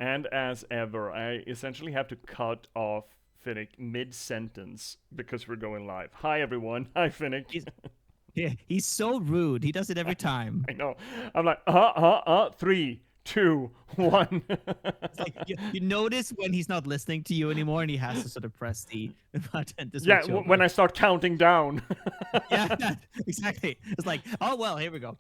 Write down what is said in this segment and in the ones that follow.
And as ever, I essentially have to cut off Finnick mid-sentence because we're going live. Hi, everyone. Hi, Finnick. Yeah, he's so rude. He does it every time. I know. I'm like, 3, 2, 1. It's like you notice when he's not listening to you anymore, and he has to sort of press the button to Yeah, switch when over. I start counting down. Yeah, exactly. It's like, oh well, here we go.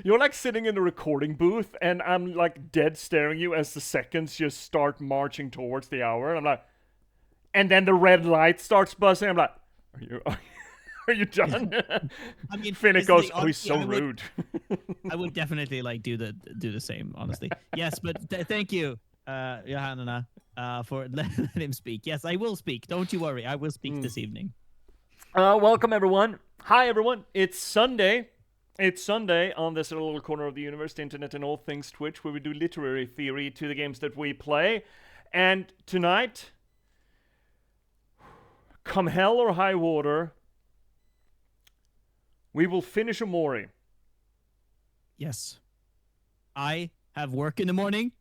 You're like sitting in the recording booth, and I'm like dead staring you as the seconds just start marching towards the hour. And I'm like, and then the red light starts buzzing. I'm like, are you done? I mean, Finnick this is the goes, thing. oh, he's Honestly, so rude. I would definitely like do the same. Honestly, yes. But thank you, Johanna, for letting him speak. Yes, I will speak. Don't you worry. I will speak this evening. Welcome, everyone. Hi, everyone. It's Sunday. It's Sunday on this little corner of the universe, the internet, and all things Twitch, where we do literary theory to the games that we play. And tonight, come hell or high water, we will finish OMORI. Yes, I have work in the morning.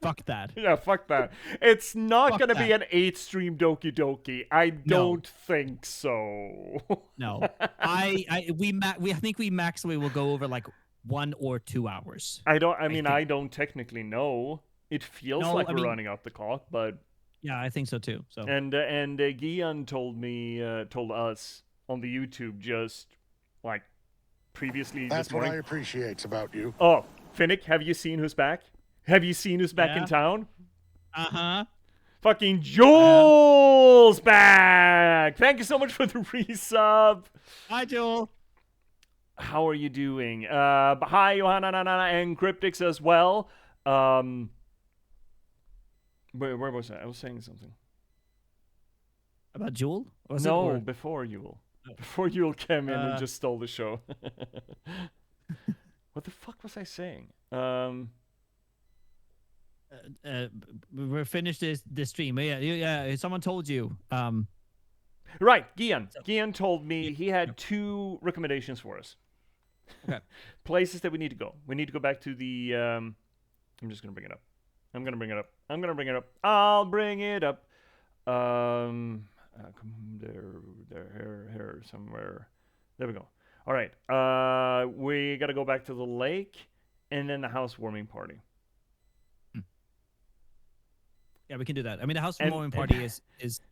Fuck that. Yeah, fuck that. It's not Fuck gonna that. be an 8-stream Doki Doki. I No. don't think so. No, I think we maximally will go over like 1 or 2 hours. I think. don't technically know. It feels No, like I we're mean, running out the clock, but yeah, I think so too. So and Gian told us on the YouTube just like previously That's this what morning. I appreciate about you. Oh, Finnick, have you seen who's back? Have you seen who's back in yeah, town? uh-huh. Fucking Joel's back! Thank you so much for the resub. Hi, Joel. How are you doing? Hi, Johanna and Cryptics as well. Where was I? I was saying something. About Joel? Was no, it, or? before Yule. Oh. Before Yule came in and just stole the show. What the fuck was I saying? We're finished the stream. Yeah. Someone told you. Right, Gian. Gian told me he had 2 recommendations for us. Okay. Places that we need to go. We need to go back to the. I'm just gonna bring it up. I'll bring it up. Here, somewhere. There we go. All right. We gotta go back to the lake, and then the housewarming party. Yeah, we can do that. I mean, the housewarming party is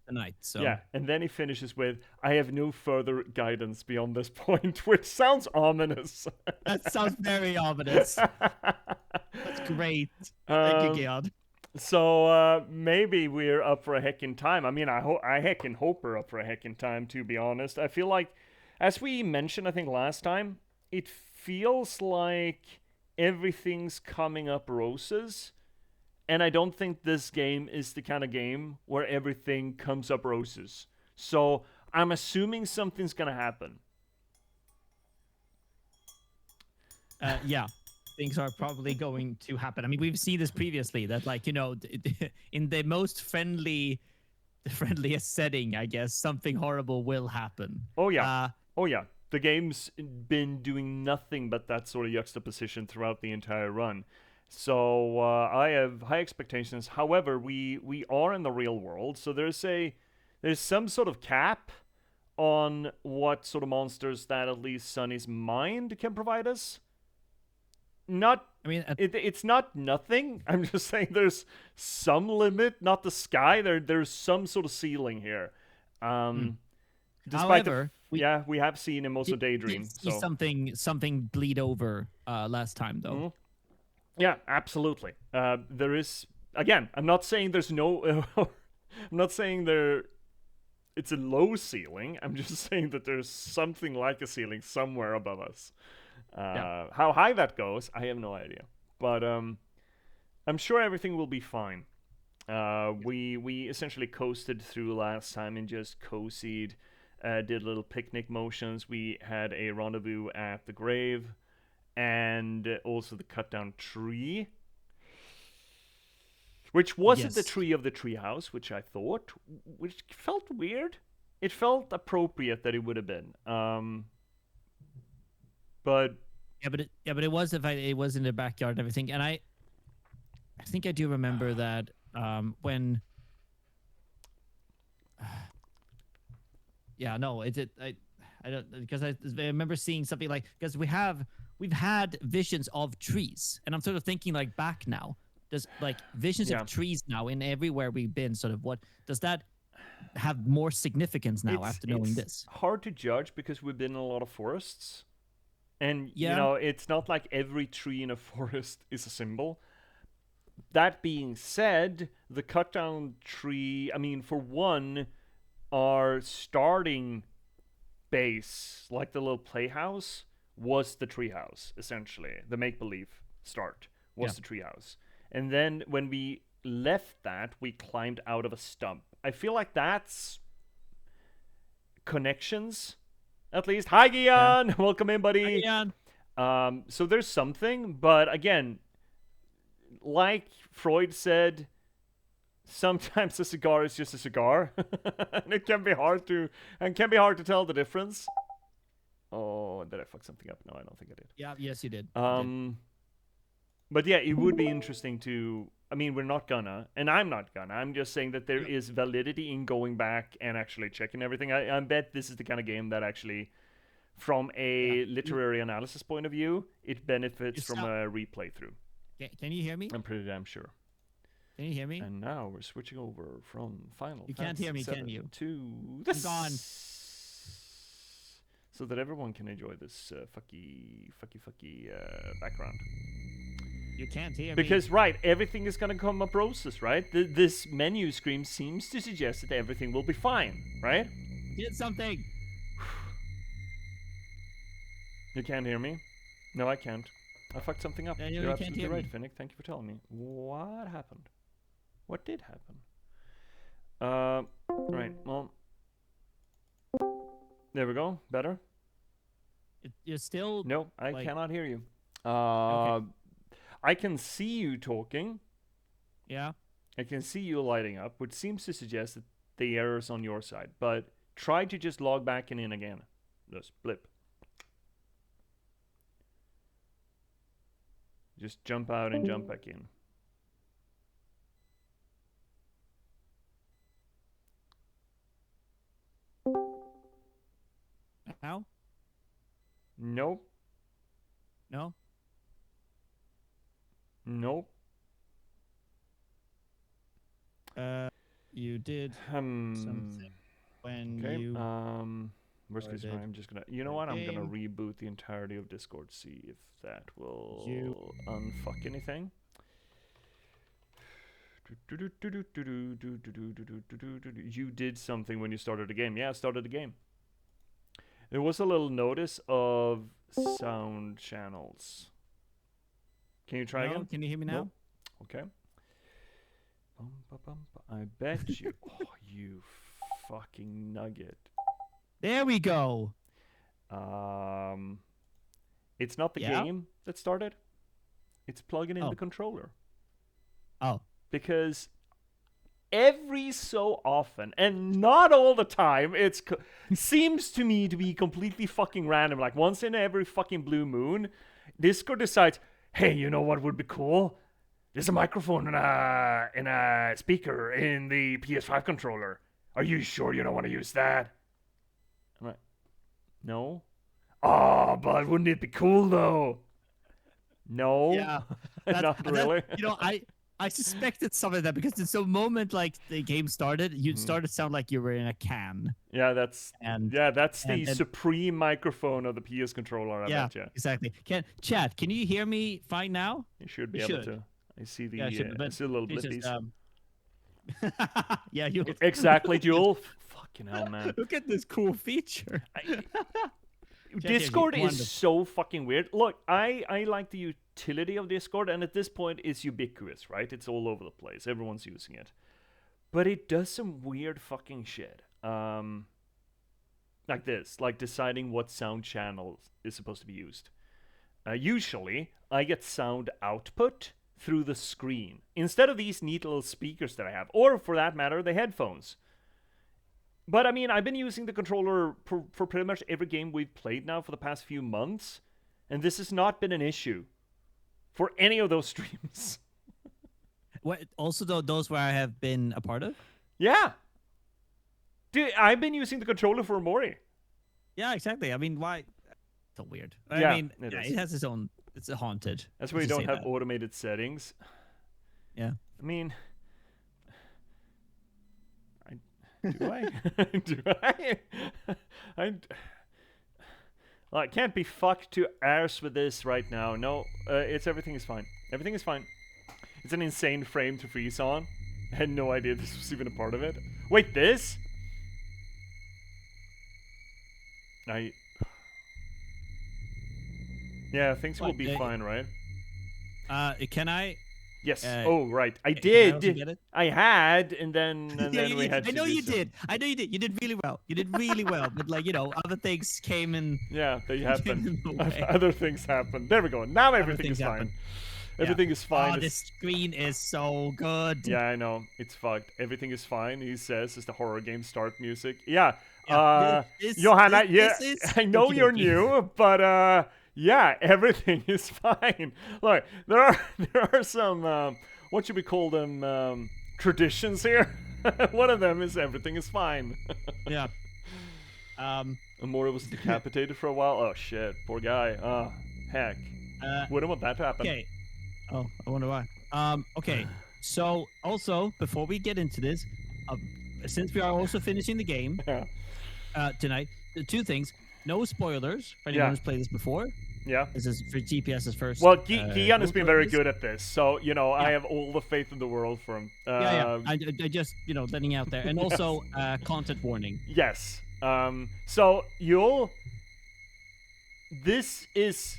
tonight. So yeah, and then he finishes with, "I have no further guidance beyond this point," which sounds ominous. That sounds very ominous. That's great. Thank you, Geod. So maybe we're up for a heckin' time. I mean, I heckin' hope we're up for a heckin' time, to be honest. I feel like, as we mentioned, I think last time, it feels like everything's coming up roses. And I don't think this game is the kind of game where everything comes up roses. So I'm assuming something's gonna happen. Yeah, things are probably going to happen. I mean, we've seen this previously, that like, in the most friendliest setting, I guess, something horrible will happen. Oh yeah. The game's been doing nothing but that sort of juxtaposition throughout the entire run. So I have high expectations. However, we are in the real world, so there's some sort of cap on what sort of monsters that at least Sunny's mind can provide us. It's not nothing. I'm just saying there's some limit, not the sky. There's some sort of ceiling here. Despite However, we have seen him also daydream. See something bleed over last time though. Mm-hmm. Yeah, absolutely. There is, again, I'm not saying there's no. I'm not saying it's a low ceiling. I'm just saying that there's something like a ceiling somewhere above us. How high that goes, I have no idea. But I'm sure everything will be fine. We essentially coasted through last time and just cozied, did little picnic motions. We had a rendezvous at the grave, and also the cut down tree, which wasn't the tree of the treehouse, which I thought, which felt weird. It felt appropriate that it would have been. But it was it was in the backyard and everything, and I think I do remember that when. Yeah, no, I don't because I remember seeing something like because we've had visions of trees, and I'm sort of thinking like back now. Does like visions Yeah. of trees now in everywhere we've been? Sort of what does that have more significance now after knowing It's this? hard to judge because we've been in a lot of forests. And Yeah, it's not like every tree in a forest is a symbol. That being said, the cut down tree, I mean, for one, our starting base, like the little playhouse, was the treehouse, essentially. The make believe start yeah, was the treehouse. And then when we left that, we climbed out of a stump. I feel like that's connections, at least. Hi, yeah. Gian! Welcome in, buddy. Yeah, So there's something, but again, like Freud said, sometimes a cigar is just a cigar, and it can be hard to tell the difference. Oh, did I fuck something up? No, I don't think I did. yeah. Yes, you did. You did. But yeah, it would be interesting to. I mean, we're not gonna, and I'm not gonna. I'm just saying that there Yep. is validity in going back and actually checking everything. I bet this is the kind of game that actually, from Yeah. a literary analysis point of view, it benefits You from sound. a replay through. Can you hear me? I'm pretty damn sure. Can you hear me? And now we're switching over from Final You can't Fantasy hear me, can 7 you? to I'm this. gone. So that everyone can enjoy this fucky background. You can't hear me. Because, right, everything is gonna come a process, right? This menu screen seems to suggest that everything will be fine, right? Did something. You can't hear me? No, I can't. I fucked something up. Yeah, You're you can't absolutely hear right, me. Finnick. Thank you for telling me. What happened? What did happen? Right, well, there we go. Better? You're still No, I like cannot hear you. okay. I can see you talking. Yeah. I can see you lighting up, which seems to suggest that the error's on your side. But try to just log back and in again. Just blip. Just jump out and jump back in. How? Nope. No. Nope. You did something when Okay. you Worst case scenario, I'm just gonna. You know the what? I'm gonna game. reboot the entirety of Discord. See if that will You unfuck anything. You did something when you started the game. Yeah, I started the game. There was a little notice of sound channels. Can you try no? again? Can you hear me now? Nope. Okay. I bet you. Oh, you fucking nugget. There we go. It's not the Yeah? game that started. It's plugging in Oh. the controller. Oh. Because every so often, and not all the time, seems to me to be completely fucking random. Like once in every fucking blue moon, Discord decides, hey, you know what would be cool? There's a microphone and a speaker in the PS5 controller. Are you sure you don't want to use that? I'm like, no. Oh, but wouldn't it be cool though? No. Yeah. Not really. I suspected some of that because it's a moment like the game started, you started to sound like you were in a can. Yeah, that's And the supreme microphone of the PS controller, I bet you. Exactly. Can you hear me fine now? You should be able to. I see the Yeah, should, I see the little please just, blippies. yeah, you Exactly, Joel. Fucking hell, man. look at this cool feature. Discord Wonderful. is so fucking weird. Look, I like the utility of Discord, and at this point, it's ubiquitous, right? It's all over the place. Everyone's using it. But it does some weird fucking shit. Like this, like deciding what sound channel is supposed to be used. Usually, I get sound output through the screen instead of these neat little speakers that I have, or for that matter, the headphones. But I mean, I've been using the controller for pretty much every game we've played now for the past few months, and this has not been an issue for any of those streams. What? Also, though, those where I have been a part of. Yeah. Dude, I've been using the controller for OMORI. Yeah, exactly. I mean, why? So weird. I Yeah, mean, it yeah, is. it has its own. It's a haunted. That's why Let's you just don't say have that. automated settings. Yeah. I mean, do I? Do I? I. Well, I can't be fucked to arse with this right now. No, everything is fine. Everything is fine. It's an insane frame to freeze on. I had no idea this was even a part of it. Wait, this? I. Yeah, things will What? be fine, right? Can I? Yes. Uh, Oh, right. I can I also did. get it? I had, and then Yeah, we had I to know do you some. did. I know you did. You did really well. You did really well. But like other things came in. Yeah, they Came happen. in the way. Other things happen. There we go. Now Other everything things is fine. happen. Yeah. Everything is fine. Oh, this screen is so good. Yeah, I know. It's fucked. Everything is fine, he says, as the horror game start music. Yeah. Yeah. Johanna, yeah, This is I know okie you're dokie. new, but yeah, everything is fine. Look, there are some what should we call them traditions here. One of them is everything is fine. Yeah. Amora was decapitated for a while. Oh shit, poor guy. Oh, heck. Wouldn't want that to happen. Okay. Oh, I wonder why. Okay. So also before we get into this, since we are also finishing the game Yeah. tonight, the two things: no spoilers for anyone Yeah. who's played this before. Yeah. This is for J.P.S's first. Well, Gian has been go-through very of this. good at this, so I Yeah. have all the faith in the world for him. Yeah. I just letting out there, and also content warning. Yes. So this is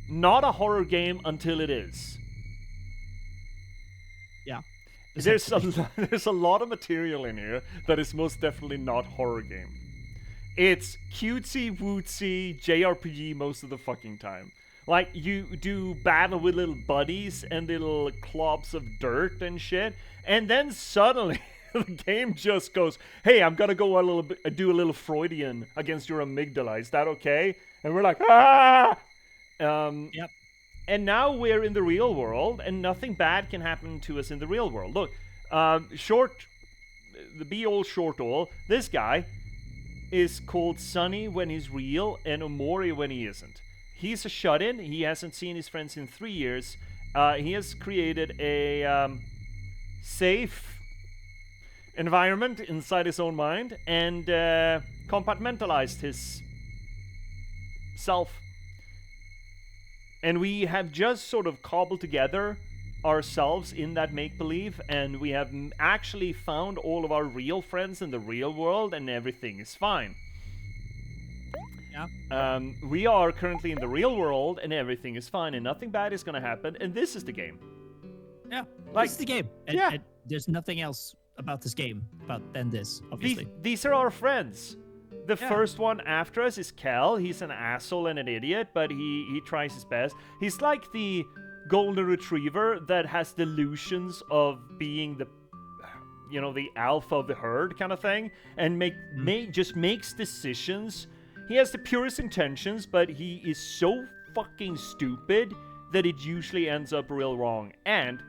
not a horror game until it is. Yeah. There's a lot of material in here that is most definitely not horror game. It's cutesy wootsy JRPG most of the fucking time. Like, you do battle with little buddies and little clops of dirt and shit, and then suddenly the game just goes, "Hey, I'm gonna go do a little Freudian against your amygdala. Is that okay?" And we're like, "Ah!" Yep. And now we're in the real world, and nothing bad can happen to us in the real world. Look, the be-all, short-all, this guy is called Sunny when he's real and OMORI when he isn't. He's a shut-in. He hasn't seen his friends in 3 years. He has created a safe environment inside his own mind and compartmentalized his self. And we have just sort of cobbled together ourselves in that make-believe, and we have actually found all of our real friends in the real world, and everything is fine. Yeah. We are currently in the real world, and everything is fine, and nothing bad is gonna happen, and this is the game. Yeah. Like, this is the game. And there's nothing else about this game than this, obviously. These are our friends. The first one after us is Kel. He's an asshole and an idiot, but he tries his best. He's like the golden retriever that has delusions of being the alpha of the herd kind of thing, and just makes decisions. He has the purest intentions, but he is so fucking stupid that it usually ends up real wrong. And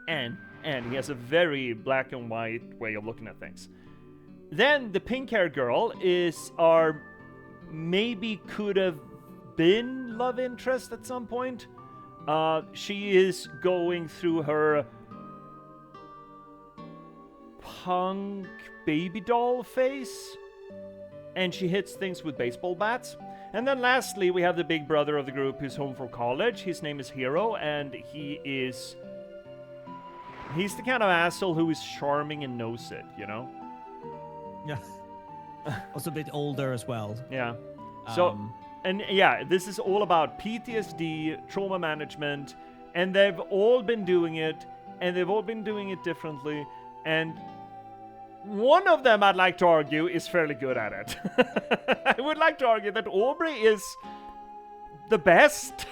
he has a very black and white way of looking at things. Then the pink-haired girl is our maybe could have been love interest at some point. She is going through her punk baby doll phase, and she hits things with baseball bats. And then lastly, we have the big brother of the group who's home from college. His name is Hero, and he's the kind of asshole who is charming and knows it, Yeah. Also a bit older as well. Yeah. So, this is all about PTSD, trauma management, and they've all been doing it, and they've all been doing it differently, and one of them, I'd like to argue, is fairly good at it. I would like to argue that Aubrey is the best.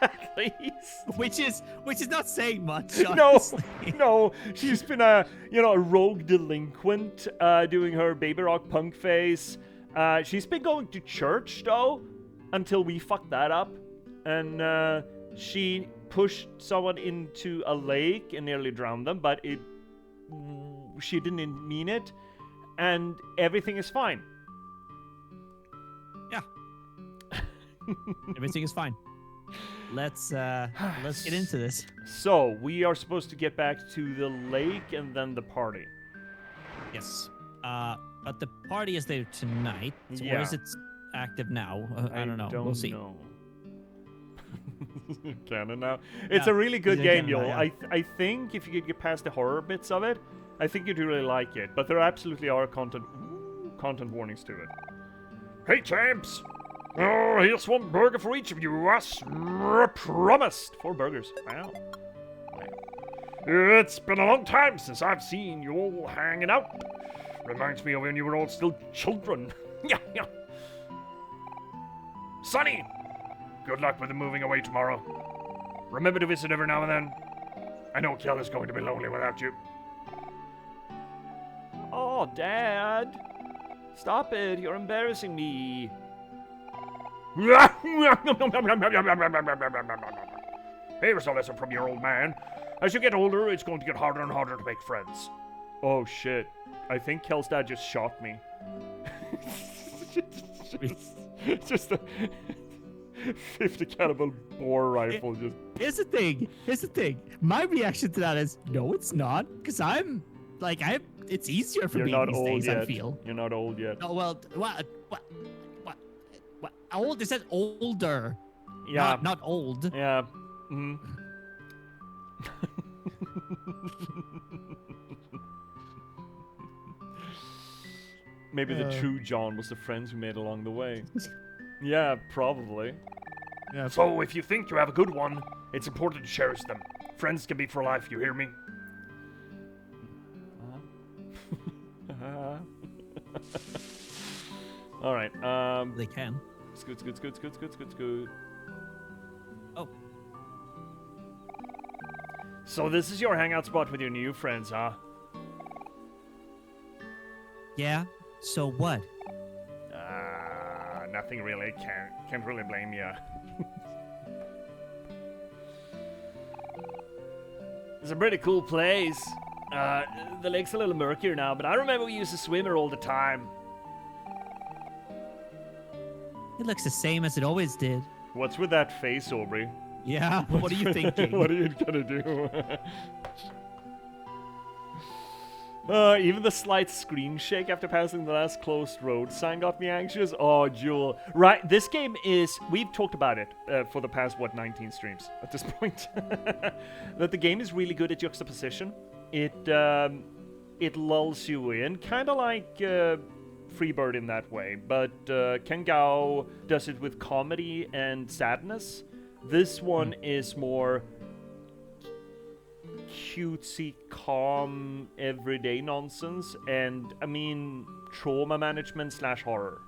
At least. Which is not saying much. No, she's been a rogue delinquent doing her baby rock punk phase. She's been going to church though until we fucked that up, and she pushed someone into a lake and nearly drowned them, but she didn't mean it, and everything is fine. Yeah. Everything is fine. Let's get into this. So we are supposed to get back to the lake and then the party. Yes. But the party is there tonight. So Yeah. or is it active now? I don't know. We'll see. Know. Canon now. It's a really good game, Joel. Yeah. I think if you could get past the horror bits of it, I think you'd really like it. But there absolutely are content warnings to it. Hey, champs! Oh, here's one burger for each of you, us promised. 4 burgers. Wow. It's been a long time since I've seen you all hanging out. Reminds me of when you were all still children. Yeah. Sonny! Good luck with the moving away tomorrow. Remember to visit every now and then. I know Kel is going to be lonely without you. Oh, Dad. Stop it. You're embarrassing me. Here's a lesson from your old man. As you get older, it's going to get harder and harder to make friends. Oh, shit. I think Kel's dad just shot me. just a 50 caliber bore rifle. Here's the thing. My reaction to that is, no, it's not. Because it's easier for me these days, I feel. You're not old yet. Oh, well, what? Old? It says older. Yeah. Not old. Yeah. Mm. Maybe the true John was the friends we made along the way. Yeah, probably. Yeah. So if you think you have a good one, it's important to cherish them. Friends can be for life, you hear me? Alright, They can. Scoot. Oh. So this is your hangout spot with your new friends, huh? Yeah. So what? Nothing really. Can't really blame you. It's a pretty cool place. The lake's a little murkier now, but I remember we used to swim here all the time. It looks the same as it always did. What's with that face, Aubrey? Yeah. What are you thinking? What are you gonna do? Even the slight screen shake after passing the last closed road sign got me anxious. Oh, Jewel. Right, this game is... We've talked about it for the past, 19 streams at this point. That the game is really good at juxtaposition. It lulls you in, kind of like Freebird in that way. But Ken Gao does it with comedy and sadness. This one is more... cutesy, calm, everyday nonsense, and I mean trauma management / horror.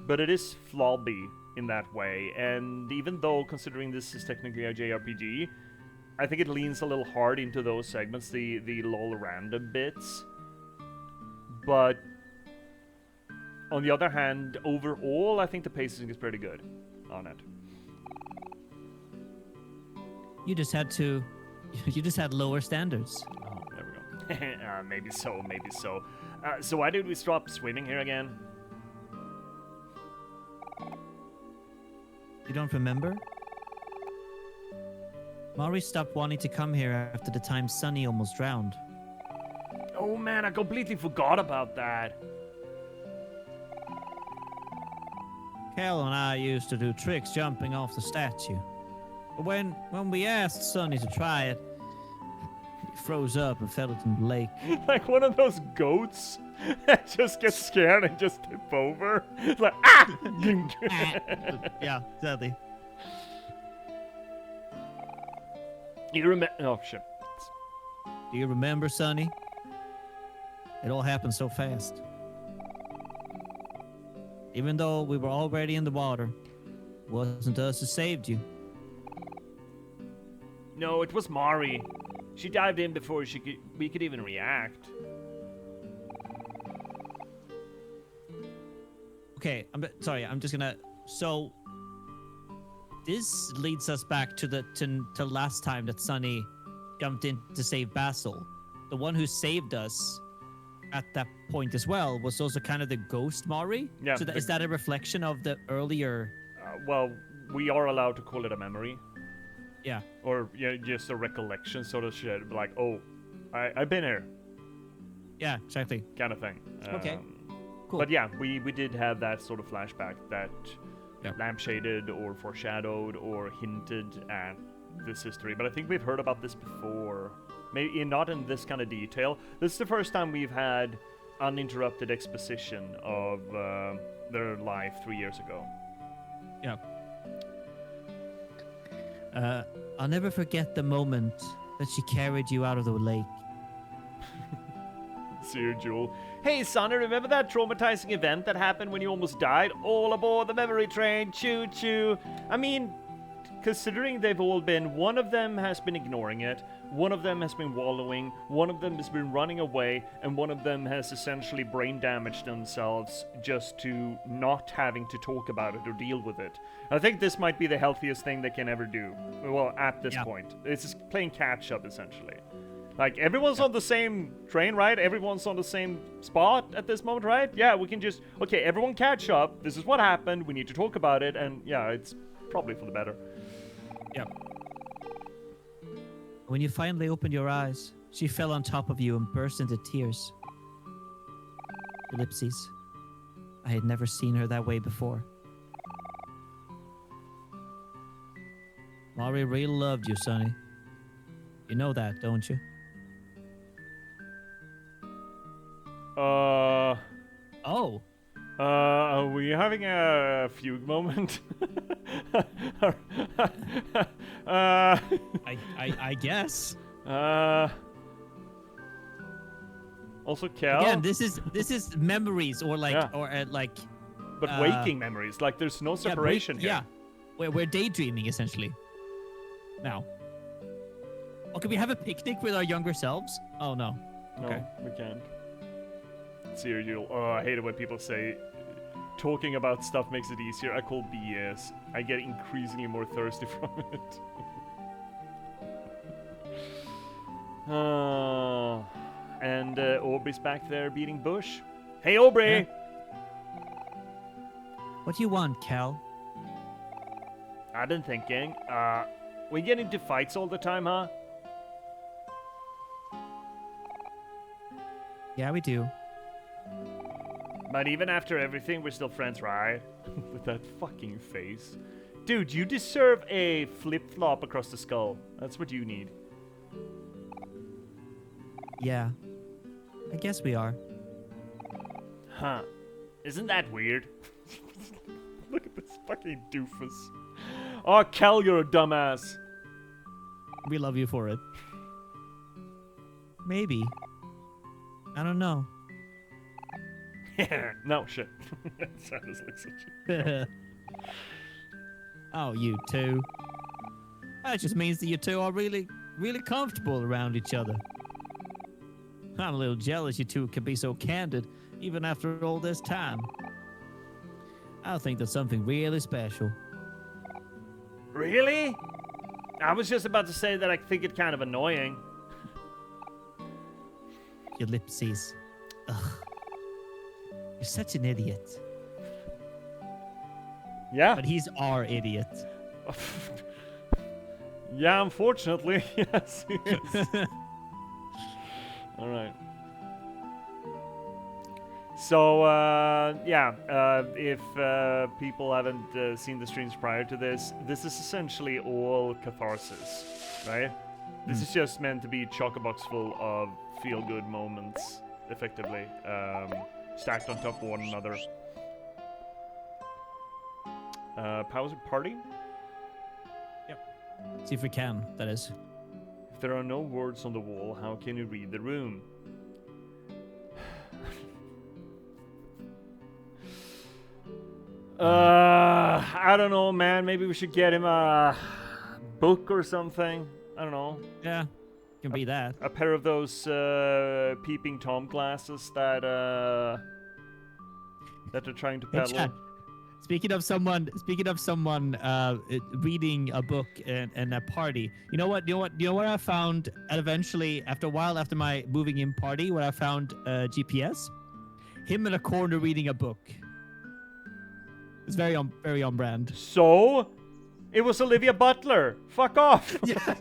But it is flobby in that way, and even though considering this is technically a JRPG, I think it leans a little hard into those segments, the lol random bits. But on the other hand, overall, I think the pacing is pretty good on it. You just had lower standards. Oh, there we go. Maybe so. So why did we stop swimming here again? You don't remember? Mari stopped wanting to come here after the time Sunny almost drowned. Oh man, I completely forgot about that. Kel and I used to do tricks jumping off the statue. But when we asked Sunny to try it, he froze up and fell into the lake. Like one of those goats that just gets scared and just tip over. It's like, ah! Yeah, exactly. You remember? Oh shit. Do you remember, Sunny? It all happened so fast. Even though we were already in the water, it wasn't us who saved you. No, it was Mari. She dived in before we could even react. Okay, I'm just gonna... So, this leads us back to to last time that Sunny jumped in to save Basil. The one who saved us at that point as well was also kind of the ghost Mari. Yeah, So is that a reflection of the earlier? Well, we are allowed to call it a memory. Yeah. Or just a recollection sort of shit. Like, oh, I've been here. Yeah, exactly. Kind of thing. Okay. Cool. But yeah, we did have that sort of flashback that lampshaded or foreshadowed or hinted at this history. But I think we've heard about this before. Maybe not in this kind of detail. This is the first time we've had uninterrupted exposition of their life 3 years ago. Yeah. I'll never forget the moment that she carried you out of the lake. Sir Jewel. Hey, Sonny, remember that traumatizing event that happened when you almost died? All aboard the memory train, choo-choo. I mean, considering they've all been, one of them has been ignoring it, one of them has been wallowing, one of them has been running away, and one of them has essentially brain damaged themselves just to not having to talk about it or deal with it. I think this might be the healthiest thing they can ever do. Well, at this point. It's just playing catch-up, essentially. Like, everyone's on the same train, right? Everyone's on the same spot at this moment, right? Yeah, we can just... Okay, everyone catch up. This is what happened. We need to talk about it. And, yeah, it's probably for the better. Yep. When you finally opened your eyes, she fell on top of you and burst into tears. Ellipses. I had never seen her that way before. Mari really loved you, Sonny. You know that, don't you? Oh. Are we having a fugue moment? I guess. Also, Cal. Again, this is memories or like But waking memories, like there's no separation here. Yeah, we're daydreaming essentially. Now. Oh, can we have a picnic with our younger selves? Oh no. Okay. No, we can't. Serial. Oh, I hate it when people say talking about stuff makes it easier. I call BS. I get increasingly more thirsty from it. And Aubrey's back there beating Bush. Hey, Aubrey! What do you want, Cal? I've been thinking. We get into fights all the time, huh? Yeah, we do. But even after everything, we're still friends, right? With that fucking face. Dude, you deserve a flip-flop across the skull. That's what you need. Yeah. I guess we are. Huh. Isn't that weird? Look at this fucking doofus. Oh, Kel, you're a dumbass. We love you for it. Maybe. I don't know. No, shit. That sounds like such a... Oh, you two. That just means that you two are really, really comfortable around each other. I'm a little jealous you two can be so candid, even after all this time. I think that's something really special. Really? I was just about to say that I think it kind of annoying. Ellipses. Ugh. You're such an idiot. Yeah. But he's our idiot. Yeah, unfortunately. Yes. All right. So, if people haven't seen the streams prior to this, this is essentially all catharsis, right? This is just meant to be a chock-a-box full of feel-good moments, effectively, stacked on top of one another. Pause party? Yep. See if we can, that is. If there are no words on the wall, how can you read the room? I don't know, man. Maybe we should get him a book or something. I don't know. Yeah, can be that. A pair of those peeping Tom glasses that they're trying to peddle. Hey, Speaking of someone reading a book in a party. You know what? You know what I found eventually after a while after my moving in party, where I found J.P.S. Him in a corner reading a book. It's very on brand. So, it was Olivia Butler. Fuck off. Yeah,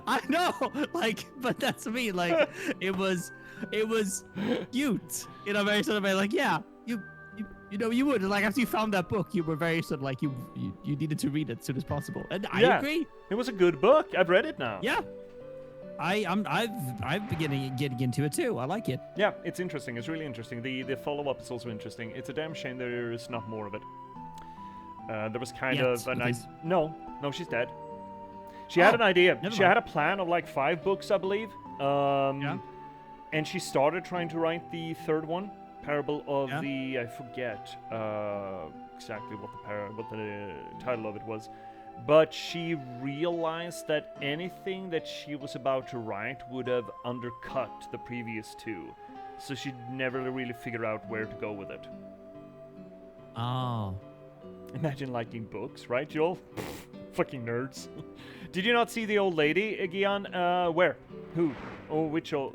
I know. Like, but that's me. Like, it was cute in a very sort of way. Like, yeah, you know, you would like after you found that book, you were very sort of like you needed to read it as soon as possible. And I agree. It was a good book. I've read it now. Yeah, I've been getting into it too. I like it. Yeah, it's interesting. It's really interesting. The follow-up is also interesting. It's a damn shame there is not more of it. There was kind of a nice... No, she's dead. She had an idea. She had a plan of like 5 books, I believe. Yeah. And she started trying to write the third one, Parable of the... I forget exactly what the title of it was. But she realized that anything that she was about to write would have undercut the previous 2. So she'd never really figure out where to go with it. Oh. Imagine liking books, right, Joel? Fucking nerds. Did you not see the old lady, Gian? Where? Who? Oh, which old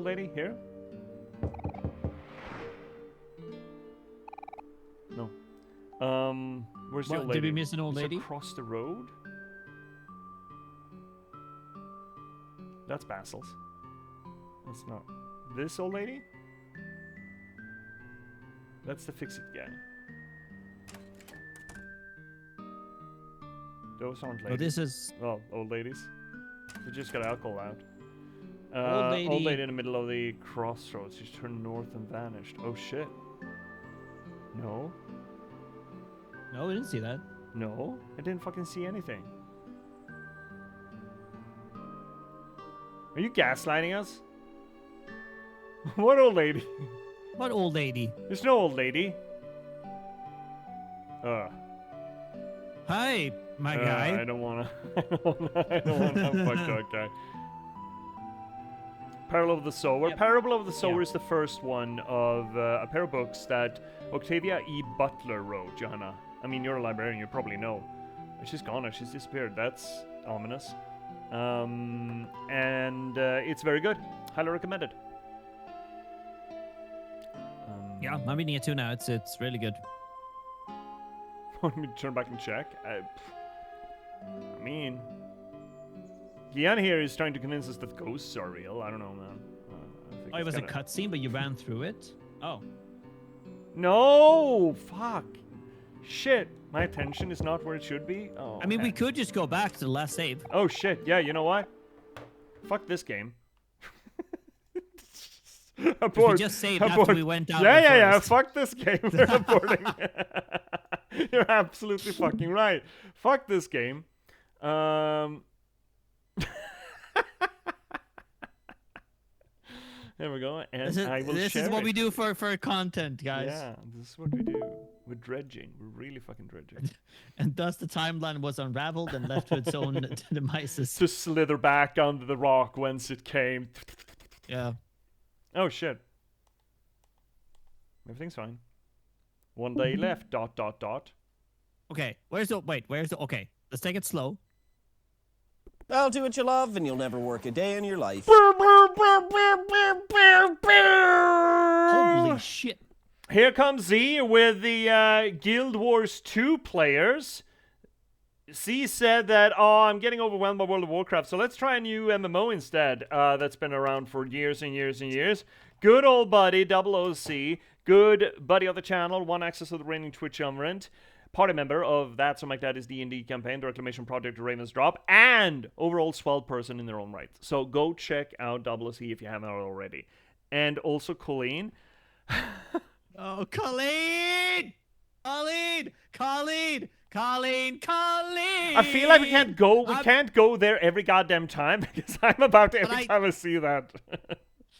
lady? Here? No. Where's the old lady? Did we miss an old lady? Across the road? That's Basil's. That's not. This old lady? That's the fix-it guy. Those aren't ladies. Oh, this is... Well, old ladies. They just got alcohol out. Old lady in the middle of the crossroads. She turned north and vanished. Oh, shit. No. No, we didn't see that. No, I didn't fucking see anything. Are you gaslighting us? What old lady? What old lady? There's no old lady. Hi, my guy. I don't wanna. I don't wanna fuck that guy. Parable of the Sower. Yep. Parable of the Sower is the first one of a pair of books that Octavia E. Butler wrote, Johanna. I mean, you're a librarian, you probably know. She's gone, she's disappeared. That's ominous. And it's very good. Highly recommended. Yeah, I'm reading it too now. It's really good. Want me to turn back and check? I mean... Gian here is trying to convince us that ghosts are real. I don't know, man. It was a cutscene, but you ran through it? Oh. No! Fuck. Shit. My attention is not where it should be. Oh, I mean, we could just go back to the last save. Oh, shit. Yeah, you know what? Fuck this game. We just saved after we went out. Yeah. Fuck this game. We're reporting. You're absolutely fucking right. Fuck this game. There we go. And this is what we do for content, guys. Yeah, this is what we do. We're dredging. We're really fucking dredging. And thus the timeline was unraveled and left to its own demises. To slither back under the rock whence it came. Yeah. Oh, shit. Everything's fine. 1 day left, ... Okay, okay, let's take it slow. I'll do what you love and you'll never work a day in your life. Holy shit. Here comes Z with the Guild Wars 2 players. Z said that, I'm getting overwhelmed by World of Warcraft, so let's try a new MMO instead that's been around for years and years and years. Good old buddy, OOC, good buddy of the channel, one access of the reigning Twitch Umrant, party member of That So Like That Is D&D campaign, the Reclamation Project, Raven's Drop, and overall swell person in their own right. So go check out OOC if you haven't already. And also Colleen. Oh, Colleen! I feel like we can't go there every goddamn time because I'm about every time I see that.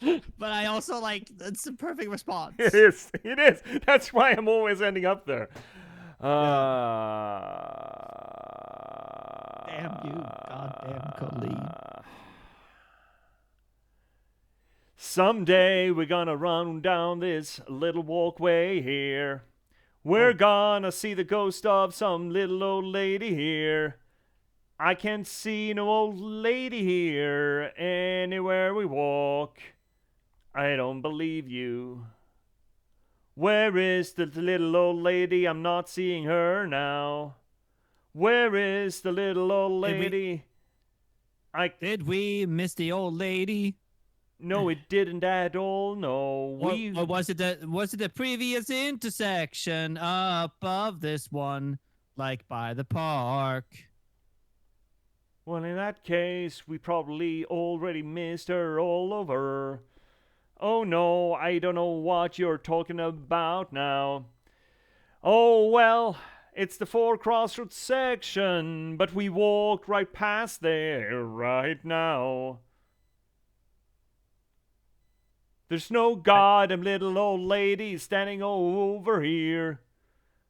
But I also it's a perfect response. It is. That's why I'm always ending up there. Damn you, goddamn Colleen. Someday we're gonna run down this little walkway here. We're gonna see the ghost of some little old lady here. I can't see no old lady here anywhere we walk. I don't believe you. Where is the little old lady? I'm not seeing her now. Where is the little old lady? Did we miss the old lady? No, it didn't at all. No, Or was it the previous intersection up of this one, like by the park? Well, in that case, we probably already missed her all over. Oh no, I don't know what you're talking about now. Oh well, it's the 4 Crossroads section, but we walked right past there right now. There's no goddamn little old lady standing over here.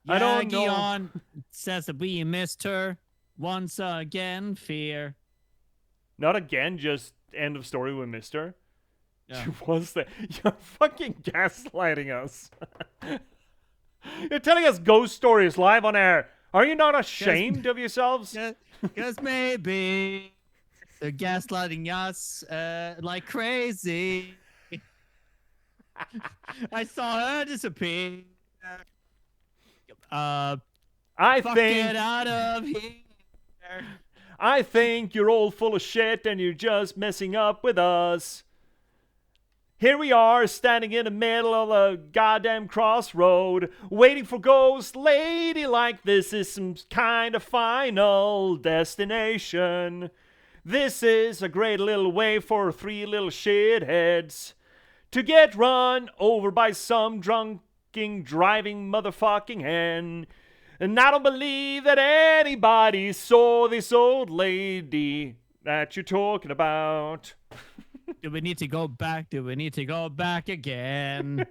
I don't know. Gion says that we missed her once again, fear. Not again, just end of story with Mister. Yeah. Was that? You're fucking gaslighting us. You're telling us ghost stories live on air. Are you not ashamed of yourselves? Because maybe they're gaslighting us like crazy. I saw her disappear. I Fuck think. it out of here. I think you're all full of shit and you're just messing up with us. Here we are, standing in the middle of a goddamn crossroad, waiting for ghost lady like this is some kind of final destination. This is a great little way for 3 little shitheads to get run over by some drunken driving motherfucking hen. And I don't believe that anybody saw this old lady that you're talking about. Do we need to go back? Do we need to go back again?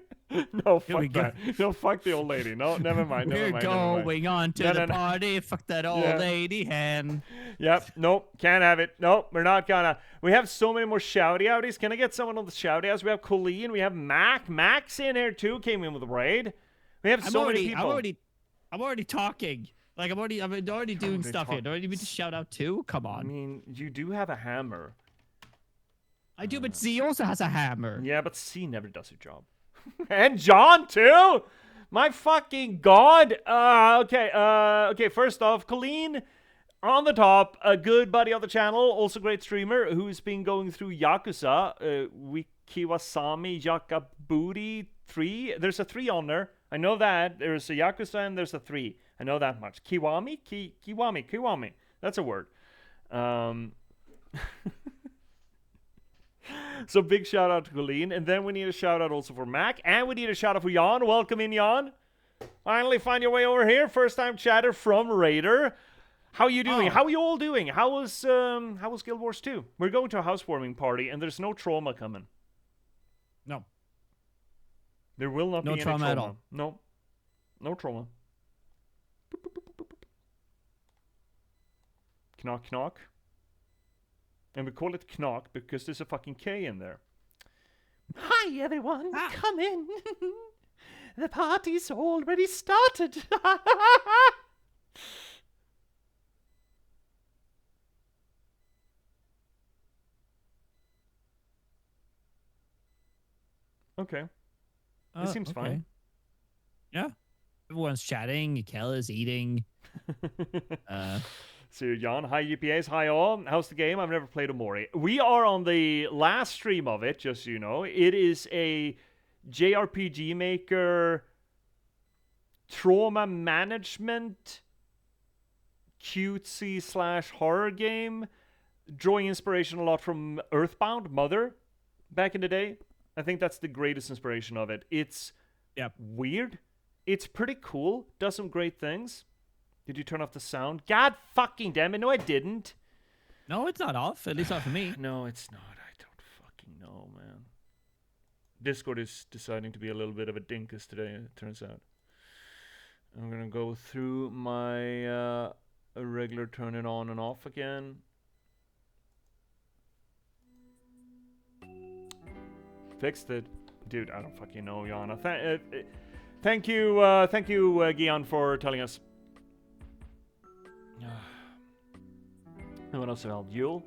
No, fuck that. No, fuck the old lady. No, never mind. We're going on to the party. Fuck that old lady hen. Yep. Nope. Can't have it. Nope. We're not gonna. We have so many more shouty outies. Can I get someone on the shouty outs? We have Colleen. We have Mac. Mac's in here too. Came in with a raid. We have so many people. I'm already talking. Like I'm already doing stuff here. Do I need to shout out too? Come on. I mean, you do have a hammer. I do, but Z also has a hammer. Yeah, but C never does her job. And John too. My fucking god. Okay. First off, Colleen on the top, a good buddy of the channel, also great streamer who's been going through Yakuza. Wikiwasami Yakaburi 3. There's a 3 on there. I know that. There's a Yakuza and there's a 3. I know that much. Kiwami. That's a word. So big shout out to Colleen. And then we need a shout out also for Mac. And we need a shout out for Jan. Welcome in, Jan. Finally find your way over here. First time chatter from Raider. How you doing? How are you all doing? How was Guild Wars 2? We're going to a housewarming party and there's no trauma coming. No. There will not be any trauma at all. No. No trauma. Knock, knock. And we call it knock because there's a fucking K in there. Hi, everyone. Come in. The party's already started. Okay. This seems fine. Yeah. Everyone's chatting. Kel is eating. So, Jan, hi J.P.S, hi all. How's the game? I've never played OMORI. We are on the last stream of it, just so you know. It is a JRPG Maker trauma management cutesy / horror game, drawing inspiration a lot from Earthbound, Mother, back in the day. I think that's the greatest inspiration of it. It's weird. It's pretty cool. Does some great things. Did you turn off the sound? God fucking damn it. No, I didn't. No, it's not off. At least not for me. No, it's not. I don't fucking know, man. Discord is deciding to be a little bit of a dinkus today, it turns out. I'm going to go through my regular turn it on and off again. Fixed it. Dude, I don't fucking know, Yana. Thank you, Gian, for telling us. And what else about Yule?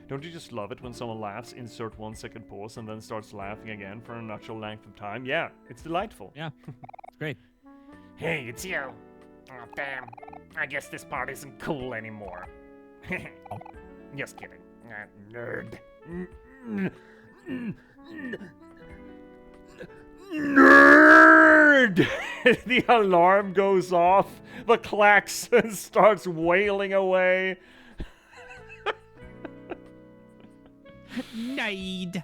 Don't you just love it when someone laughs, insert 1 second pause, and then starts laughing again for a natural length of time? Yeah, it's delightful. Yeah, it's great. Hey, it's you. Oh, damn. I guess this part isn't cool anymore. Just kidding. Nerd. Nerd! The alarm goes off. The klaxon starts wailing away. Nerd!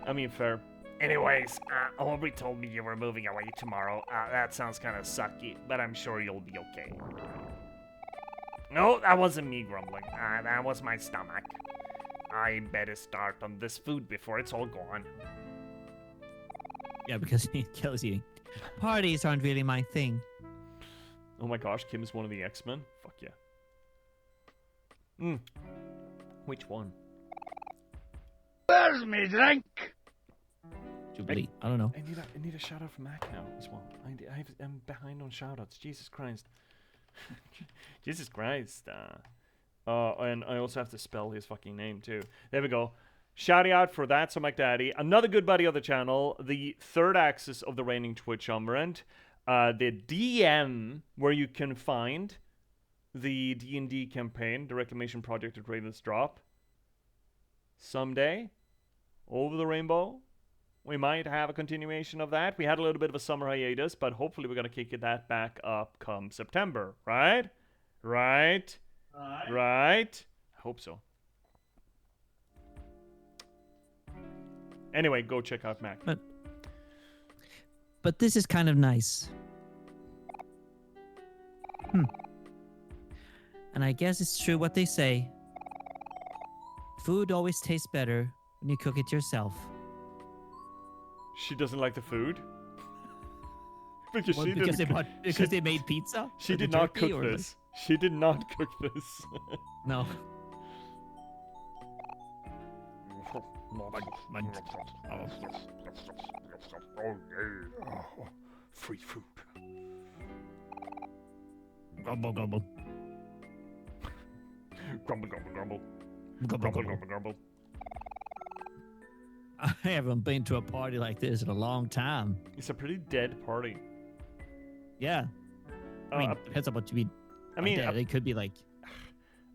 I mean, fair. Anyways, Aubrey told me you were moving away tomorrow. That sounds kind of sucky, but I'm sure you'll be okay. No, that wasn't me grumbling. That was my stomach. I better start on this food before it's all gone. Yeah, because Kelly's eating. Parties aren't really my thing. Oh my gosh, Kim is one of the X-Men? Fuck yeah. Which one? Where's me drink? Jubilee. I don't know. I need a shout out from Mac now as well. I'm behind on shout outs. Jesus Christ. Jesus Christ. And I also have to spell his fucking name too. There we go. Shouting out for that, so McDaddy. Another good buddy of the channel, the third axis of the reigning Twitch umbrant. The DM, where you can find the D&D campaign, the Reclamation Project at Raven's Drop. Someday, over the rainbow, we might have a continuation of that. We had a little bit of a summer hiatus, but hopefully we're going to kick that back up come September, right? Right? I hope so. Anyway, go check out Mac. But this is kind of nice. And I guess it's true what they say. Food always tastes better when you cook it yourself. She doesn't like the food? Because Well, she because didn't because they made pizza? She Or the did not turkey, cook or this. She did not cook this. No. Free food. Grumble, grumble. Grumble, grumble, grumble. Grumble, Grumble, grumble. grumble, grumble. I haven't been to a party like this in a long time. It's a pretty dead party. Yeah. I mean, Uh, depends on what you mean. I mean, they could be like,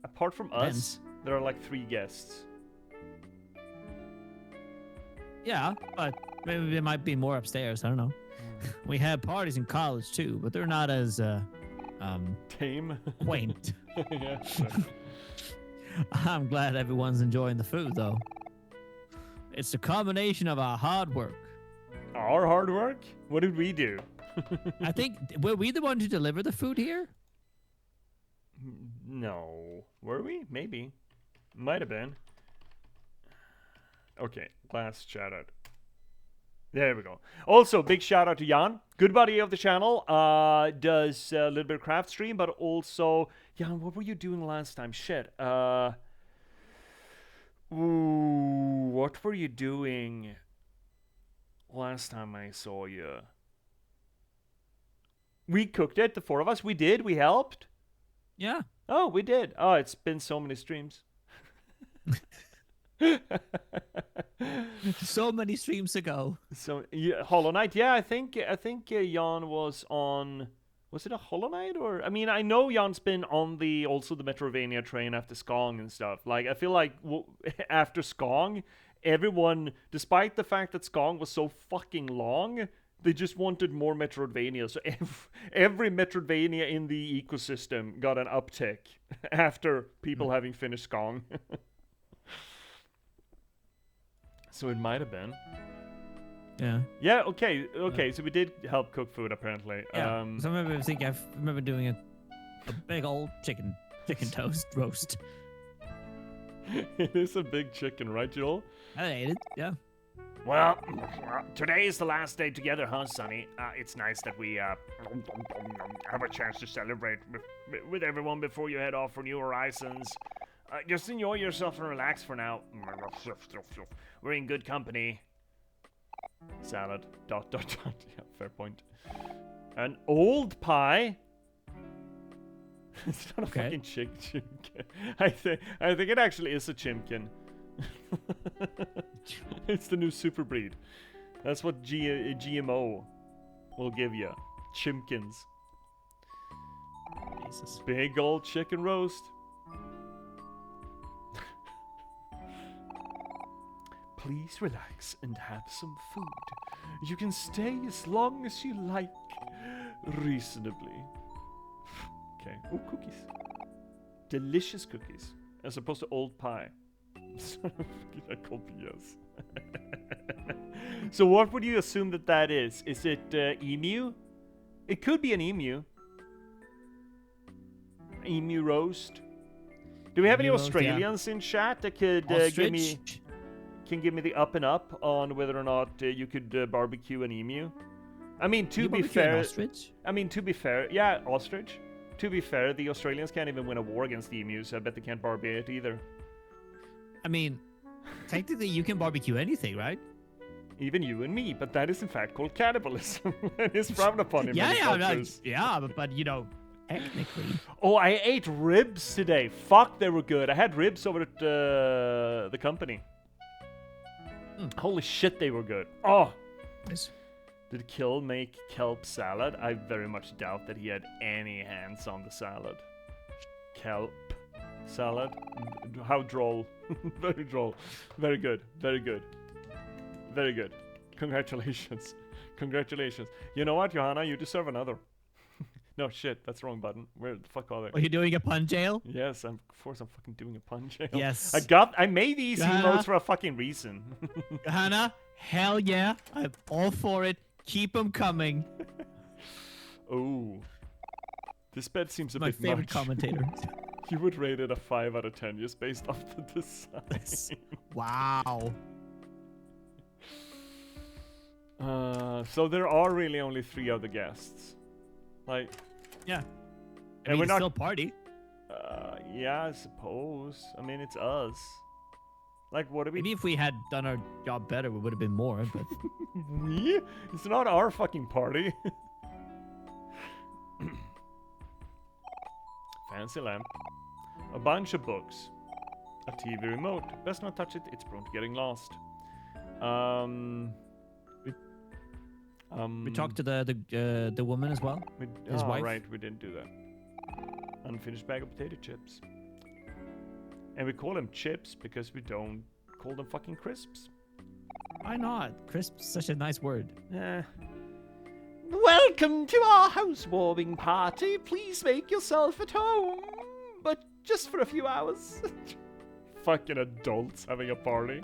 apart from us, there are like 3 guests. yeah, but maybe there might be more upstairs. I don't know. We had parties in college too, but they're not as Tame. quaint. Yeah, sure. I'm glad everyone's enjoying the food though. It's a combination of our hard work. Our hard work? What did we do? I think were we the one to deliver the food here? No. Were we? Maybe. Might have been. Okay, last shout out. There we go. Also, big shout out to Jan, good buddy of the channel. Does a little bit of craft stream, but also, Jan, what were you doing last time? Shit. What were you doing last time I saw you? We cooked it, the 4 of us. We did. We helped. Yeah. Oh, we did. Oh, it's been so many streams. So many streams ago. So yeah, Hollow Knight. Yeah, I think Jan was on. Was it a Hollow Knight or? I mean, I know Jan's been on the Metroidvania train after Skong and stuff. Like, I feel like after Skong, everyone, despite the fact that Skong was so fucking long, they just wanted more Metroidvania. So every Metroidvania in the ecosystem got an uptick after people having finished Skong. So it might have been. Yeah. Yeah, okay, so we did help cook food apparently. Yeah. So I remember doing a big old chicken toast roast. It is a big chicken, right, Joel? I ate it. Yeah. Well, today is the last day together, huh, Sonny? It's nice that we have a chance to celebrate with everyone before you head off for new horizons. Just enjoy yourself and relax for now. We're in good company. Salad. ... Yeah, fair point. An old pie. It's not a Okay. fucking chimkin. I think it actually is a chimkin. It's the new super breed. That's what GMO will give you. Chimkins. Jesus. Big old chicken roast. Please relax and have some food. You can stay as long as you like, reasonably. Okay. Oh, cookies. Delicious cookies, as opposed to old pie. I called yes. So what would you assume that is? Is it emu? It could be an emu. Emu roast. Do we have any Emu roast, yeah. Australians in chat that could give me the up and up on whether or not you could barbecue an emu? I mean, to be fair, yeah, ostrich. To be fair, the Australians can't even win a war against the emus, so I bet they can't barbecue it either. I mean, technically you can barbecue anything, right? Even you and me, but that is in fact called cannibalism. It is frowned upon in many cultures. But you know, technically. Oh, I ate ribs today. Fuck, they were good. I had ribs over at the company. Holy shit, they were good. Oh. Yes. Did Kill make kelp salad? I very much doubt that he had any hands on the salad. Kelp salad? How droll. Very droll. Very good. Very good. Very good. Congratulations. Congratulations. You know what, Johanna? You deserve another. No, shit. That's the wrong button. Where the fuck are they? Are you doing a pun jail? Yes, of course I'm fucking doing a pun jail. Yes. I made these emotes for a fucking reason. Johanna, hell yeah. I'm all for it. Keep them coming. Oh. This bed seems a My bit favorite much. commentator. You would rate it a 5 out of 10 just based off the design. Wow. So there are really only 3 other guests. Like, Yeah. and we're not still party. yeah, I suppose. I mean, it's us. Like, what do we? Maybe if we had done our job better, we would have been more. But We? It's not our fucking party. Fancy lamp. A bunch of books. A TV remote. Best not touch it. It's prone to getting lost. we talked to the woman as well. His wife. Right, we didn't do that. Unfinished bag of potato chips. And we call them chips because we don't call them fucking crisps. Why not? Crisp's such a nice word. Welcome to our housewarming party. Please make yourself at home, but just for a few hours. Fucking adults having a party.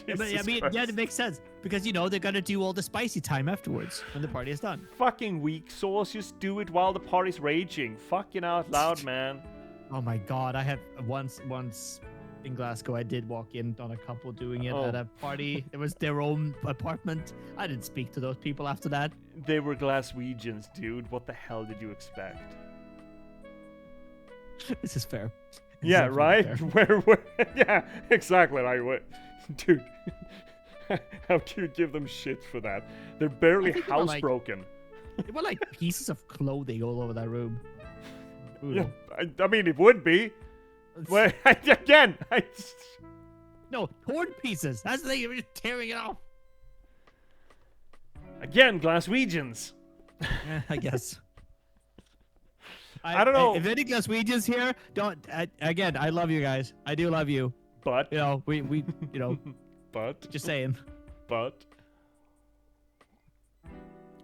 But, I mean, yeah, it makes sense because you know they're gonna do all the spicy time afterwards when the party is done. Fucking weak sauce. Just do it while the party's raging. Fucking out loud, man. Oh my god, I have once in Glasgow I did walk in on a couple doing it at a party. It was their own apartment. I didn't speak to those people after that. They were Glaswegians, dude. What the hell did you expect? This is fair. Yeah, right? Where yeah, exactly. Dude, how can you give them shit for that? They're barely housebroken. They were like pieces of clothing all over that room. Yeah, I mean, it would be. Well, again, No, torn pieces. That's the thing. You're just tearing it off. Again, Glaswegians. I guess. I don't know. If any Glaswegians here, don't. Again, I love you guys. I do love you. But you know, we you know. But just saying. But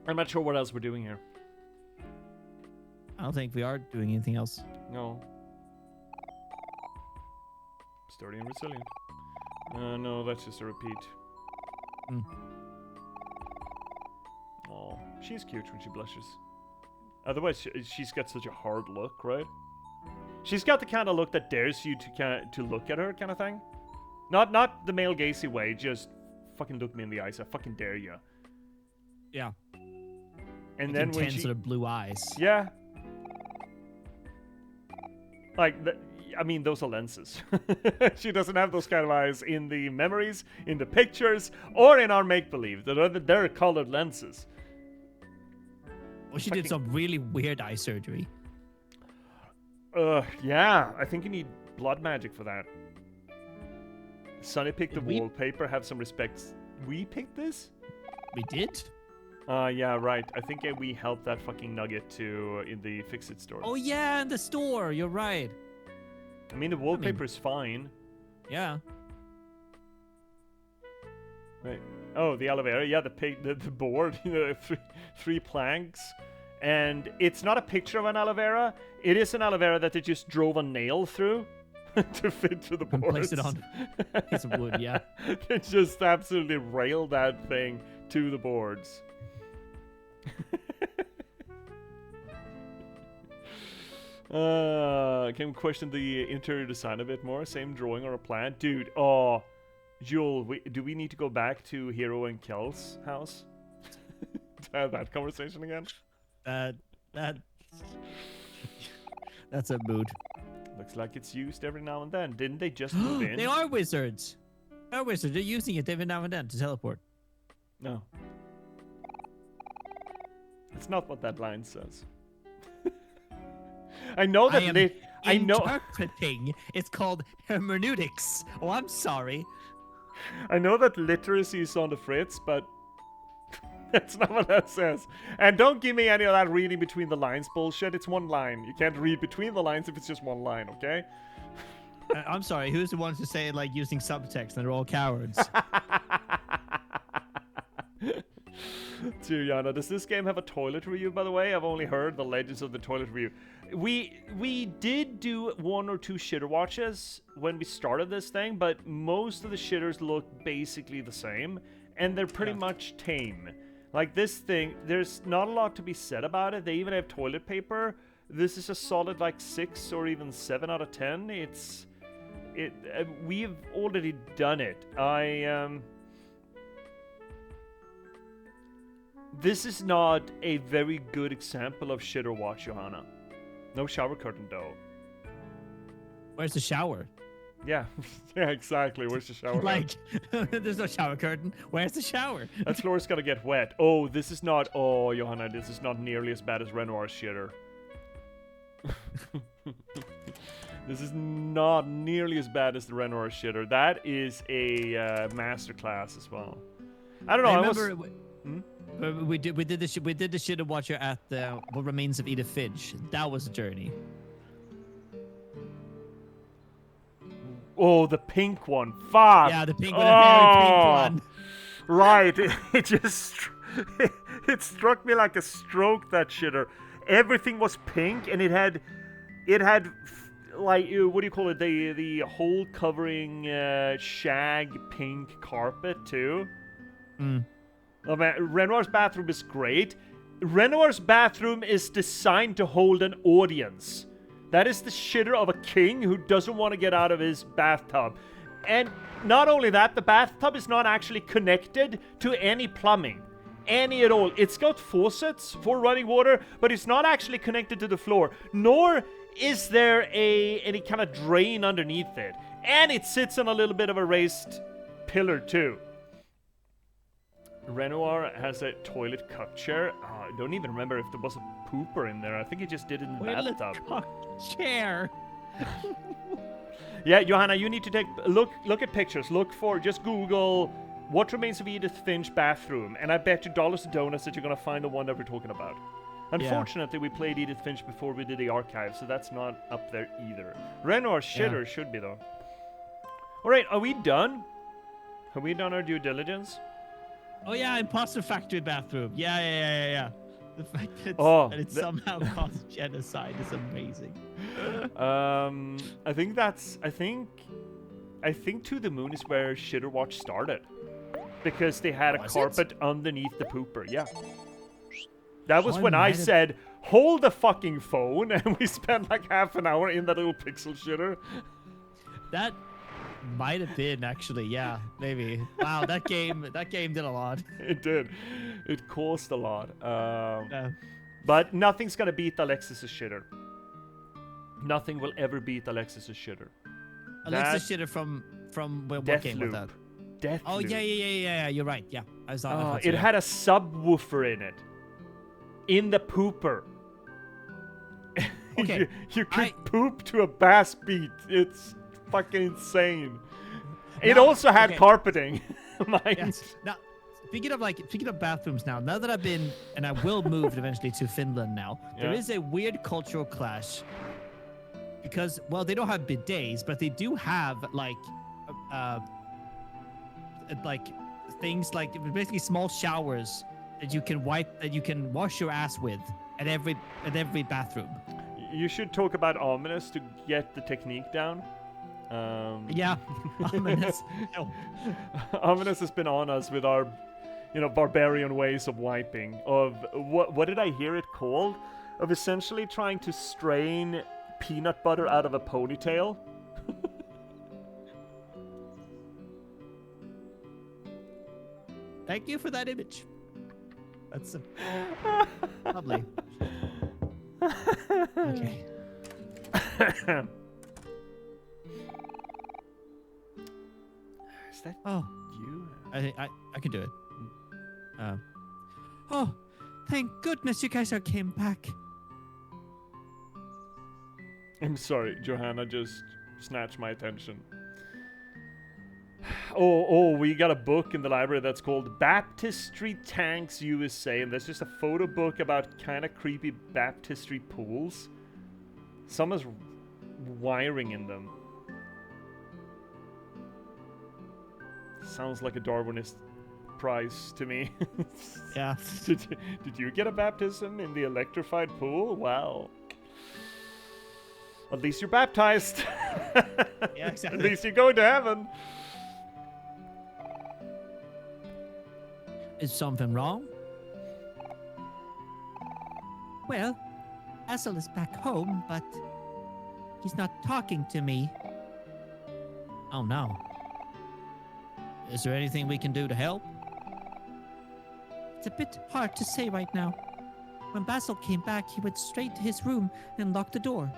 I'm not sure what else we're doing here. I don't think we are doing anything else. No. Sturdy and resilient. No, that's just a repeat. Oh, she's cute when she blushes. Otherwise, she's got such a hard look, right? She's got the kind of look that dares you to look at her, kind of thing. Not the male gazy way, just fucking look me in the eyes. I fucking dare you. Yeah. And like then when intense she, sort of blue eyes. yeah. Like I mean, those are lenses. She doesn't have those kind of eyes in the memories, in the pictures, or in our make-believe. They're colored lenses. Well, she did some really weird eye surgery. Yeah, I think you need blood magic for that. Sunny picked the Did we- wallpaper, have some respect. We picked this? We did? Yeah, right. I think we helped that fucking nugget in the Fix-It store. Oh, yeah, in the store. You're right. I mean, the wallpaper is fine. Yeah. Right. Oh, the aloe vera. Yeah, the board. You know, three planks. And it's not a picture of an aloe vera. It is an aloe vera that they just drove a nail through to fit to the board. And placed it on a piece of wood, yeah. They just absolutely railed that thing to the boards. Can we question the interior design a bit more? Same drawing or a plan? Dude, Joel, do we need to go back to Hero and Kel's house? To have that conversation again? That's a mood. Looks like it's used every now and then. Didn't they just move in? They are wizards. They're wizards. They're using it every now and then to teleport. No. It's not what that line says. I know that I know. Interpreting. It's called hermeneutics. Oh, I'm sorry. I know that literacy is on the fritz, but that's not what that says. And don't give me any of that reading between the lines bullshit. It's one line. You can't read between the lines if it's just one line, okay? I'm sorry. Who's the ones who say like using subtext and they're all cowards? Tyriana, does this game have a toilet review, by the way? I've only heard the legends of the toilet review. We did do 1 or 2 shitter watches when we started this thing, but most of the shitters look basically the same, and they're pretty much tame. Like this thing, there's not a lot to be said about it. They even have toilet paper. This is a solid like 6 or even 7 out of 10. We've already done it. This is not a very good example of shitter watch, Johanna. No shower curtain, though. Where's the shower? Yeah, yeah, exactly. Where's the shower? Like, there's no shower curtain. Where's the shower? That floor's gonna get wet. Oh, this is not. Oh, Johanna, this is not nearly as bad as Renoir's shitter. This is not nearly as bad as the Renoir shitter. That is a masterclass as well. I don't know. I remember. We did the shitter watcher at the What Remains of Edith Finch. That was a journey. Oh, the pink one. Fuck. Yeah, the pink one, the hairy pink one. Right. It just it struck me like a stroke, that shitter. Everything was pink, and it had like, what do you call it? The whole covering shag pink carpet too. Oh man, Renoir's bathroom is great. Renoir's bathroom is designed to hold an audience. That is the shitter of a king who doesn't want to get out of his bathtub. And not only that, the bathtub is not actually connected to any plumbing. Any at all. It's got faucets for running water, but it's not actually connected to the floor. Nor is there any kind of drain underneath it. And it sits on a little bit of a raised pillar too. Renoir has a toilet cup chair. I don't even remember if there was a pooper in there. I think he just did it in the bathtub. Chair. Yeah, Johanna, you need to look at pictures. Just Google What Remains of Edith Finch bathroom, and I bet you dollars to donuts that you're gonna find the one that we're talking about. Unfortunately, we played Edith Finch before we did the archive, so that's not up there either. Renoir shitter should be though. All right, are we done? Have we done our due diligence? Oh yeah, Imposter Factory bathroom. Yeah. The fact that it somehow caused genocide is amazing. I think To the Moon is where Shitter Watch started, because they had a carpet underneath the pooper. Yeah, that was when I said, "Hold the fucking phone," and we spent like half an hour in that little pixel shitter. That might have been actually, yeah, maybe. Wow, that game did a lot. It did. It caused a lot. But nothing's gonna beat Alexis's shitter. Nothing will ever beat Alexis's shitter. Alexis Shitter from what game was that? Deathloop. Oh yeah. You're right. Yeah, I saw. It had a subwoofer in it. In the pooper. Okay, you could poop to a bass beat. It's fucking insane. It Now- also had okay. carpeting. Mind. Yes. Now, speaking of bathrooms, now that I've been and I will move eventually to Finland now, there Yeah. is a weird cultural clash because they don't have bidets, but they do have like things like basically small showers that you can wash your ass with at every bathroom. You should talk about ominous to get the technique down. Yeah, ominous. No. Ominous has been on us with our, barbarian ways of wiping. Of what did I hear it called? Of essentially trying to strain peanut butter out of a ponytail. Thank you for that image. That's lovely. Okay. Is that Oh, you? I can do it. Oh, thank goodness you guys came back. I'm sorry, Johanna just snatched my attention. Oh, we got a book in the library that's called Baptistry Tanks USA, and there's just a photo book about kind of creepy baptistry pools. Someone's wiring in them. Sounds like a Darwinist prize to me. Yeah. Did you get a baptism in the electrified pool? Wow. At least you're baptized. Yeah, exactly. At least you're going to heaven. Is something wrong? Well, Basil is back home, but he's not talking to me. Oh no. Is there anything we can do to help? It's a bit hard to say right now. When Basil came back, he went straight to his room and locked the door.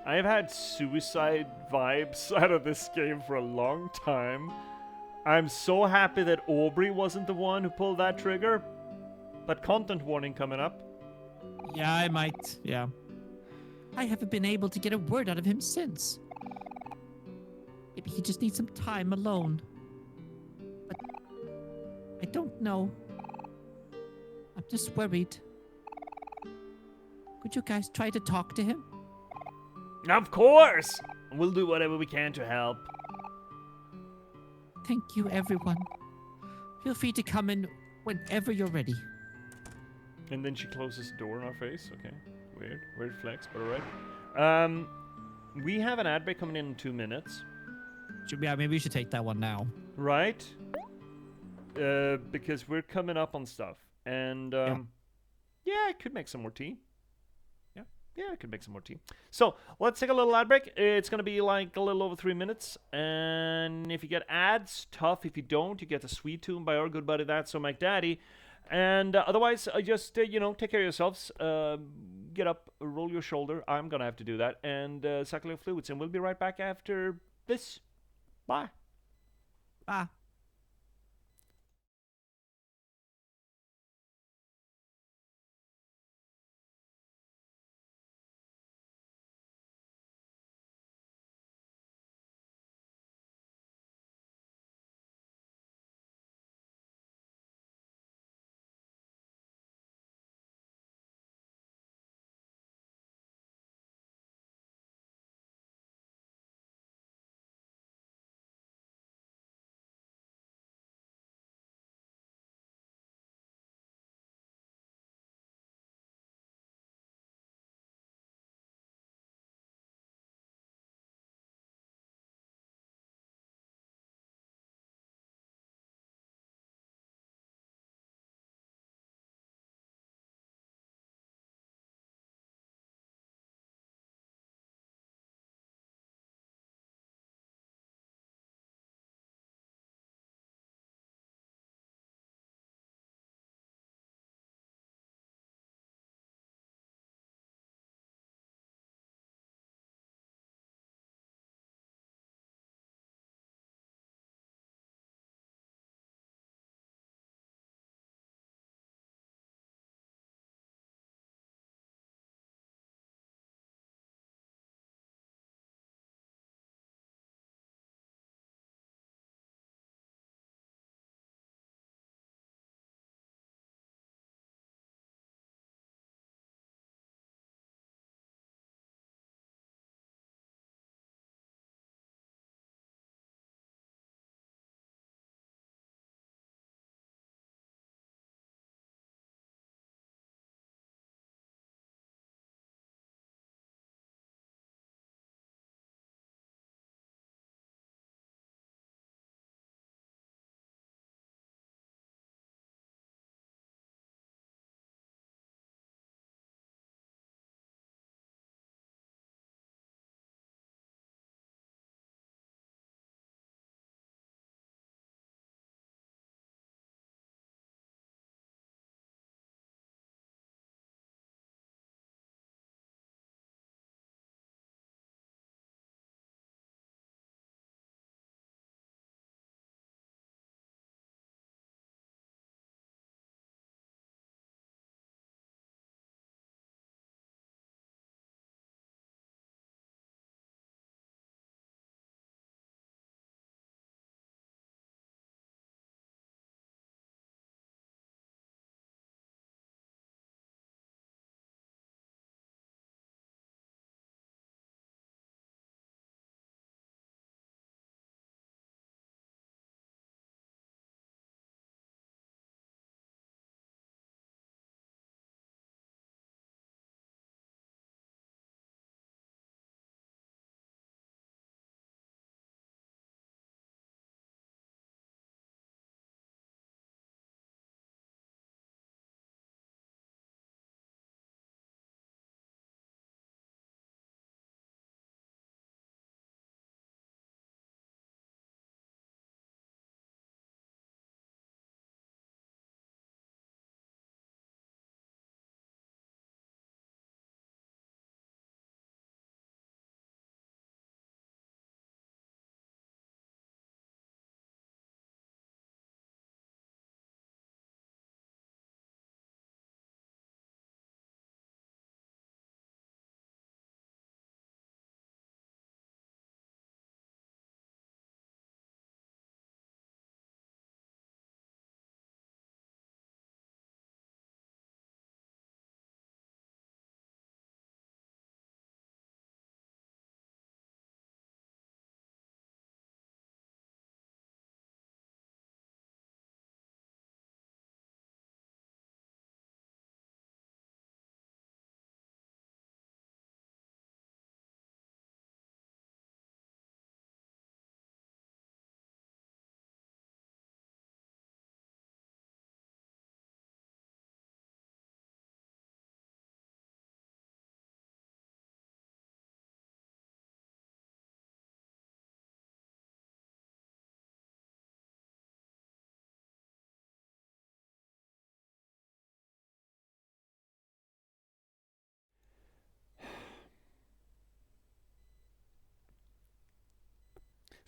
I have had suicide vibes out of this game for a long time. I'm so happy that Aubrey wasn't the one who pulled that trigger. But content warning coming up. Yeah, I might. Yeah. I haven't been able to get a word out of him since. Maybe he just needs some time alone. But I don't know. I'm just worried. Could you guys try to talk to him? Of course! We'll do whatever we can to help. Thank you, everyone. Feel free to come in whenever you're ready. And then she closes the door in our face. Okay. Weird flex, but alright. We have an ad break coming in 2 minutes. Maybe we should take that one now. Right? Because we're coming up on stuff. And, yeah, I could make some more tea. Yeah, I could make some more tea. So, let's take a little ad break. It's going to be like a little over 3 minutes. And if you get ads, tough. If you don't, you get the sweet tune by our good buddy That's So Mike Daddy. And otherwise, just, take care of yourselves. Get up, roll your shoulder. I'm going to have to do that. And suck your fluids. And we'll be right back after this. Bye. Bye.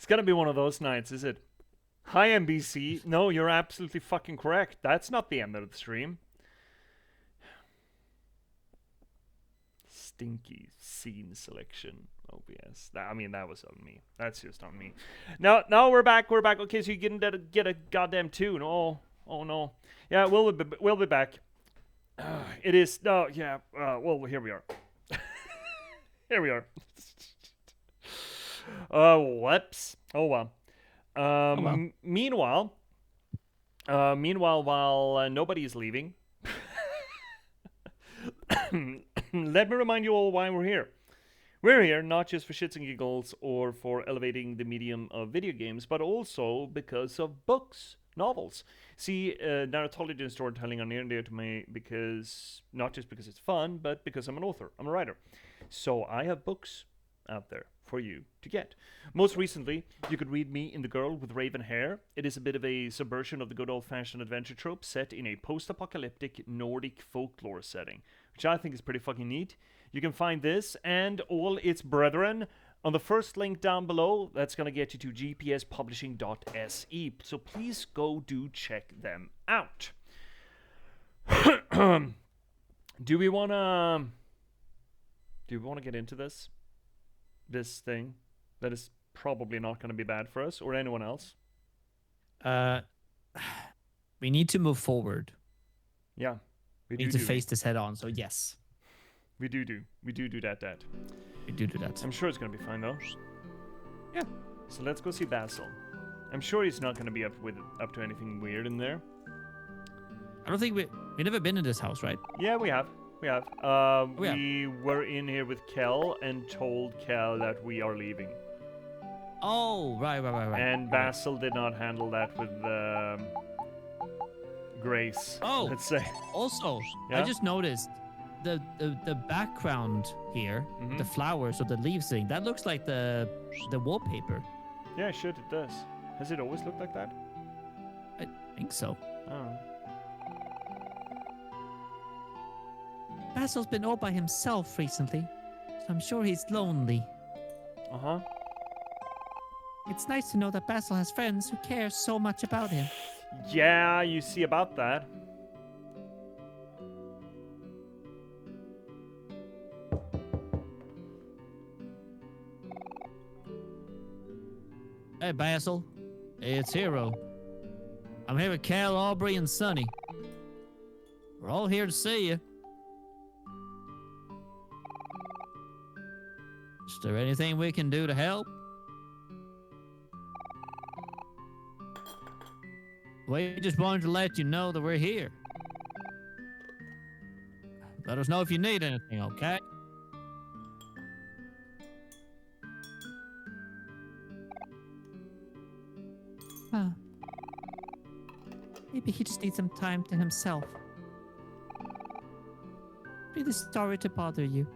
It's gonna be one of those nights, is it? Hi, MBC. No, you're absolutely fucking correct. That's not the end of the stream. Stinky scene selection. OBS. I mean, that was on me. That's just on me. Now we're back. We're back. Okay, so you get a goddamn tune. Oh no. Yeah, we'll be back. It is. Oh yeah. Well, here we are. Here we are. Whoops. Oh well. Meanwhile, while nobody is leaving, let me remind you all why we're here. We're here not just for shits and giggles or for elevating the medium of video games, but also because of books, novels. See, narratology and storytelling are near and dear to me because, not just because it's fun, but because I'm an author, I'm a writer. So I have books out there for you to get. Most recently, you could read me in The Girl with Raven Hair. It is a bit of a subversion of the good old-fashioned adventure trope set in a post-apocalyptic Nordic folklore setting, which I think is pretty fucking neat. You can find this and all its brethren on the first link down below. That's going to get you to jpspublishing.se. So please go do check them out. Do we want to get into this thing that is probably not going to be bad for us or anyone else? We need to move forward. Yeah. We need to face this head on, so yes. We do that. We do that. I'm sure it's going to be fine, though. Yeah. So let's go see Basil. I'm sure he's not going to be up to anything weird in there. I don't think we've never been in this house, right? Yeah, we have. We were in here with Kel and told Kel that we are leaving. Oh, right. And Basil did not handle that with grace. Oh, let's say. Also, Yeah? I just noticed the background here, the flowers or the leaves thing. That looks like the wallpaper. Yeah, shit, it does. Has it always looked like that? I think so. Oh. Basil's been all by himself recently, so I'm sure he's lonely. Uh-huh. It's nice to know that Basil has friends who care so much about him. Yeah, you see about that. Hey, Basil. It's Hero. I'm here with Cal, Aubrey, and Sonny. We're all here to see you. Is there anything we can do to help? We just wanted to let you know that we're here. Let us know if you need anything, okay? Huh. Maybe he just needs some time to himself. Really sorry to bother you.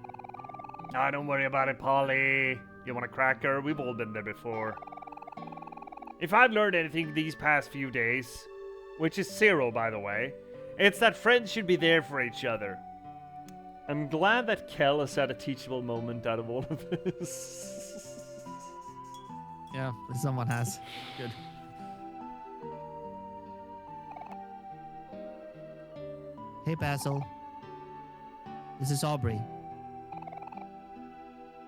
Oh, don't worry about it, Polly. You want a cracker? We've all been there before. If I've learned anything these past few days, which is 0, by the way, it's that friends should be there for each other. I'm glad that Kel has had a teachable moment out of all of this. Yeah, someone has. Good. Hey, Basil. This is Aubrey.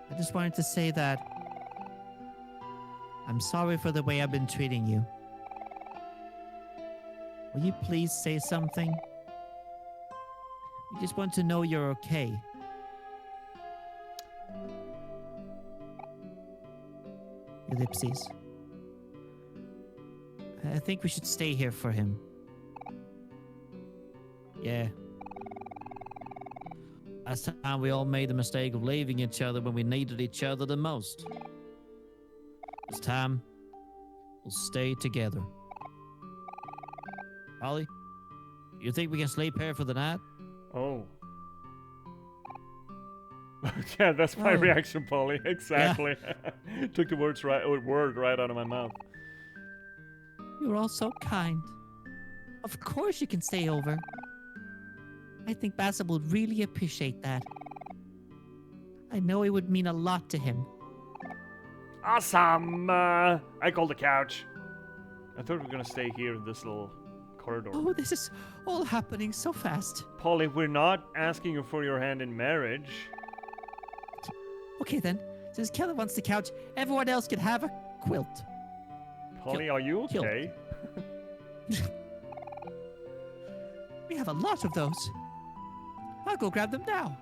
I just wanted to say that I'm sorry for the way I've been treating you. Will you please say something? We just want to know you're okay. Ellipses. I think we should stay here for him. Yeah. Last time we all made the mistake of leaving each other when we needed each other the most. This time, we'll stay together. Ollie, you think we can sleep here for the night? Oh. Yeah, that's my reaction, Polly. Exactly. Yeah. Took the word right out of my mouth. You're all so kind. Of course you can stay over. I think Basil would really appreciate that. I know it would mean a lot to him. Awesome! I call the couch. I thought we were gonna stay here in this little corridor. Oh, this is all happening so fast. Polly, we're not asking you for your hand in marriage. Okay then, since Kelly wants the couch, everyone else can have a quilt. Polly, are you Kill. okay? We have a lot of those. I'll go grab them now.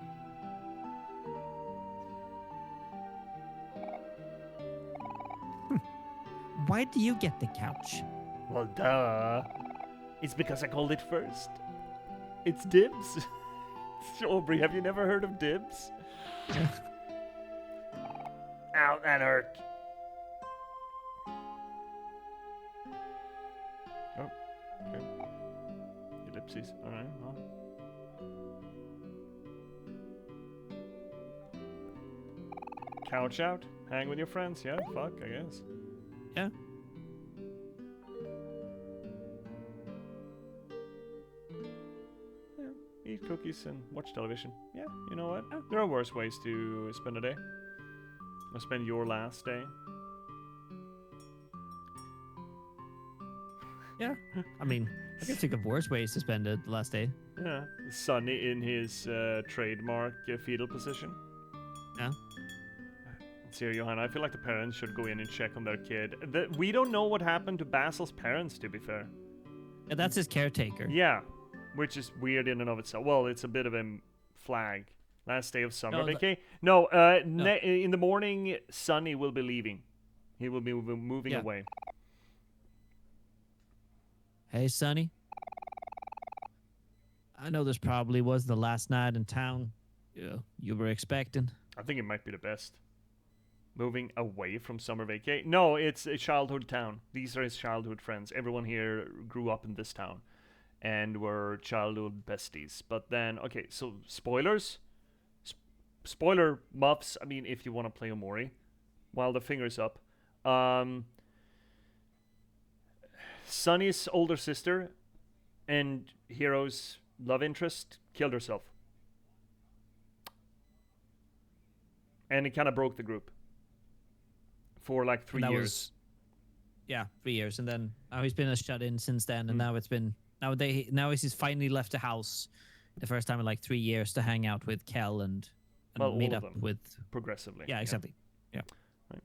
Why do you get the couch? Well, duh. It's because I called it first. It's dibs. Aubrey, have you never heard of dibs? Ow, that hurt. Oh, okay. Ellipses. Alright, well. Couch out? Hang with your friends? Yeah, fuck, I guess. Yeah. Yeah, eat cookies and watch television. Yeah, you know what? There are worse ways to spend a day. Or spend your last day. Yeah. I mean, I can think of worse ways to spend the last day. Yeah, Sonny in his trademark fetal position. Yeah. See, Johanna, I feel like the parents should go in and check on their kid. We don't know what happened to Basil's parents, to be fair. Yeah, that's his caretaker. Yeah, which is weird in and of itself. Well, it's a bit of a flag. Last day of summer No, vacay. No, in the morning, Sonny will be leaving. He will be moving Yeah. away. Hey, Sonny. I know this probably was the last night in town you were expecting. I think it might be the best. Moving away from summer vacay. No, it's a childhood town. These are his childhood friends. Everyone here grew up in this town and were childhood besties. But then, okay, so spoilers. Spoiler muffs. I mean, if you want to play Omori, while the finger's up. Sunny's older sister and Hero's love interest killed herself. And it kind of broke the group. For like 3 And that years. was, yeah, 3 years, and then now he's been a shut-in since then, and now it's been now he's finally left the house, the first time in like 3 years to hang out with Kel and Well, meet all of up them. with. Progressively. Yeah, exactly. Yeah. Right.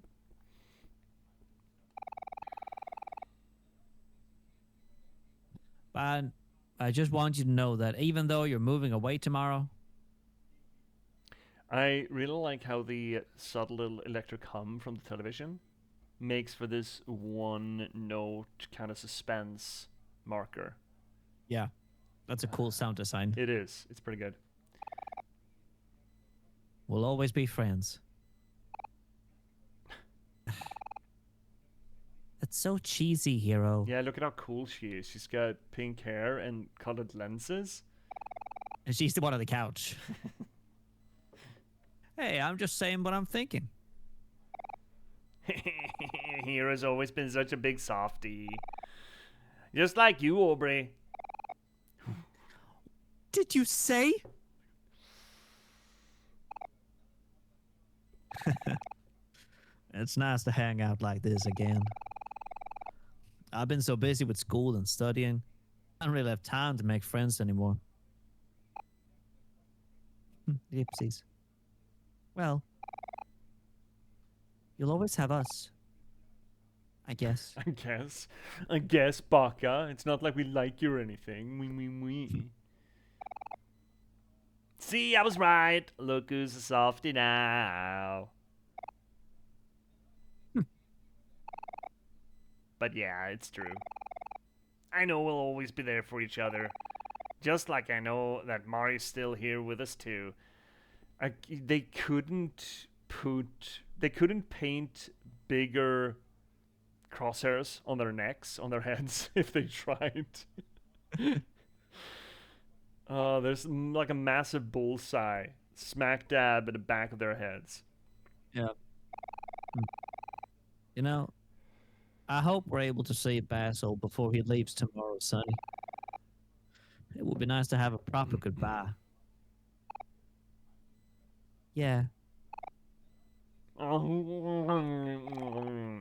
But I just want you to know that even though you're moving away tomorrow, I really like how the subtle little electric hum from the television makes for this one note kind of suspense marker. yeah, that's a cool sound design. It is. It's pretty good. We'll always be friends. That's so cheesy, Hero. Yeah, look at how cool she is. She's got pink hair and colored lenses. And she's the one on the couch. Hey, I'm just saying what I'm thinking. Hero's always been such a big softie. Just like you, Aubrey. Did you say? It's nice to hang out like this again. I've been so busy with school and studying, I don't really have time to make friends anymore. Gypsies. Well, you'll always have us. I guess. I guess, Baka. It's not like we like you or anything. We. See, I was right. Look who's a softie now. But yeah, it's true. I know we'll always be there for each other. Just like I know that Mari's still here with us too. They couldn't paint bigger crosshairs on their necks, on their heads, if they tried. There's like a massive bullseye smack dab at the back of their heads. Yeah. You know, I hope we're able to see Basil before he leaves tomorrow, Sonny. It would be nice to have a proper goodbye. Yeah.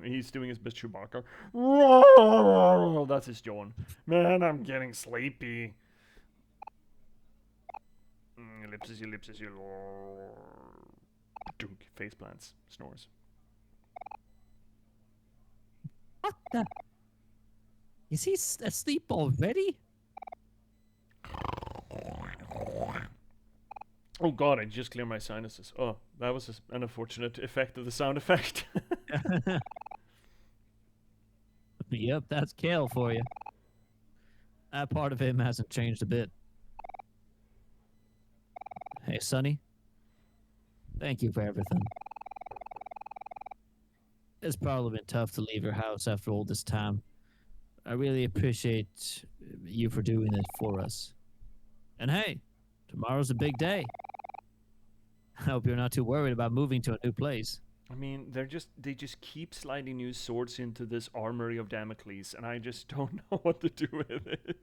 He's doing his best Chewbacca. That's his yawn. Man, I'm getting sleepy. Ellipses, ellipses, dunk. Face plants. Snores. What the? Is he asleep already? Oh god, I just cleared my sinuses. Oh, that was an unfortunate effect of the sound effect. Yep, that's Kale for you. That part of him hasn't changed a bit. Hey, Sonny. Thank you for everything. It's probably been tough to leave your house after all this time. I really appreciate you for doing it for us. And hey, tomorrow's a big day. I hope you're not too worried about moving to a new place. I mean, they just keep sliding new swords into this armory of Damocles, and I just don't know what to do with it.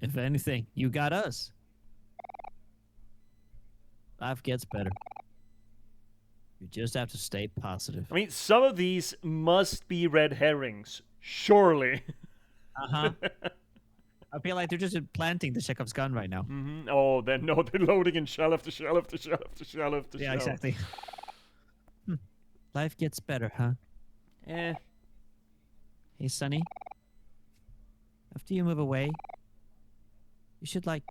If anything, you got us. Life gets better. You just have to stay positive. I mean, some of these must be red herrings, surely. Uh-huh. I feel like they're just planting the Chekhov's gun right now. Mm-hmm. Oh, they're loading in shell after shell after shell after shell after shell. Yeah, exactly. Life gets better, huh? Eh. Hey, Sonny. After you move away, you should, like,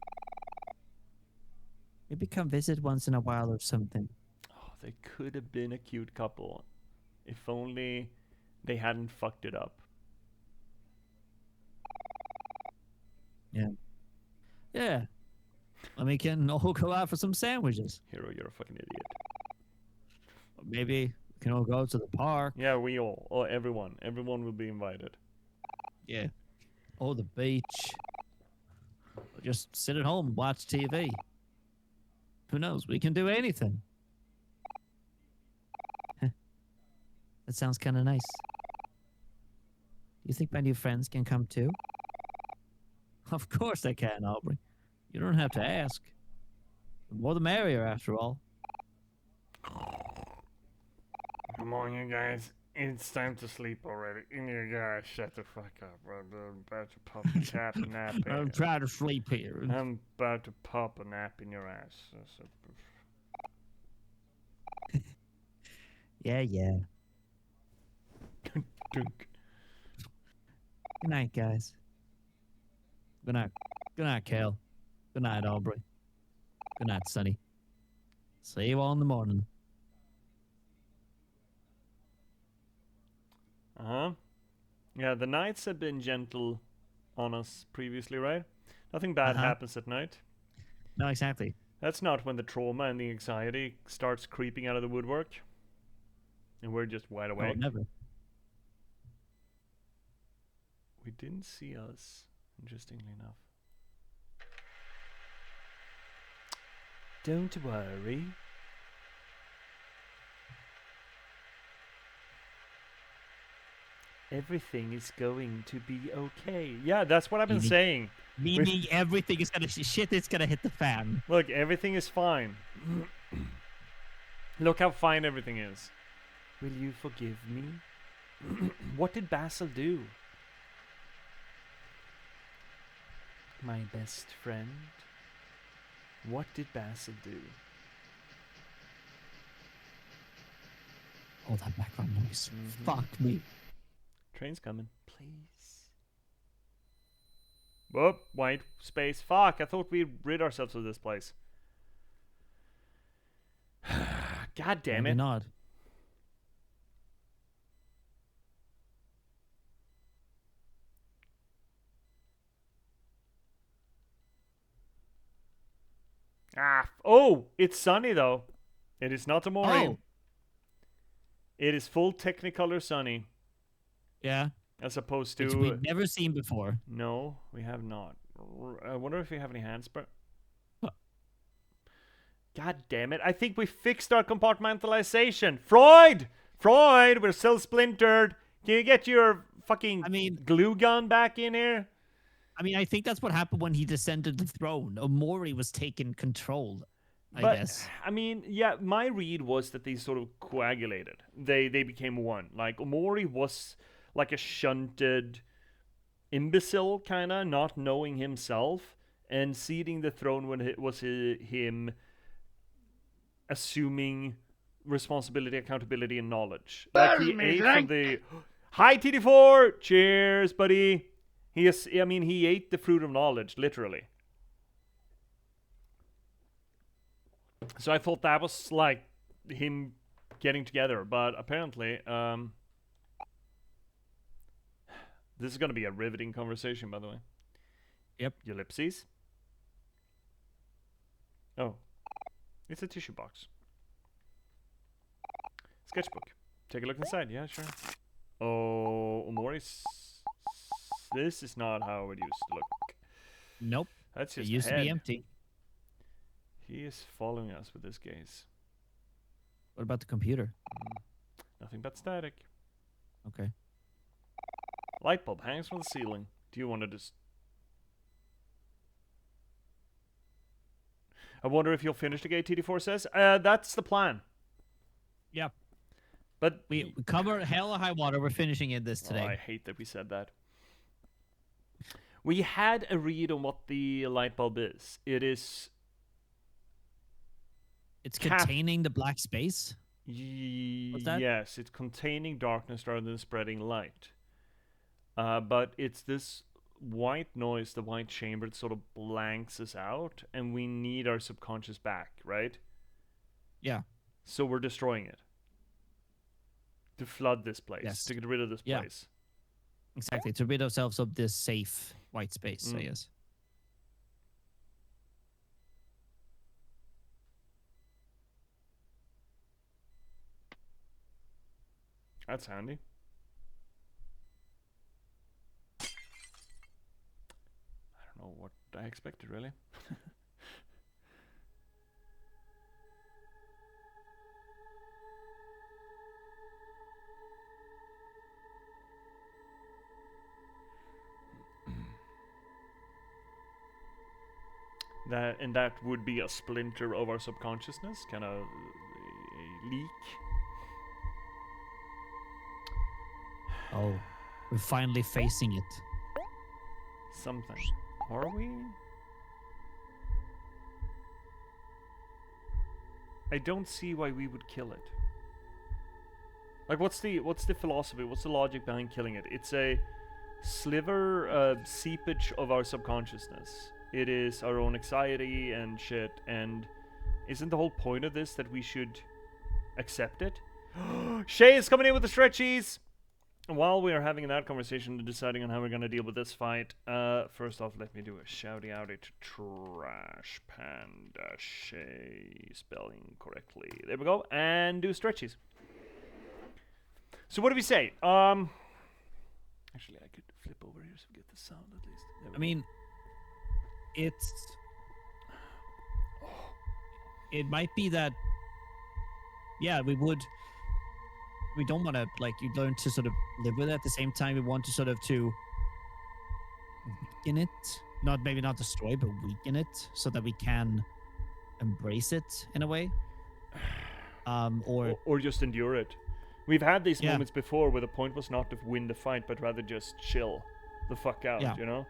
maybe come visit once in a while or something. Oh, they could have been a cute couple. If only they hadn't fucked it up. Yeah. Yeah. And we can all go out for some sandwiches. Hero, you're a fucking idiot. Maybe we can all go to the park. Yeah, we all. Oh, everyone. Everyone will be invited. Yeah. Or the beach. Or just sit at home and watch TV. Who knows? We can do anything. That sounds kind of nice. You think my new friends can come too? Of course they can, Aubrey. You don't have to ask. The more the merrier, after all. Come on, you guys. It's time to sleep already. You guys, shut the fuck up. I'm about to pop a tap a nap. I'm trying to sleep here. I'm about to pop a nap in your ass. Yeah. Dunk. Good night, guys. Good night. Good night, Kale. Good night, Aubrey. Good night, Sonny. See you all in the morning. Uh-huh. Yeah, the nights have been gentle on us previously, right? Nothing bad happens at night. No, exactly. That's not when the trauma and the anxiety starts creeping out of the woodwork. And we're just wide Oh, awake. never. We didn't see us, interestingly enough. Don't worry. Everything is going to be okay. Yeah, that's what I've been saying. Meaning everything is gonna shit. It's gonna hit the fan. Look, everything is fine. Look how fine everything is. Will you forgive me? What did Basil do? My best friend. What did Basil do? Oh, that background noise. Fuck me. Train's coming. Please. Whoop, white space. Fuck, I thought we'd rid ourselves of this place. God damn Maybe it. not. Oh, it's sunny though. It is not OMORI. Oh. It is full Technicolor sunny. Yeah. As opposed to... Which we've never seen before. No, we have not. I wonder if we have any hands, but... God damn it. I think we fixed our compartmentalization. Freud! Freud, we're still splintered. Can you get your fucking glue gun back in here? I mean, I think that's what happened when he descended the throne. OMORI was taking control. I But guess. I mean, yeah, my read was that they sort of coagulated. They became one. Like Omori was like a shunted imbecile, kind of not knowing himself, and ceding the throne when it was him assuming responsibility, accountability, and knowledge. Like he ate from the. Hi TD4, cheers, buddy. He ate the fruit of knowledge, literally. So I thought that was like him getting together, but apparently, this is going to be a riveting conversation, by the way. Yep. Ellipses. Oh, it's a tissue box. Sketchbook. Take a look inside. Yeah, sure. Oh, Omori's. This is not how it used to look. Nope. That's It just used a to be head. empty. He is following us with his gaze. What about the computer? Nothing but static. Okay. Light bulb hangs from the ceiling. Do you want to just... I wonder if you'll finish the gate, TD4 says. That's the plan. Yeah. But... We cover hell or high water. We're finishing it this today. Oh, I hate that we said that. We had a read on what the light bulb is. It is... It's containing the black space? What's that? Yes, it's containing darkness rather than spreading light. But it's this white noise, the white chamber, that sort of blanks us out, and we need our subconscious back, right? Yeah. So we're destroying it. To flood this place, Yes. to get rid of this Yeah. place. Exactly. To rid ourselves of this safe white space, I Mm. guess. That's handy. I don't know what I expected, really. That would be a splinter of our subconsciousness, kind of a leak. Oh, we're finally facing it. Something. Are we? I don't see why we would kill it. Like, what's the philosophy? What's the logic behind killing it? It's a sliver, seepage of our subconsciousness. It is our own anxiety and shit. And isn't the whole point of this that we should accept it? Shay is coming in with the stretchies. While we are having that conversation and deciding on how we're going to deal with this fight, first off, let me do a shouty outy to Trash Panda Shay, spelling correctly. There we go, and do stretchies. So what do we say? Actually, I could flip over here so we get the sound at least. There we I mean, it might be that, yeah, we don't want to, like, you learn to sort of live with it. At the same time, we want to sort of to weaken it, maybe not destroy, but weaken it so that we can embrace it in a way. or just endure it. We've had these Yeah. moments before where the point was not to win the fight, but rather just chill the fuck out, Yeah. you know?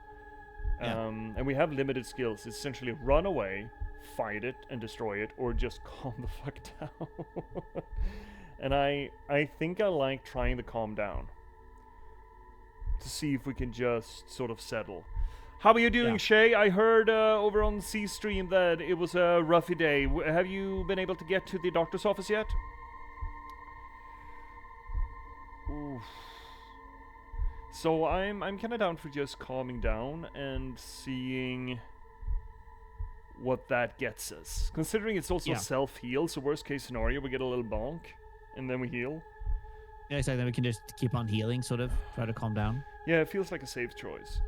Yeah. And we have limited skills. It's essentially run away, fight it, and destroy it, or just calm the fuck down. And I think I like trying to calm down. To see if we can just sort of settle. How are you doing, Yeah. Shay? I heard over on C-Stream that it was a roughy day. Have you been able to get to the doctor's office yet? Oof. So I'm kind of down for just calming down and seeing what that gets us. Considering it's also Yeah. self-heal, so worst case scenario, we get a little bonk, and then we heal. Yeah, exactly. Then we can just keep on healing, sort of try to calm down. Yeah, it feels like a safe choice.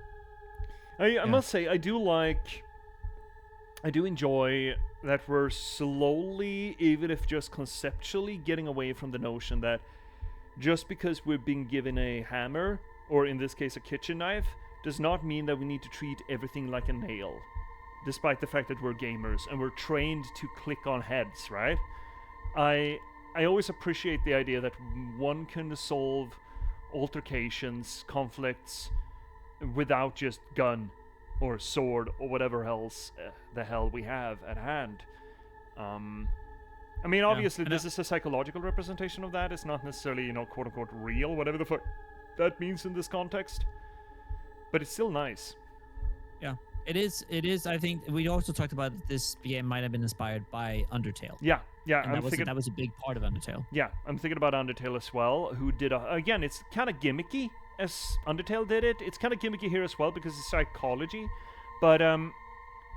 I must say, I do enjoy that we're slowly, even if just conceptually, getting away from the notion that just because we've been given a hammer, or in this case a kitchen knife, does not mean that we need to treat everything like a nail. despite the fact that we're gamers and we're trained to click on heads, right? I always appreciate the idea that one can solve altercations, conflicts, without just gun or sword or whatever else the hell we have at hand. I mean, obviously, this is a psychological representation of that. It's not necessarily, you know, quote-unquote real, whatever the fuck that means in this context. But it's still nice. Yeah, it is. I think we also talked about this game might have been inspired by Undertale. Yeah. And that was a big part of Undertale. Yeah, I'm thinking about Undertale as well, who did again, it's kind of gimmicky as Undertale did it. It's kind of gimmicky here as well because it's psychology, but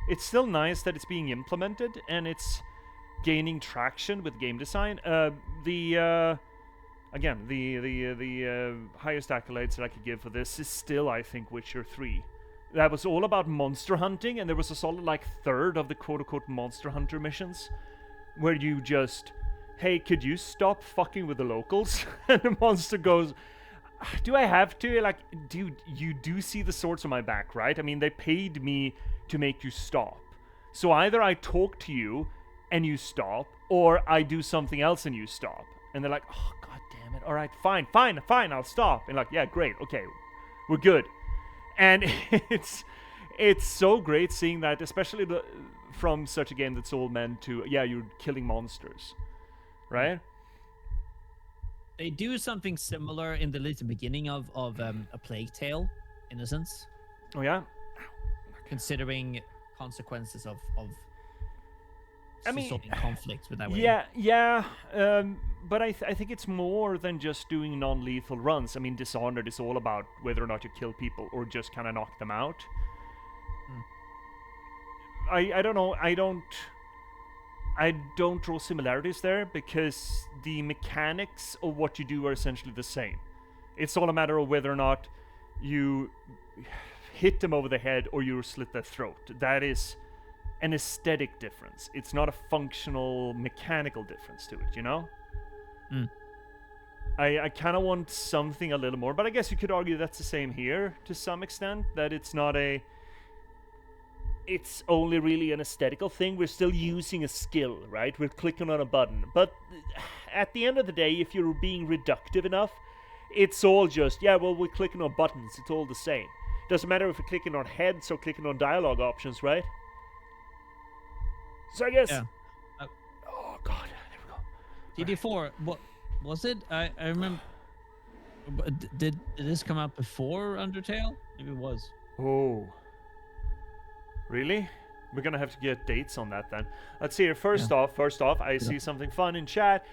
it's still nice that it's being implemented and it's gaining traction with game design. The highest accolades that I could give for this is still, I think, Witcher 3. That was all about monster hunting, and there was a solid like third of the quote-unquote monster hunter missions where you just, hey, could you stop fucking with the locals? And the monster goes, do I have to? Like, dude, you do see the swords on my back, right? I mean, they paid me to make you stop. So either I talk to you and you stop, or I do something else and you stop. And they're like, oh, god damn it. All right, fine, I'll stop. And like, yeah, great, okay, we're good. And it's so great seeing that, especially from such a game that's all meant to, yeah, you're killing monsters, right? They do something similar in the little beginning of A Plague Tale, Innocence. Oh yeah? Considering consequences of I mean, solving conflicts with that way. Yeah. But I think it's more than just doing non-lethal runs. I mean, Dishonored is all about whether or not you kill people or just kind of knock them out. I don't know. I don't draw similarities there because the mechanics of what you do are essentially the same. It's all a matter of whether or not you hit them over the head or you slit their throat. That is an aesthetic difference. It's not a functional, mechanical difference to it, you know? I kind of want something a little more, but I guess you could argue that's the same here to some extent, that it's not a... It's only really an aesthetical thing. We're still using a skill, right? We're clicking on a button. But at the end of the day, if you're being reductive enough, it's all just, yeah, well, we're clicking on buttons. It's all the same. Doesn't matter if we're clicking on heads or clicking on dialogue options, right? So I guess... Yeah. Oh, God. There we go. DD4, what was it? I remember... Did this come out before Undertale? Maybe it was. Oh. Really? We're gonna have to get dates on that then. Let's see here. First off, I see something fun in chat.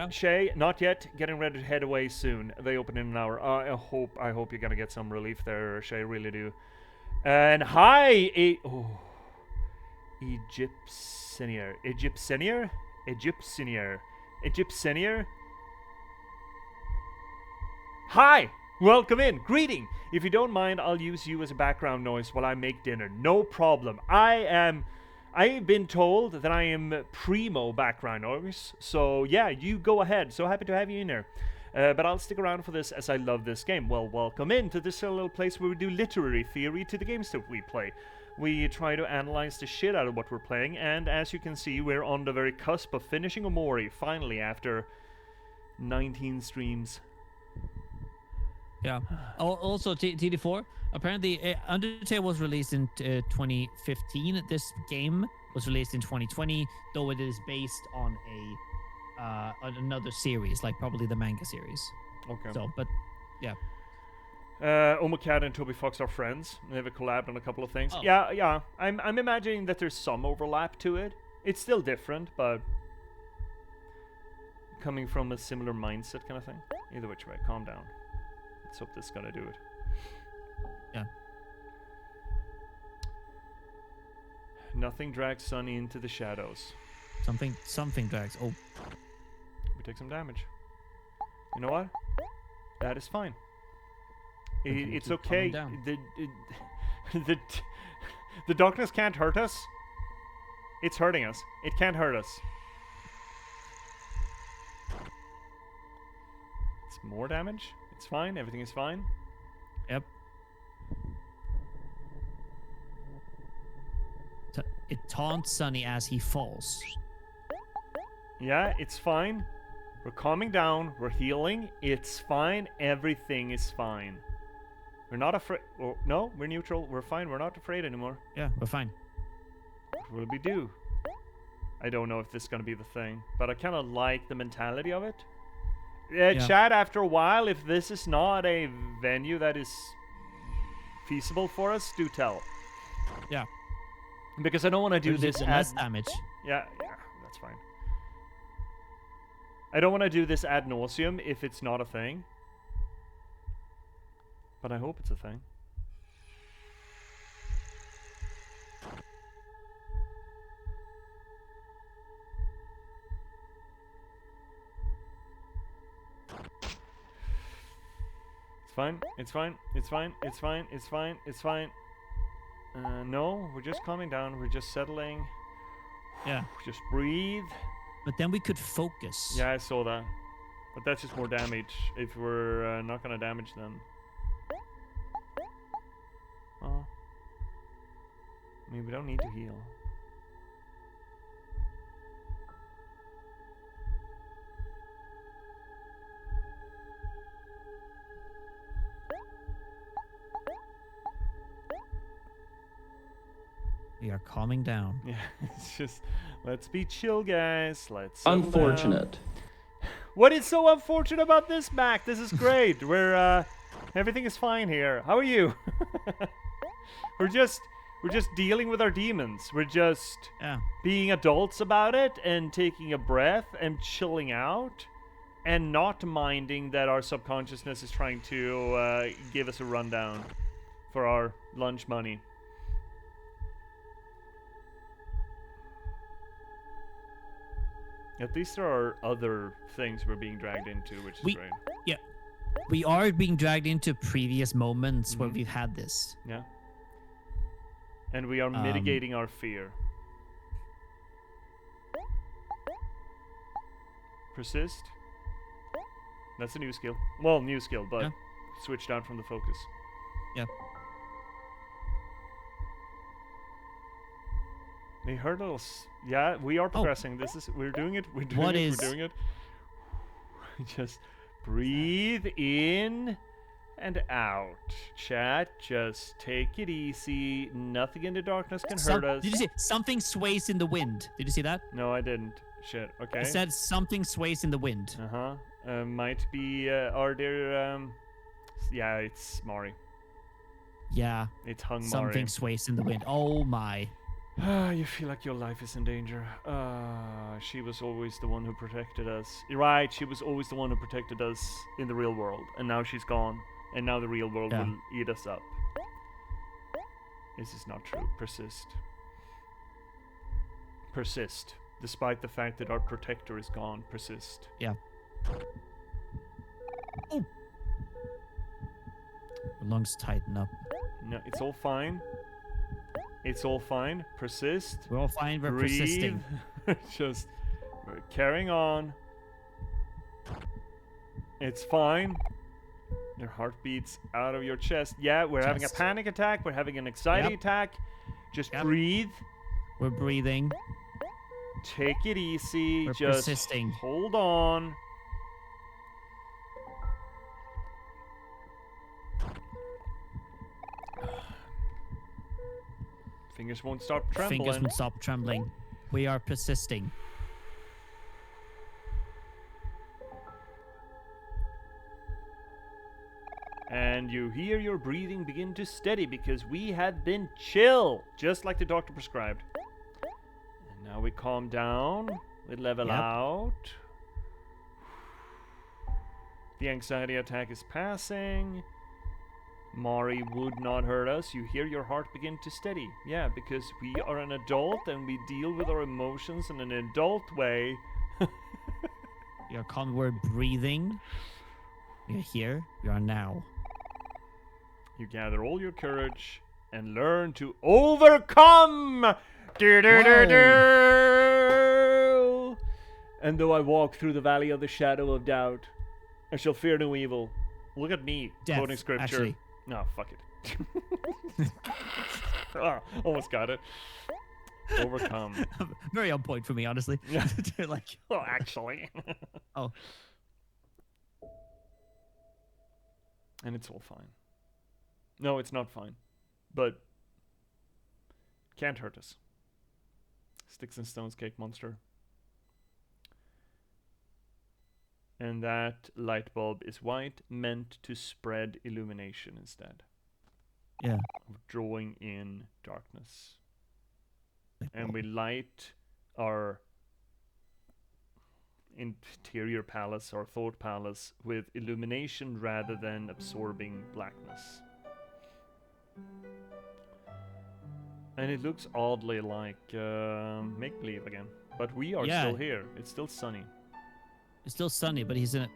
Shay, not yet. Getting ready to head away soon. They open in an hour. I hope you're gonna get some relief there, Shay. Really do. And hi, Egyptianier. Hi! Welcome in. Greeting. If you don't mind, I'll use you as a background noise while I make dinner. No problem. I've been told that I am primo background noise. So yeah, you go ahead. So happy to have you in there. But I'll stick around for this as I love this game. Well, welcome in to this little place where we do literary theory to the games that we play. We try to analyze the shit out of what we're playing, and as you can see, we're on the very cusp of finishing OMORI, finally, after 19 streams. Yeah. Also, TD4, apparently Undertale was released in 2015. This game was released in 2020, though it is based on another series, like probably the manga series. Okay. So, but yeah. OMOCAT and Toby Fox are friends. They have a collab on a couple of things. Oh. Yeah. I'm imagining that there's some overlap to it. It's still different, but coming from a similar mindset kind of thing. Either which way, calm down. Let's hope this is gonna do it. Yeah. Nothing drags Sunny into the shadows. Something drags. Oh. We take some damage. You know what? That is fine. It's okay. The darkness can't hurt us. It's hurting us. It can't hurt us. It's more damage. It's fine. Everything is fine. Yep. it taunts Sunny as he falls. Yeah, it's fine. We're calming down. We're healing. It's fine. Everything is fine. We're not afraid. Oh, no, we're neutral. We're fine. We're not afraid anymore. Yeah, we're fine. What will we do? I don't know if this is going to be the thing, but I kind of like the mentality of it. Yeah. Chat, after a while, if this is not a venue that is feasible for us, do tell. Yeah. Because I don't want to do this less damage. Yeah, that's fine. I don't want to do this ad nauseum if it's not a thing. But I hope it's a thing. It's fine. It's fine. It's fine. It's fine. It's fine. It's fine. No, we're just calming down. We're just settling. Yeah. Just breathe. But then we could focus. Yeah, I saw that. But that's just more damage if we're not gonna damage them. Oh. I mean, we don't need to heal. We are calming down. Yeah, it's just, let's be chill, guys. Let's. Unfortunate. What is so unfortunate about this, Mac? This is great. We're everything is fine here. How are you? we're just dealing with our demons. We're just being adults about it and taking a breath and chilling out and not minding that our subconsciousness is trying to give us a rundown for our lunch money. At least there are other things we're being dragged into, which is great. Yeah. We are being dragged into previous moments where we've had this. Yeah. And we are mitigating our fear. Persist. That's a new skill. Well, new skill, but switched out from the focus. Yeah. They heard us. Yeah, we are progressing. We're doing it. We're doing it. We're doing it. Just breathe in and out. Chat, just take it easy. Nothing in the darkness can hurt us. Did you see something sways in the wind? Did you see that? No, I didn't. Shit. Okay. It said something sways in the wind. Might be. Are there? Yeah, it's Mari. Yeah. It's hung Mari. Something sways in the wind. Oh my. You feel like your life is in danger. She was always the one who protected us. You're right, she was always the one who protected us in the real world. And now she's gone. And now the real world will eat us up. This is not true. Persist. Persist. Despite the fact that our protector is gone. Persist. Yeah. Oh. Lungs tighten up. No, it's all fine. It's all fine. Persist. We're all fine. We're breathe. persisting. Just we're carrying on. It's fine. Your heart beats out of your chest. Yeah, we're having a panic attack. We're having an anxiety attack. Just breathe. We're breathing. Take it easy. We're just persisting. Hold on. Fingers won't stop trembling. Fingers won't stop trembling. We are persisting. And you hear your breathing begin to steady because we have been chill, just like the doctor prescribed. And now we calm down. We level out. The anxiety attack is passing. Mari would not hurt us. You hear your heart begin to steady. Yeah, because we are an adult and we deal with our emotions in an adult way. We are calm. We're breathing. We are here. We are now. You gather all your courage and learn to overcome. And though I walk through the valley of the shadow of doubt, I shall fear no evil. Look at me quoting scripture. Actually. No, fuck it. Almost got it. Overcome. Very on point for me, honestly. Yeah. Like, Well, actually. oh, And it's all fine. No, it's not fine. But can't hurt us. Sticks and stones cake monster. And that light bulb is white, meant to spread illumination instead yeah. of drawing in darkness. And we light our interior palace, our thought palace, with illumination rather than absorbing blackness. And it looks oddly like make-believe again. But we are Yeah. still here. It's still sunny. It's still sunny, but he's in it.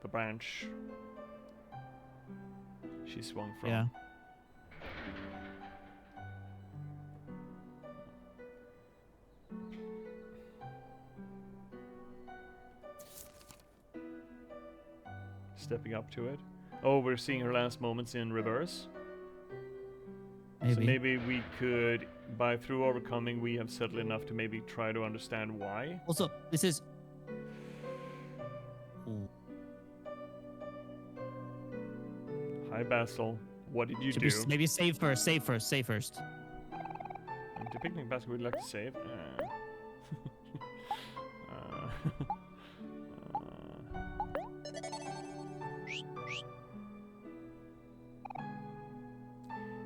The branch she swung from. Yeah. Stepping up to it. Oh, we're seeing her last moments in reverse. Maybe. So maybe we could, by through overcoming, we have settled enough to maybe try to understand why. Also, this is. Ooh. Hi, Basil. What did you Should do? we maybe save first? Save first. Save first. Depicting Basil would like to save.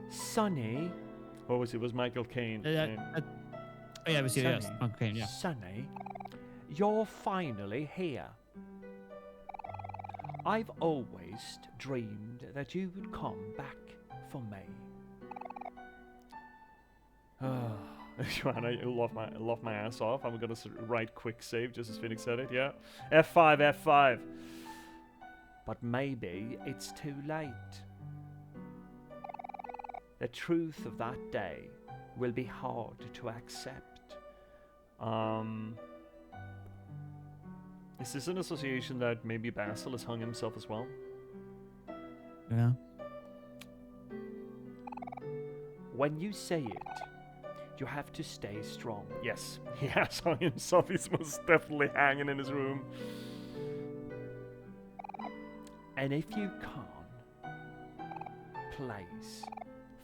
Sonny, What was it? Was Michael Caine? Oh yeah, we see. Yes. Sonny, Okay. Yeah. Sonny, you're finally here. I've always dreamed that you would come back for me. Joanna, you laugh my ass off. I'm gonna write quick save just as Phoenix said it. Yeah. F5, F5. But maybe it's too late. The truth of that day will be hard to accept. Is this an association that maybe Basil has hung himself as well? Yeah. When you say it, you have to stay strong. Yes, he has hung himself. He's most definitely hanging in his room. And if you can't, please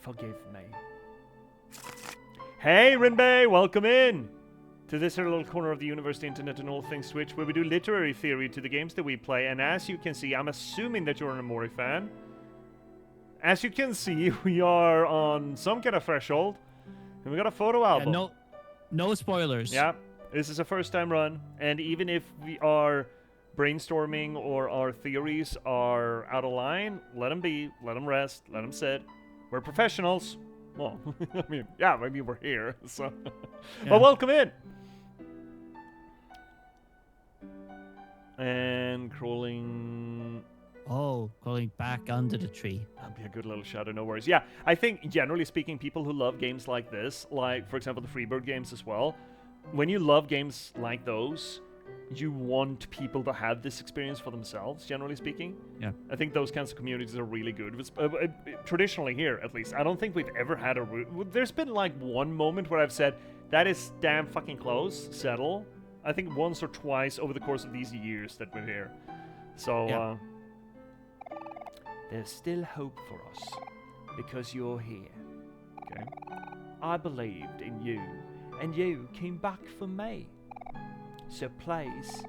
forgive me. Hey, Rinbei, welcome in to this here little corner of the universe, the internet, and all things Twitch, where we do literary theory to the games that we play. And as you can see, I'm assuming that you're an OMORI fan. As you can see, we are on some kind of threshold, and we got a photo album. Yeah, no spoilers. Yeah, this is a first-time run, and even if we are brainstorming or our theories are out of line, let them be, let them rest, let them sit. We're professionals. Well, I mean we're here, so. Yeah. Well, welcome in. And crawling. Oh, going back under the tree. That'd be a good little shadow, no worries. Yeah, I think generally speaking, people who love games like this, like for example the Freebird games as well, when you love games like those, you want people to have this experience for themselves, generally speaking. Yeah. I think those kinds of communities are really good. Traditionally here, at least, I don't think we've ever had there's been like one moment where I've said, that is damn fucking close, settle. I think once or twice over the course of these years that we're here. So, Yeah. There's still hope for us because you're here. okay. I believed in you, and you came back for me. So please,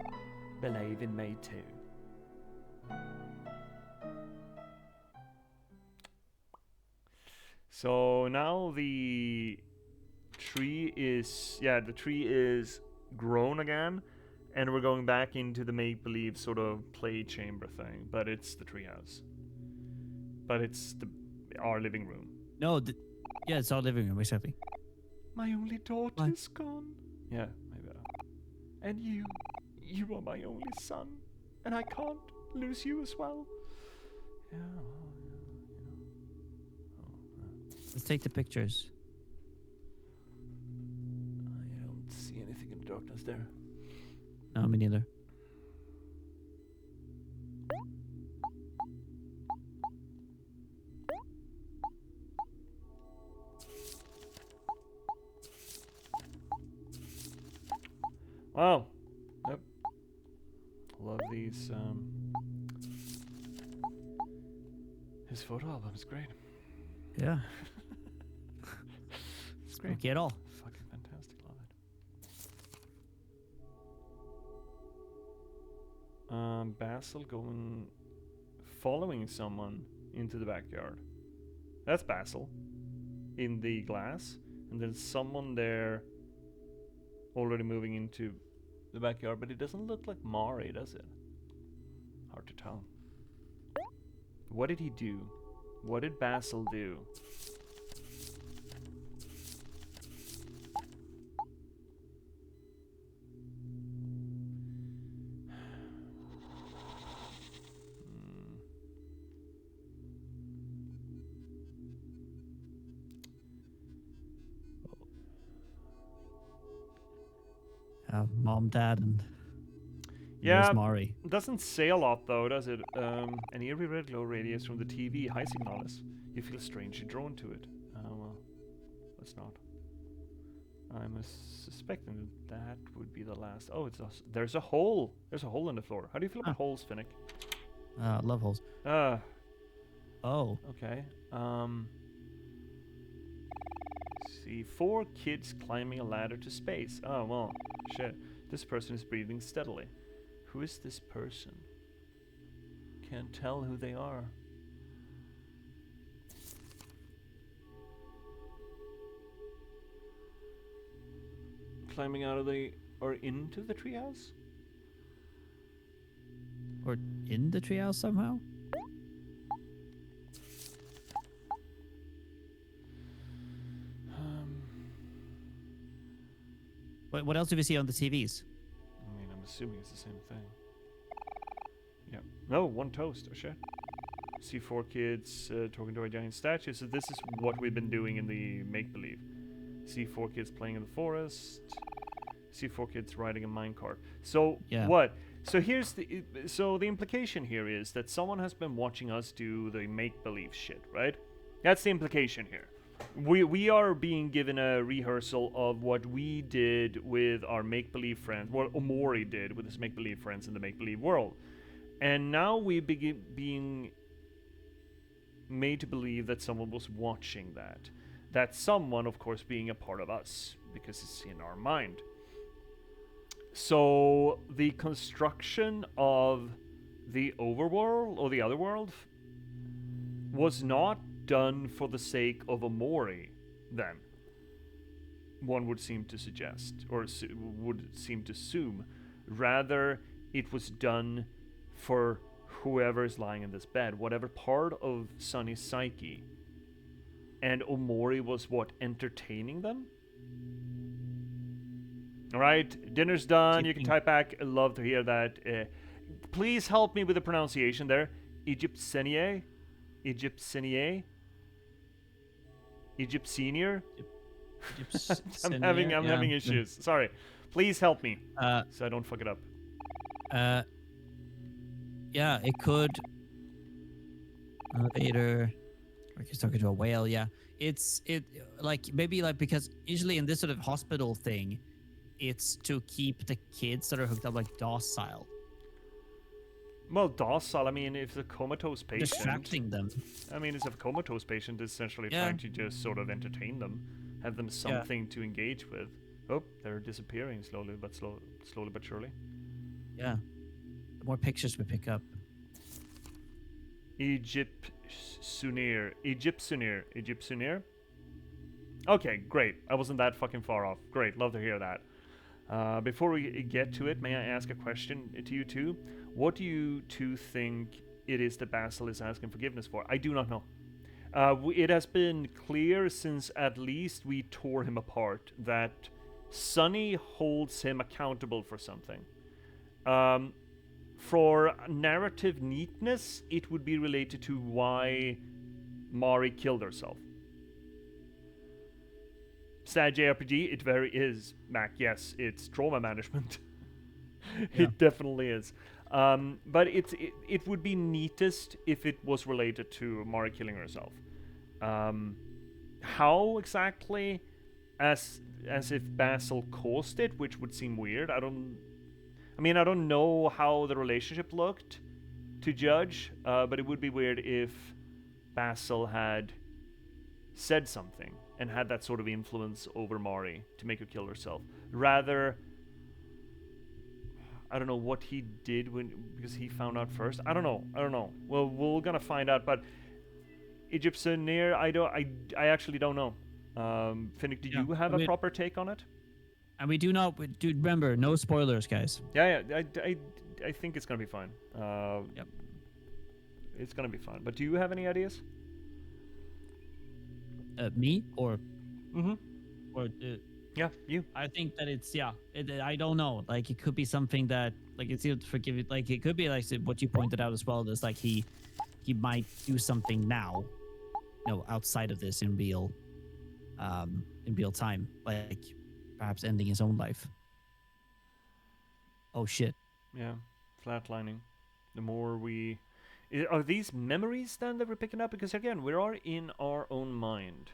believe in me too. So now the tree is grown again, and we're going back into the make-believe sort of play chamber thing, but it's the treehouse. But it's our living room. No, yeah, it's our living room, exactly. My only daughter What? is gone, Yeah, maybe. and you are my only son, and I can't lose you as well. Yeah. Let's take the pictures. I don't see anything in the darkness there. No, me neither. Wow. Yep. Love these. His photo album is great. Yeah. It's great. Spooky at all. Fucking fantastic. Love it. Basil following someone into the backyard. That's Basil in the glass, and then someone there already moving into the backyard, but it doesn't look like Mari, does it? Hard to tell. What did he do? What did Basil do? Mom, dad, and Yeah, there's Mari. doesn't say a lot though, does it? An eerie red glow radiates from the TV. High signalis. You feel strangely drawn to it. Well, let's not. I'm suspecting that would be the last. Oh, there's a hole. There's a hole in the floor. How do you feel about holes, Finnick? Love holes. Oh. Okay. See, 4 kids climbing a ladder to space. Oh, well, shit. This person is breathing steadily. Who is this person? Can't tell who they are. Climbing out of or into the treehouse? Or in the treehouse somehow? What else do we see on the TVs? I mean, I'm assuming it's the same thing. Yeah. No, one toast. Oh shit. See 4 kids talking to a giant statue. So this is what we've been doing in the make-believe. See 4 kids playing in the forest. See 4 kids riding a minecart. So Yeah. what? So here's the implication here is that someone has been watching us do the make-believe shit, right? That's the implication here. We are being given a rehearsal of what we did with our make-believe friends, what Omori did with his make-believe friends in the make-believe world. And now we begin being made to believe that someone was watching that. That someone, of course, being a part of us, because it's in our mind. So the construction of the overworld, or the other world, was not done for the sake of Omori, then. One would seem to suggest, or would seem to assume. Rather, it was done for whoever is lying in this bed, whatever part of Sunny's psyche. And Omori was what, entertaining them? Alright, dinner's done, you can type back, I'd love to hear that. Please help me with the pronunciation there. Egyptienier? Egyptienier? Egyptienier? I'm having issues. Sorry. Please help me. So I don't fuck it up. Yeah, it could. Elevator. Or he's talking to a whale. Yeah, it's maybe because usually in this sort of hospital thing, it's to keep the kids that are hooked up docile. Well, docile. I mean, if the comatose patient, distracting them. I mean, if a comatose patient is essentially trying to just sort of entertain them, have them something to engage with. Oh, they're disappearing slowly but surely. Yeah. The more pictures we pick up. Egyptienier. Okay, great. I wasn't that fucking far off. Great, love to hear that. Before we get to it, may I ask a question to you two? What do you two think it is that Basil is asking forgiveness for? I do not know. It has been clear since at least we tore him apart that Sunny holds him accountable for something. For narrative neatness, it would be related to why Mari killed herself. Sad JRPG, it very is, Mac. Yes, it's trauma management. It definitely is. But it would be neatest if it was related to Mari killing herself. How exactly? as if Basil caused it, which would seem weird. I don't know how the relationship looked to judge, but it would be weird if Basil had said something and had that sort of influence over Mari to make her kill herself. Rather, I don't know what he did because he found out first. I don't know. Well, we're gonna find out. But Egyptianeer, I actually don't know. Finnick, do you have a proper take on it? And we do remember, no spoilers, guys. Yeah. I think it's gonna be fine. Yep. It's gonna be fine. But do you have any ideas? Me or? Mm-hmm. Or yeah, you. I think that it's I don't know. Like it could be something that it's to forgive it. Like it could be like what you pointed out as well. Is like he might do something now, outside of this in real time, like perhaps ending his own life. Oh shit. Yeah, flatlining. The more we are these memories then that we're picking up, because again we are in our own mind.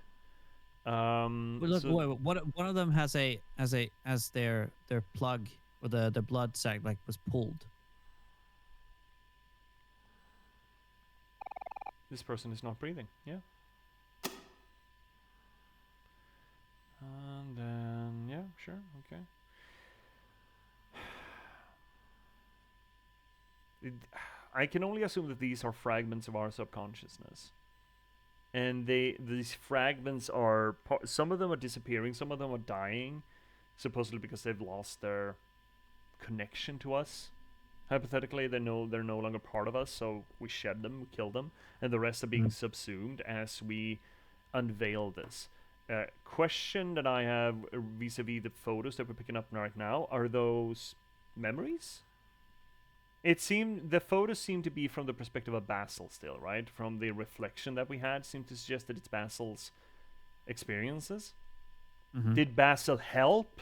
But look, one of them has their plug or the blood sac was pulled. This person is not breathing. Yeah. And then yeah, sure, okay. I can only assume that these are fragments of our subconsciousness. And these fragments are some of them are disappearing, some of them are dying, supposedly because they've lost their connection to us. Hypothetically, they're no longer part of us, so we shed them, we kill them, and the rest are being subsumed as we unveil this. Question that I have vis-a-vis the photos that we're picking up right now, are those memories? The photos seem to be from the perspective of Basil still, right? From the reflection that we had, seemed to suggest that it's Basil's experiences. Mm-hmm. Did Basil help?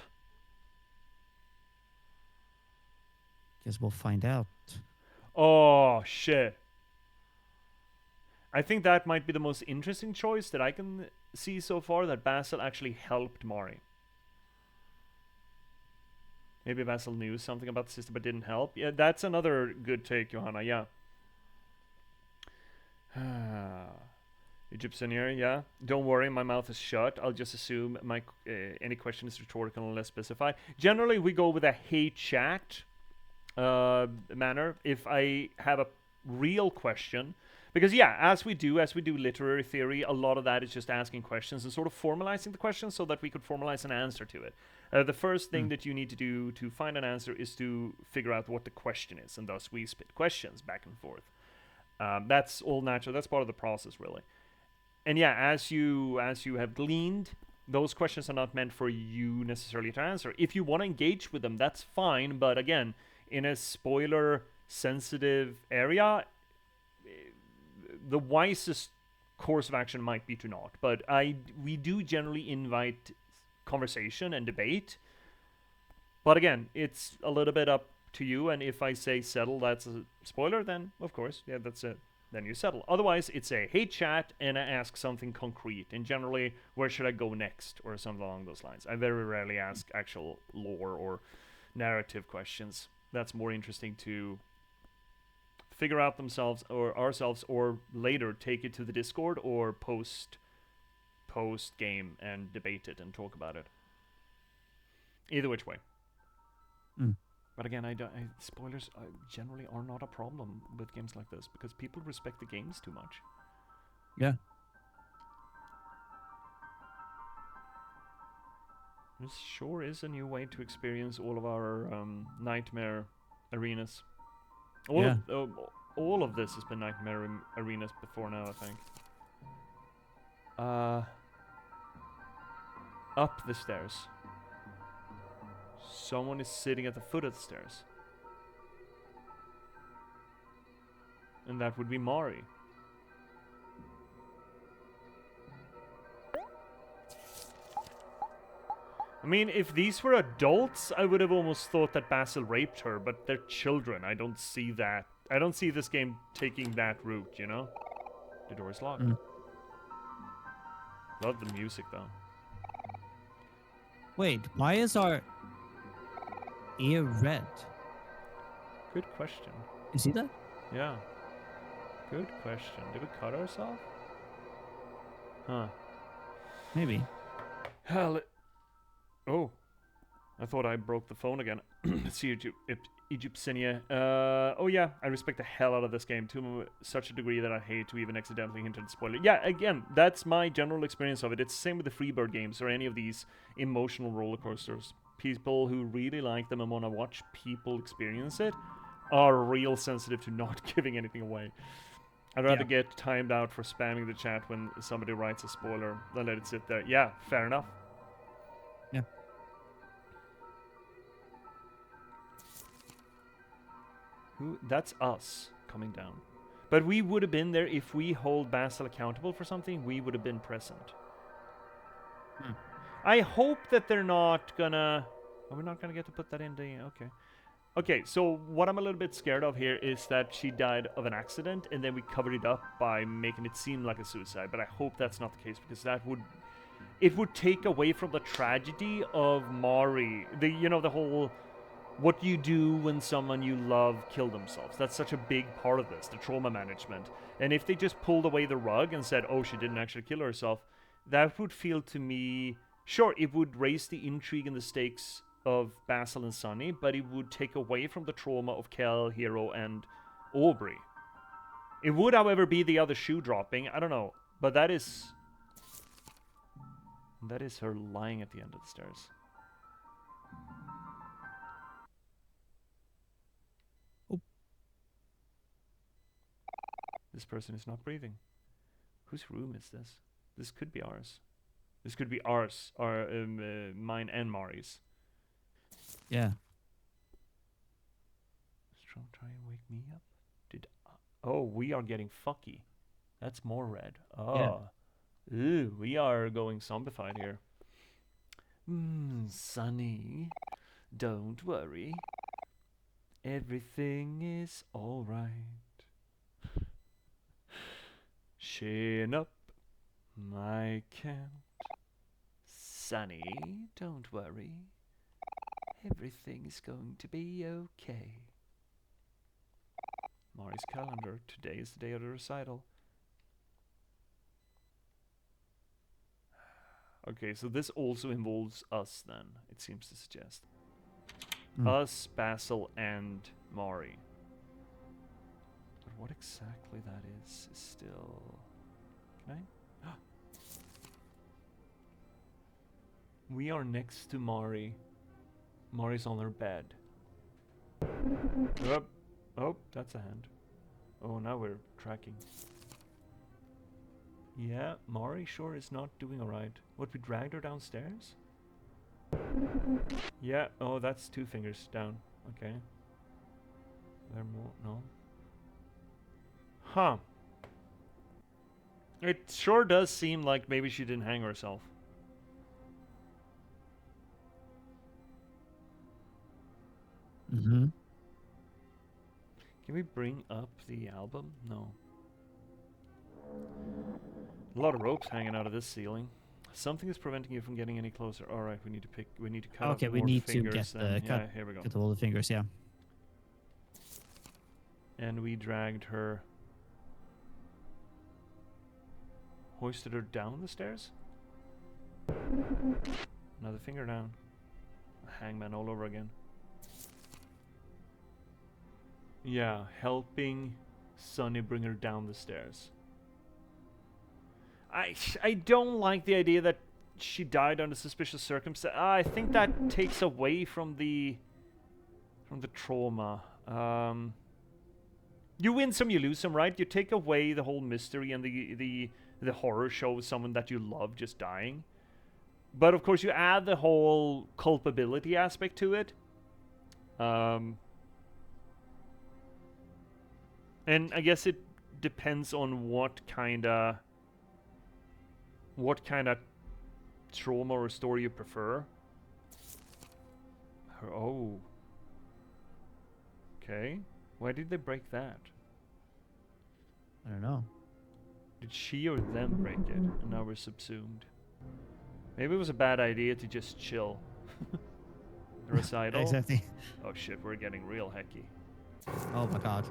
Guess we'll find out. Oh, shit. I think that might be the most interesting choice that I can see so far, that Basil actually helped Mari. Maybe Basil knew something about the system but didn't help. Yeah, that's another good take, Johanna, yeah. Egyptianeer, yeah. Don't worry, my mouth is shut. I'll just assume any question is rhetorical unless specified. Generally, we go with a hey chat manner. If I have a real question, because yeah, as we do literary theory, a lot of that is just asking questions and sort of formalizing the question so that we could formalize an answer to it. The first thing that you need to do to find an answer is to figure out what the question is, and thus we spit questions back and forth. That's all natural. That's part of the process, really. And yeah, as you have gleaned, those questions are not meant for you necessarily to answer. If you want to engage with them, that's fine. But again, in a spoiler-sensitive area, the wisest course of action might be to not. But we do generally invite conversation and debate. But again, it's a little bit up to you. And if I say settle, that's a spoiler, then of course, yeah, that's it. Then you settle. Otherwise, it's a hey chat and I ask something concrete. And generally, where should I go next, or something along those lines. I very rarely ask actual lore or narrative questions. That's more interesting to figure out themselves or ourselves, or later take it to the Discord or post game and debate it and talk about it. Either which way. But again, spoilers generally are not a problem with games like this because people respect the games too much. Yeah. This sure is a new way to experience all of our nightmare arenas. All of this has been nightmare arenas before now, I think. Up the stairs. Someone is sitting at the foot of the stairs. And that would be Mari. I mean, if these were adults, I would have almost thought that Basil raped her, but they're children. I don't see that. I don't see this game taking that route, you know? The door is locked. Love the music, though. Wait, why is our ear red? Good question. You see that? Yeah. Good question. Did we cut ourselves? Huh. Maybe. Hell. Oh. I thought I broke the phone again. See Egyptinia. Oh yeah, I respect the hell out of this game to such a degree that I hate to even accidentally hint at spoiler. Yeah, again, that's my general experience of it. It's the same with the Freebird games or any of these emotional roller coasters. People who really like them and want to watch people experience it are real sensitive to not giving anything away. I'd rather get timed out for spamming the chat when somebody writes a spoiler than let it sit there. Yeah, fair enough. Yeah. That's us coming down. But we would have been there if we hold Basil accountable for something. We would have been present. I hope that they're not gonna... Are we not gonna get to put that in the... Okay. Okay, so what I'm a little bit scared of here is that she died of an accident and then we covered it up by making it seem like a suicide. But I hope that's not the case because that would... It would take away from the tragedy of Mari. The whole... What you do when someone you love kill themselves. That's such a big part of this, the trauma management. And if they just pulled away the rug and said, oh, she didn't actually kill herself, that would feel to me... Sure, it would raise the intrigue and the stakes of Basil and Sunny, but it would take away from the trauma of Kel, Hero, and Aubrey. It would, however, be the other shoe dropping. I don't know. But that is... That is her lying at the end of the stairs. This person is not breathing. Whose room is this? This could be ours. This could be ours, mine and Mari's. Yeah. Strong, try and wake me up. Oh, we are getting fucky. That's more red. Oh. Yeah. Ooh, we are going zombified here. Sunny, don't worry. Everything is alright. Chin up, my cat. Sunny, don't worry. Everything is going to be okay. Mari's calendar. Today is the day of the recital. Okay, so this also involves us then, it seems to suggest. Us, Basil, and Mari. But what exactly that is still... Can I? We are next to Mari. Mari's on her bed. Oh, that's a hand. Oh, now we're tracking. Yeah, Mari sure is not doing alright. What, we dragged her downstairs? Yeah, oh, that's 2 fingers down. Okay. There more? No. Huh. It sure does seem like maybe she didn't hang herself. Mm-hmm. Can we bring up the album? No. A lot of ropes hanging out of this ceiling. Something is preventing you from getting any closer. All right, we need to cut Okay, off we more need to fingers get then. the Yeah, here we go. Get all the fingers, yeah. And we dragged her, hoisted her down the stairs. Another finger down. Hangman all over again. Yeah, helping Sunny bring her down the stairs. I don't like the idea that she died under suspicious circumstances. I think that takes away from the trauma. You win some, you lose some, right? You take away the whole mystery and the horror show of someone that you love just dying. But of course, you add the whole culpability aspect to it. And I guess it depends on what kind of trauma or story you prefer. Oh. Okay. Why did they break that? I don't know. Did she or them break it? And now we're subsumed. Maybe it was a bad idea to just chill. The recital. Exactly. Oh shit, we're getting real hecky. Oh my god.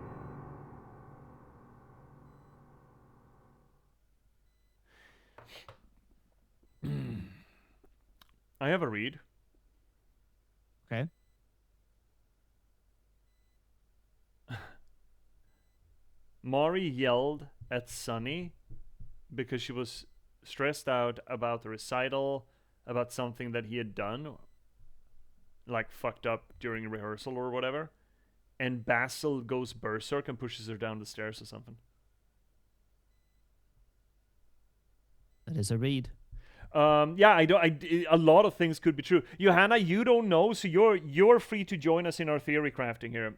I have a read. Okay. Mari yelled at Sunny because she was stressed out about the recital, about something that he had done, like fucked up during rehearsal or whatever. And Basil goes berserk and pushes her down the stairs or something. That is a read. Yeah, a lot of things could be true. Johanna, you don't know, so you're free to join us in our theory crafting here.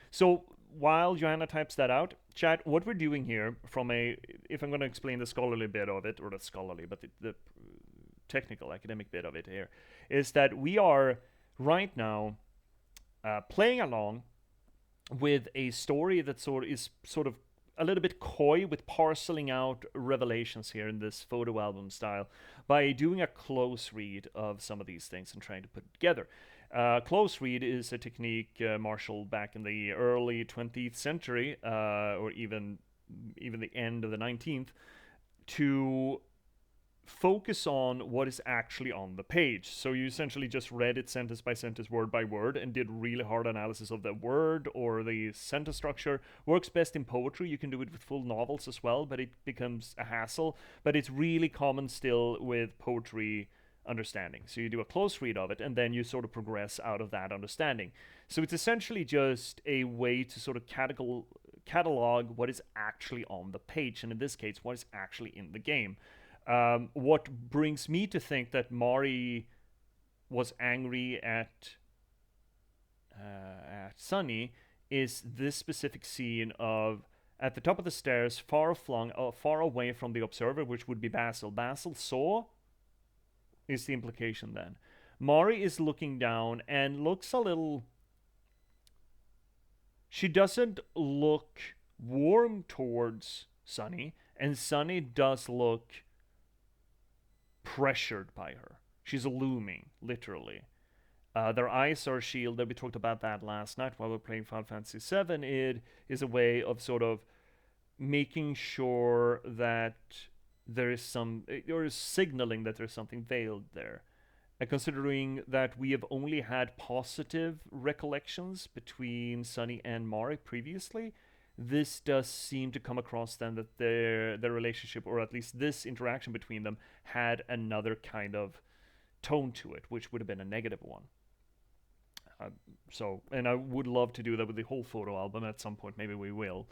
So while Johanna types that out, chat, what we're doing here from if I'm going to explain the scholarly bit of it, or not scholarly, but the technical academic bit of it here, is that we are right now playing along with a story that is sort of a little bit coy with parceling out revelations here in this photo album style by doing a close read of some of these things and trying to put it together. Close read is a technique marshaled back in the early 20th century, or even the end of the 19th, to focus on what is actually on the page. So you essentially just read it sentence by sentence, word by word, and did really hard analysis of the word or the sentence structure. Works best in poetry. You can do it with full novels as well, but it becomes a hassle. But it's really common still with poetry understanding. So you do a close read of it, and then you sort of progress out of that understanding. So it's essentially just a way to sort of catalog what is actually on the page, and in this case, what is actually in the game. What brings me to think that Mari was angry at Sunny is this specific scene of at the top of the stairs, far away from the observer, which would be Basil. Basil saw, is the implication then. Mari is looking down and looks a little. She doesn't look warm towards Sunny, and Sunny does look pressured by her. She's looming, literally. Their eyes are shielded. We talked about that last night while we were playing Final Fantasy VII. It is a way of sort of making sure that there is or signaling that there's something veiled there. And considering that we have only had positive recollections between Sunny and Mari previously, this does seem to come across then that their relationship, or at least this interaction between them, had another kind of tone to it, which would have been a negative one. And I would love to do that with the whole photo album at some point. Maybe we will.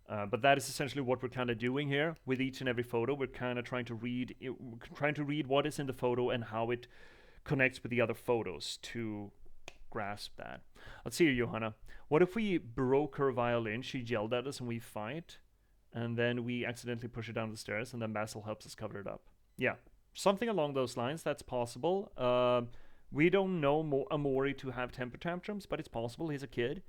But that is essentially what we're kind of doing here with each and every photo. We're kind of trying to read what is in the photo and how it connects with the other photos to grasp that. Let's see here, Johanna. What if we broke her violin? She yelled at us and we fight, and then we accidentally push her down the stairs, and then Basil helps us cover it up. Yeah, something along those lines. That's possible. We don't know OMORI to have temper tantrums, but it's possible. He's a kid.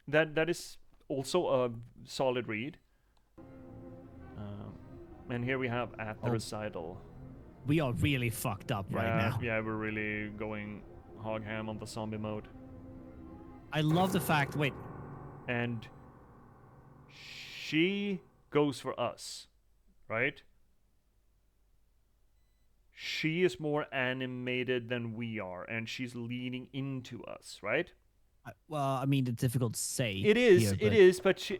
That is also a solid read. And here we have at the recital. We are really fucked up right now. Yeah, we're really going hog ham on the zombie mode. I love the fact. Wait. And she goes for us, right? She is more animated than we are, and she's leaning into us, right? Well, I mean, it's difficult to say. It is, here, but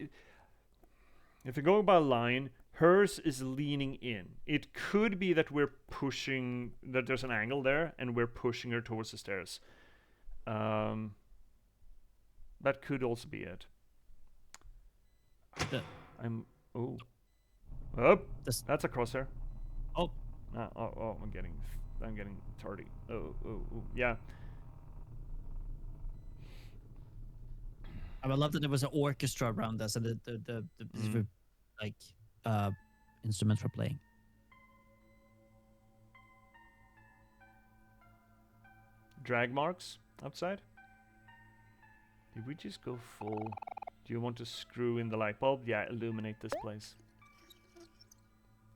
if you're going by line, hers is leaning in. It could be that we're pushing, that there's an angle there, and we're pushing her towards the stairs. That could also be it. I'm that's a crosshair. Oh. I'm getting tardy. Oh, yeah. I would love that there was an orchestra around us and the like instruments were playing. Drag marks outside? Did we just go full? Do you want to screw in the light bulb? Yeah, illuminate this place.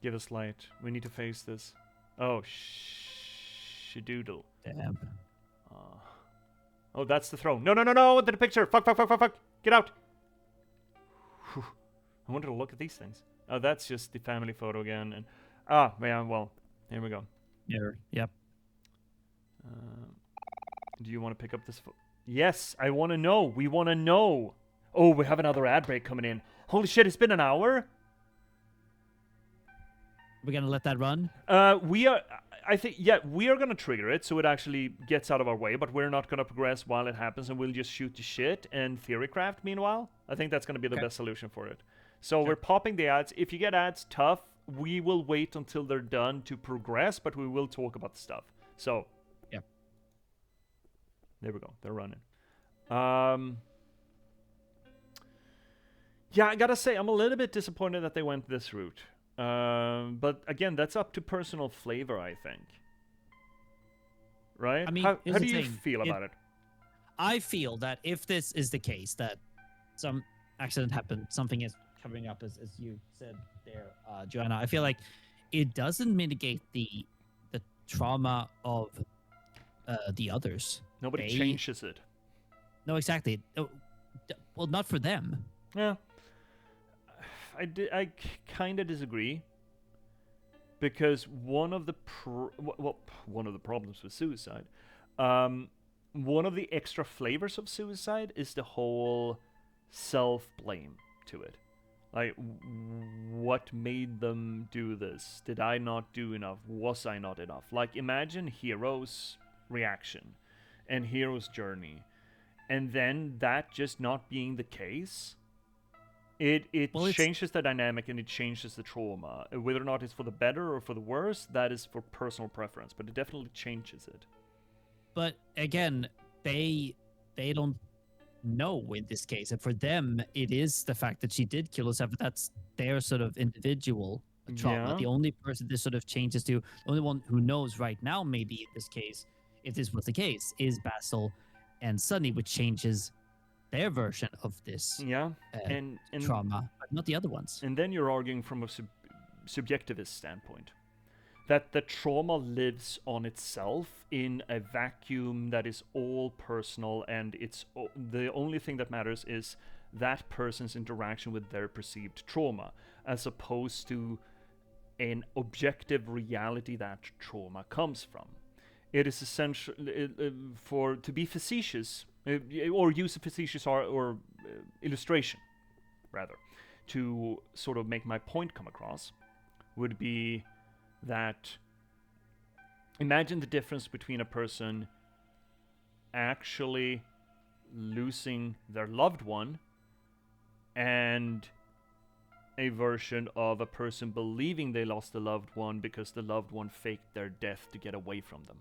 Give us light. We need to face this. Oh, shadoodle. Damn. Oh, that's the throne. No, no, no, no! The picture! Fuck, fuck, fuck, fuck, fuck! Get out! Whew. I wanted to look at these things. Oh, that's just the family photo again. And yeah, well, here we go. Yep. Do you want to pick up this? Yes, I want to know. We want to know. Oh, we have another ad break coming in. Holy shit! It's been an hour. We're gonna let that run. We are. I think, yeah, we are gonna trigger it so it actually gets out of our way, but we're not gonna progress while it happens, and we'll just shoot the shit and theorycraft meanwhile. I think that's gonna be the best solution for it. So we're popping the ads. If you get ads tough, we will wait until they're done to progress, but we will talk about the stuff. So, yeah. There we go. They're running. Yeah, I gotta say, I'm a little bit disappointed that they went this route. But again, that's up to personal flavor, I think. Right? I mean, how here's do the you thing. feel about it? I feel that if this is the case, that some accident happened, something is covering up, as you said there, Joanna, I feel like it doesn't mitigate the trauma of the others. Nobody changes it. No, exactly. Well, not for them. Yeah. I kind of disagree. Because one of the problems with suicide, one of the extra flavors of suicide is the whole self-blame to it. Like, what made them do this? Did I not do enough? Was I not enough? Like, imagine Hero's reaction and Hero's journey, and then that just not being the case. It changes the dynamic and it changes the trauma. Whether or not it's for the better or for the worse, that is for personal preference, but it definitely changes it. But again, they don't know in this case, and for them, it is the fact that she did kill herself. That's their sort of individual trauma. Yeah. The only person this sort of changes to, the only one who knows right now, maybe in this case, if this was the case, is Basil and Sunny, which changes their version of this and trauma, but not the other ones. And then you're arguing from a subjectivist standpoint, that the trauma lives on itself in a vacuum that is all personal, and the only thing that matters is that person's interaction with their perceived trauma, as opposed to an objective reality that trauma comes from. It is essential to be facetious, or use a facetious or illustration, rather, to sort of make my point come across, would be that imagine the difference between a person actually losing their loved one and a version of a person believing they lost a loved one because the loved one faked their death to get away from them.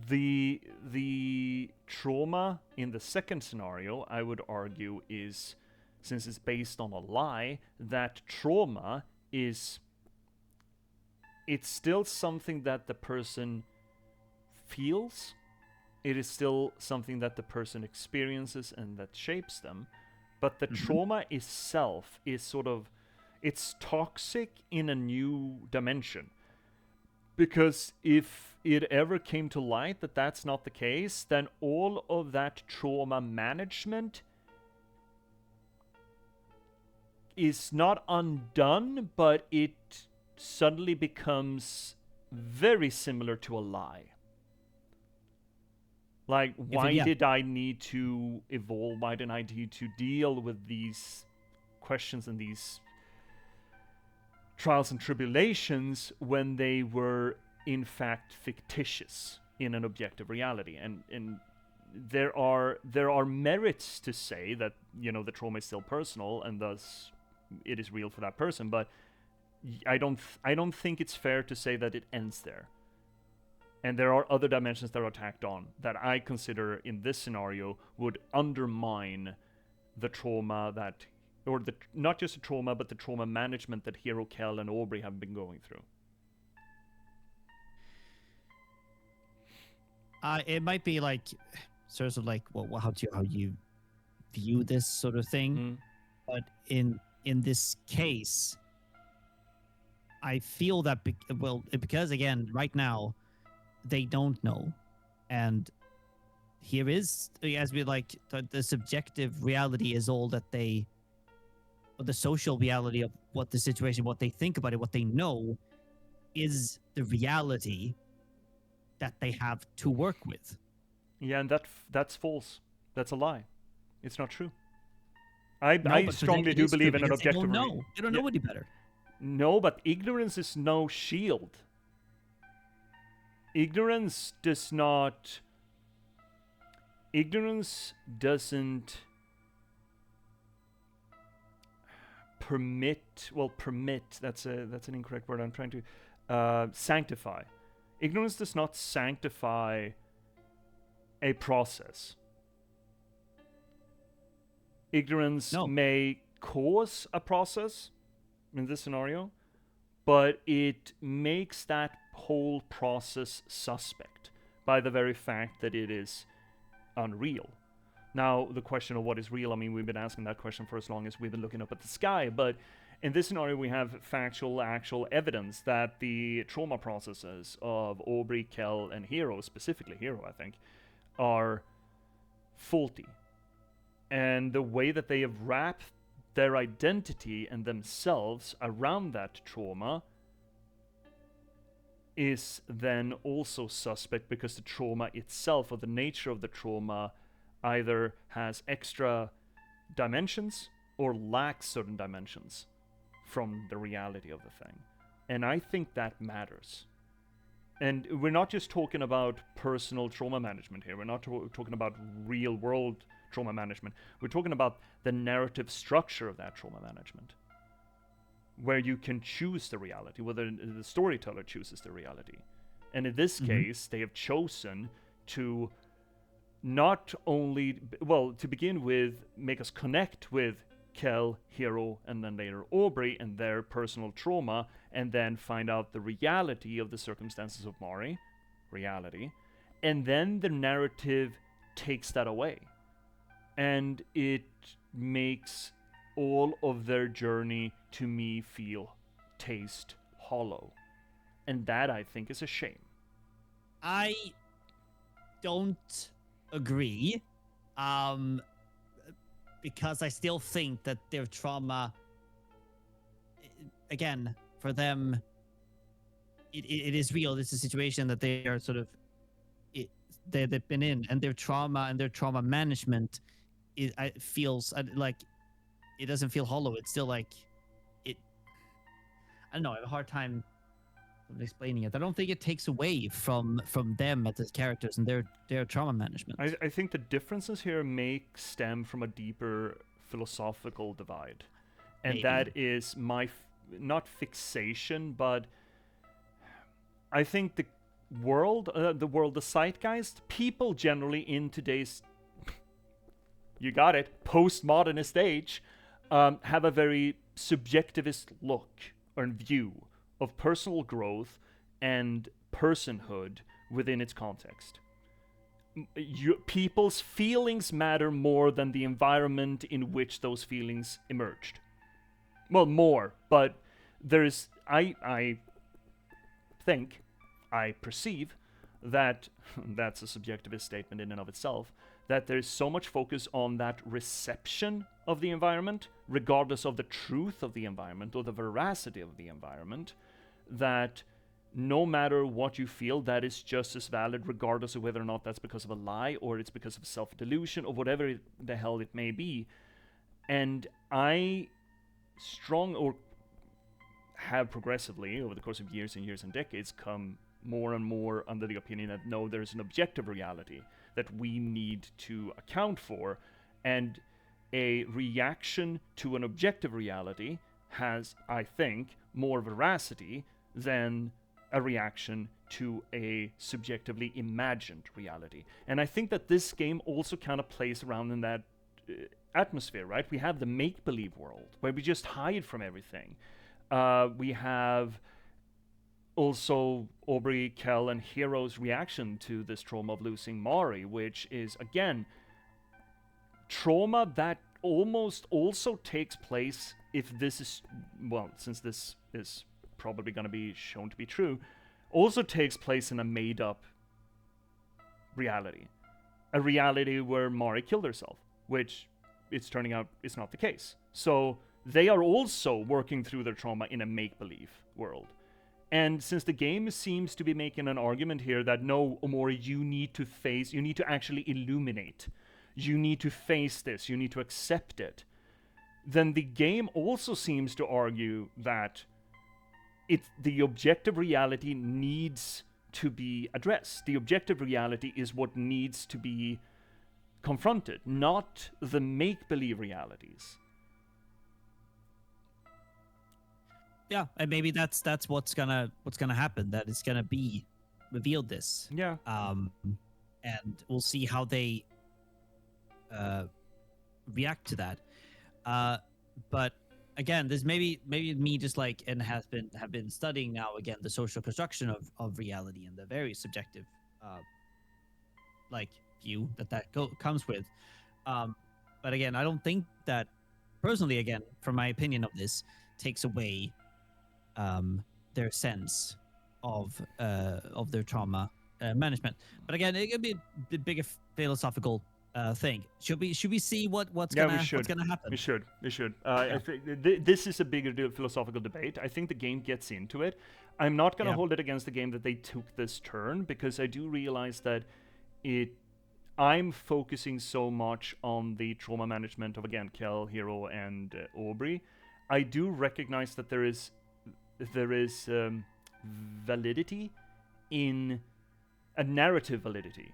The trauma in the second scenario, I would argue, is, since it's based on a lie, that trauma it's still something that the person feels. It is still something that the person experiences and that shapes them. But the trauma itself is it's toxic in a new dimension. Because if it ever came to light that that's not the case, then all of that trauma management is not undone, but it suddenly becomes very similar to a lie. Like, why did I need to evolve? Why did I need to deal with these questions and these trials and tribulations when they were in fact fictitious in an objective reality? And there are merits to say that, the trauma is still personal and thus it is real for that person, but I don't think it's fair to say that it ends there. And there are other dimensions that are tacked on that I consider in this scenario would undermine the trauma that, or not just the trauma, but the trauma management that Hero, Kell, and Aubrey have been going through. It might be like, sort of like, well, how you view this sort of thing, but in this case, I feel that because again, right now, they don't know, and here is, as we like, the subjective reality is all that they, or the social reality of what the situation, what they think about it, what they know, is the reality that they have to work with. Yeah, and that's false. That's a lie. It's not true. No, I but for them strongly it do is true believe in an because they don't objective. know. They don't Yeah. know any better. No, but ignorance is no shield. Ignorance does not. Ignorance doesn't permit. Well, permit. That's an incorrect word. I'm trying to sanctify. Ignorance does not sanctify a process. Ignorance No. may cause a process in this scenario, but it makes that whole process suspect by the very fact that it is unreal. Now, the question of what is real, I mean, we've been asking that question for as long as we've been looking up at the sky, but in this scenario, we have factual, actual evidence that the trauma processes of Aubrey, Kell, and Hero, specifically Hero, I think, are faulty. And the way that they have wrapped their identity and themselves around that trauma is then also suspect, because the trauma itself, or the nature of the trauma, either has extra dimensions or lacks certain dimensions from the reality of the thing. And I think that matters. And we're not just talking about personal trauma management here. We're not talking about real world trauma management. We're talking about the narrative structure of that trauma management, where you can choose the reality, whether the storyteller chooses the reality. And in this case, they have chosen to not only, well, to begin with, make us connect with Kell, Hero, and then later Aubrey and their personal trauma, and then find out the reality of the circumstances of Mari, reality, and then the narrative takes that away. And it makes all of their journey, to me, taste hollow. And that, I think, is a shame. I don't agree, because I still think that their trauma, again, for them, it is real. It's a situation that they are sort of, they've been in, and their trauma and their trauma management, it feels like it doesn't feel hollow. It's still like it. I don't know. I have a hard time explaining it. I don't think it takes away from them as characters and their trauma management. I think the differences here may stem from a deeper philosophical divide, and Maybe. that is my not fixation, but I think the the zeitgeist, people generally in today's, you got it, postmodernist age, have a very subjectivist look or view of personal growth and personhood within its context. People's feelings matter more than the environment in which those feelings emerged. Well, more, but there's, I think, I perceive that, that's a subjectivist statement in and of itself, that there's so much focus on that reception of the environment, regardless of the truth of the environment or the veracity of the environment, that no matter what you feel, that is just as valid, regardless of whether or not that's because of a lie or it's because of self-delusion or whatever the hell it may be. And I have progressively, over the course of years and years and decades, come more and more under the opinion that no, there's an objective reality that we need to account for, and a reaction to an objective reality has, I think, more veracity than a reaction to a subjectively imagined reality. And I think that this game also kind of plays around in that atmosphere, right? We have the make-believe world where we just hide from everything. We have also Aubrey, Kell, and Hero's reaction to this trauma of losing Mari, which is, again, trauma that almost also takes place, if this is, well, since this is probably going to be shown to be true, also takes place in a made-up reality. A reality where Mari killed herself, which it's turning out is not the case. So they are also working through their trauma in a make-believe world. And since the game seems to be making an argument here that no, Omori, you need to actually illuminate. You need to face this, you need to accept it. Then the game also seems to argue that the objective reality needs to be addressed. The objective reality is what needs to be confronted, not the make-believe realities. Yeah, and maybe that's what's gonna happen. That it's gonna be revealed. This, Yeah. And we'll see how they react to that. But again, there's maybe me just like and have been studying now again the social construction of reality and the very subjective like view that comes with. But again, I don't think that personally, again, from my opinion of this, takes away their sense of their trauma management. But again, it could be a bigger philosophical thing. Should we see what's gonna happen? We should. Yeah. I think this is a bigger philosophical debate. I think the game gets into it. I'm not going to hold it against the game that they took this turn, because I do realize that I'm focusing so much on the trauma management of, again, Kel, Hero, and Aubrey. I do recognize that there is validity in a narrative validity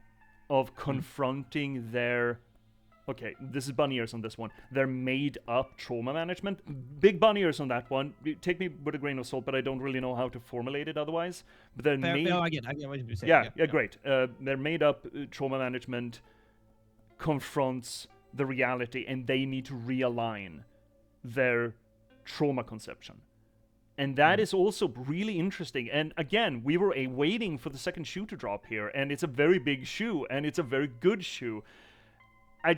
of confronting their, okay, this is bunny ears on this one, their made-up trauma management. Big bunny ears on that one. Take me with a grain of salt, but I don't really know how to formulate it otherwise. But they're I get what you're saying. Yeah, great. Their made-up trauma management confronts the reality, and they need to realign their trauma conception. And that is also really interesting. And again, we were waiting for the second shoe to drop here, and it's a very big shoe, and it's a very good shoe. I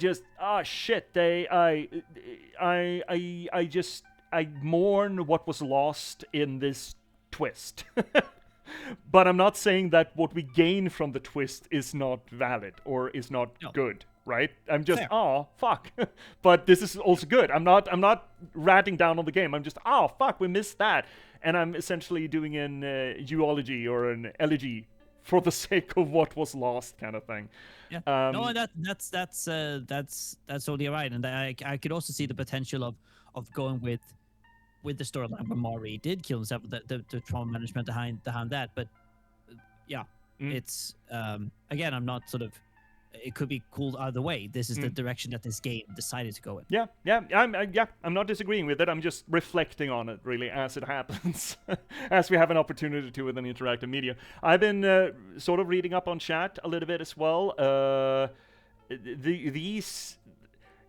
mourn what was lost in this twist. But I'm not saying that what we gain from the twist is not valid or is not good, right? I'm just, fuck. But this is also good. I'm not ratting down on the game. I'm just, fuck, we missed that. And I'm essentially doing an eulogy or an elegy for the sake of what was lost, kind of thing. Yeah. No, that's totally right. And I could also see the potential of going with the storyline where Mari did kill himself, the trauma management behind that. But it's again, I'm not sort of. It could be cool either way. This is the direction that this game decided to go in. I'm not disagreeing with it. I'm just reflecting on it, really, as it happens, as we have an opportunity to with an interactive media. I've been sort of reading up on chat a little bit as well.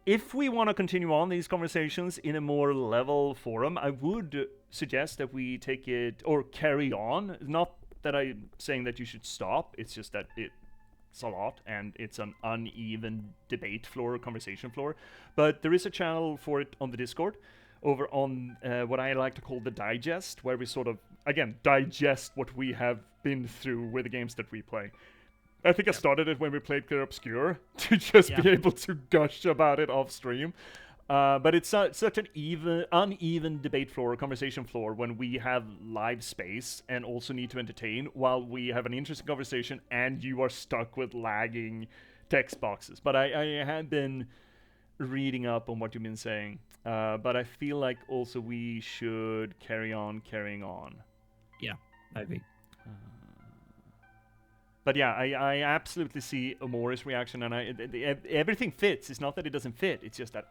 If we want to continue on these conversations in a more level forum, I would suggest that we take it or carry on. Not that I'm saying that you should stop. It's just that it's a lot, and it's an uneven debate floor, conversation floor. But there is a channel for it on the Discord, over on what I like to call the digest, where we sort of, again, digest what we have been through with the games that we play. I think I started it when we played Clear Obscure, to just be able to gush about it off stream. But it's such an uneven debate floor, conversation floor, when we have live space and also need to entertain while we have an interesting conversation and you are stuck with lagging text boxes. But I had been reading up on what you've been saying, but I feel like also we should carrying on. Yeah, I agree. But yeah, I absolutely see Omori's reaction, and everything fits. It's not that it doesn't fit. It's just that,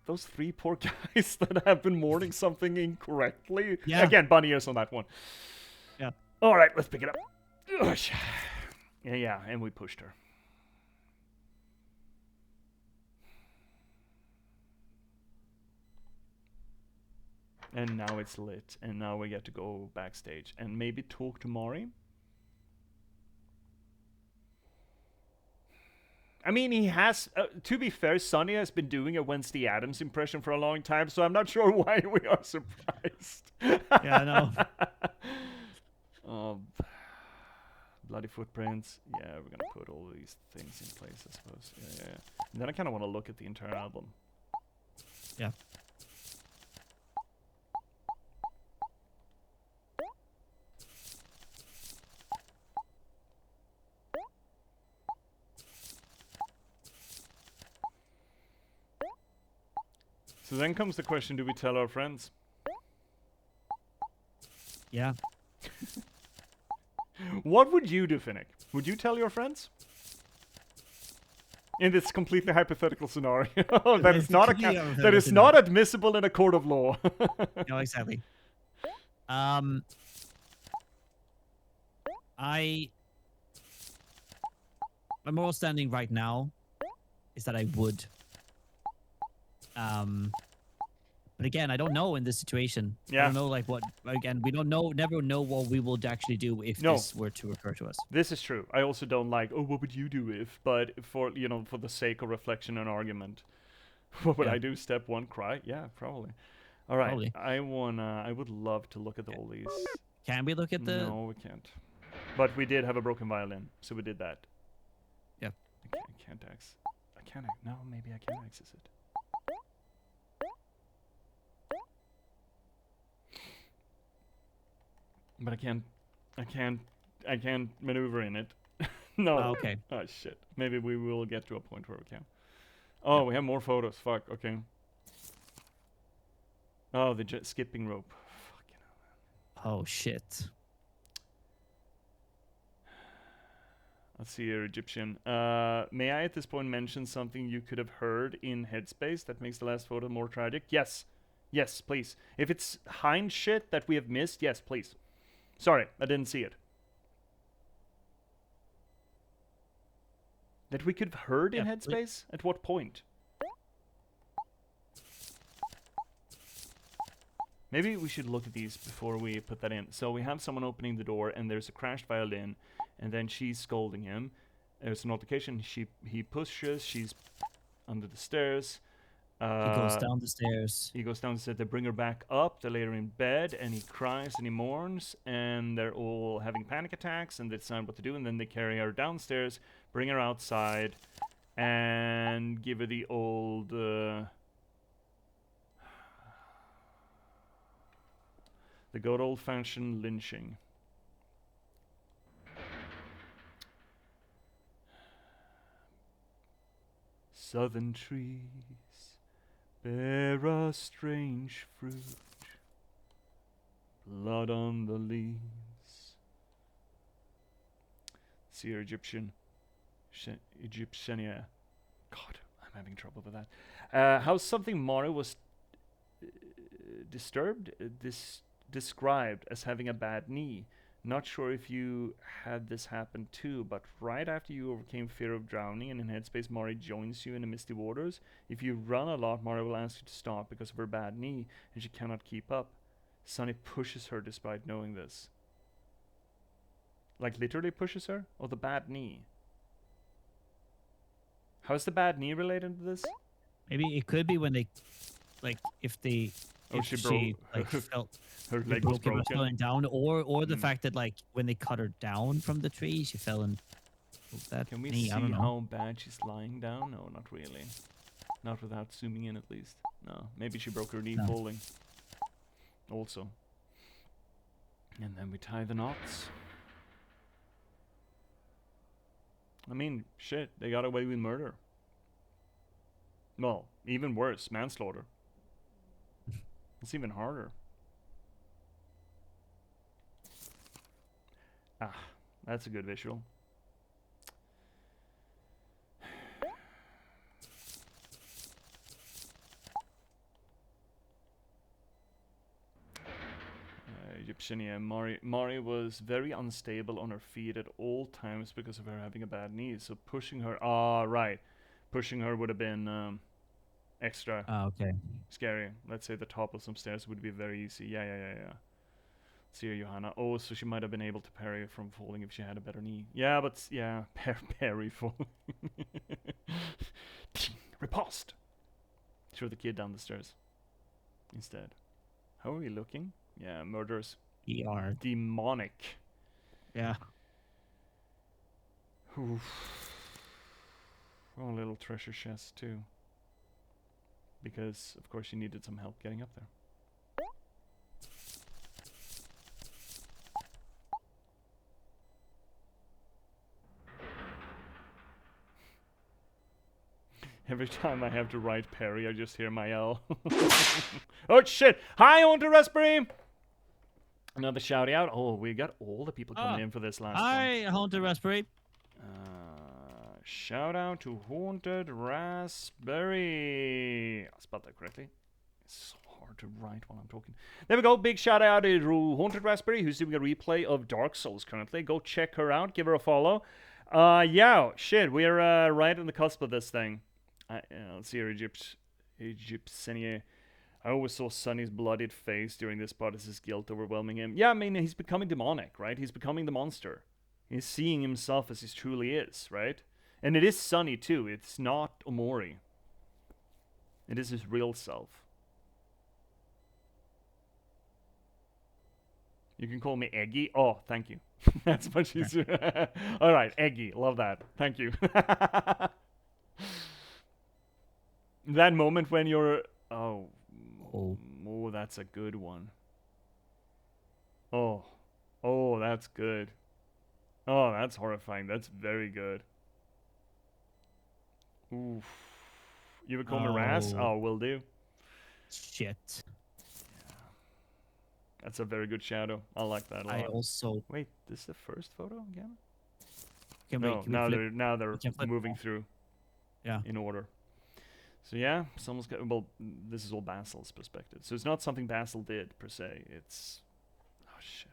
those three poor guys that have been mourning something incorrectly. Yeah. Again, bunny ears on that one. Yeah. All right, let's pick it up. Yeah, and we pushed her. And now it's lit, and now we get to go backstage and maybe talk to Mari. I mean, he has. To be fair, Sonny has been doing a Wednesday Addams impression for a long time, so I'm not sure why we are surprised. Yeah, I know. Oh, bloody footprints. Yeah, we're gonna put all these things in place, I suppose. Yeah. And then I kind of want to look at the entire album. Yeah. So then comes the question: do we tell our friends? Yeah. What would you do, Finnick? Would you tell your friends? In this completely hypothetical scenario, that is It's not completely that is hypothetical not admissible in a court of law. No, exactly. My moral standing right now is that I would. But again, I don't know in this situation. Yeah. I don't know like what. Again, we don't know. Never know what we will actually do if No. this were to occur to us. This is true. I also don't like, oh, what would you do if? But for for the sake of reflection and argument, what would Yeah. I do? Step one, cry. Yeah, probably. All right. Probably. I would love to look at all these. Can we look at the? No, we can't. But we did have a broken violin, so we did that. Yeah. I can't access. I can't. No, maybe I can access it. But I can't maneuver in it. No. Oh, okay. Oh shit. Maybe we will get to a point where we can. Oh, we have more photos. Fuck. Okay. Oh, the skipping rope. Fucking hell. Oh shit. Let's see here, Egyptian. May I at this point mention something you could have heard in Headspace that makes the last photo more tragic? Yes. Yes, please. If it's Hind shit that we have missed, yes, please. Sorry, I didn't see it. That we could have heard in Yeah, Headspace? At what point? Maybe we should look at these before we put that in. So we have someone opening the door, and there's a crashed violin, and then she's scolding him. There's an altercation. He pushes. She's under the stairs. He goes down the stairs. He goes down the stairs. They bring her back up. They lay her in bed, and he cries and he mourns, and they're all having panic attacks, and they decide what to do, and then they carry her downstairs, bring her outside, and give her the old... the good old-fashioned lynching. Southern trees bear a strange fruit, blood on the leaves. See your Egyptian. Egyptiania. God, I'm having trouble with that. How something Mari was described as having a bad knee. Not sure if you had this happen too, but right after you overcame fear of drowning and in Headspace, Mari joins you in the misty waters. If you run a lot, Mari will ask you to stop because of her bad knee and she cannot keep up. Sunny pushes her despite knowing this. Like literally pushes her? Or the bad knee? How is the bad knee related to this? Maybe it could be when they, like, if they, Oh, if she like felt her it leg was broke, it was broken. falling down, or the Mm. fact that like when they cut her down from the tree, she fell and broke that Can we knee. see I don't know. how bad she's lying down? No, not really. Not without zooming in, at least. No, maybe she broke her knee No. falling. Also. And then we tie the knots. I mean, shit, they got away with murder. Well, even worse, manslaughter. It's even harder. Ah, that's a good visual. Egyptiania. Mari was very unstable on her feet at all times because of her having a bad knee. So pushing her, right, pushing her would have been extra Oh, okay. scary. Let's say the top of some stairs would be very easy. Yeah. See here, Johanna. Oh, so she might have been able to parry from falling if she had a better knee. Yeah, but yeah, parry falling. throw the kid down the stairs instead. How are we looking? Yeah, murders. ER. Demonic. Yeah. Oof. Oh, little treasure chest too. Because of course you needed some help getting up there. Every time I have to write Perry, I just hear my L. Oh shit! Hi, on to Raspberry! Another shout out. Oh, we got all the people coming in for this last one. Hi, Haunted Raspberry. Shout out to Haunted Raspberry. I spelled that correctly. It's so hard to write while I'm talking. There we go. Big shout out to Haunted Raspberry, who's doing a replay of Dark Souls currently. Go check her out. Give her a follow. Yeah, shit. We're right on the cusp of this thing. Let's see here, Egyptian. I always saw Sonny's bloodied face during this part as his guilt overwhelming him. Yeah, I mean, he's becoming demonic, right? He's becoming the monster. He's seeing himself as he truly is, right? And it is Sonny, too. It's not Omori. It is his real self. You can call me Eggy. Oh, thank you. That's much easier. All right, Eggy. Love that. Thank you. That moment when you're... Oh, that's a good one. Oh, that's good. Oh, that's horrifying. That's very good. Oof. You would call me Raz? Oh, will do. Shit. Yeah. That's a very good shadow. I like that a lot. I also... Wait, this is the first photo again? Can now we they're moving through. Yeah. In order. So yeah, someone's got... Well, this is all Basil's perspective. So it's not something Basil did, per se. It's... Oh, shit.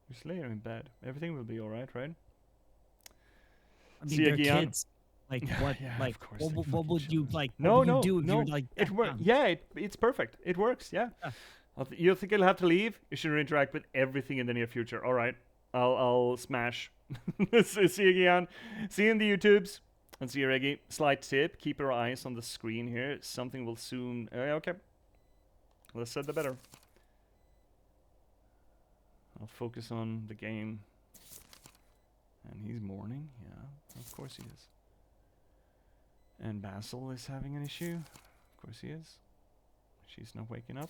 Just lay her in bed. Everything will be alright, right? I mean, they're Gian. kids. Like what? Yeah, like of course, what would you like? No, what would no, you do if no. you're like It works. young? Yeah, it's perfect. It works. Yeah. You think you'll have to leave? You should interact with everything in the near future. All right. I'll smash. See you again. See you in the YouTubes. And see you, Reggie. Slight tip: keep your eyes on the screen here. Something will soon. Okay. Less said the better. I'll focus on the game. And he's mourning. Yeah, of course he is. And Basil is having an issue. Of course he is. She's not waking up.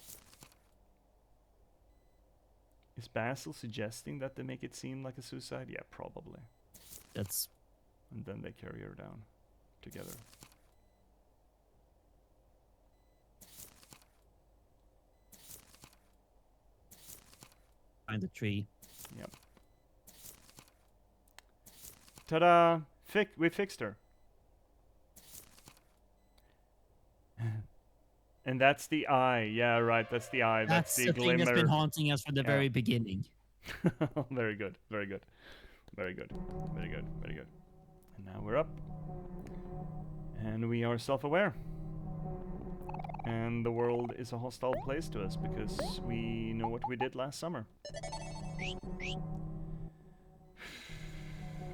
Is Basil suggesting that they make it seem like a suicide? Yeah, probably. That's... And then they carry her down together. Find the tree. Yep. Ta-da! We fixed her. And that's the eye. Yeah, right. That's the eye. That's the thing glimmer. that's been haunting us from the very beginning. Very good. Very good. Very good. Very good. Very good. And now we're up. And we are self-aware. And the world is a hostile place to us because we know what we did last summer.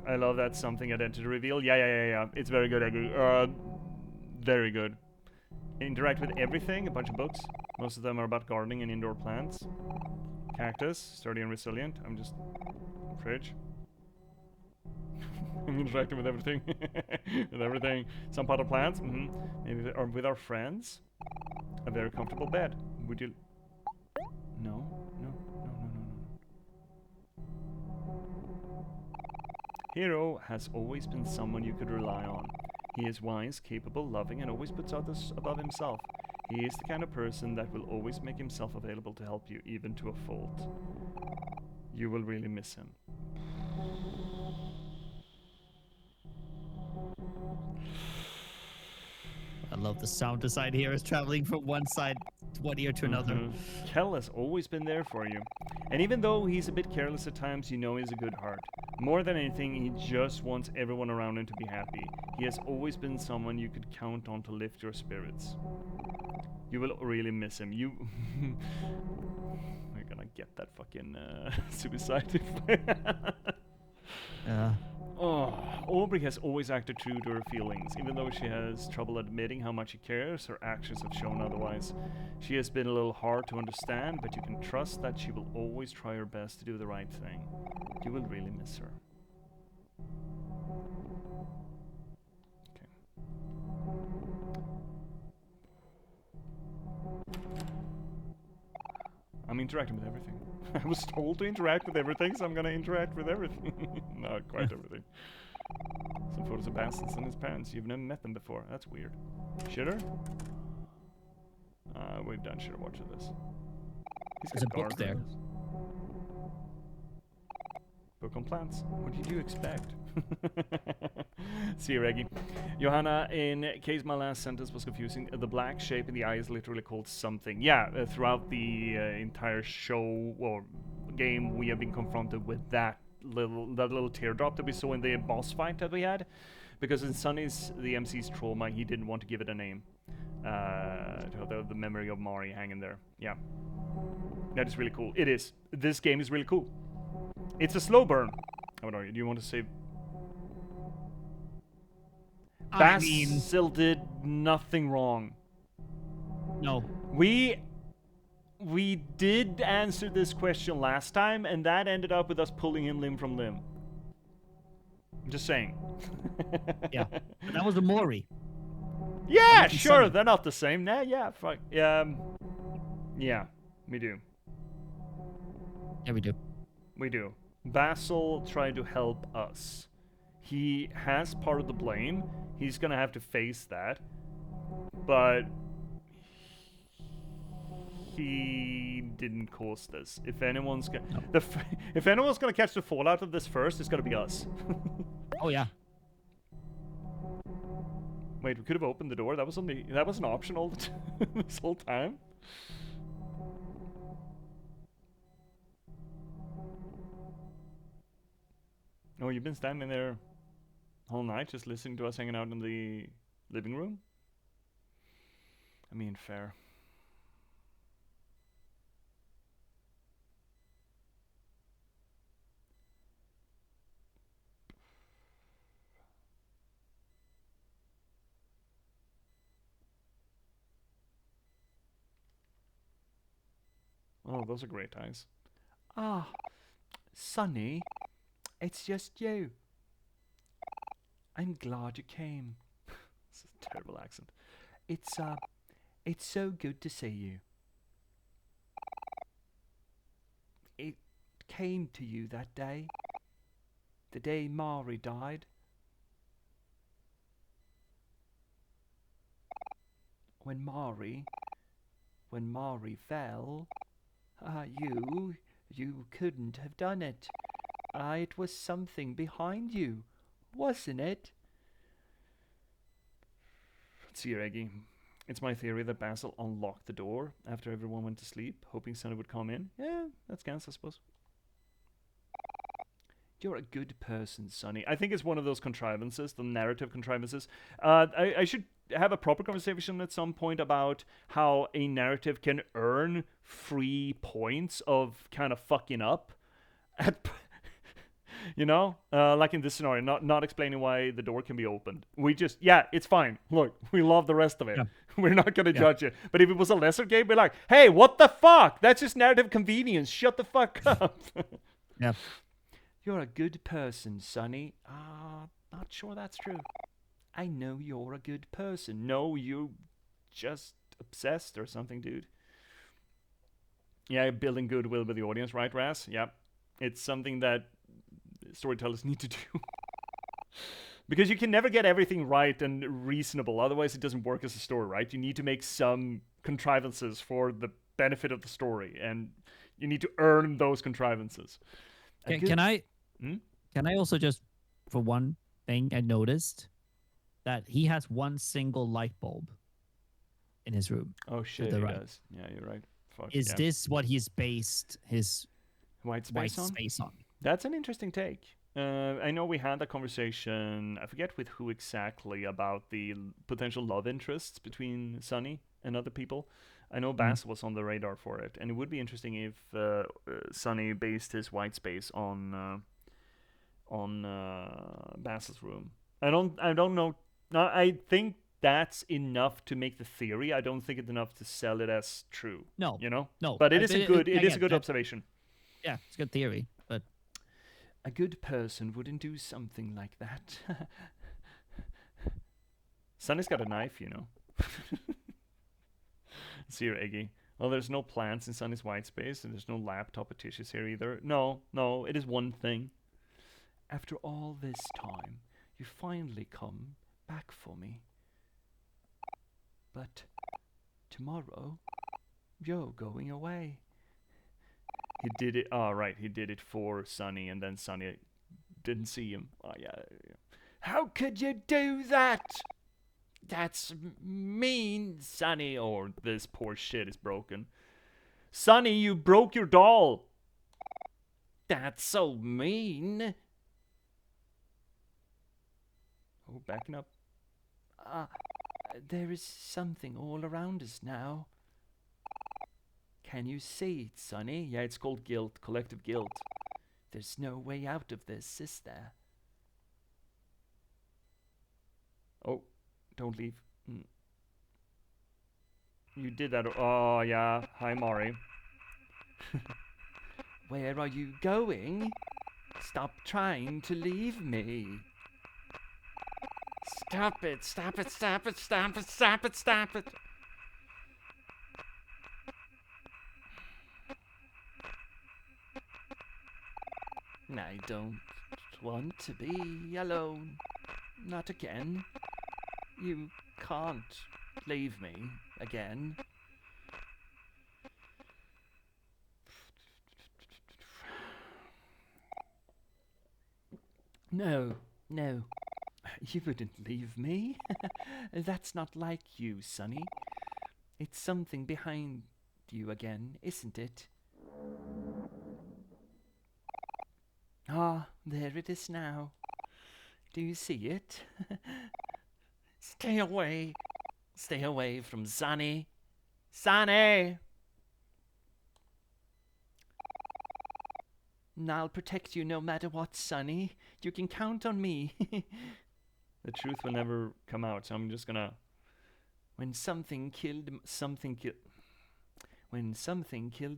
I love that something identity reveal. Yeah. It's very good, Eggy. Very good. Interact with everything. A bunch of books. Most of them are about gardening and indoor plants. Cactus. Sturdy and resilient. I'm just... Fridge. I'm interacting with everything. With everything. Some potted plants. Maybe or with our friends. A very comfortable bed. Would you... No. Hero has always been someone you could rely on. He is wise, capable, loving, and always puts others above himself. He is the kind of person that will always make himself available to help you, even to a fault. You will really miss him. I love the sound design here is traveling from one side one ear to another. Kel has always been there for you. And even though he's a bit careless at times, you know he's a good heart. More than anything, he just wants everyone around him to be happy. He has always been someone you could count on to lift your spirits. You will really miss him. You... We're gonna get that fucking suicide. Oh, Aubrey has always acted true to her feelings. Even though she has trouble admitting how much she cares, her actions have shown otherwise. She has been a little hard to understand, but you can trust that she will always try her best to do the right thing. You will really miss her. Okay. I'm interacting with everything. I was told to interact with everything, so I'm gonna interact with everything. Not quite everything. Some photos of Bassels and his parents. You've never met them before. That's weird. Shitter? We've done Shitter Watch of this. There's a book there. Book on plants. What did you expect? See you, Reggie. Johanna, in case my last sentence was confusing, the black shape in the eye is literally called something. Yeah, throughout the entire show or game, we have been confronted with that little teardrop that we saw in the boss fight that we had. Because in Sonny's, the MC's trauma, he didn't want to give it a name. The memory of Mari hanging there. Yeah. That is really cool. It is. This game is really cool. It's a slow burn. What are you? Do you want to say? Basil did nothing wrong. No. We did answer this question last time, and that ended up with us pulling him limb from limb. I'm just saying. Yeah. But that was OMORI. Yeah, sure. They're not the same. Nah, yeah, fuck. Yeah, we do. Yeah, we do. We do. Basil tried to help us. He has part of the blame. He's gonna have to face that. But he didn't cause this. If anyone's gonna if anyone's gonna catch the fallout of this first, it's gonna be us. Oh yeah. Wait, we could have opened the door. That was an option all the this whole time. Oh, you've been standing there all night just listening to us hanging out in the living room? I mean, fair. Oh, those are great eyes. Ah, Sonny, it's just you. I'm glad you came. This is a terrible accent. It's so good to see you. It came to you that day. The day Mari died. When Mari fell, you couldn't have done it. It was something behind you, wasn't it? See you, Eggy. It's my theory that Basil unlocked the door after everyone went to sleep, hoping Sonny would come in. Yeah, that's Gans, I suppose. You're a good person, Sonny. I think it's one of those contrivances, the narrative contrivances. I should have a proper conversation at some point about how a narrative can earn free points of kind of fucking up. You know? Like in this scenario, not explaining why the door can be opened. We just, yeah, it's fine. Look, we love the rest of it. Yeah. We're not going to judge it. But if it was a lesser game, we're like, hey, what the fuck? That's just narrative convenience. Shut the fuck up. Yeah. You're a good person, Sonny. Not sure that's true. I know you're a good person. No, you just obsessed or something, dude. Yeah, building goodwill with the audience, right, Raz? Yeah. It's something that storytellers need to do. Because you can never get everything right and reasonable. Otherwise, it doesn't work as a story, right? You need to make some contrivances for the benefit of the story. And you need to earn those contrivances. Can I also just, for one thing, I noticed that he has one single light bulb in in his room. Oh shit, the he right. does. Yeah, you're right. Fuck, Is yeah. this what he's based his white white space on? space on? That's an interesting take. I know we had a conversation, I forget with who exactly, about the potential love interests between Sunny and other people. I know Bass was on the radar for it, and it would be interesting if Sunny based his white space on Bass's room. I don't know. No, I think that's enough to make the theory. I don't think it's enough to sell it as true. No, You know? no. But it is a good again, observation. Yeah, it's a good theory, but A good person wouldn't do something like that. Sunny's got a knife, you know. See here, Iggy. Well, there's no plants in Sunny's white space, and there's no laptop or tissues here either. No, it is one thing. After all this time, you finally come back for me. But tomorrow, you're going away. He did it. Oh, right. He did it for Sunny, and then Sunny didn't see him. Oh, yeah. How could you do that? That's mean, Sonny. Or this poor shit is broken. Sunny, you broke your doll. That's so mean. Oh, backing up. There is something all around us now. Can you see it, Sonny? Yeah, it's called guilt, collective guilt. There's no way out of this, is there? Oh, don't leave. You did that. Oh, yeah. Hi, Mari. Where are you going? Stop trying to leave me. Stop it, stop it, stop it, stop it, stop it, stop it. I don't want to be alone. Not again. You can't leave me again. No, no. You wouldn't leave me. That's not like you, Sonny. It's something behind you again, isn't it? Ah, there it is now. Do you see it? Stay away. Stay away from Sonny. Sonny! And I'll protect you no matter what, Sonny. You can count on me. The truth will never come out, so I'm just gonna... When something killed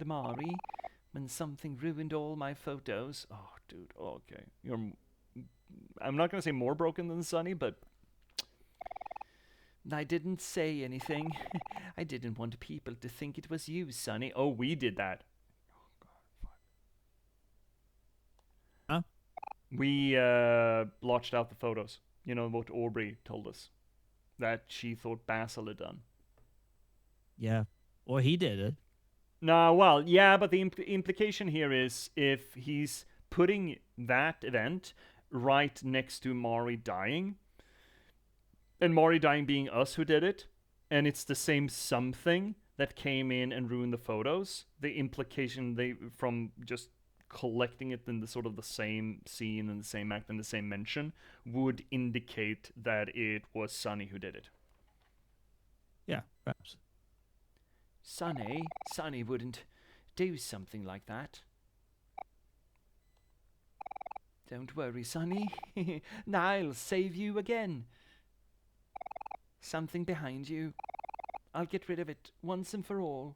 Mari, when something ruined all my photos. Oh, dude, okay. I'm not gonna say more broken than Sunny, but... I didn't say anything. I didn't want people to think it was you, Sonny. Oh, we did that. Huh? We blotched out the photos. You know what Aubrey told us. That she thought Basil had done. yeah. Or he did it. No, well, yeah, but the implication here is if he's putting that event right next to Mari dying, and Mari dying being us who did it, and it's the same something that came in and ruined the photos, the implication from just collecting it in the sort of the same scene and the same act and the same mention would indicate that it was Sunny who did it. Yeah, perhaps. Sonny wouldn't do something like that. Don't worry, Sonny. I'll save you again. Something behind you. I'll get rid of it once and for all.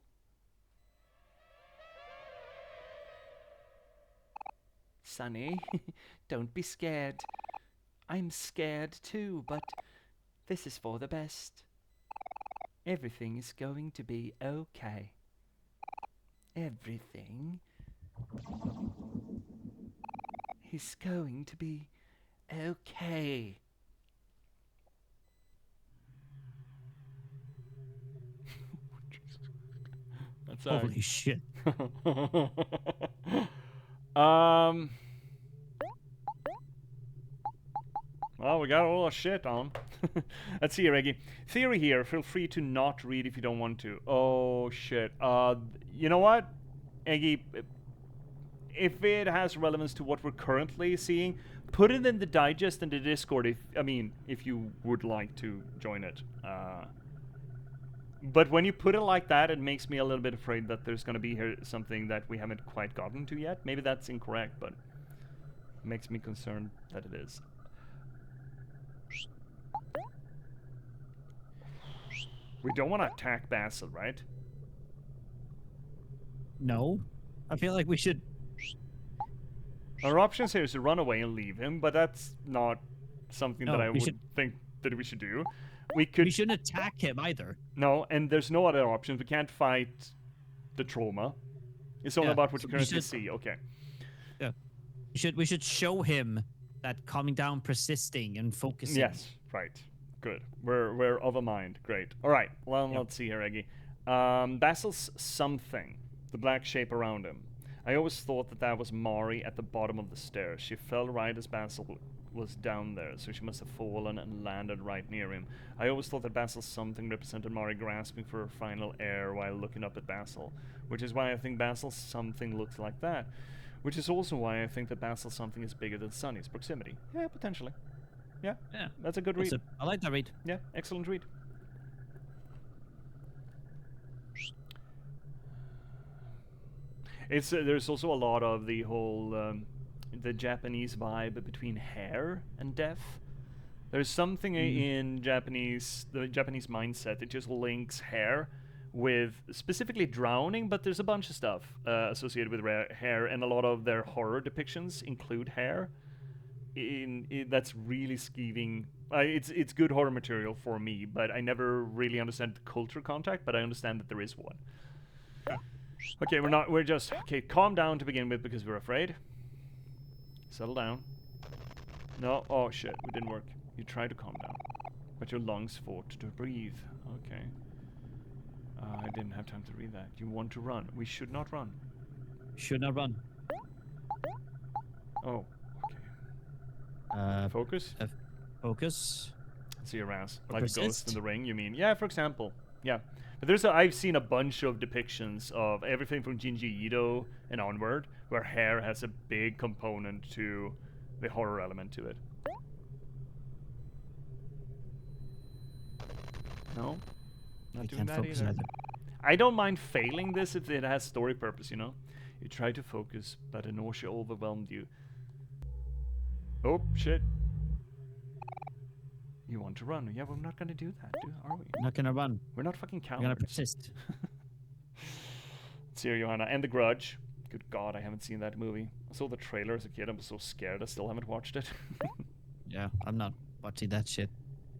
Sonny, don't be scared. I'm scared too, but this is for the best. Everything is going to be okay. Everything is going to be okay. That's Holy shit. Well, we got a little shit on. Let's see, Reggie. Theory here. Feel free to not read if you don't want to. Oh shit. You know what, Eggy? If it has relevance to what we're currently seeing, put it in the digest and the Discord. If you would like to join it. But when you put it like that, it makes me a little bit afraid that there's going to be here something that we haven't quite gotten to yet. Maybe that's incorrect, but it makes me concerned that it is. We don't want to attack Basil, right? No, I feel like we should. Our options here is to run away and leave him, but that's not something No, that I we would should- think that we should do. We could We shouldn't attack him either. no, and there's no other options. We can't fight the trauma. It's all Yeah, about what so you we currently should- see. Okay. We should show him that calming down, persisting, and focusing. Yes, right. Good. We're of a mind. Great. All right. Well, Yep. let's see here, Eggy. Basil's something. The black shape around him. I always thought that was Mari at the bottom of the stairs. She fell right as Basil was down there, so she must have fallen and landed right near him. I always thought that Basil's something represented Mari grasping for her final air while looking up at Basil, which is why I think Basil's something looks like that. Which is also why I think that Basil's something is bigger than Sunny's proximity. Yeah, potentially. Yeah, Yeah. that's a good read. I like that read. Yeah, excellent read. It's there's also a lot of the whole the Japanese vibe between hair and death. There's something in the Japanese mindset that just links hair with specifically drowning, but there's a bunch of stuff associated with hair, and a lot of their horror depictions include hair. That's really skeeving. It's good horror material for me, but I never really understand the culture contact, but I understand that there is one. Okay, okay, calm down to begin with because we're afraid. Settle down. No, oh shit, it didn't work. You tried to calm down, but your lungs fought to breathe. Okay. I didn't have time to read that. You want to run. We should not run. Should not run. Oh, okay. Focus? Focus. See your ass. Or Like a ghost persist? in the ring, you mean? Yeah, for example. Yeah. But I've seen a bunch of depictions of everything from Junji Ito and onward, where hair has a big component to the horror element to it. No? Not I doing can't that focus either. either. I don't mind failing this if it has story purpose, you know? You tried to focus, but a nausea overwhelmed you. Oh, shit. You want to run? Yeah, we're not gonna do that, are we? Not gonna run. We're not fucking I'm gonna cowards. persist. See here, Johanna. And The Grudge. Good God, I haven't seen that movie. I saw the trailer as a kid. I'm so scared I still haven't watched it. Yeah, I'm not watching that shit.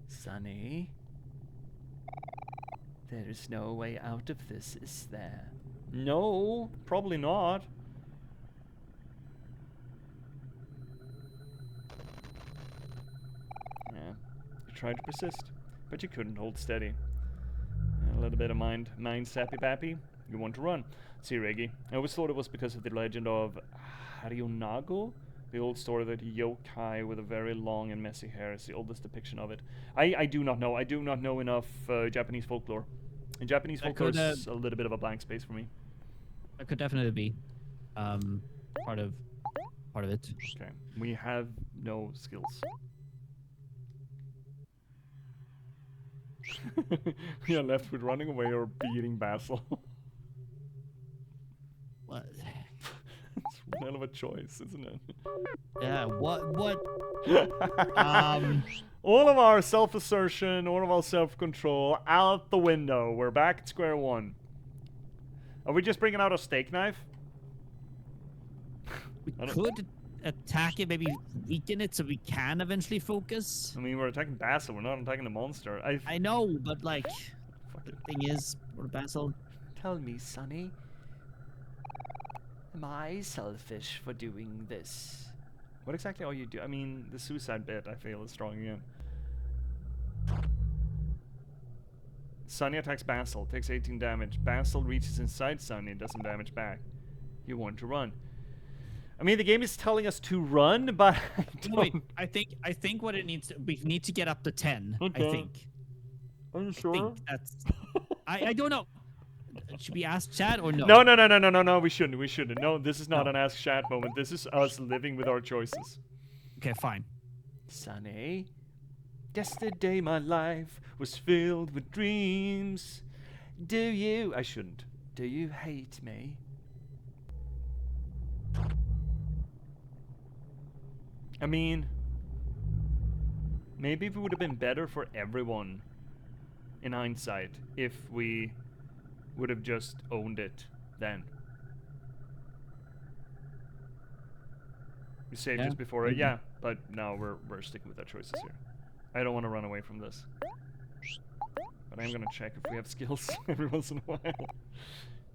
Sonny, there is no way out of this, is there? No, probably not. Yeah, you tried to persist, but you couldn't hold steady. A little bit of mind sappy pappy. You want to run. See, Reggie, I always thought it was because of the legend of Harionago, the old story that yokai with a very long and messy hair is the oldest depiction of it. I do not know. I do not know enough Japanese folklore. And Japanese That folklore could, is a little bit of a blank space for me. That could definitely be part of it. Okay, we have no skills. We are left with running away or beating Basil. What? It's one hell of a choice, isn't it? Yeah. What? All of our self-assertion, all of our self-control out the window. We're back at square one. Are we just bringing out a steak knife? We I don't- could attack it, maybe weaken it so we can eventually focus. I mean, we're attacking Basil. We're not attacking the monster. I know, but like, Fuck the it. thing is, for Basil, Tell me, Sonny, am I selfish for doing this? What exactly are you doing? I mean, the suicide bit, I feel, is strong again. Sunny attacks Basil, takes 18 damage. Basil reaches inside Sunny, doesn't damage back. You want to run. I mean, the game is telling us to run, but I No, wait, don't. I think what it needs, we need to get up to 10. I Okay. think. Are you I sure? think that's. I don't know. Should we ask chat or no? No. We shouldn't. We shouldn't. No, this is not No. an Ask Chat moment. This is us living with our choices. Okay, fine. Sunny, yesterday my life was filled with dreams. Do you? I shouldn't. Do you hate me? I mean, maybe it would have been better for everyone in hindsight if we would have just owned it then. We saved Yeah, just before it, maybe. yeah, but no, we're sticking with our choices here. I don't want to run away from this. But I'm gonna check if we have skills every once in a while.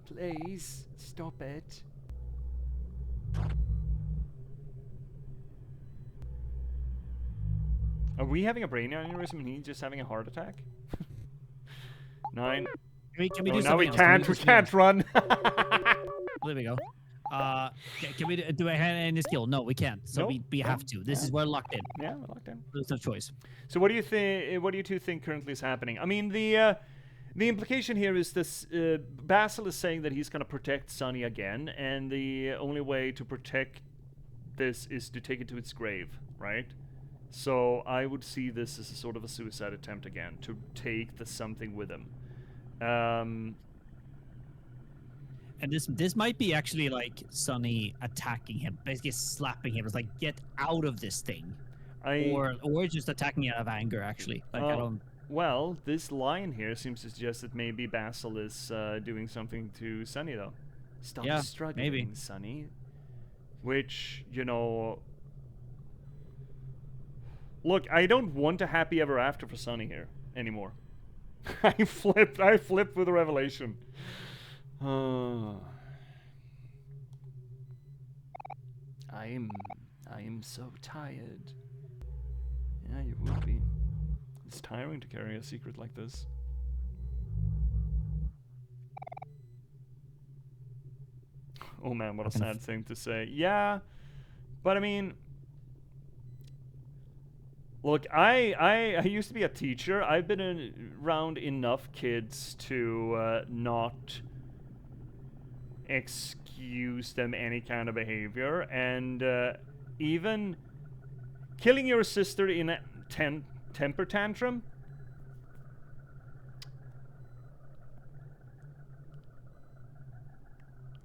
Please, stop it. Are we having a brain aneurysm and he's just having a heart attack? 9. Can we Oh, do now we something else? can't. We can't run. There we go. Can we do I have any skill? No, we can't. So Nope. we have to. This is we're locked in. Yeah, we're locked in. There's no choice. So what do you think? What do you two think currently is happening? I mean, the implication here is this: Basil is saying that he's going to protect Sunny again, and the only way to protect this is to take it to its grave, right? So I would see this as a sort of a suicide attempt again, to take the something with him. And this might be actually like Sunny attacking him, basically slapping him. It's like, get out of this thing. Or just attacking out of anger, actually. Like I don't. Well, this line here seems to suggest that maybe Basil is doing something to Sunny, though. Stop Yeah, struggling, maybe. Sunny. Which, you know... Look, I don't want a happy ever after for Sunny here anymore. I flipped with a revelation. I am so tired. Yeah, you would be. It's tiring to carry a secret like this. Oh man, what a sad thing to say. Yeah, but I mean... Look, I used to be a teacher. I've been around enough kids to not excuse them any kind of behavior, and even killing your sister in a temper tantrum,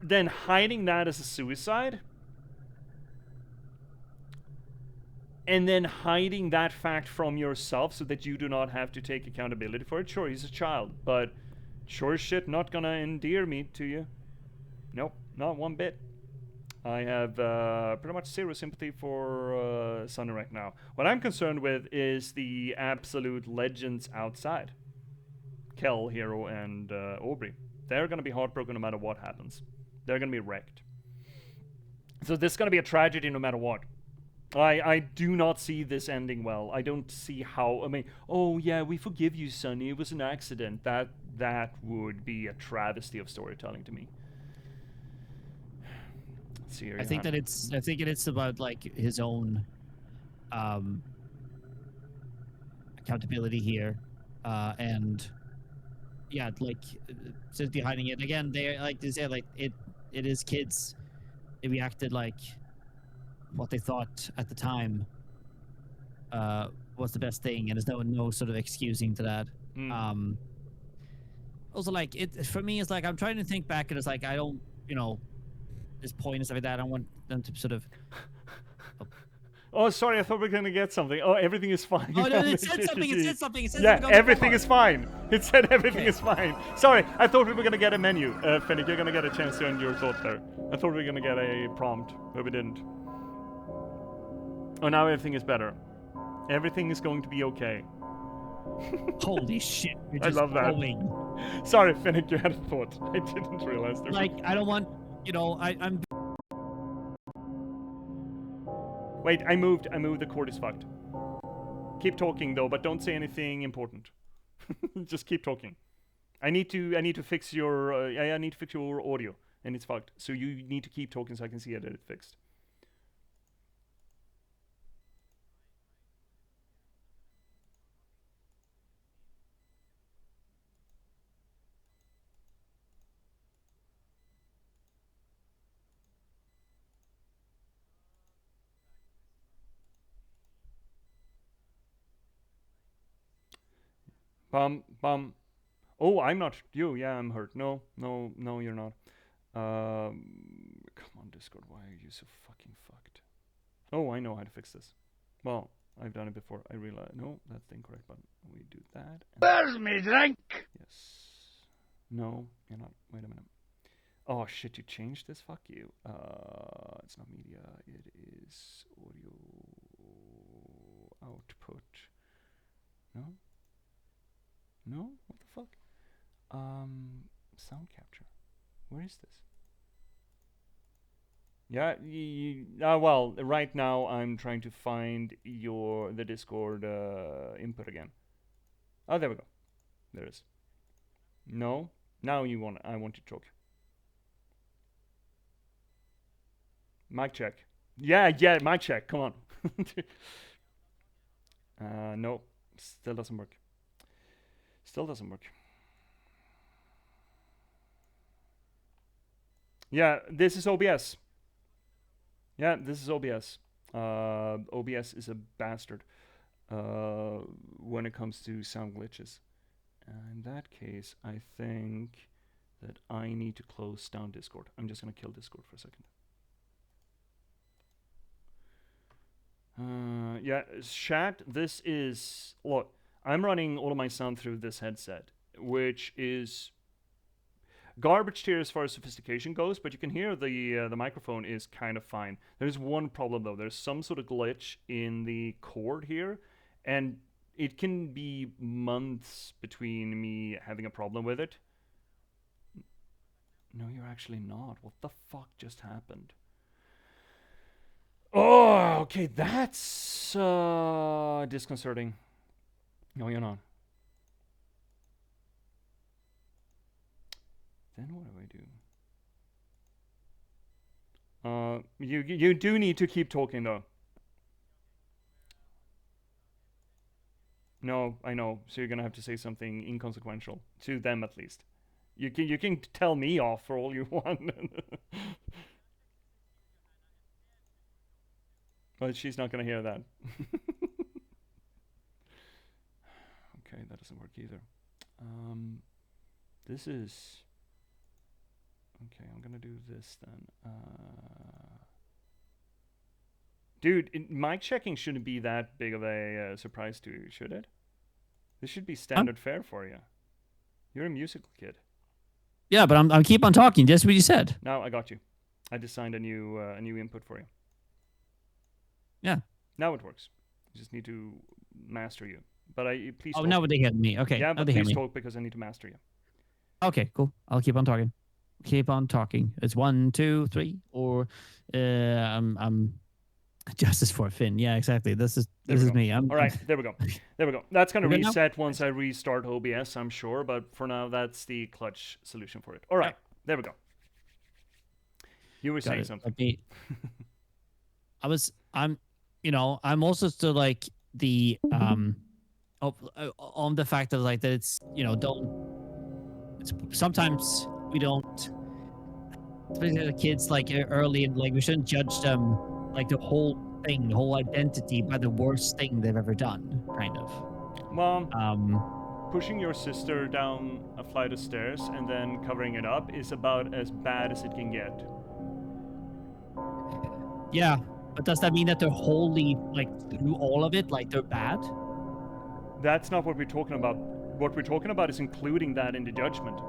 then hiding that as a suicide, and then hiding that fact from yourself so that you do not have to take accountability for it. Sure, he's a child, but sure as shit not gonna endear me to you. Nope, not one bit. I have pretty much zero sympathy for Sunny right now. What I'm concerned with is the absolute legends outside. Kel, Hero, and Aubrey. They're gonna be heartbroken no matter what happens. They're gonna be wrecked. So this is gonna be a tragedy no matter what. I do not see this ending well. I don't see how. I mean, oh yeah, we forgive you, Sunny. It was an accident. That would be a travesty of storytelling to me. Let's see here. I think it's about like his own accountability here, and yeah, like simply hiding it again. They like they say like it is kids. They reacted like what they thought at the time was the best thing, and there's no sort of excusing to that. Also, like it for me, it's like I'm trying to think back, and it's like I don't, this point and stuff like that. I don't want them to sort of. Oh, sorry, I thought we were gonna get something. Oh, everything is fine. Oh no, it said something. It said something. It said yeah, something everything is fine. It said everything is fine. Sorry, I thought we were gonna get a menu. Fennec, you're gonna get a chance to end your thought there. I thought we were gonna get a prompt, but we didn't. Oh, now everything is better. Everything is going to be okay. Holy shit! You're I just love that. going. Sorry, Fennec, you had a thought. I didn't realize there. Like I don't want, I'm. Wait, I moved. The cord is fucked. Keep talking though, but don't say anything important. Just keep talking. I need to fix your. I need to fix your audio, and it's fucked. So you need to keep talking so I can see that it's fixed. Bum. Oh, I'm not you. Yeah, I'm hurt. No, you're not. Come on, Discord. Why are you so fucking fucked? Oh, I know how to fix this. Well, I've done it before. I realize. No, that's the incorrect button. We do that. Where's me drink? Yes. No, you're not. Wait a minute. Oh shit! You changed this. Fuck you. It's not media. It is audio output. No. No. What the fuck? Sound capture. Where is this? Yeah, well, right now I'm trying to find the Discord input again. Oh, there we go. There it is. No, now I want to talk. Mic check. Yeah, mic check. Come on. No, still doesn't work. Still doesn't work. Yeah, this is OBS. Yeah, this is OBS. OBS is a bastard when it comes to sound glitches. In that case, I think that I need to close down Discord. I'm just going to kill Discord for a second. Yeah, chat, this is... Look, I'm running all of my sound through this headset, which is... garbage tier as far as sophistication goes, but you can hear the microphone is kind of fine. There's one problem though. There's some sort of glitch in the cord here, and it can be months between me having a problem with it. No, you're actually not. What the fuck just happened? Oh, okay, that's disconcerting. No, you're not. Then what do I do? You do need to keep talking though. No, I know. So you're gonna have to say something inconsequential to them at least. You can tell me off for all you want. But she's not gonna hear that. Okay, that doesn't work either. This is... Okay, I'm gonna do this then. Dude, mic checking shouldn't be that big of a surprise to you, should it? This should be standard fare for you. You're a musical kid. Yeah, but I'm keep on talking. Just what you said. Now I got you. I designed a new input for you. Yeah. Now it works. You just need to master you. But please. Oh, talk. now they hear me. Okay. Yeah, now but they hear please me. talk because I need to master you. Okay, cool. I'll keep on talking. Keep on talking. It's 1, 2, 3, or I'm justice for Finn. Yeah, exactly. This is me. All right, there we go. There we go. That's gonna We're good reset once I restart OBS, I'm sure. But for now, that's the clutch solution for it. All right, there we go. You were saying something. Okay. I'm also still like the on the fact of like that it's sometimes we don't, especially the kids like early and like we shouldn't judge them like the whole thing, the whole identity by the worst thing they've ever done, kind of. Well, pushing your sister down a flight of stairs and then covering it up is about as bad as it can get. Yeah, but does that mean that they're wholly like through all of it, like they're bad? That's not what we're talking about. What we're talking about is including that in the judgment.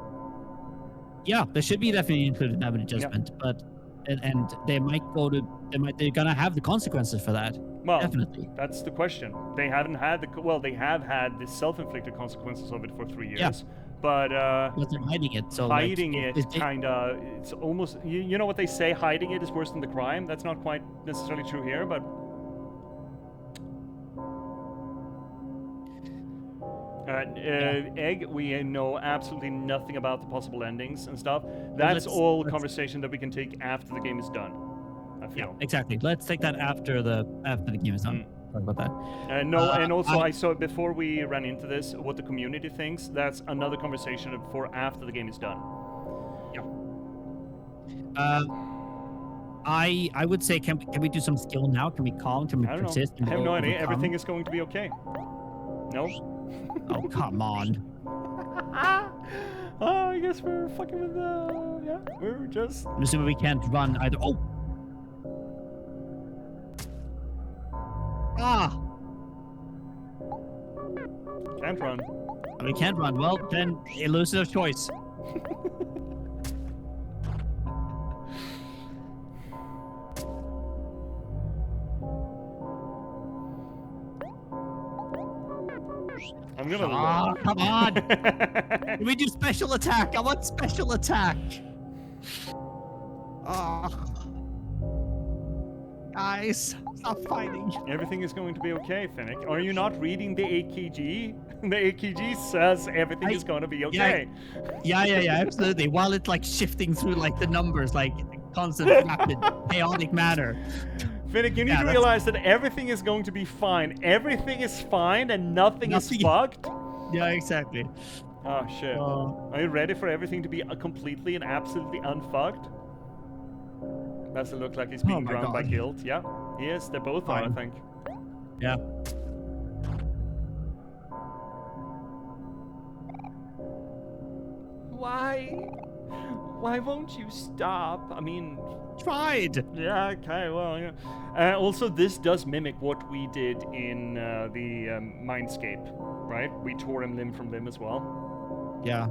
Yeah, there should be definitely included that in the judgment, but and they're gonna have the consequences for that. Well, definitely. That's the question. They haven't had they have had the self-inflicted consequences of it for 3 years. Yeah. But they're hiding it. So hiding it's almost you know what they say, hiding it is worse than the crime. That's not quite necessarily true here, but Egg, we know absolutely nothing about the possible endings and stuff. That's all conversation that we can take after the game is done, I feel. Yeah, exactly. Let's take that after the game is done. Talk about that. And also I saw before we ran into this what the community thinks. That's another conversation for after the game is done. Yeah. I would say can we do some skill now? Can we calm? Can we persist? I have no idea. Everything is going to be okay. No. Oh, come on. Oh, I guess we're fucking with yeah, we're just... I'm assuming we can't run either. Oh! Ah! Can't run. We can't run. Well, then, elusive choice. I'm gonna Ah, look. come on! Can we do special attack? I want special attack! Ah. Guys, stop fighting. Everything is going to be okay, Finnick. Are you not reading the AKG? The AKG says everything is going to be okay. Yeah, absolutely. While it's like shifting through like the numbers, like constant, rapid, chaotic manner. Finnick, you need to realize that everything is going to be fine. Everything is fine and nothing is fucked. Yeah, exactly. Oh, shit. Are you ready for everything to be completely and absolutely unfucked? Does it look like he's being drowned by guilt? Yeah, he is. They both are, I think. Yeah. Why won't you stop? I mean, Tried. Yeah, okay, well, yeah. Also, this does mimic what we did in the Mindscape, right? We tore him limb from limb as well. Yeah.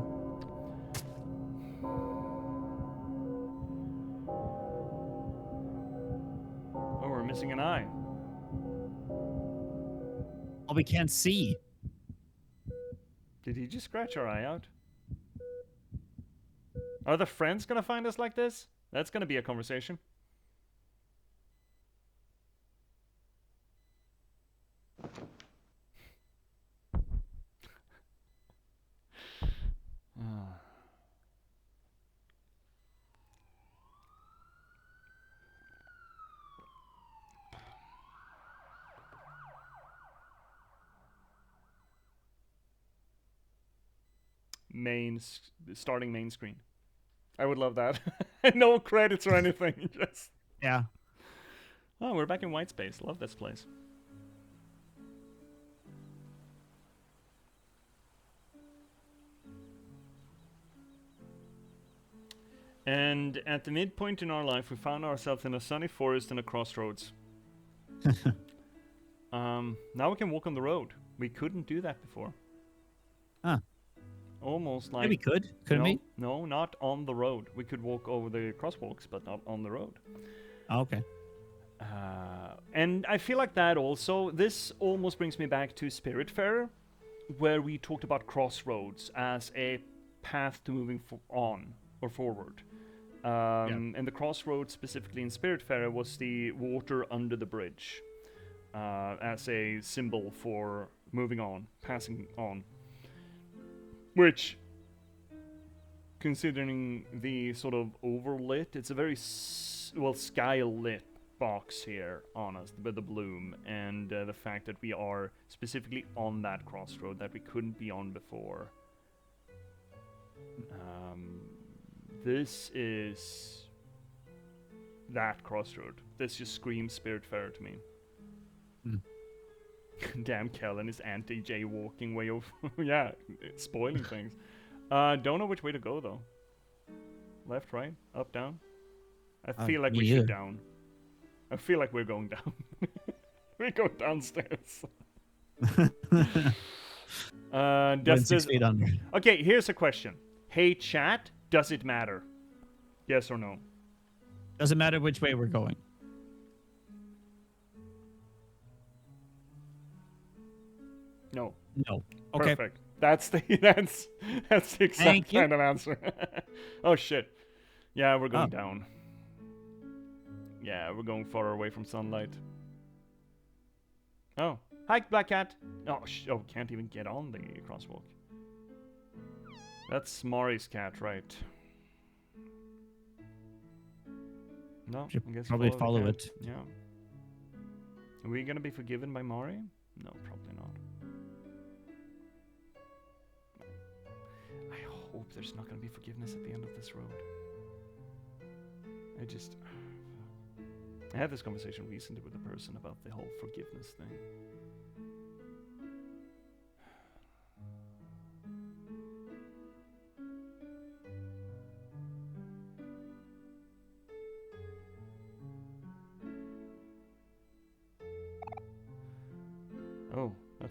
Oh, we're missing an eye. Oh, we can't see. Did he just scratch our eye out? Are the friends gonna find us like this? That's gonna be a conversation. Starting main screen. I would love that. No credits or anything. Just... Yeah. Oh, we're back in white space. Love this place. And at the midpoint in our life, we found ourselves in a sunny forest and a crossroads. Now we can walk on the road. We couldn't do that before. Huh. Almost like... Yeah, we could. Couldn't we? No, not on the road. We could walk over the crosswalks, but not on the road. Oh, okay. And I feel like that also... This almost brings me back to Spiritfarer, where we talked about crossroads as a path to moving on or forward. And the crossroads, specifically in Spiritfarer, was the water under the bridge as a symbol for moving on, passing on. Which, considering the sort of overlit, it's a very, sky-lit box here on us with the bloom, and the fact that we are specifically on that crossroad that we couldn't be on before. This is that crossroad. This just screams Spiritfarer to me. Damn, Kellen is anti-jaywalking way of... yeah, spoiling things. Don't know which way to go, though. Left, right, up, down? I feel like we should down. I feel like we're going down. We go downstairs. Went 6 feet under. Okay, here's a question. Hey, chat, does it matter? Yes or no? Doesn't matter which way we're going. No. No. Okay. Perfect. That's the exact kind of answer. Oh shit. Yeah, we're going down. Yeah, we're going far away from sunlight. Oh. Hi, Black Cat. Oh, can't even get on the crosswalk. That's Mari's cat, right? No, Should I guess probably follow the it. cat. Yeah. Are we gonna be forgiven by Mari? No, probably not. I hope there's not gonna be forgiveness at the end of this road. I had this conversation recently with a person about the whole forgiveness thing.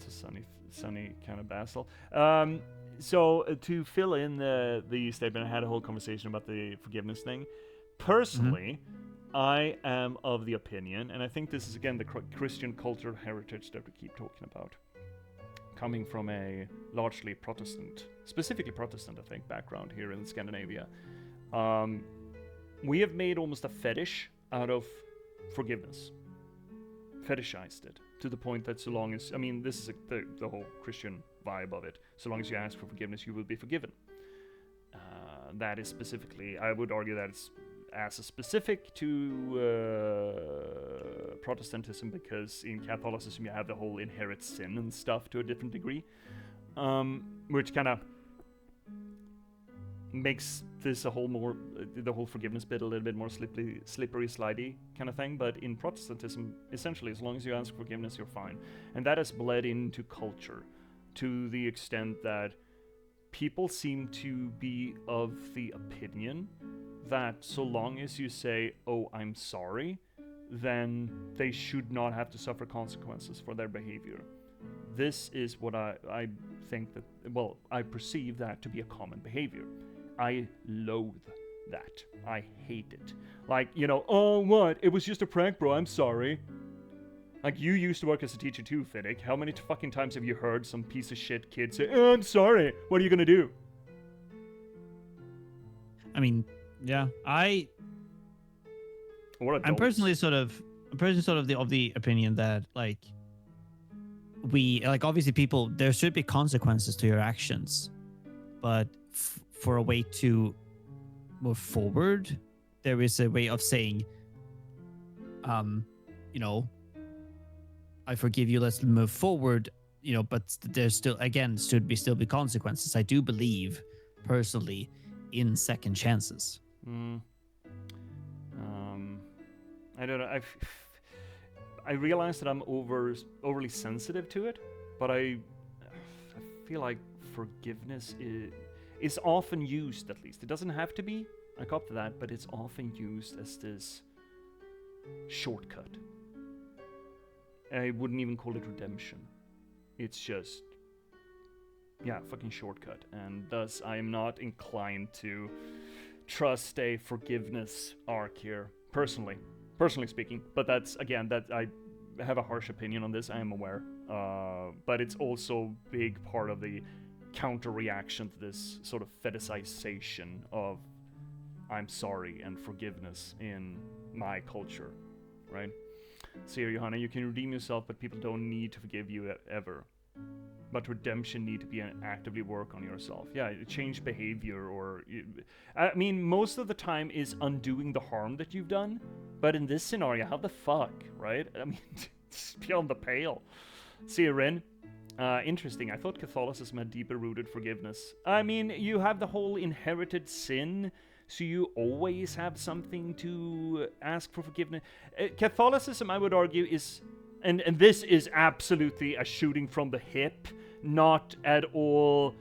that's a sunny kind of Basil. So to fill in the statement, I had a whole conversation about the forgiveness thing. Personally, I am of the opinion, and I think this is again the Christian cultural heritage that we keep talking about, coming from a largely Protestant, specifically Protestant, I think, background here in Scandinavia. We have made almost a fetish out of forgiveness, fetishized it to the point that so long as, I mean, this is the whole Christian vibe of it. So long as you ask for forgiveness, you will be forgiven. That is specifically, I would argue that it's as a specific to Protestantism, because in Catholicism you have the whole inherit sin and stuff to a different degree, which kind of makes this a whole more, the whole forgiveness bit a little bit more slippery, slidey kind of thing. But in Protestantism, essentially, as long as you ask forgiveness, you're fine. And that has bled into culture to the extent that people seem to be of the opinion that so long as you say, oh, I'm sorry, then they should not have to suffer consequences for their behavior. This is what I think that, well, I perceive that to be a common behavior. I loathe that. I hate it. Like, you know, oh, what? It was just a prank, bro. I'm sorry. Like, you used to work as a teacher too, Fiddick. How many fucking times have you heard some piece of shit kid say, oh, I'm sorry. What are you gonna do? I mean, yeah, I'm personally sort of the opinion that like obviously people, there should be consequences to your actions, but for a way to move forward, there is a way of saying, you know, I forgive you, let's move forward, you know, but there's still, again, still be consequences. I do believe personally in second chances. I don't know. I realize that I'm overly sensitive to it, but I feel like forgiveness is often used, at least. It doesn't have to be. I cop to that, but it's often used as this shortcut. I wouldn't even call it redemption. It's just, yeah, fucking shortcut. And thus, I am not inclined to trust a forgiveness arc here, personally speaking. But that's, again, that I have a harsh opinion on this, I am aware. But it's also big part of the counter-reaction to this sort of fetishization of I'm sorry and forgiveness in my culture, right? So here, Johanna, you can redeem yourself, but people don't need to forgive you ever. But redemption need to be actively work on yourself. Yeah, change behavior, or I mean, most of the time is undoing the harm that you've done. But in this scenario, how the fuck, right? I mean, it's beyond the pale. See you, Rin. Interesting. I thought Catholicism had deeper rooted forgiveness. I mean, you have the whole inherited sin, so you always have something to ask for forgiveness. Catholicism, I would argue, is, and this is absolutely a shooting from the hip, not at all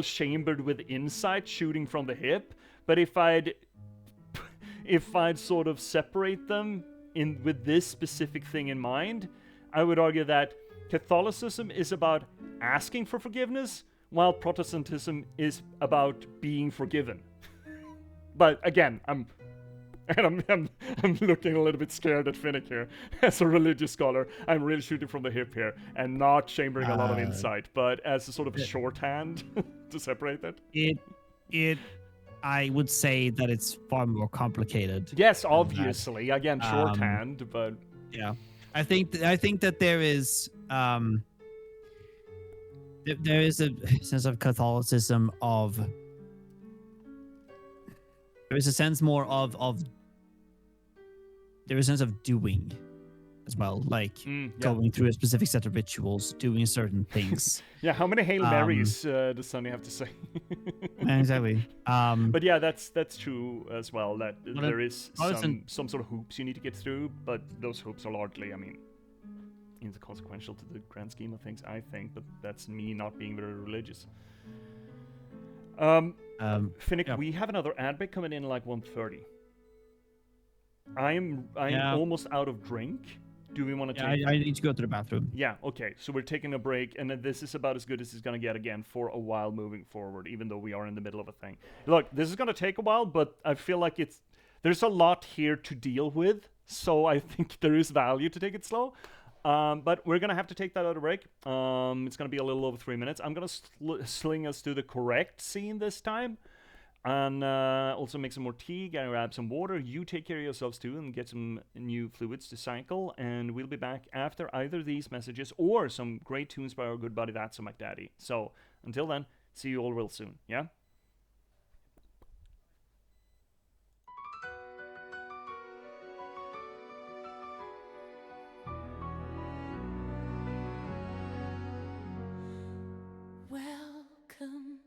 chambered with insight, shooting from the hip. But if I'd sort of separate them with this specific thing in mind, I would argue that Catholicism is about asking for forgiveness, while Protestantism is about being forgiven. But again, I'm looking a little bit scared at Finnick here. As a religious scholar, I'm really shooting from the hip here and not chambering a lot of insight, but as a sort of shorthand to separate that. I would say that it's far more complicated. Yes, obviously. Again, shorthand, but yeah. I think that there is there is a sense of Catholicism of there is a sense more of there is a sense of doing as well, like going through a specific set of rituals, doing certain things. Yeah, how many Hail Marys does Sonny have to say? Exactly. But yeah, that's true as well, that there is some sort of hoops you need to get through, but those hoops are largely, I mean, inconsequential to the grand scheme of things, I think, but that's me not being very religious. Finnick, yeah. we have another ad break coming in like 1:30. I'm almost out of drink, Do we want to Yeah, take? I need to go to the bathroom. Yeah, okay. So we're taking a break, and then this is about as good as it's going to get again for a while moving forward, even though we are in the middle of a thing. Look, this is going to take a while, but I feel like there's a lot here to deal with, so I think there is value to take it slow. But we're going to have to take that out of break. It's going to be a little over 3 minutes. I'm going to sling us to the correct scene this time. And also make some more tea, grab some water. You take care of yourselves too and get some new fluids to cycle. And we'll be back after either these messages or some great tunes by our good buddy That's a McDaddy. So until then, see you all real soon. Yeah? Welcome,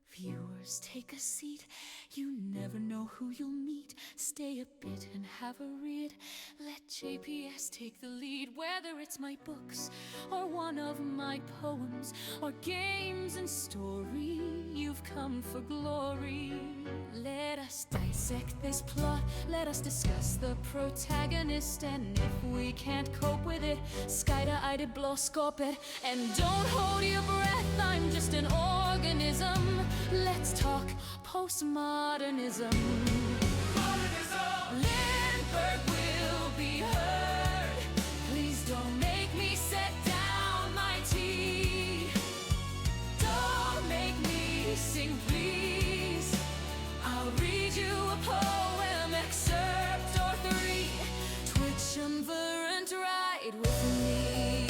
viewers, take a seat. You never know who you'll meet. Stay a bit and have a read. Let J.P.S take the lead. Whether it's my books or one of my poems or games and story, you've come for glory. Let us dissect this plot. Let us discuss the protagonist. And if we can't cope with it, skida-ide blåskåpet. And don't hold your breath, I'm just an organism. Let's talk postmodernism. Lindberg will be heard. Please don't make me set down my tea. Don't make me sing, please. I'll read you a poem, excerpt or three. Twitch and ride with me.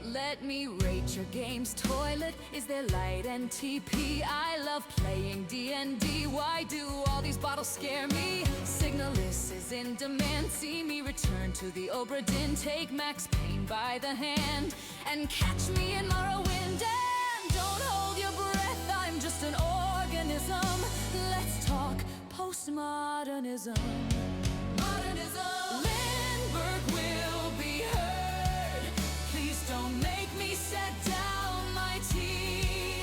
Let me rate your game's toilet. Is there light and TP? I love playing D&D. Why do all these bottles scare me? Signalis is in demand. See me return to the Obra Dinn. Take Max Payne by the hand and catch me in Morrowind. And don't hold your breath, I'm just an organism. Let's talk postmodernism. Modernism. Lindberg will be heard. Please don't make me set down my tea.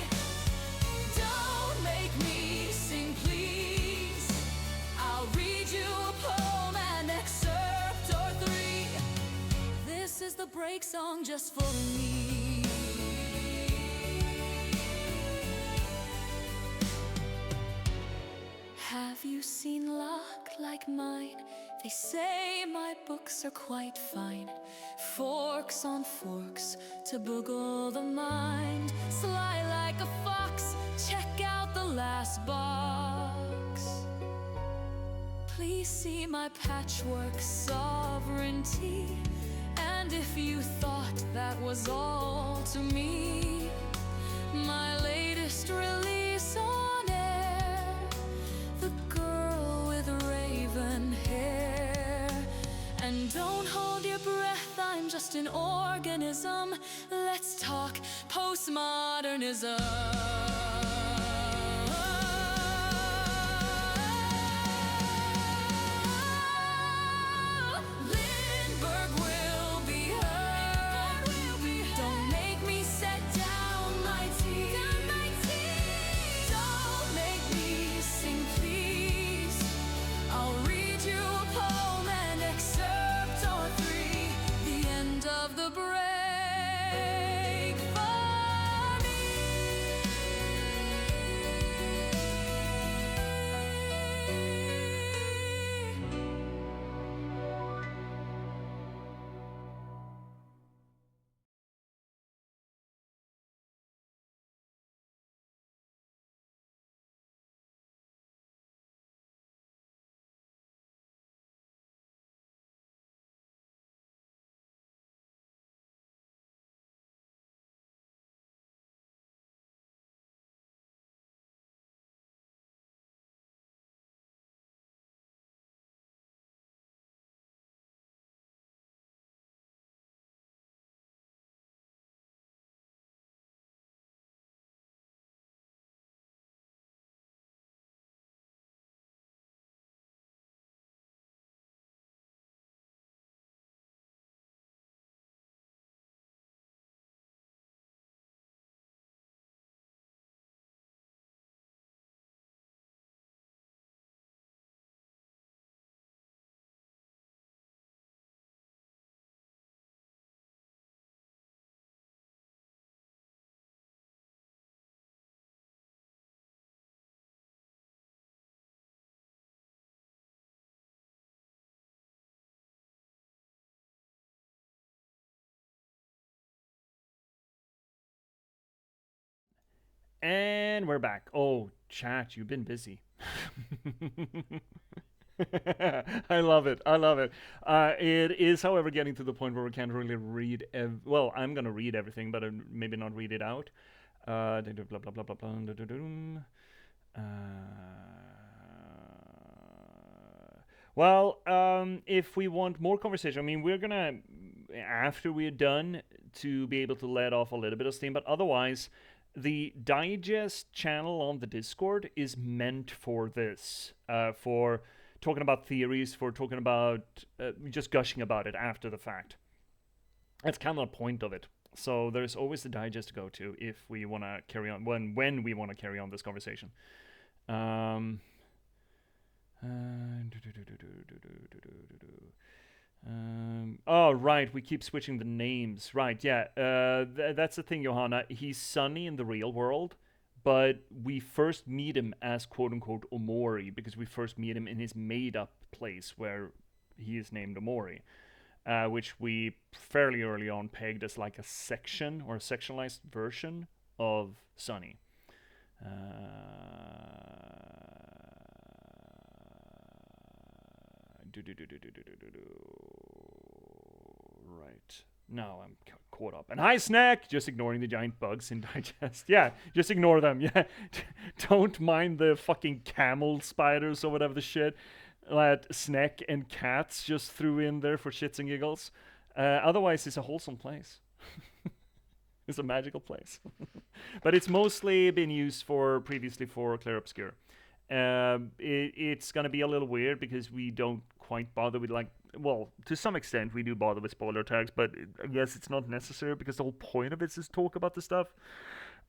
Don't make me sing, please. I'll read you a poem, an excerpt or three. This is the break song just for me. Have you seen luck like mine? They say my books are quite fine. Forks on forks to boggle the mind. Sly like a fox, check out the last box. Please see my Patchwork Sovereignty. And if you thought that was all to me, my latest release on air, The Girl with Raven Hair. And don't hold your breath, I'm just an organism. Let's talk postmodernism. Lindberg will be heard. Don't make me set down my tea. Don't make me sing, please. I'll read you a poem, an excerpt or three. The end of the break for me. And we're back. Oh, chat, you've been busy. I love it. I love it. It is, however, getting to the point where we can't really read. Well, I'm gonna read everything, but maybe not read it out. Blah blah blah blah blah blah. Well, if we want more conversation, I mean, we're gonna, after we're done, to be able to let off a little bit of steam. But otherwise, the digest channel on the Discord is meant for this, for talking about theories, for talking about just gushing about it after the fact. That's kind of the point of it. So there's always the digest to go to if we want to carry on, when we want to carry on this conversation. Oh, right, we keep switching the names. Right, yeah. That's the thing, Johanna. He's Sunny in the real world, but we first meet him as quote-unquote Omori because we first meet him in his made-up place where he is named Omori, which we fairly early on pegged as like a section or a sectionalized version of Sunny. Right. Now I'm caught up. And hi, Snack! Just ignoring the giant bugs in Digest. Yeah, just ignore them. Yeah. Don't mind the fucking camel spiders or whatever the shit that Snack and Cats just threw in there for shits and giggles. Otherwise, it's a wholesome place. It's a magical place. But it's mostly been used previously for Clair Obscure. It's going to be a little weird because we don't quite bother with, like, well, to some extent we do bother with spoiler tags, but I guess it's not necessary because the whole point of it is to talk about the stuff.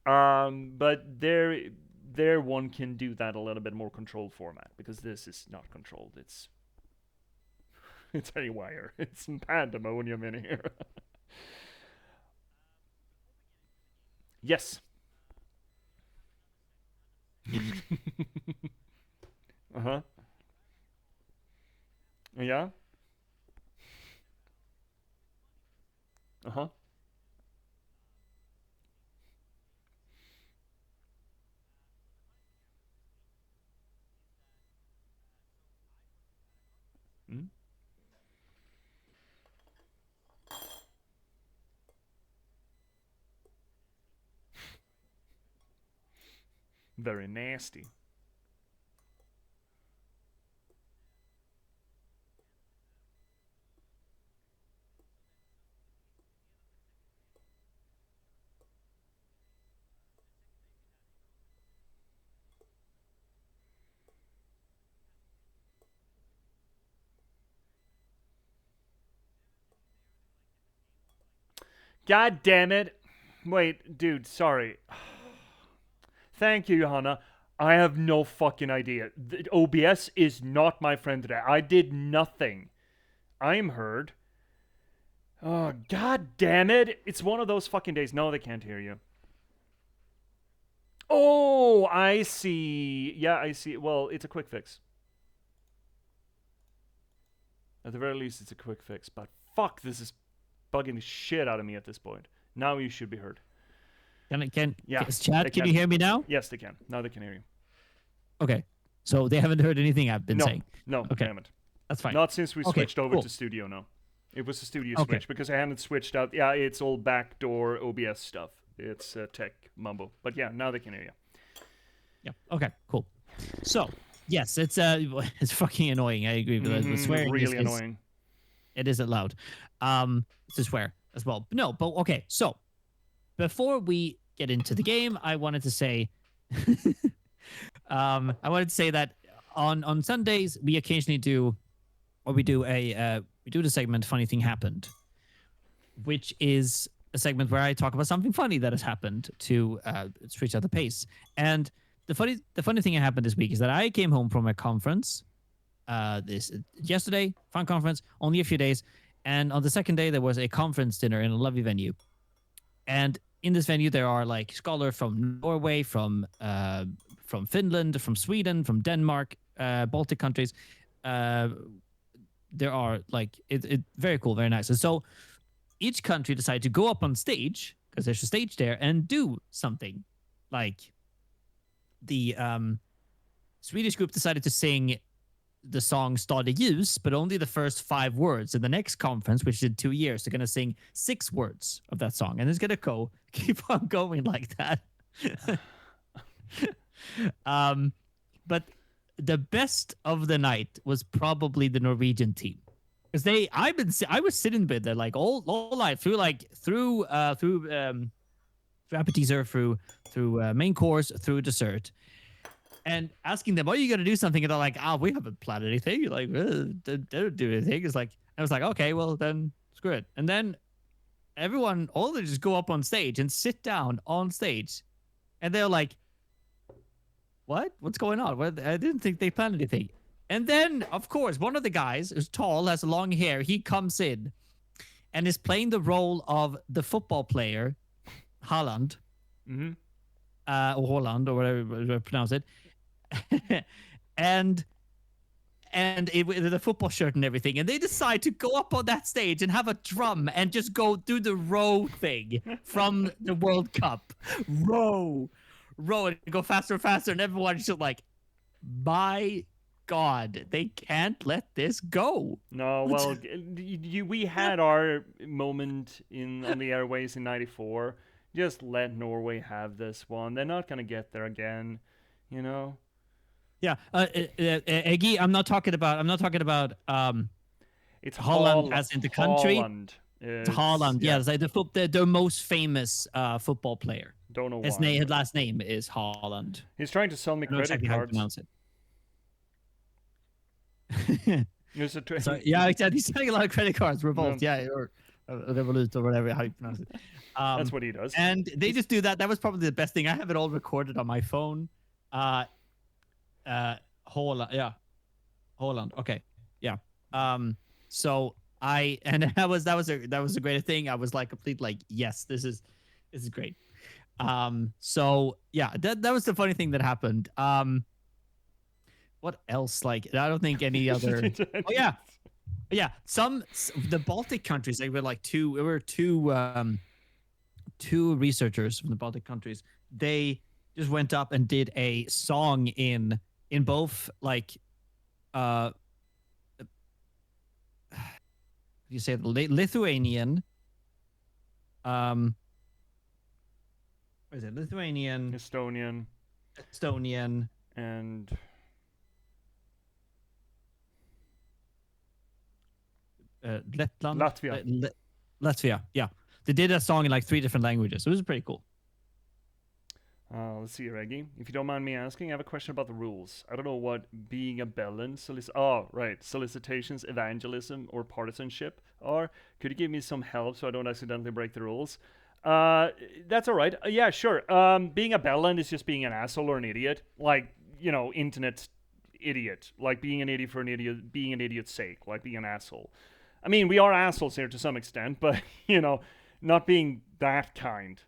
But there one can do that a little bit more controlled format because this is not controlled. It's haywire. It's pandemonium in here. Yes. Uh-huh. Yeah. Uh-huh. Mm? Very nasty. God damn it. Wait, dude, sorry. Thank you, Johanna. I have no fucking idea. OBS is not my friend today. I did nothing. I'm heard. Oh, god damn it. It's one of those fucking days. No, they can't hear you. Oh, I see. Yeah, I see. Well, it's a quick fix. At the very least, it's a quick fix. But fuck, this is bugging the shit out of me at this point. Now you should be heard. Chat, can you hear me now? Yes, they can. Now they can hear you. Okay. So they haven't heard anything I've been saying? No, okay. They haven't. That's fine. Not since we switched over to Studio, no. It was a Studio switch because I haven't switched out. Yeah, it's all backdoor OBS stuff. It's tech mumbo. But yeah, now they can hear you. Yeah. Okay, cool. So, yes, it's fucking annoying. I agree with the swearing. Really annoying. It isn't loud. To swear as well. But okay. So, before we get into the game, I wanted to say, that on Sundays we occasionally do the segment "Funny Thing Happened," which is a segment where I talk about something funny that has happened to switch out the pace. And the funny thing that happened this week is that I came home from a conference yesterday, fun conference, only a few days, and on the second day there was a conference dinner in a lovely venue. And in this venue, there are like scholars from Norway, from Finland, from Sweden, from Denmark, Baltic countries. There are like it very cool, very nice. And so each country decided to go up on stage because there's a stage there and do something like the Swedish group decided to sing the song Stad i ljus, but only the first 5 words. In the next conference, which did 2 years, they're going to sing 6 words of that song. And it's going to keep on going like that. But the best of the night was probably the Norwegian team. Because I was sitting with there like all night through appetizer, through main course, through dessert, and asking them, "Are you going to do something?" And they're like, we haven't planned anything. You're like, they don't do anything. It's like, I was like, okay, well then screw it. And then all they just go up on stage and sit down on stage, and they're like, what's going on? I didn't think they planned anything. And then, of course, one of the guys who's tall, has long hair, he comes in and is playing the role of the football player, Haaland, or Holland, or whatever you pronounce it, and with the football shirt and everything. And they decide to go up on that stage and have a drum and just go do the row thing from the World Cup. Row, and go faster and faster. And everyone's just like, my God, they can't let this go. No, well, we had our moment on the airways in '94. Just let Norway have this one. They're not gonna get there again, you know. Yeah, Eggy, I'm not talking about. It's Holland as in the country. Holland. It's Haaland, yeah, it's like the most famous football player. Don't know His why. his last name is Haaland. He's trying to sell me I don't know credit exactly how to cards. pronounce it. Sorry, yeah, exactly. He's selling a lot of credit cards, Revolt, or Revolut, or whatever how you pronounce it. That's what he does. And they just do that. That was probably the best thing. I have it all recorded on my phone. Holland, yeah, Holland. Okay, yeah. So that was a great thing. I was like complete like, yes, this is great. So yeah, that was the funny thing that happened. What else? Like, I don't think any other. Oh yeah. The Baltic countries. They were like two researchers from the Baltic countries. They just went up and did a song in both like you say the Lithuanian. What is it? Lithuanian, Estonian, and Letland, Latvia. Latvia. Yeah, they did a song in like 3 different languages. It was pretty cool. Let's see, Reggie. If you don't mind me asking, I have a question about the rules. I don't know what being a bellend, solicitations, evangelism, or partisanship are. Could you give me some help so I don't accidentally break the rules? That's all right. Yeah, sure. Being a bellend is just being an asshole or an idiot. Like, internet idiot. Like being an idiot for an idiot, being an idiot's sake. Like being an asshole. I mean, we are assholes here to some extent, but, not being that kind.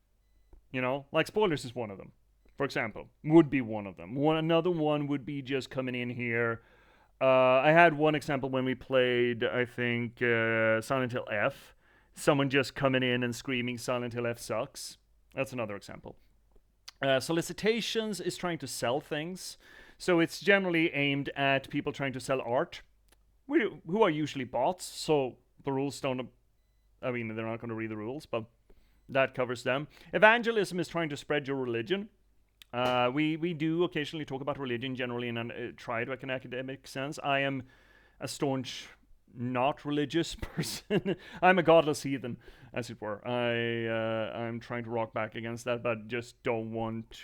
Like spoilers is one of them, for example, would be one of them. Another one would be just coming in here. I had one example when we played, I think, Silent Hill F. Someone just coming in and screaming Silent Hill F sucks. That's another example. Solicitations is trying to sell things. So it's generally aimed at people trying to sell art, who are usually bots. So the rules don't, they're not going to read the rules, but that covers them. Evangelism is trying to spread your religion. We do occasionally talk about religion generally in a an academic sense. I am a staunch not religious person. I'm a godless heathen, as it were. I'm trying to rock back against that, but just don't want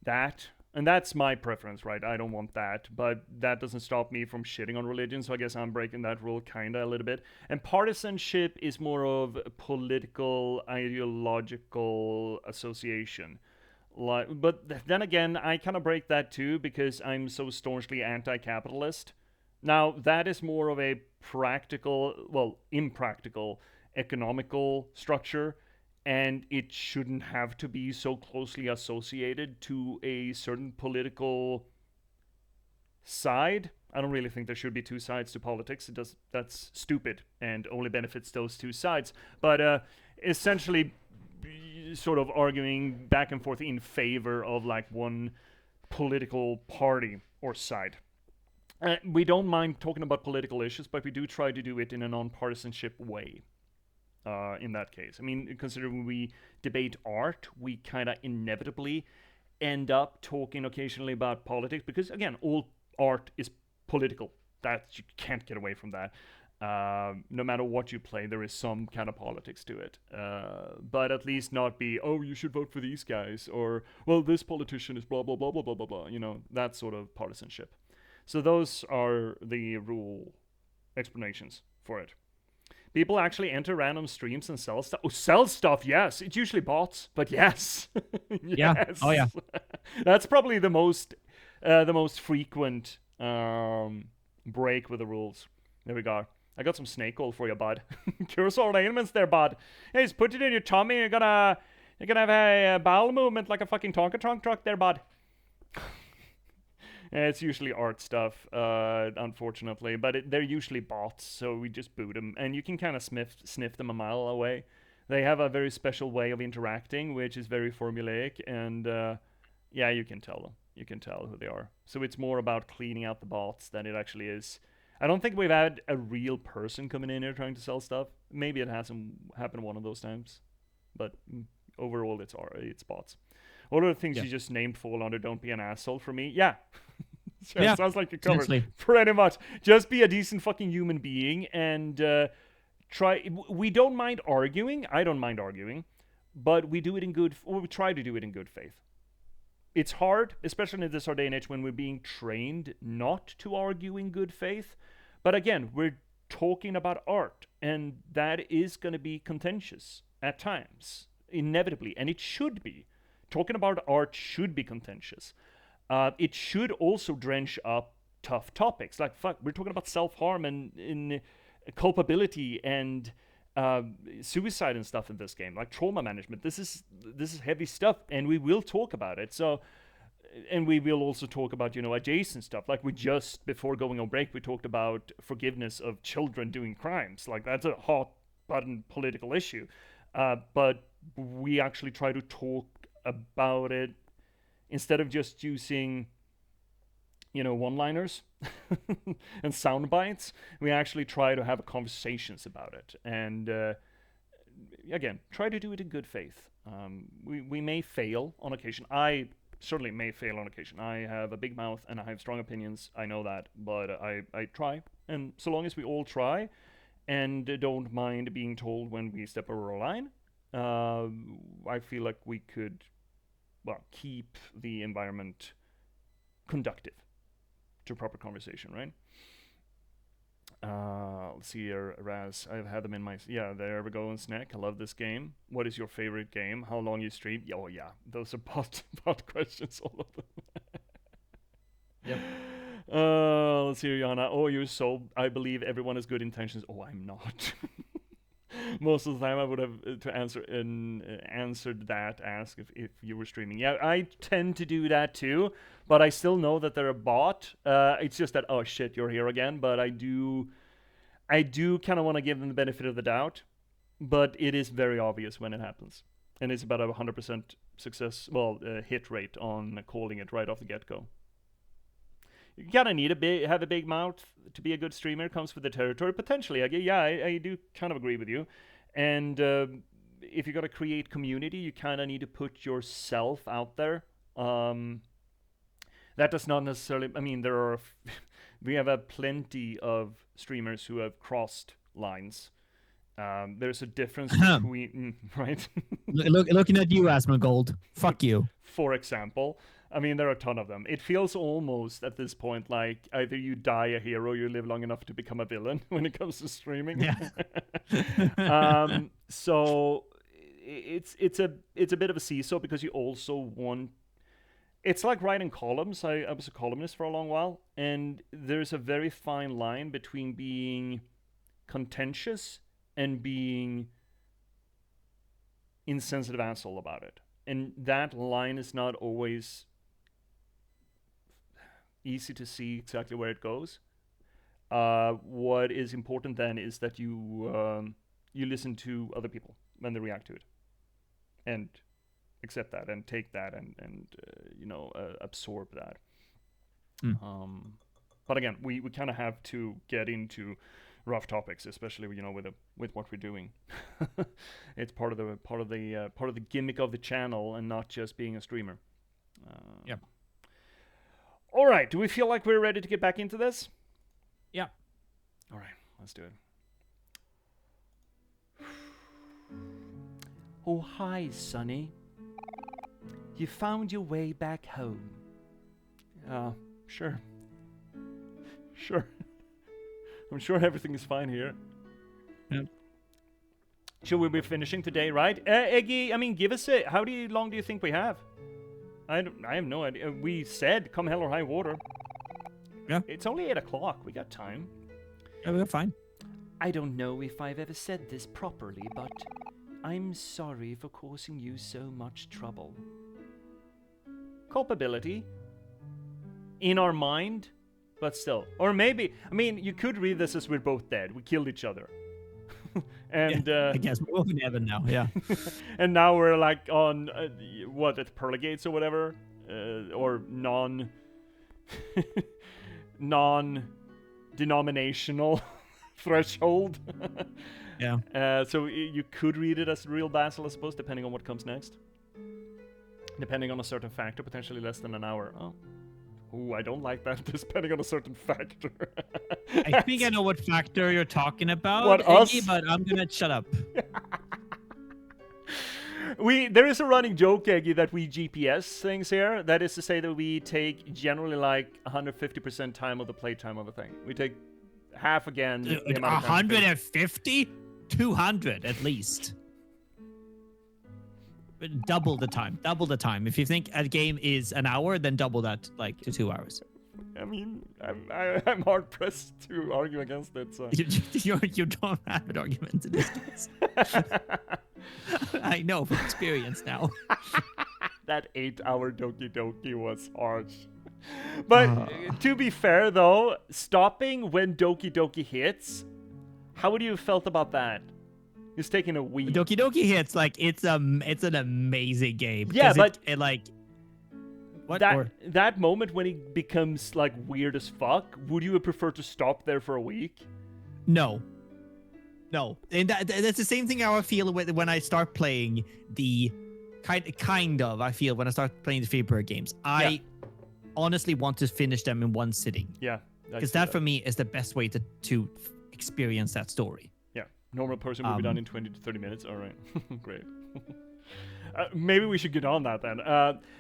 that. And that's my preference, right? I don't want that, but that doesn't stop me from shitting on religion, so I guess I'm breaking that rule kinda a little bit. And partisanship is more of a political, ideological association. But then again, I kind of break that too, because I'm so staunchly anti-capitalist. Now, that is more of a impractical economical structure, and it shouldn't have to be so closely associated to a certain political side. I don't really think there should be 2 sides to politics. That's stupid and only benefits those 2 sides. But essentially, sort of arguing back and forth in favor of like one political party or side. We don't mind talking about political issues, but we do try to do it in a non-partisanship way. In that case, I mean, considering we debate art, we kind of inevitably end up talking occasionally about politics because, again, all art is political. That you can't get away from that. No matter what you play, there is some kind of politics to it. But at least not be, oh, you should vote for these guys, or, well, this politician is blah, blah, blah, blah, blah, blah, blah. You know, that sort of partisanship. So those are the rule explanations for it. People actually enter random streams and sell stuff. Oh, sell stuff, yes. It's usually bots, but yes. Yes. Yeah. Oh, yeah. That's probably the most frequent break with the rules. There we go. I got some snake oil for you, bud. Cures all ailments there, bud. Hey, just put it in your tummy. You're gonna have a bowel movement like a fucking Tonka trunk truck there, bud. It's usually art stuff, unfortunately, but they're usually bots, so we just boot them, and you can kind of sniff them a mile away. They have a very special way of interacting, which is very formulaic, and yeah, you can tell them. You can tell who they are. So it's more about cleaning out the bots than it actually is. I don't think we've had a real person coming in here trying to sell stuff. Maybe it hasn't happened one of those times, but overall it's bots. All of the things you just named fall under "don't be an asshole" for me. Yeah. Yeah, sounds like you covered essentially. pretty much. Just be a decent fucking human being and try. We don't mind arguing. I don't mind arguing, but we do it in good. Or we try to do it in good faith. It's hard, especially in this day and age when we're being trained not to argue in good faith. But again, we're talking about art, and that is going to be contentious at times, inevitably, and it should be. Talking about art should be contentious. It should also drench up tough topics. Like, fuck, we're talking about self-harm and in culpability and suicide and stuff in this game, like trauma management. This is heavy stuff, and we will talk about it. So, and we will also talk about, adjacent stuff. Like we just, before going on break, we talked about forgiveness of children doing crimes. Like that's a hot button political issue. But we actually try to talk about it instead of just using, one-liners and sound bites. We actually try to have conversations about it. And again, try to do it in good faith. We may fail on occasion. I certainly may fail on occasion. I have a big mouth and I have strong opinions. I know that, but I try. And so long as we all try and don't mind being told when we step over a line, I feel like we could, keep the environment conductive to proper conversation, right? Let's see here, Raz. I've had them in my... Yeah, there we go, Snack. I love this game. What is your favorite game? How long you stream? Oh, yeah. Those are bot questions, all of them. Yep. Let's see here, Johanna. Oh, you're so... I believe everyone has good intentions. Oh, I'm not. Most of the time I would have answered that ask if you were streaming. Yeah, I tend to do that too, but I still know that they're a bot. It's just that, oh shit, you're here again. But I do kind of want to give them the benefit of the doubt, but it is very obvious when it happens. And it's about a 100% success, hit rate on calling it right off the get-go. You kind of need have a big mouth to be a good streamer. Comes with the territory, potentially. I do kind of agree with you. And if you got to create community, you kind of need to put yourself out there. That does not necessarily... I mean, there are... we have plenty of streamers who have crossed lines. There's a difference between... right? Looking at you, Asmongold. Fuck you. For example... I mean, there are a ton of them. It feels almost at this point like either you die a hero or you live long enough to become a villain when it comes to streaming. Yeah. So it's a bit of a seesaw because you also want... It's like writing columns. I was a columnist for a long while, and there's a very fine line between being contentious and being insensitive asshole about it. And that line is not always easy to see exactly where it goes. What is important then is that you listen to other people when they react to it. and accept that and take that and absorb that. But again, we kind of have to get into rough topics, especially with what we're doing. It's part of the gimmick of the channel, and not just being a streamer. Yeah. All right. Do we feel like we're ready to get back into this? Yeah. All right. Let's do it. Oh, hi, Sonny. You found your way back home. Sure. Sure. I'm sure everything is fine here. Yep. Should we be finishing today, right? Eggy, I mean, give us a... How long do you think we have? I have no idea. We said come hell or high water. Yeah. It's only 8 o'clock. We got time. Yeah, we're fine. I don't know if I've ever said this properly, but I'm sorry for causing you so much trouble. Culpability. In our mind, but still. Or maybe... I mean, you could read this as we're both dead. We killed each other. And I guess we're both in heaven now, yeah. and now we're like on at Perlegates or whatever, or non-denominational threshold. Yeah. So you could read it as real Basil, I suppose, depending on what comes next. Depending on a certain factor, potentially less than an hour. Oh. Ooh, I don't like that. Depending on a certain factor. I think I know what factor you're talking about, What, Eggy, us? but I'm gonna shut up. There is a running joke, Eggy, that we J.P.S things here. That is to say that we take generally like 150% time of the playtime of a thing. We take half again. the amount of time it takes. 150? 200 at least. Double the time. Double the time. If you think a game is an hour, then double that, like, to 2 hours. I mean, I'm hard pressed to argue against it. So. You don't have an argument in this case. I know from experience now. That 8-hour Doki Doki was harsh. But to be fair, though, stopping when Doki Doki hits, how would you have felt about that? It's taking a week. Doki Doki hits, like, it's an amazing game. Yeah, 'cause but it like what that moment when it becomes like weird as fuck, would you have preferred to stop there for a week? No, and that's the same thing I feel when I start playing the kind of I feel when I start playing the Freebird games. I honestly want to finish them in one sitting. Yeah, because that for me is the best way to experience that story. Normal person would be done in 20 to 30 minutes. All right. Great. Maybe we should get on that then.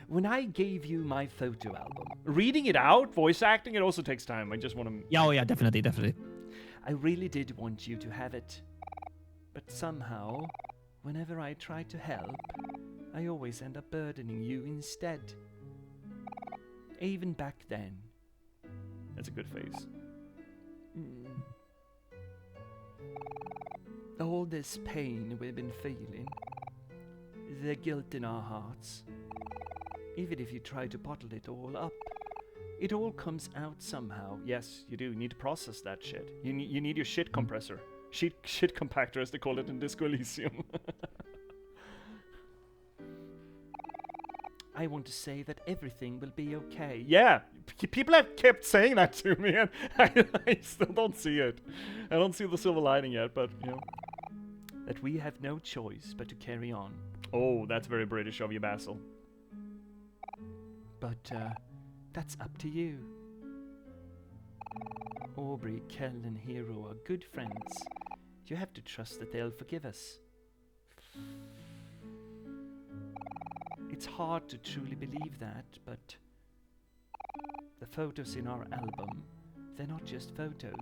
When I gave you my photo album, reading it out, voice acting, it also takes time. I just want to... Yeah, oh yeah, definitely. I really did want you to have it. But somehow, whenever I try to help, I always end up burdening you instead. Even back then. That's a good face. All this pain we've been feeling, the guilt in our hearts, even if you try to bottle it all up, it all comes out somehow. Yes, you do. You need to process that shit. You need your shit compressor. Shit compactor, as they call it in Disco Elysium. I want to say that everything will be okay. Yeah, people have kept saying that to me, and I still don't see it. I don't see the silver lining yet, but, you know. That we have no choice but to carry on. Oh, that's very British of you, Basil. But, that's up to you. Aubrey, Kel, and Hero are good friends. You have to trust that they'll forgive us. It's hard to truly believe that, but the photos in our album, they're not just photos.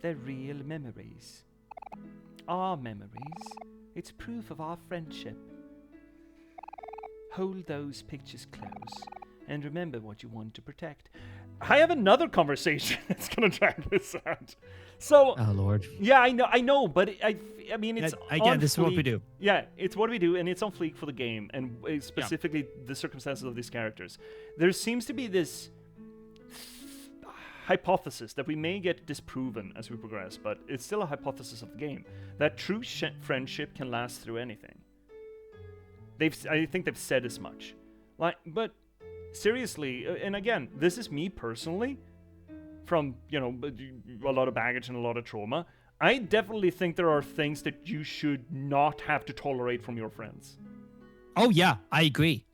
They're real memories. Our memories. It's proof of our friendship. Hold those pictures close and remember what you want to protect. I have another conversation that's gonna drag this out. So, oh Lord. Yeah, I know, but I mean, it's again, this is what we do. Yeah, it's what we do, and it's on fleek for the game, and specifically the circumstances of these characters. There seems to be this hypothesis that we may get disproven as we progress, but it's still a hypothesis of the game that true friendship can last through anything. I think they've said as much. Like, but seriously, and again, this is me personally, from, you know, a lot of baggage and a lot of trauma. I definitely think there are things that you should not have to tolerate from your friends. Oh yeah, I agree.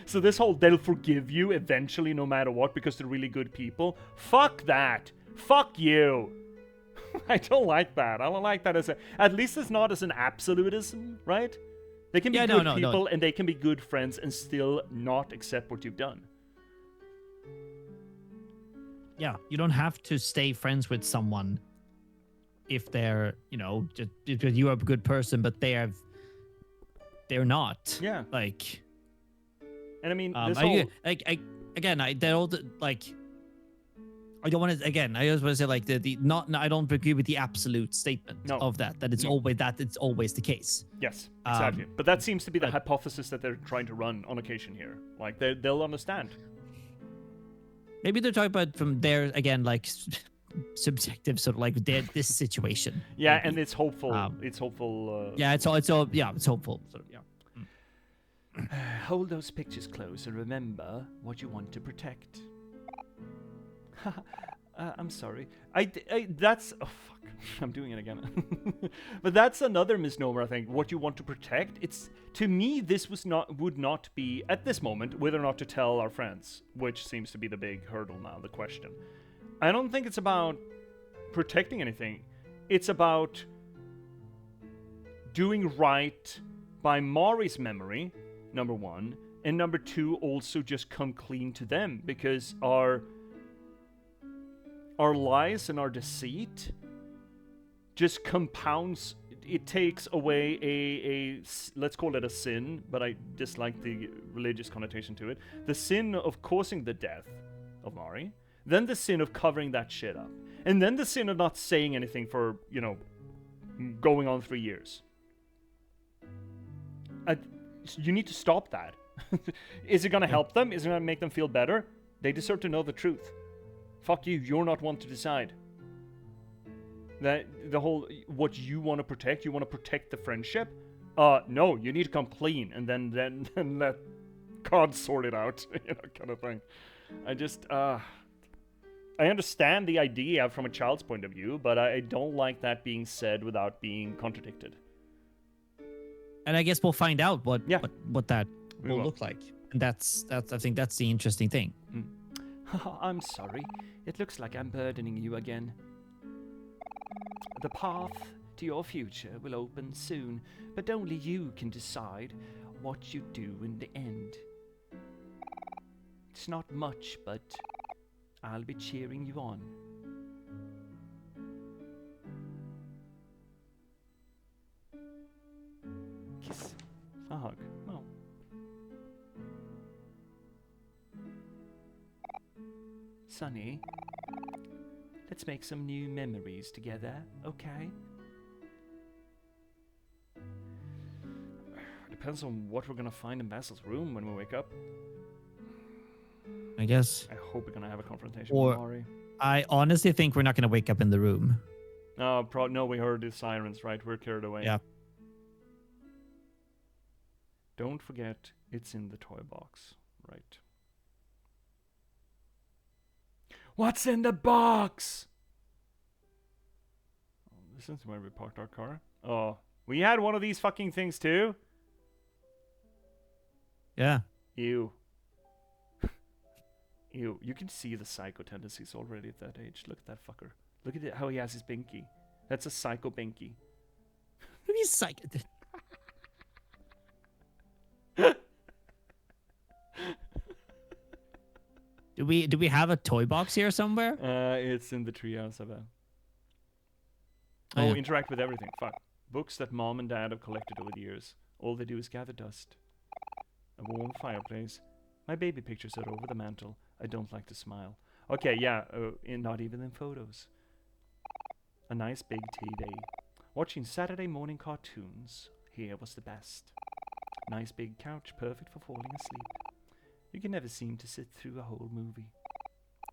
So this whole they'll forgive you eventually no matter what because they're really good people. Fuck that. Fuck you. I don't like that. I don't like that at least it's not as an absolutism, right? They can be good people and they can be good friends and still not accept what you've done. Yeah, you don't have to stay friends with someone if they're, you know, just because you are a good person, but they're not. Yeah. Like, and I mean, this I don't want to. Again, I just want to say like I don't agree with the absolute statement of that it's always the case. Yes, exactly. But that seems to be the hypothesis that they're trying to run on occasion here. Like they'll understand. Maybe they're talking about from their like subjective sort of like this situation. Yeah, maybe. and it's hopeful. It's hopeful. Yeah, it's hopeful. Sort of, yeah. Hold those pictures close and remember what you want to protect. I'm sorry. That's... Oh, fuck. I'm doing it again. But that's another misnomer, I think. What you want to protect. It's... To me, this would not be, at this moment, whether or not to tell our friends, which seems to be the big hurdle now, the question. I don't think it's about protecting anything. It's about doing right by Maury's memory, number one, and number two, also just come clean to them, because our lies and our deceit just compounds. It takes away a let's call it a sin, but I dislike the religious connotation to it. The sin of causing the death of Maury, then the sin of covering that shit up, and then the sin of not saying anything for, you know, going on 3 years. You need to stop that. Is it gonna help them? Is it gonna make them feel better? They deserve to know the truth. Fuck you, you're not one to decide. That the whole, what you want to protect, you want to protect the friendship? No, you need to come clean and then let God sort it out, you know, kind of thing. I understand the idea from a child's point of view, but I don't like that being said without being contradicted. And I guess we'll find out what that will will. look like. And that's I think that's the interesting thing. I'm sorry. It looks like I'm burdening you again. The path to your future will open soon, but only you can decide what you do in the end. It's not much, but I'll be cheering you on. Kiss. A hug. No. Sonny, let's make some new memories together, okay? Depends on what we're gonna find in Basil's room when we wake up. I guess. I hope we're gonna have a confrontation Or- with Maury. I honestly think we're not going to wake up in the room. No, we heard the sirens, right? We're carried away. Yeah. Don't forget, it's in the toy box, right? What's in the box? Oh, this is where we parked our car. Oh, we had one of these fucking things too? Yeah. Ew. Ew. You can see the psycho tendencies already at that age. Look at that fucker. Look at how he has his binky. That's a psycho binky. He's psych. Do we have a toy box here somewhere? It's in the treehouse, I bet. Oh, yeah. Interact with everything. Fuck. Books that mom and dad have collected over the years. All they do is gather dust. A warm fireplace. My baby pictures are over the mantle. I don't like to smile. Okay, yeah, not even in photos. A nice big tea day. Watching Saturday morning cartoons. Here was the best. Nice big couch, perfect for falling asleep. You can never seem to sit through a whole movie.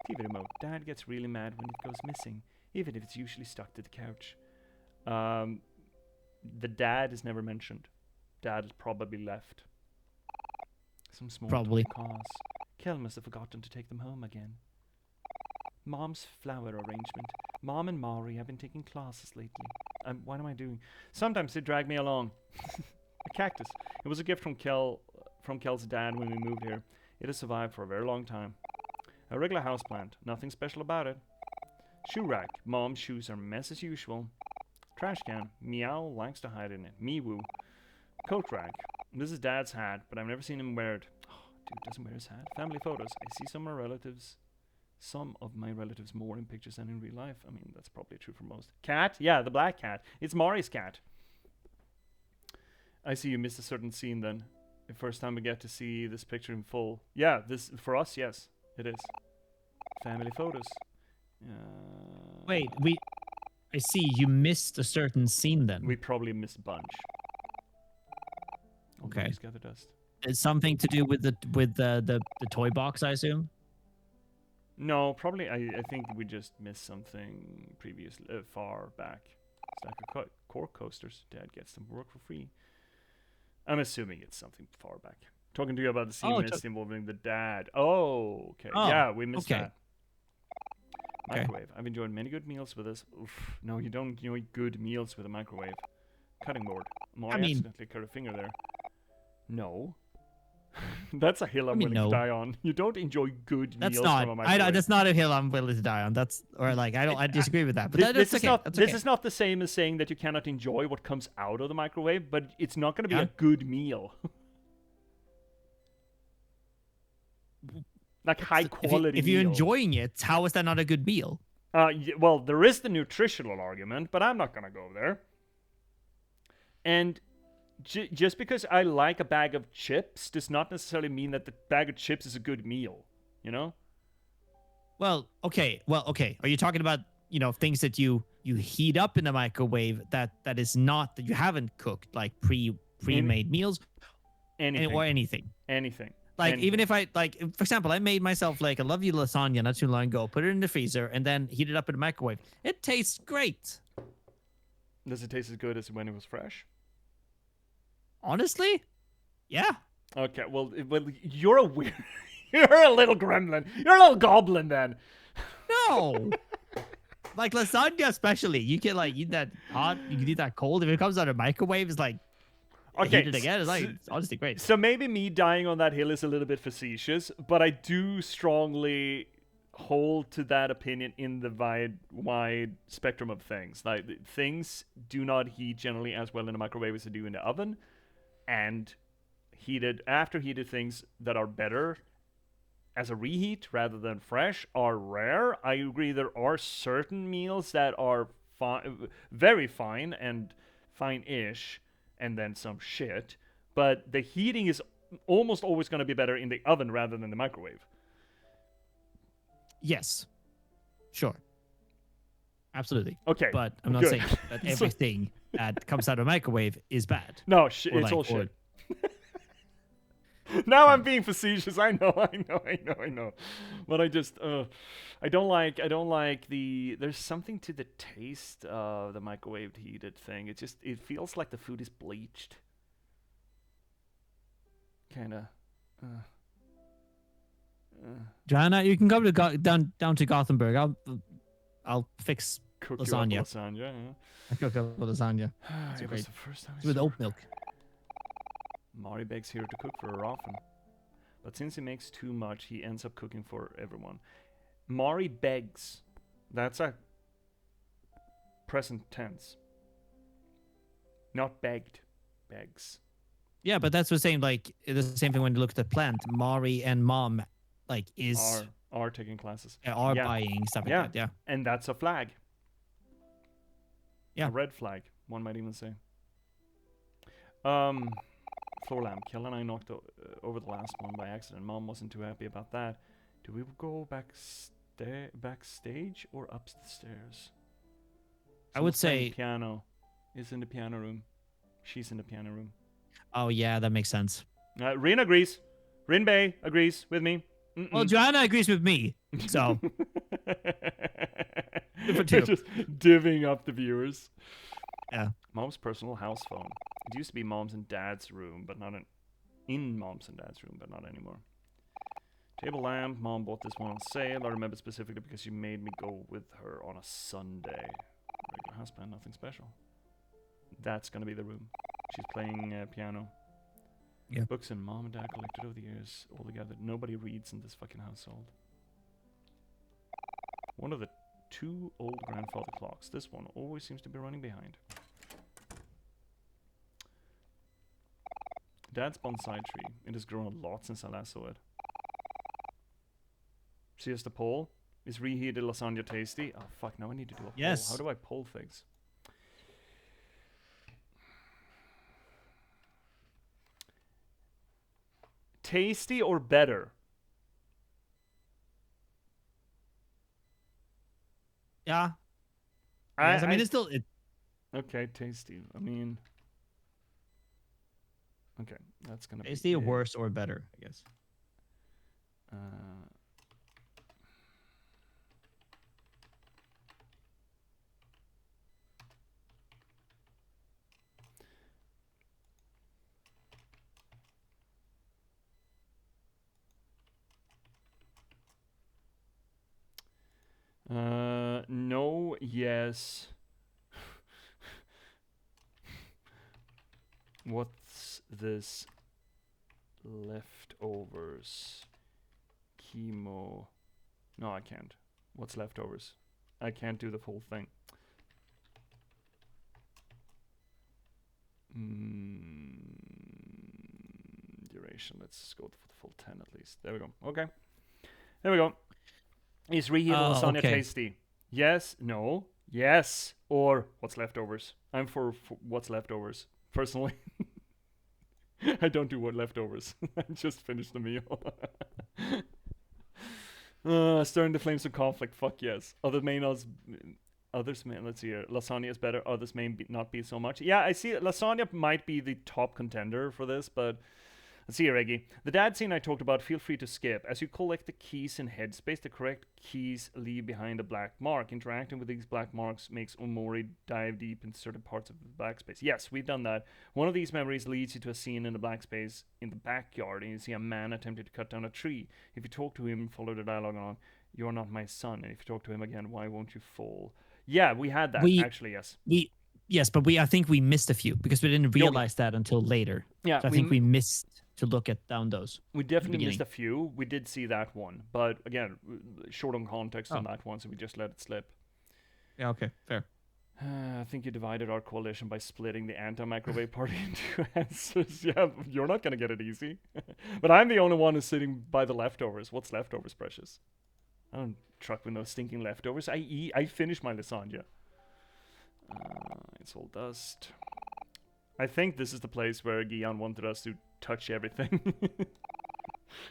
TV remote. Dad gets really mad when it goes missing, even if it's usually stuck to the couch. The dad is never mentioned. Dad is probably left. Some small Probably. toy cars. Kel must have forgotten to take them home again. Mom's flower arrangement. Mom and Maury have been taking classes lately. What am I doing? Sometimes they drag me along. A cactus. It was a gift from Kel's dad when we moved here. It has survived for a very long time. A regular houseplant. Nothing special about it. Shoe rack. Mom's shoes are a mess as usual. Trash can. Meow likes to hide in it. Me-woo. Coat rack. This is Dad's hat, but I've never seen him wear it. Oh, dude doesn't wear his hat. Family photos. I see some of my relatives more in pictures than in real life. I mean, that's probably true for most. Cat? Yeah, the black cat. It's Maury's cat. I see you missed a certain scene then. The first time we get to see this picture in full. Yeah, this for us, yes, it is. Family photos. Wait, I see you missed a certain scene then. We probably missed a bunch. Okay. Gather dust. It's something to do with the toy box, I assume. No, probably. I think we just missed something previously, far back. Stack of cork coasters. Dad gets them work for free. I'm assuming it's something far back. Talking to you about the scene missed involving the dad. Oh, okay. Oh, yeah, we missed okay. that. Microwave. I've enjoyed many good meals with this. Oof. No, you don't enjoy good meals with a microwave. Cutting board. I accidentally cut a finger there. No. That's a hill I'm willing to die on. You don't enjoy good meals from a microwave. That's not a hill I'm willing to die on. I disagree with that. But this is not the same as saying that you cannot enjoy what comes out of the microwave, but it's not going to be a good meal. Like high quality. If you're enjoying it, how is that not a good meal? Well, there is the nutritional argument, but I'm not going to go there. And just because I like a bag of chips does not necessarily mean that the bag of chips is a good meal, you know? Well, okay. Are you talking about, things that you heat up in the microwave that is not, that you haven't cooked, like pre-made meals? Anything. Like, even if for example, I made myself like a lovely lasagna not too long ago, put it in the freezer, and then heat it up in the microwave. It tastes great. Does it taste as good as when it was fresh? Honestly, yeah. Okay, well, you're a weird... You're a little gremlin. You're a little goblin, then. No. Like lasagna especially. You can, eat that hot. You can eat that cold. If it comes out of the microwave, it's like... Okay, heat it again. It's honestly great. So maybe me dying on that hill is a little bit facetious, but I do strongly hold to that opinion in the wide spectrum of things. Like, things do not heat generally as well in the microwave as they do in the oven, and after heated things that are better as a reheat rather than fresh are rare. I agree there are certain meals that are very fine and fine-ish, and then some shit, but the heating is almost always going to be better in the oven rather than the microwave. Yes. Sure. Absolutely. Okay. But I'm not saying that everything that comes out of a microwave is bad. No, it's all shit. Now I'm being facetious. I know. But I just, I don't like there's something to the taste of the microwave heated thing. It feels like the food is bleached. Kinda. Joanna, you can come to down to Gothenburg. I'll fix Cook lasagna. You up lasagna, yeah. I cook up lasagna. It was the first time with oat milk. Maury begs here to cook for her often, but since he makes too much, he ends up cooking for everyone. Maury begs. That's a present tense. Not begged. Begs. Yeah, but that's the same. Like the same thing when you look at the plant. Maury and Mom, are taking classes. Are buying stuff like that. Yeah, and that's a flag. Yeah, a red flag. One might even say. Floor lamp. Kel and I knocked over the last one by accident. Mom wasn't too happy about that. Do we go backstage or up the stairs? I would say piano is in the piano room. She's in the piano room. Oh yeah, that makes sense. Rin agrees. Rinbei agrees with me. Well, Joanna agrees with me. So for two. Just divvying up the viewers. Yeah. Mom's personal house phone. It used to be Mom's and Dad's room, but not in... in Mom's and Dad's room, but not anymore. Table lamp. Mom bought this one on sale. I remember specifically because she made me go with her on a Sunday. Regular houseplant, nothing special. That's gonna be the room. She's playing piano. Yeah. Books and Mom and Dad collected over the years, all together. Nobody reads in this fucking household. One of the 2 old grandfather clocks. This one always seems to be running behind. Dad's bonsai tree. It has grown a lot since I last saw it. Siesta poll. Is reheated lasagna tasty? Oh fuck, now I need to do a poll. How do I poll things? Tasty or better? Yeah. Yes, I mean, it's still... Okay, tasty. I mean... Okay, that's gonna tasty be... or worse or better, I guess. No, yes. What's this? Leftovers. Chemo. No, I can't. What's leftovers? I can't do the full thing. Duration. Let's go for the full 10 at least. There we go. Okay. There we go. Is reheated lasagna tasty? Yes, no, yes, or what's leftovers? I'm for what's leftovers, personally. I don't do what leftovers. I just finished the meal. Stirring the flames of conflict. Fuck yes. Others may, let's see here. Lasagna is better. Others may not be so much. Yeah, I see. Lasagna might be the top contender for this, but let's see here, Eggy. The dad scene I talked about, feel free to skip. As you collect the keys in headspace, the correct keys leave behind a black mark. Interacting with these black marks makes OMORI dive deep into certain parts of the black space. Yes, we've done that. One of these memories leads you to a scene in the black space in the backyard, and you see a man attempting to cut down a tree. If you talk to him and follow the dialogue on, "You're not my son," and if you talk to him again, "Why won't you fall?" Yeah, we had that, actually, yes. Yes, but I think we missed a few because we didn't realize that until later. Yeah, so I think we missed to look at down those. We definitely missed a few. We did see that one, but again, short on context on that one, so we just let it slip. Yeah, okay, fair. I think you divided our coalition by splitting the anti-microwave party into answers. Yeah, you're not gonna get it easy. But I'm the only one who's sitting by the leftovers. What's leftovers, precious? I don't truck with no stinking leftovers. I finished my lasagna. It's all dust. I think this is the place where Gian wanted us to touch everything.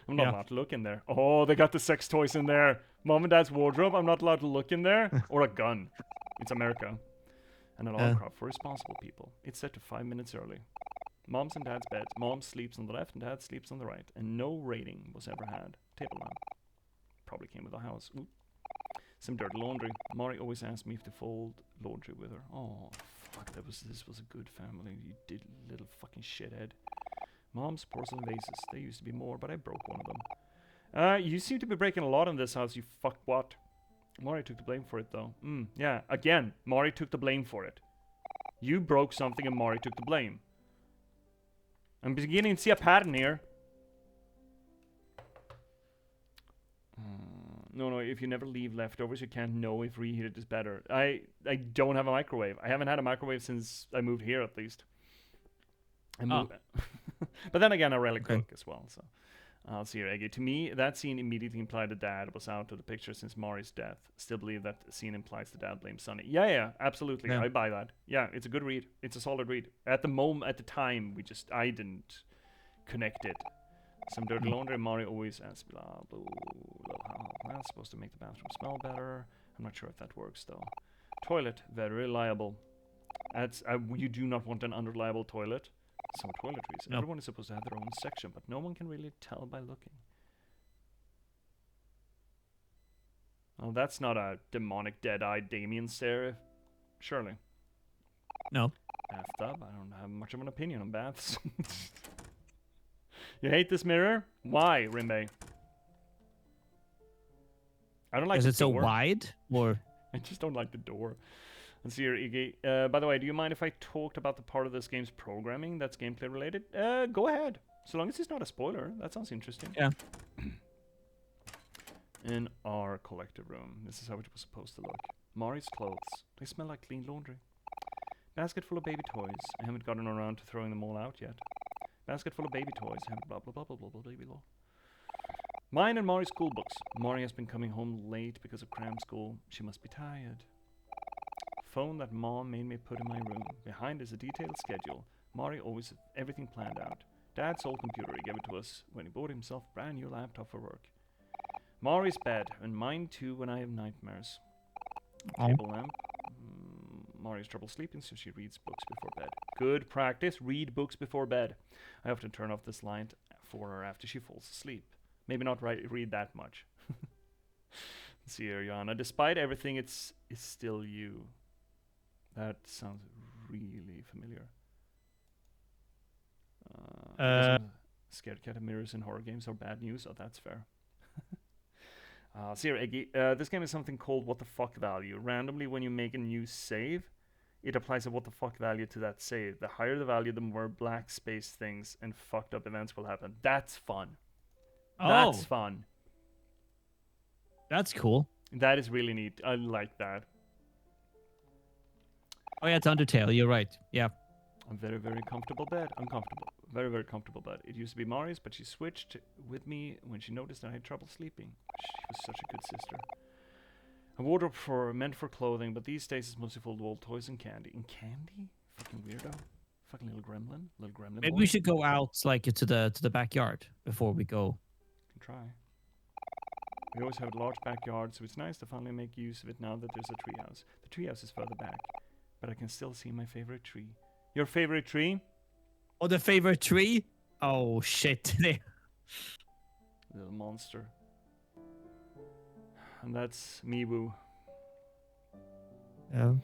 I'm not allowed to look in there. Oh, they got the sex toys in there. Mom and Dad's wardrobe. I'm not allowed to look in there. Or a gun. It's America. And an alarm clock for responsible people. It's set to 5 minutes early. Mom's and Dad's beds. Mom sleeps on the left and Dad sleeps on the right. And no rating was ever had. Table lamp. Probably came with the house. Ooh. Some dirty laundry. Mari always asked me if to fold laundry with her. Oh, fuck, this was a good family. You did, little fucking shithead. Mom's porcelain vases. There used to be more, but I broke one of them. You seem to be breaking a lot in this house, you fuck what? Mari took the blame for it, though. Yeah, again, Mari took the blame for it. You broke something and Mari took the blame. I'm beginning to see a pattern here. No, if you never leave leftovers, you can't know if reheated is better. I don't have a microwave. I haven't had a microwave since I moved here, at least. But then again, I rarely cook as well, so... I'll see here, Eggy. To me, that scene immediately implied the dad was out of the picture since Mari's death. Still believe that scene implies the dad blames Sonny. Yeah, absolutely. Yeah. I buy that. Yeah, it's a good read. It's a solid read. At the time, I didn't connect it. Some dirty laundry. Mari always asks, blah, blah, blah, how that's supposed to make the bathroom smell better. I'm not sure if that works, though. Toilet, very reliable. You do not want an unreliable toilet. Some toiletries. Nope. Everyone is supposed to have their own section, but no one can really tell by looking. Oh, that's not a demonic dead-eyed Damien stare, surely. No. Bathtub? I don't have much of an opinion on baths. You hate this mirror? Why, Rimbe? I don't like Is the it so door. wide? Or I just don't like the door. Let's see here, Iggy. By the way, do you mind if I talked about the part of this game's programming that's gameplay related? Go ahead. So long as it's not a spoiler. That sounds interesting. yeah. In our collective room. This is how it was supposed to look. Mari's clothes. They smell like clean laundry. Basket full of baby toys. I haven't gotten around to throwing them all out yet. Basket full of baby toys. Haven't blah blah blah blah blah blah blah blah. Mine and Mari's school books. Mari has been coming home late because of cram school. She must be tired. Phone that Mom made me put in my room. Behind is a detailed schedule. Mari always had everything planned out. Dad's old computer, he gave it to us when he bought himself a brand new laptop for work. Mari's bed, and mine too when I have nightmares. Table lamp. Mari's trouble sleeping, so she reads books before bed. Good practice, read books before bed. I often turn off this light for her after she falls asleep. Maybe not read that much. Let's see here, Johanna. Despite everything, it's still you. That sounds really familiar. Scared cat and mirrors in horror games are bad news. Oh, that's fair. See here, Eggy. This game is something called what the fuck value. Randomly, when you make a new save, it applies a what the fuck value to that save. The higher the value, the more black space things and fucked up events will happen. That's fun. Oh, That's fun. that's cool. That is really neat. I like that. Oh yeah, it's Undertale. You're right. Yeah. A very, very comfortable bed. Uncomfortable. Very, very comfortable bed. It used to be Mari's, but she switched with me when she noticed I had trouble sleeping. She was such a good sister. A wardrobe meant for clothing, but these days it's mostly full of old toys and candy. And candy? Fucking weirdo. Fucking little gremlin. Little gremlin Maybe boy. we should go out like to the backyard before we go. Can try. We always have a large backyard, so it's nice to finally make use of it now that there's a treehouse. The treehouse is further back, but I can still see my favorite tree. Your favorite tree? Oh, the favorite tree? Oh shit. Little monster. And that's Miwu. Yeah.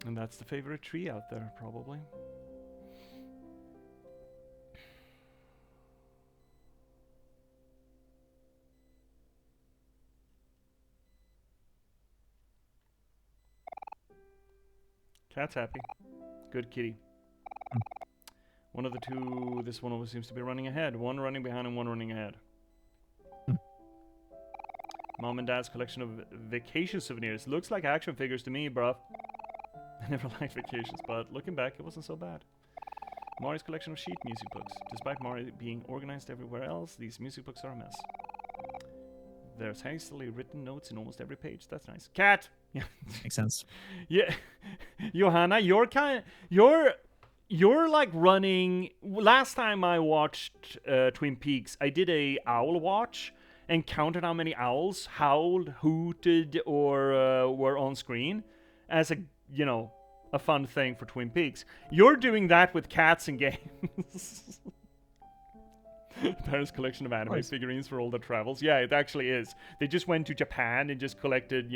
And that's the favorite tree out there, probably. Cat's happy. Good kitty. One of the two, this one always seems to be running ahead. One running behind and one running ahead. Mom and Dad's collection of vacation souvenirs. Looks like action figures to me, bruh. I never liked vacations, but looking back, it wasn't so bad. Mari's collection of sheet music books. Despite Mari being organized everywhere else, these music books are a mess. There's hastily written notes in almost every page. That's nice. Cat! Yeah. Makes sense. Yeah. Johanna, you're like running. Last time I watched Twin Peaks, I did a owl watch and counted how many owls howled, hooted, or were on screen as a fun thing for Twin Peaks. You're doing that with cats and games. Parents' collection of anime figurines for all their travels. Yeah, it actually is. They just went to Japan and just collected,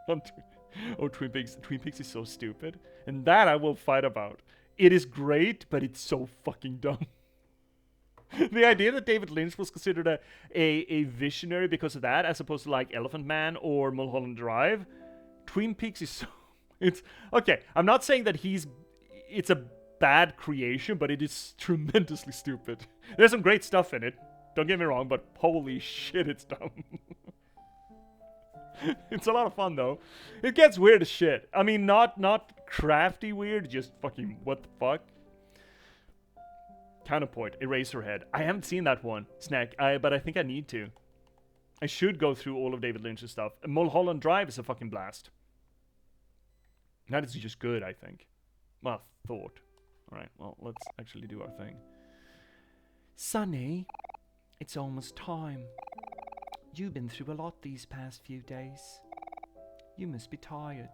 Twin Peaks. Twin Peaks is so stupid. And that I will fight about. It is great, but it's so fucking dumb. The idea that David Lynch was considered a visionary because of that, as opposed to like Elephant Man or Mulholland Drive. Twin Peaks is so... It's... Okay, I'm not saying that it's a bad creation, but it is tremendously stupid. There's some great stuff in it. Don't get me wrong, but holy shit, it's dumb. It's a lot of fun, though. It gets weird as shit. I mean, not crafty weird, just fucking what the fuck. Counterpoint, Eraserhead. I haven't seen that one, Snack, but I think I need to. I should go through all of David Lynch's stuff. Mulholland Drive is a fucking blast. That is just good, I think. Well, thought. Alright, well, let's actually do our thing. Sonny, it's almost time. You've been through a lot these past few days. You must be tired.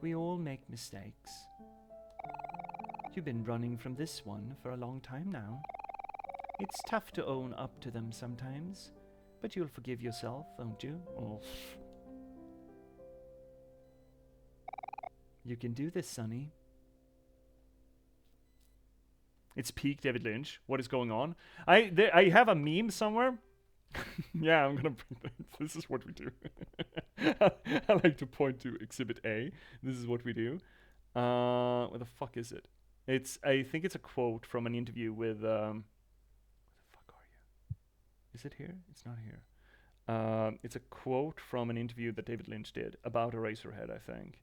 We all make mistakes. You've been running from this one for a long time now. It's tough to own up to them sometimes, but you'll forgive yourself, won't you? Oh. You can do this, Sonny. It's peak David Lynch. What is going on? I have a meme somewhere. Yeah, I'm gonna bring that. This is what we do. I like to point to Exhibit A. This is what we do. Where the fuck is it? I think it's a quote from an interview with where the fuck are you? Is it here? It's not here. It's a quote from an interview that David Lynch did about Eraserhead, I think.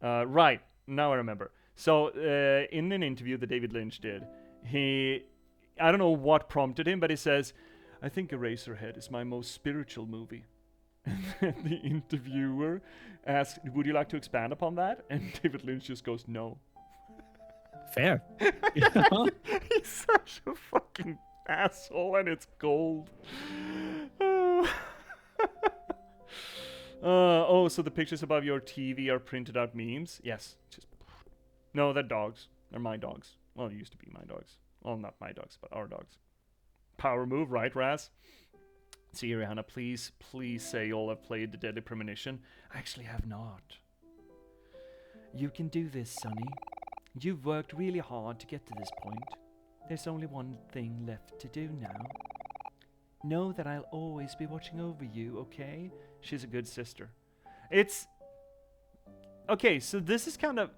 Right, now I remember. So, in an interview that David Lynch did, I don't know what prompted him, but he says, I think Eraserhead is my most spiritual movie. And the interviewer asked, would you like to expand upon that? And David Lynch just goes, no. Fair. He's such a fucking asshole, and it's gold. So the pictures above your TV are printed out memes? Yes. No, they're dogs. They're my dogs. Well, they used to be my dogs. Well, not my dogs, but our dogs. Power move, right, Raz? See, Rihanna, please say you all have played The Deadly Premonition. I actually have not. You can do this, Sonny. You've worked really hard to get to this point. There's only one thing left to do now. Know that I'll always be watching over you, okay? She's a good sister. It's... Okay, so this is kind of...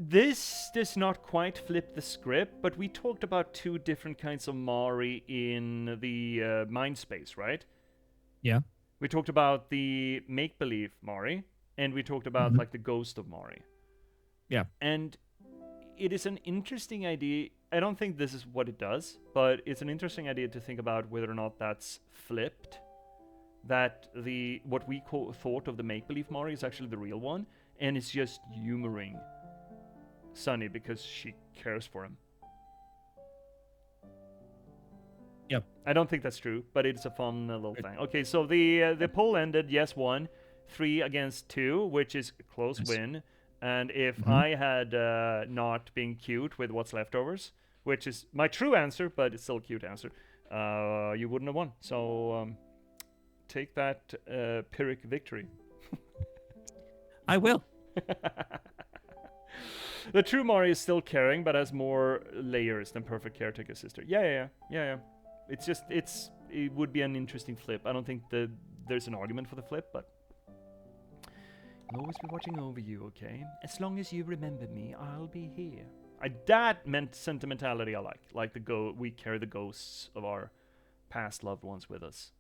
This does not quite flip the script, but we talked about two different kinds of Mari in the mind space, right? Yeah. We talked about the make-believe Mari, and we talked about like the ghost of Mari. Yeah. And it is an interesting idea. I don't think this is what it does, but it's an interesting idea to think about whether or not that's flipped. That what we thought of the make-believe Mari is actually the real one, and it's just humoring Sunny because she cares for him. Yep. I don't think that's true, but it's a fun little thing. Okay, so the poll ended yes 1, 3 against 2, which is a close win. And if I had not been cute with what's leftovers, which is my true answer, but it's still a cute answer, you wouldn't have won. So take that Pyrrhic victory. I will. The true Mari is still caring, but has more layers than perfect caretaker sister. Yeah. It's just it would be an interesting flip. I don't think there's an argument for the flip, but I'll always be watching over you, okay? As long as you remember me, I'll be here. That meant sentimentality I like. Like we carry the ghosts of our past loved ones with us.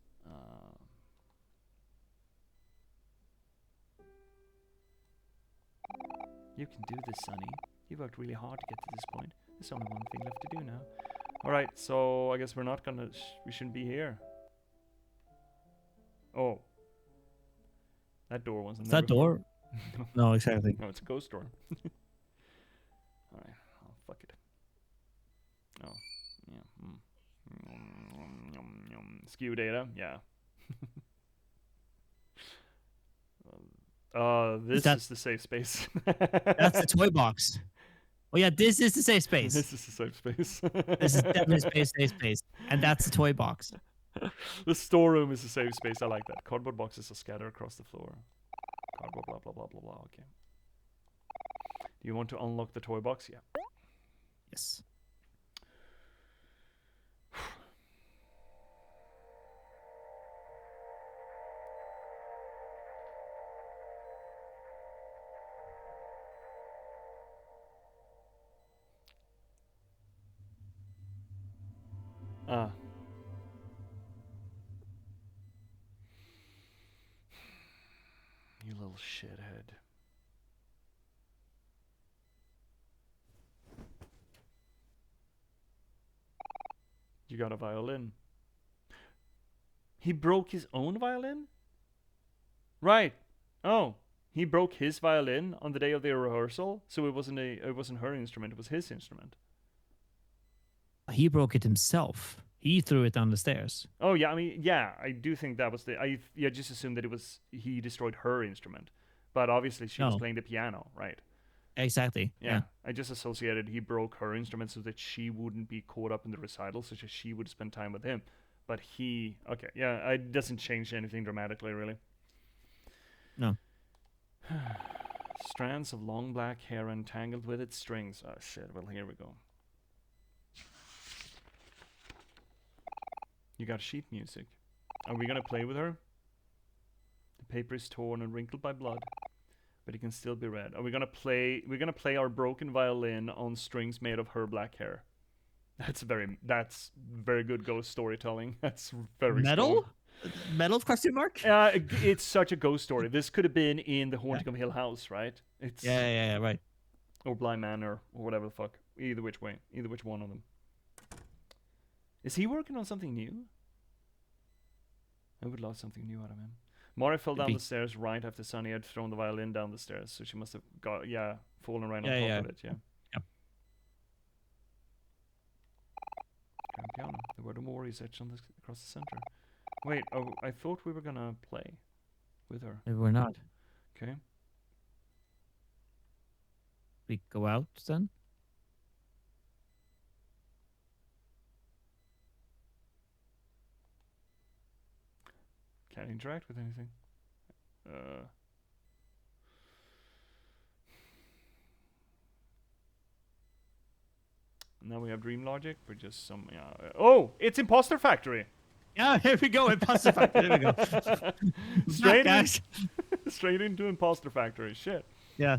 You can do this, Sonny. You've worked really hard to get to this point. There's only one thing left to do now. Alright, so I guess we're not gonna... we shouldn't be here. Oh. That door wasn't Is there that door? No, exactly. No, it's a ghost door. Alright, oh, fuck it. Oh, yeah. Skew data, yeah. This is the safe space. That's the toy box. Oh yeah, this is the safe space. This is the safe space. This is definitely safe space. And that's the toy box. The storeroom is a safe space. I like that. Cardboard boxes are scattered across the floor. Cardboard, blah, blah, blah, blah, blah. Okay. Do you want to unlock the toy box? Yeah. Yes. You little shithead. You got a violin. He broke his own violin? Right. Oh, he broke his violin on the day of the rehearsal, so it wasn't her instrument, it was his instrument. He broke it himself. He threw it down the stairs. Oh yeah, I mean, yeah, I do think that was I just assumed that he destroyed her instrument, but obviously she was playing the piano, right? Exactly. Yeah. I just associated he broke her instrument so that she wouldn't be caught up in the recital, so that she would spend time with him. But it doesn't change anything dramatically, really. No. Strands of long black hair entangled with its strings. Oh shit! Well, here we go. You got sheet music. Are we gonna play with her? The paper is torn and wrinkled by blood, but it can still be read. Are we gonna play? We're gonna play our broken violin on strings made of her black hair. That's very good ghost storytelling. That's very Metal? strong. Metal question mark? It's such a ghost story. This could have been in The Haunting of Hill House, right? It's Yeah, right. or Blind Manor or whatever the fuck. Either which way, either which one of them. Is he working on something new? I would love something new out of him. Mari fell down the stairs right after Sunny had thrown the violin down the stairs, so she must have fallen right on top of it. Yeah. Yep. Grand piano. The word OMORI is etched on across the center. Wait, I thought we were gonna play with her. Maybe we're not. Okay. We go out then? Can't interact with anything. Now we have dream logic. We're just some. Oh, it's Imposter Factory. Yeah, here we go. Imposter Factory. There we go. Straight in, guys. straight into Imposter Factory. Shit. Yeah.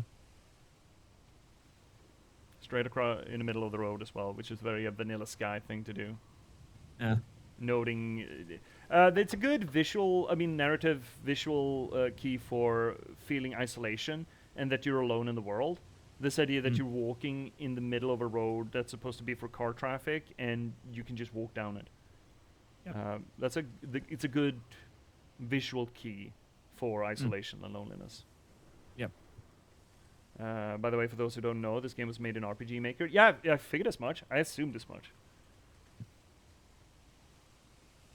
Straight across in the middle of the road as well, which is very a Vanilla Sky thing to do. Yeah. Noting, it's a good visual, narrative visual key for feeling isolation and that you're alone in the world. This idea that you're walking in the middle of a road that's supposed to be for car traffic and you can just walk down it. Yep. It's a good visual key for isolation and loneliness. Yep. By the way, for those who don't know, this game was made in RPG Maker. Yeah, I figured as much. I assumed as much.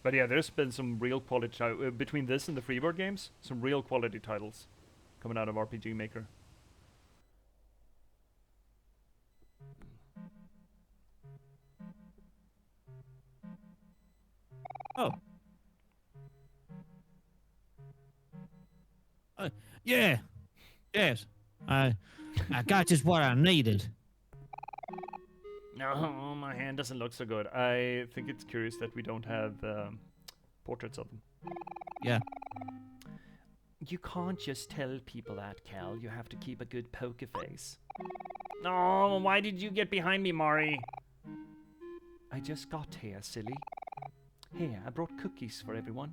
But yeah, there's been some real quality between this and the Freeboard games. Some real quality titles coming out of RPG Maker. Oh. Yeah. Yes. I got just what I needed. No, my hand doesn't look so good. I think it's curious that we don't have portraits of them. Yeah. You can't just tell people that, Cal. You have to keep a good poker face. No, why did you get behind me, Mari? I just got here, silly. Here, I brought cookies for everyone.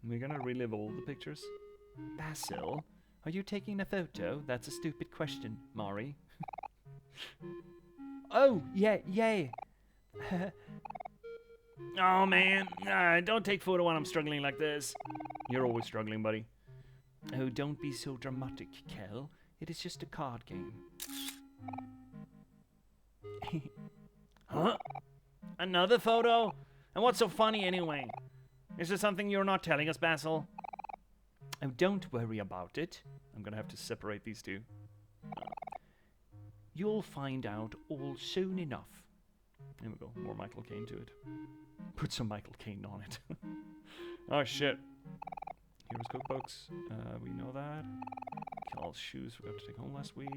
We're gonna relive all the pictures. Basil, are you taking a photo? That's a stupid question, Mari. Oh, yay. Oh man, don't take photo when I'm struggling like this. You're always struggling, buddy. Oh, don't be so dramatic, Kel. It is just a card game. Huh? Another photo? And what's so funny anyway? Is there something you're not telling us, Basil? Oh, don't worry about it. I'm gonna have to separate these two. You'll find out all soon enough. There we go. More Michael Caine to it. Put some Michael Caine on it. Oh shit. Heroes cookbooks. We know that. Cal's shoes we got to take home last week.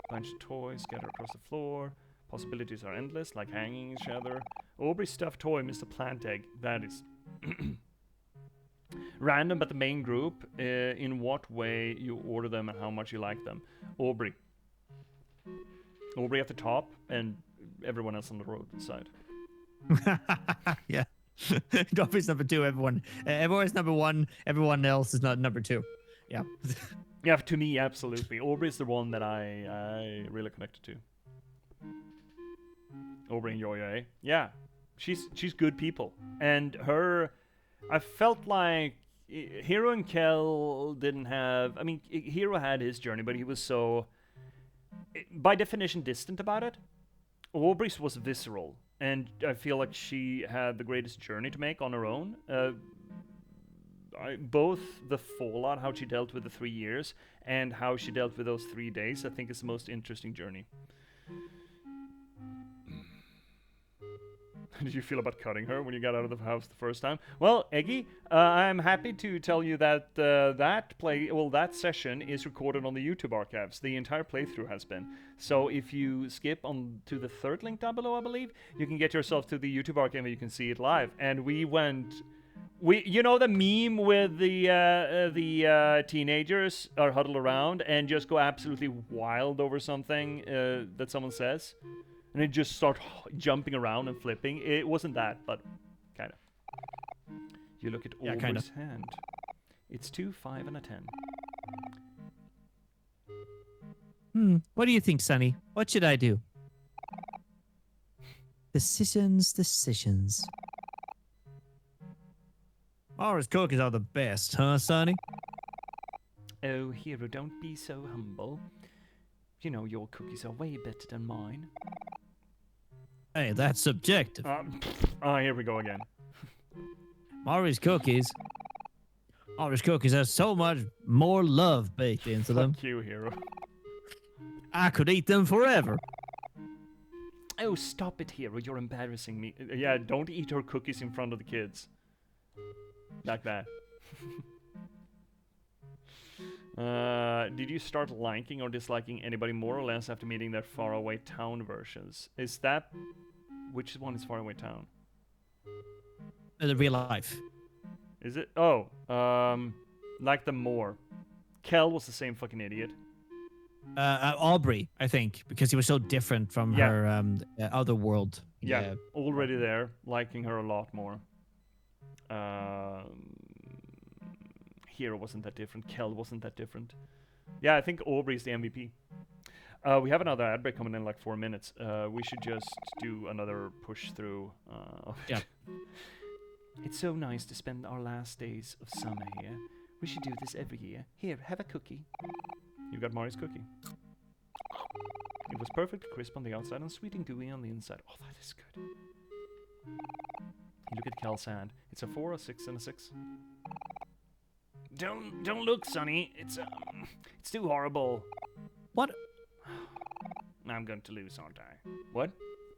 Bunch of toys scattered across the floor. Possibilities are endless, like hanging each other. Aubrey's stuffed toy, Mr. Plant Egg. That is random, but the main group. In what way you order them and how much you like them. Aubrey at the top, and everyone else on the road side. Yeah. Dobby's number 2. Everyone's number 1. Everyone else is not number 2. Yeah. Yeah, to me, absolutely. Aubrey's the one that I really connected to. Aubrey and Yoyo, eh? Yeah, she's good people, and her. I felt like Hero and Kel didn't have. I mean, Hero had his journey, but he was so, by definition, distant about it. Aubrey's was visceral, and I feel like she had the greatest journey to make on her own. Both the fallout, how she dealt with the 3 years, and how she dealt with those 3 days, I think is the most interesting journey. did you feel about cutting her when you got out of the house the first time? Well, Eggy, I'm happy to tell you that that session is recorded on the YouTube archives. The entire playthrough has been. So if you skip on to the third link down below, I believe, you can get yourself to the YouTube archive and you can see it live. And you know the meme with the teenagers are huddled around and just go absolutely wild over something that someone says? And they just start jumping around and flipping. It wasn't that, but kind of. You look at Aubrey's hand. It's 2, 5, and a 10. What do you think, Sonny? What should I do? Decisions. Mara's cookies are the best, huh, Sonny? Oh, Hero, don't be so humble. You know, your cookies are way better than mine. Hey, that's subjective. Here we go again. Mara's cookies have so much more love baked into them. Fuck you, Hero. I could eat them forever. Oh, stop it, Hero. You're embarrassing me. Yeah, don't eat her cookies in front of the kids. Like that. Did you start liking or disliking anybody more or less after meeting their faraway town versions? Is that... Which one is faraway town? The real life. Is it? Oh, like them more. Kel was the same fucking idiot. Aubrey, I think, because he was so different from her other world. Yeah, already there, liking her a lot more. Hero wasn't that different. Kel wasn't that different. Yeah, I think Aubrey's the MVP. We have another ad break coming in like 4 minutes. We should just do another push through. Yeah. It's so nice to spend our last days of summer here. We should do this every year. Here, have a cookie. You got Mari's cookie. It was perfect, crisp on the outside and sweet and gooey on the inside. Oh, that is good. You look at Kel's hand. It's a 4, a 6, and a 6. Don't look, Sonny. It's too horrible. What? I'm going to lose, aren't I? What?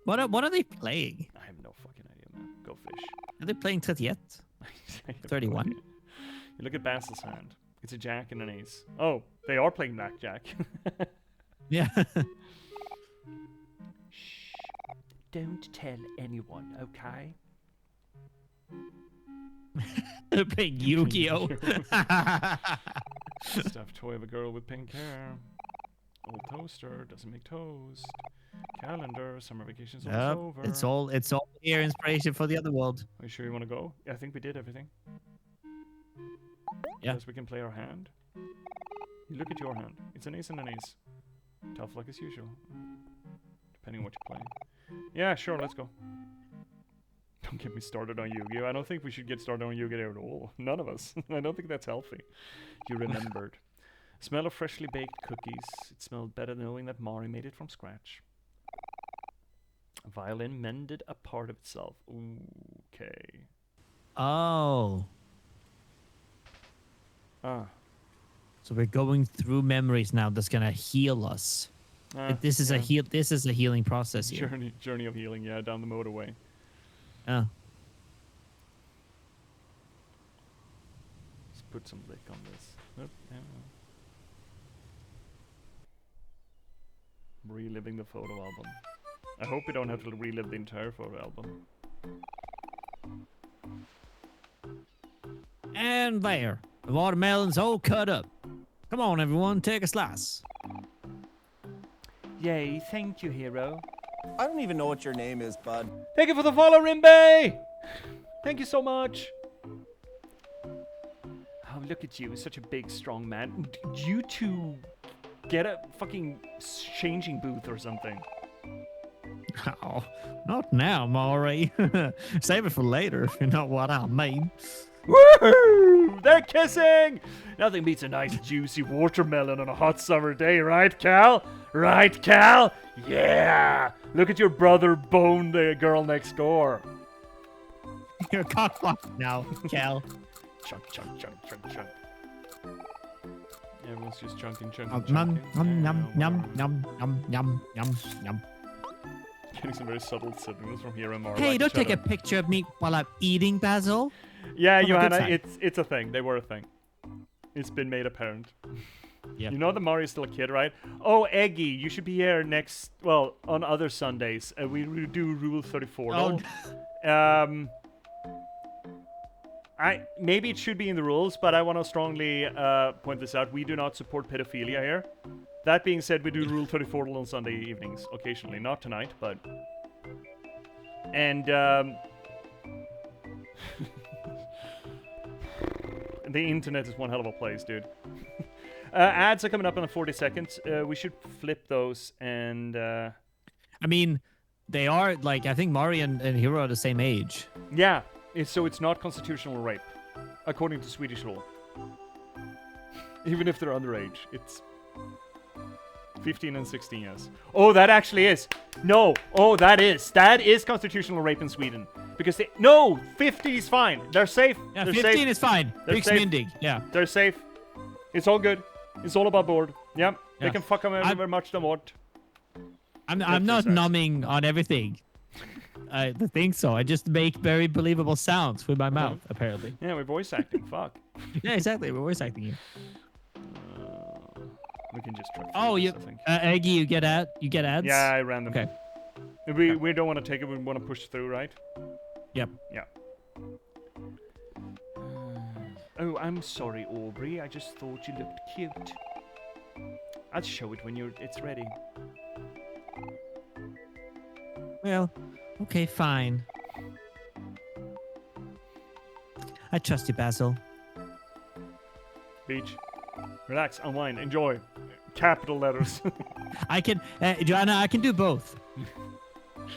What are they playing? I have no fucking idea, man. Go fish. Are they playing 38? 31? You look at Basil's hand. It's a jack and an ace. Oh, they are playing blackjack. Yeah. Shh. Don't tell anyone, okay? They're playing Yu-Gi-Oh! Stuffed toy of a girl with pink hair. Old toaster doesn't make toast. Calendar, summer vacation's almost over. It's all here inspiration for the other world. Are you sure you want to go? I think we did everything. Yeah. Yes, we can play our hand. You look at your hand. It's an ace and an ace. Tough luck as usual. Depending on what you play. Yeah, sure, let's go. Don't get me started on Yu-Gi-Oh! I don't think we should get started on Yu-Gi-Oh! At all. None of us. I don't think that's healthy. You remembered. Smell of freshly baked cookies. It smelled better knowing that Mari made it from scratch. A violin mended a part of itself. Okay. Oh. Ah. So we're going through memories now that's gonna heal us. This is a healing process here. Journey of healing, yeah, down the motorway. Oh. Let's put some lick on this. Oop, yeah. Reliving the photo album. I hope we don't have to relive the entire photo album. And there. The watermelon's all cut up. Come on, everyone, take a slice. Yay, thank you, Hero. I don't even know what your name is, bud. Thank you for the follow, Rimbe! Thank you so much. Oh, look at you, such a big, strong man. You two get a fucking changing booth or something. Oh, not now, Maury. Save it for later, if you know what I mean. Woohoo! They're kissing! Nothing beats a nice juicy watermelon on a hot summer day, right, Cal? Right, Cal? Yeah! Look at your brother bone the girl next door. You're cockblocked now, Cal. Chunk, chunk, chunk, chunk, chunk. Everyone's just chunking, Yum, chunking. yum, yum, yum, yum, yum, yum, yum. Getting some very subtle signals from here and more. Hey, like don't each take a other. picture of me while I'm eating, Basil. Yeah, on the good Johanna, side. it's a thing. They were a thing. It's been made apparent. Yep. You know that Mario's still a kid, right? Oh, Eggy, you should be here on other Sundays. We do Rule 34. Oh, Maybe it should be in the rules, but I want to strongly point this out. We do not support pedophilia here. That being said, we do Rule 34 on Sunday evenings, occasionally. Not tonight, but... And, the internet is one hell of a place, dude. Ads are coming up in 40 seconds. We should flip those and... I mean, they are, like, I think Mari and Hero are the same age. Yeah, so it's not constitutional rape, according to Swedish law. Even if they're underage, it's 15 and 16 years. Oh, that actually is. No, that is constitutional rape in Sweden. Because no, 50 is fine. They're safe. Yeah, They're 15 safe. is fine. They're Big safe. Smindig. Yeah. They're safe. It's all good. It's all above board. Yeah, they Yeah. can fuck them however much they want. I'm That's not exact. numbing on everything. I think so. I just make very believable sounds with my mouth, apparently. Yeah, we're voice acting. Fuck. Yeah, exactly. We're voice acting here. We can just try. Oh, this, you, I think. Eggy, you get ads? Yeah, I ran them. Okay. We don't want to take it. We want to push through, right? Yep. Yeah. Oh, I'm sorry, Aubrey. I just thought you looked cute. I'll show it when it's ready. Well, okay, fine. I trust you, Basil. Beach. Relax, unwind, enjoy. Capital letters. I can, Joanna, I can do both.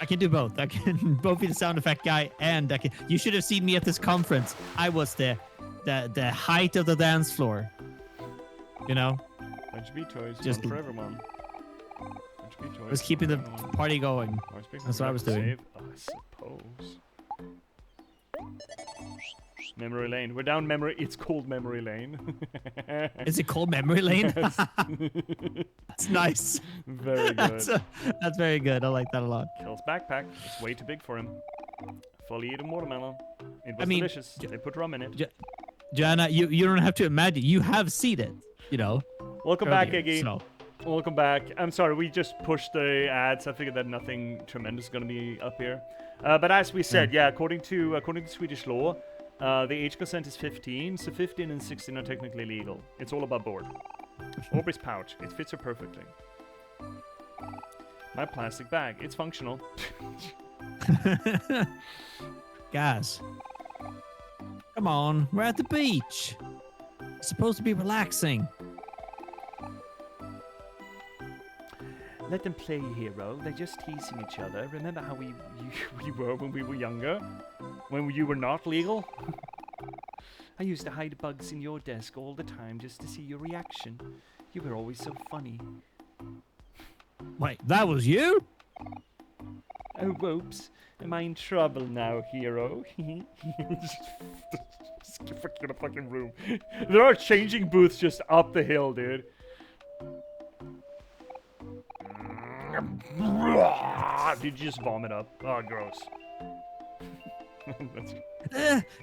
I can do both. I can both be the sound effect guy and I can. You should have seen me at this conference. I was the height of the dance floor. You know, HB toys, Just- fun for everyone. HB toys. I was keeping the fun for everyone. party going. That's what I was doing. I suppose. Memory lane. We're down memory. It's called memory lane. Is it called memory lane? Yes. That's nice. Very good. That's very good. I like that a lot. Kel's backpack. It's way too big for him. Fully eaten watermelon. It was mean, delicious. They put rum in it. Joanna, you don't have to imagine. You have seen it. You know. Welcome back, earlier, Iggy. so. Welcome back. I'm sorry, we just pushed the ads. I figured that nothing tremendous is going to be up here. But as we said, yeah, according to Swedish law, the age consent is 15, so 15 and 16 are technically legal. It's all above board. Aubrey's pouch, it fits her perfectly. My plastic bag, it's functional. Guys, come on, we're at the beach. It's supposed to be relaxing. Let them play, hero. They're just teasing each other. Remember how we were when we were younger? When you were not legal? I used to hide bugs in your desk all the time just to see your reaction. You were always so funny. Wait, that was you? Oh, whoops. Am I in trouble now, hero? Just get in a fucking room. There are changing booths just up the hill, dude. Did you just vomit up? Oh, gross.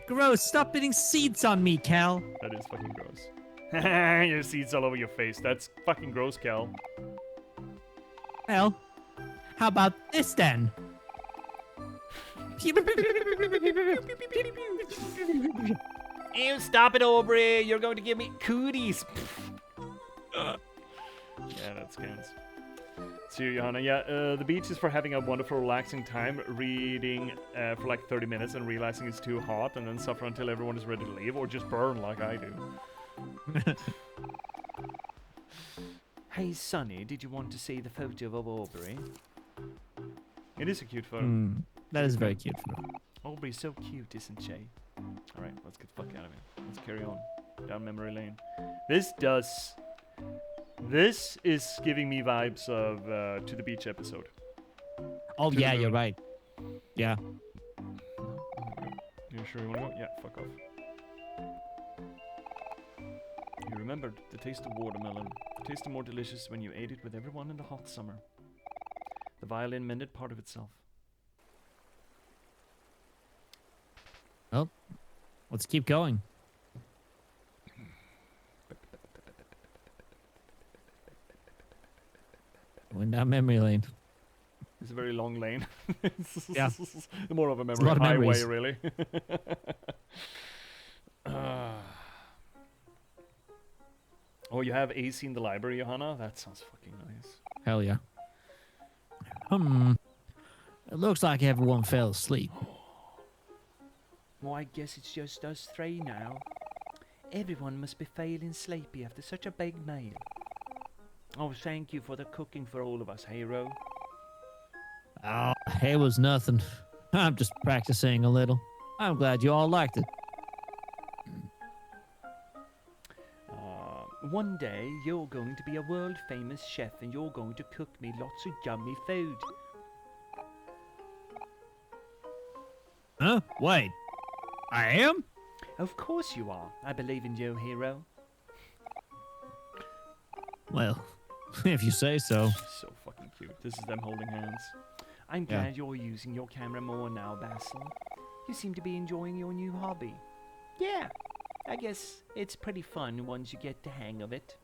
Gross. Stop putting seeds on me, Cal. That is fucking gross. Your seeds all over your face. That's fucking gross, Cal. Well, how about this then? Ew, stop it, Aubrey. You're going to give me cooties. Yeah, that scans. See you, Johanna. Yeah, the beach is for having a wonderful, relaxing time, reading for like 30 minutes and realizing it's too hot, and then suffer until everyone is ready to leave, or just burn like I do. Hey, Sonny, did you want to see the photo of Aubrey? It is a cute photo. That is very cute. Aubrey's so cute, isn't she? Alright, let's get the fuck out of here. Let's carry on. Down memory lane. This is giving me vibes of To the Beach episode. Oh, yeah, you're right. Yeah. You sure you wanna go? Yeah, fuck off. You remembered the taste of watermelon. It tasted more delicious when you ate it with everyone in the hot summer. The violin mended part of itself. Well, let's keep going. Going down memory lane. It's a very long lane. Yeah. More of a a memory lot of highway, memories. really. Oh, you have AC in the library, Johanna? That sounds fucking nice. Hell yeah. It looks like everyone fell asleep. Well, I guess it's just us three now. Everyone must be feeling sleepy after such a big meal. Oh, thank you for the cooking for all of us, hero. Oh, it was nothing. I'm just practicing a little. I'm glad you all liked it. One day, you're going to be a world-famous chef and you're going to cook me lots of yummy food. Huh? Wait. I am? Of course you are. I believe in you, hero. Well, if you say so. So fucking cute. This is them holding hands. I'm Yeah. glad you're using your camera more now, Basil. You seem to be enjoying your new hobby. Yeah, I guess it's pretty fun once you get the hang of it.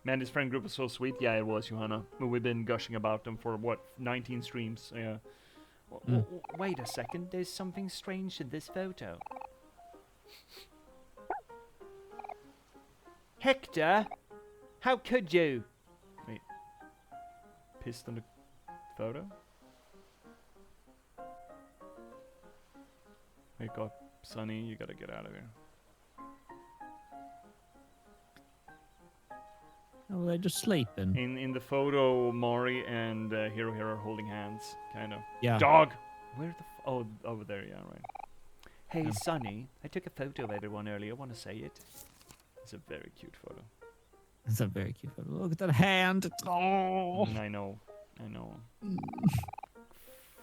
Man, this friend group was so sweet. Yeah, it was, Johanna. We've been gushing about them for, what, 19 streams? Yeah. Wait a second, there's something strange in this photo. Hector! How could you? Wait. Pissed on the photo? Wake up, Sonny. You gotta get out of here. Oh, they're just sleeping. In the photo, Mori and Hero Hero are holding hands, kind of. Yeah. Dog! Where the oh, over there, yeah, right. Hey, Yeah. Sonny, I took a photo of everyone earlier. Want to say it? It's a very cute photo. It's a very cute photo. Look at that hand. Oh. I know.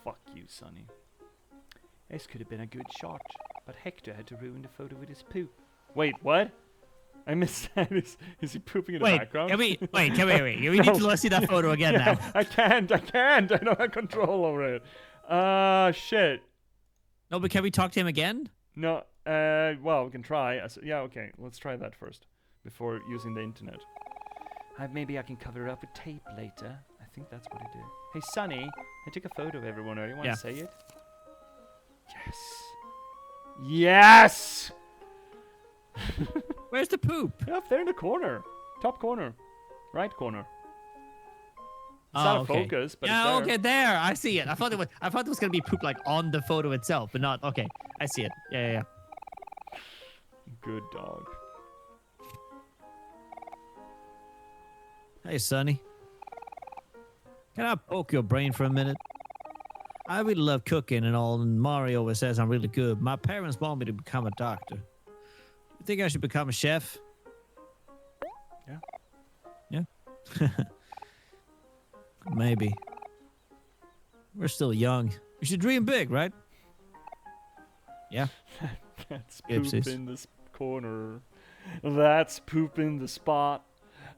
Fuck you, Sonny. This could have been a good shot, but Hector had to ruin the photo with his poop. Wait, what? I missed that. Is he pooping in the Wait, background? can we wait? We need to see that photo again now. I can't. I don't have control over it. Shit. No, but can we talk to him again? No, well, we can try. Yeah, okay. Let's try that first before using the internet. Maybe I can cover it up with tape later. I think that's what I did. Hey, Sonny, I took a photo of everyone earlier. Want Yeah. to say it? Yes. Yes! Where's the poop? Yeah, up there in the corner. Top corner. Right corner. It's Oh, out of okay. focus, but Yeah, it's there. okay, there. I see it. I thought it was gonna be poop like on the photo itself, but not. Okay, I see it. Yeah. Good dog. Hey, Sonny. Can I poke your brain for a minute? I really love cooking and all, and Mario always says I'm really good. My parents want me to become a doctor. You think I should become a chef? Yeah. Yeah? Maybe. We're still young. We should dream big, right? Yeah. That's poop Gypsies. in this corner. That's poop in the spot.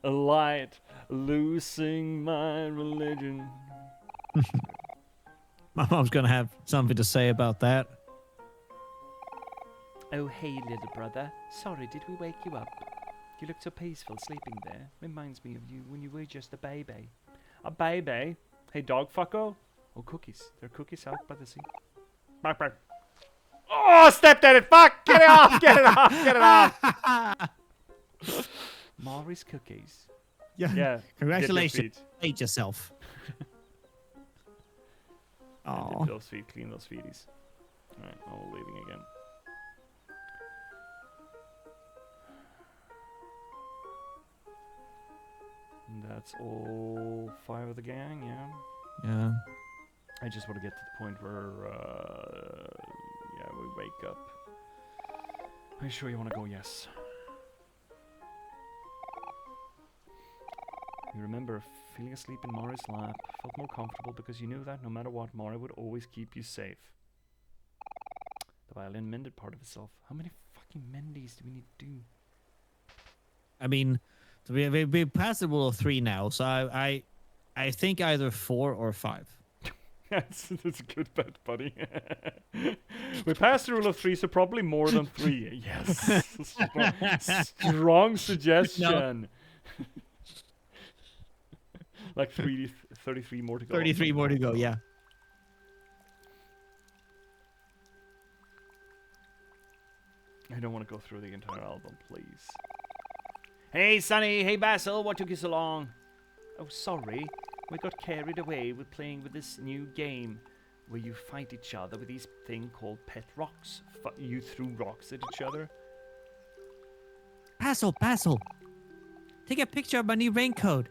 A light losing my religion. My mom's gonna have something to say about that. Oh, hey, little brother. Sorry, did we wake you up? You looked so peaceful sleeping there. Reminds me of you when you were just a baby. A baby? Hey, dog fucko? Oh, cookies. There are cookies out by the sea. Bark, bark. Oh, stepped at it. Fuck! Get it off! Get it off! Get it off! Maury's cookies. Yeah. Get your Congratulations. feet. Hate yourself. Yeah, Oh. dip those feet. Clean those feeties. Alright, all leaving again. And that's all 5 of the gang, yeah? Yeah. I just want to get to the point where, yeah, we wake up. Are you sure you want to go? Yes. You remember feeling asleep in Mori's lap, felt more comfortable because you knew that no matter what, Mori would always keep you safe. The violin mended part of itself. How many fucking mendies do we need to do? I mean, so we passed the rule of 3 now, so I I think either 4 or 5. That's a good bet, buddy. We passed the rule of 3, so probably more than 3. Yes. Strong suggestion. Like 33 more to go. 33 more to go, yeah. I don't want to go through the entire album, please. Hey, Sonny. Hey, Basil. What took you so long? Oh, sorry. We got carried away with playing with this new game where you fight each other with these thing called pet rocks. You threw rocks at each other? Basil, take a picture of my new raincoat.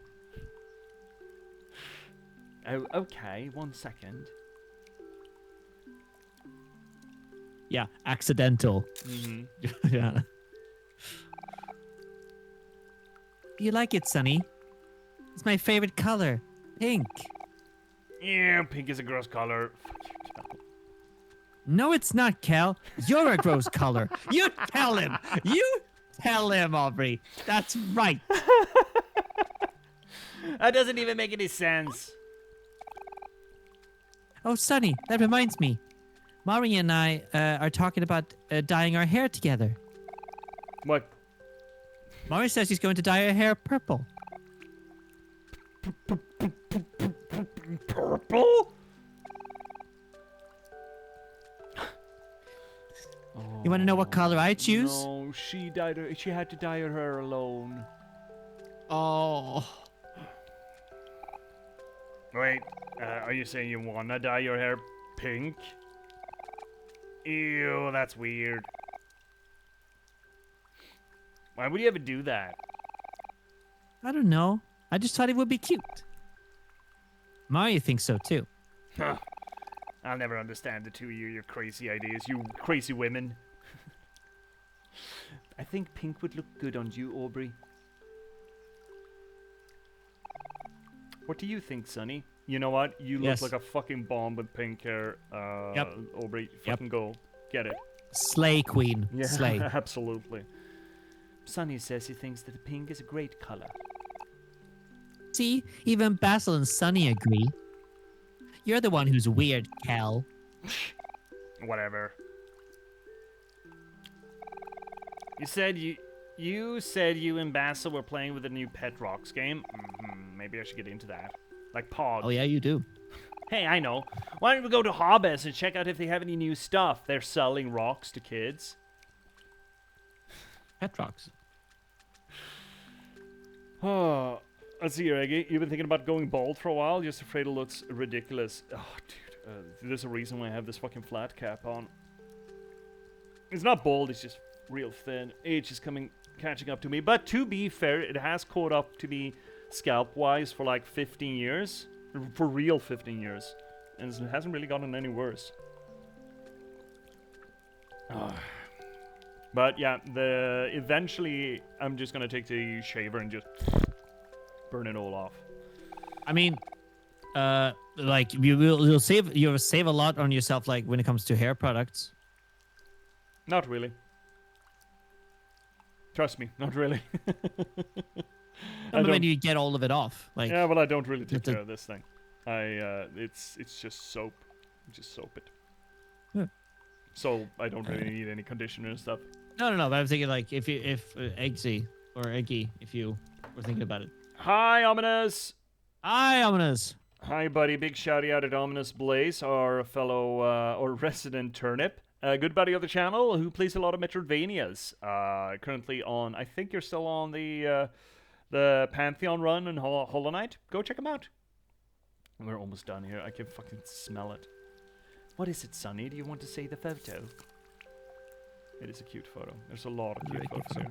Oh, okay. 1 second. Yeah, accidental. Mm-hmm. Yeah. You like it, Sonny? It's my favorite color. Pink. Yeah, pink is a gross color. Fuck you, Cal. No, it's not, Cal. You're a gross color. You tell him. You tell him, Aubrey. That's right. That doesn't even make any sense. Oh, Sonny, that reminds me. Mari and I are talking about dyeing our hair together. What? Mari says she's going to dye her hair purple. Purple? You want to know what color I choose? No, she had to dye her hair alone. Oh. Wait, are you saying you wanna dye your hair pink? Ew, that's weird. Why would you ever do that? I don't know. I just thought it would be cute. Mari thinks so too. Huh. I'll never understand the two of you, your crazy ideas, you crazy women. I think pink would look good on you, Aubrey. What do you think, Sonny? You know what? You look Yes. like a fucking bomb with pink hair. Yep. Aubrey, Yep. fucking go. Get it. Slay queen. Yeah, Slay. absolutely. Sonny says he thinks that pink is a great color. See, even Basil and Sunny agree. You're the one who's weird, Cal. Whatever. You said you and Basil were playing with the new Pet Rocks game. Maybe I should get into that. Like Pog. Oh yeah, you do. Hey, I know. Why don't we go to Hobbes and check out if they have any new stuff? They're selling rocks to kids. Petrox. Oh, let's see here, Eggy. You've been thinking about going bald for a while, just afraid it looks ridiculous. Oh, dude. There's a reason why I have this fucking flat cap on. It's not bald, it's just real thin. Age is catching up to me. But to be fair, it has caught up to me scalp-wise for like 15 years. For real 15 years. And it hasn't really gotten any worse. But yeah, eventually I'm just gonna take the shaver and just burn it all off. I mean, like you'll save a lot on yourself, like when it comes to hair products. Not really. Trust me, not really. When you get all of it off, like Yeah, well, I don't really take the- care of this thing. It's just soap. Just soap it. Yeah. So I don't really need any conditioner and stuff. no. But I'm thinking like if Eggsy or Eggy, if you were thinking about it. Hi, Ominous. Hi, Ominous. Hi, buddy. Big shouty out at Ominous Blaze, our fellow or resident turnip. A good buddy of the channel who plays a lot of Metroidvanias. Currently on, I think you're still on the Pantheon run and Hollow Knight. Go check him out. We're almost done here. I can fucking smell it. What is it, Sonny? Do you want to see the photo? It is a cute photo. There's a lot of cute Very cute photos here.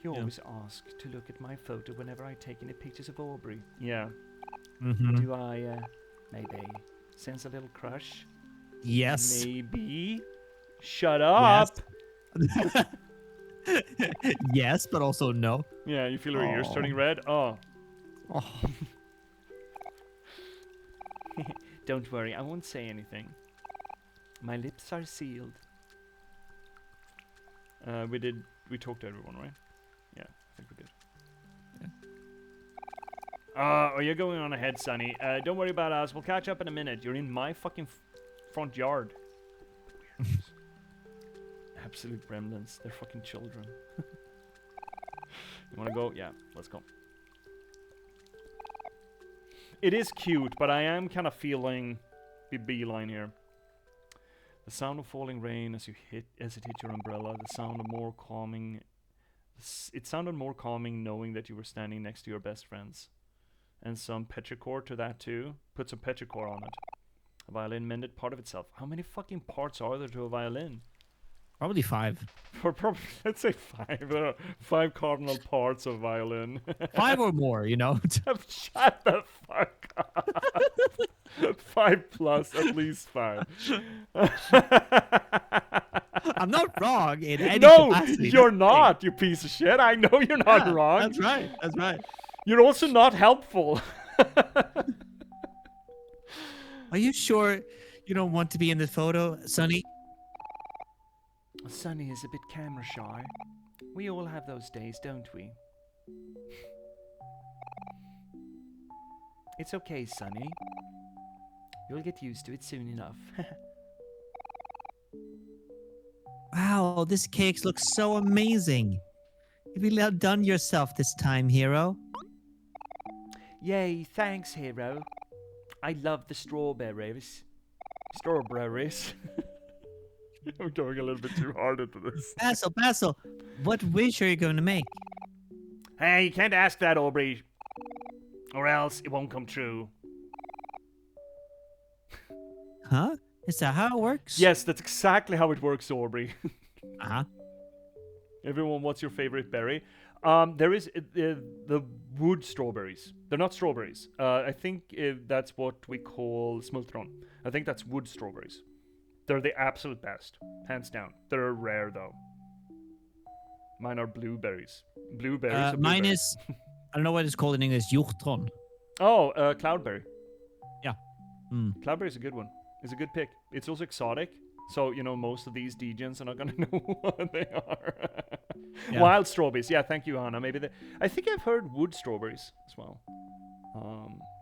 You Yeah. always ask to look at my photo whenever I take any pictures of Aubrey. Yeah. Mm-hmm. Do I, maybe sense a little crush? Yes. Maybe. Shut up. Yes, but also no. Yeah, you feel her ears Aw. turning red? Oh. Oh. Don't worry, I won't say anything. My lips are sealed. We talked to everyone, right? Yeah, I think we did. You're going on ahead, Sonny. Don't worry about us. We'll catch up in a minute. You're in my fucking front yard. Absolute gremlins. They're fucking children. You wanna go? Yeah, let's go. It is cute, but I am kind of feeling the beeline here. The sound of falling rain as it hit your umbrella. The sound of more calming. It sounded more calming knowing that you were standing next to your best friends. And some petrichor to that too. Put some petrichor on it. A violin mended part of itself. How many fucking parts are there to a violin? Probably 5. Let's say 5. There are 5 cardinal parts of violin. 5 or more, you know. Shut the fuck up. 5 plus, at least 5. I'm not wrong in any No, capacity. you're not, you piece of shit. I know you're not wrong. That's right. That's right. You're also not helpful. Are you sure you don't want to be in the photo, Sonny? Sonny is a bit camera shy. We all have those days, don't we? It's okay, Sonny. You'll get used to it soon enough. Wow, this cake looks so amazing. You really outdone yourself this time, hero. Yay, thanks, hero. I love the strawberries. Strawberries. I'm going a little bit too hard into this. Basil, what wish are you going to make? Hey, you can't ask that, Aubrey. Or else it won't come true. Huh? Is that how it works? Yes, that's exactly how it works, Aubrey. Uh-huh. Everyone, what's your favorite berry? There is the wood strawberries. They're not strawberries. I think that's what we call smultron. I think that's wood strawberries. They're the absolute best, hands down. They're rare though. Mine are blueberries. Blueberries. Mine is, I don't know what it's called in English, hjortron. Oh, cloudberry. Yeah. Mm. Cloudberry is a good one. It's a good pick. It's also exotic. So, you know, most of these degens are not going to know what they are. Yeah. Wild strawberries. Yeah, thank you, Anna. Maybe I think I've heard wood strawberries as well.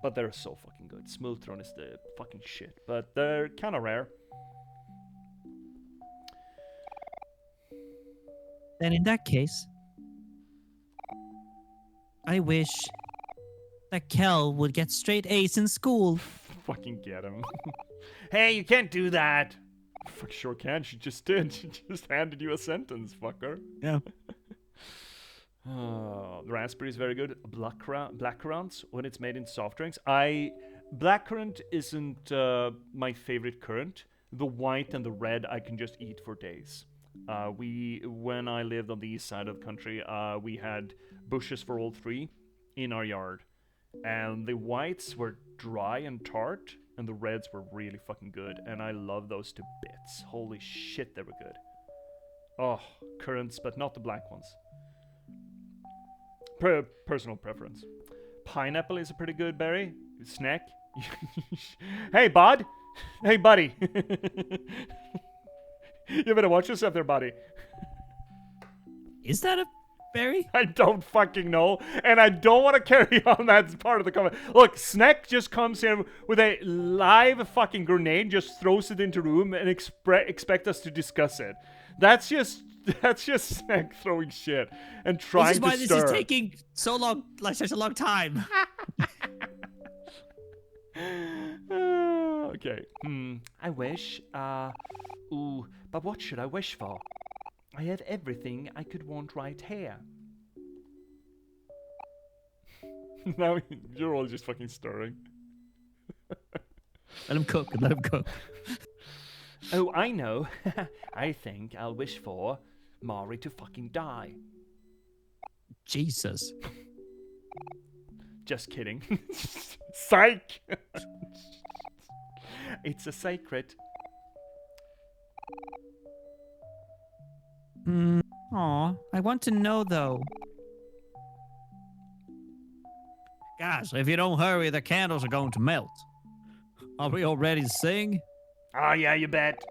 But they're so fucking good. Smultron is the fucking shit. But they're kind of rare. Then in that case, I wish that Kel would get straight A's in school. Fucking get him. Hey, you can't do that. Fuck, sure can. She just did. She just handed you a sentence, fucker. Yeah. The raspberry is very good. Blackcurrant when it's made in soft drinks. Blackcurrant isn't my favorite currant. The white and the red I can just eat for days. When I lived on the east side of the country, we had bushes for all 3 in our yard. And the whites were dry and tart, and the reds were really fucking good. And I love those to bits. Holy shit, they were good. Oh, currants, but not the black ones. Personal preference. Pineapple is a pretty good berry. Snack. Hey, bud. Hey, buddy. You better watch yourself there, buddy. Is that a berry? I don't fucking know, and I don't want to carry on that part of the comment. Look, Snack just comes in with a live fucking grenade, just throws it into room, and expect us to discuss it. That's just Snack throwing shit and trying to stir. This is why this is taking so long, like such a long time. Okay. I wish, but what should I wish for? I have everything I could want right here. Now you're all just fucking stirring. Let him cook. Let him cook. Oh, I know. I think I'll wish for Mari to fucking die. Jesus. Just kidding. Psych! It's a secret. Aw, I want to know though. Guys, if you don't hurry, the candles are going to melt. Are we all ready to sing? Oh, yeah, you bet.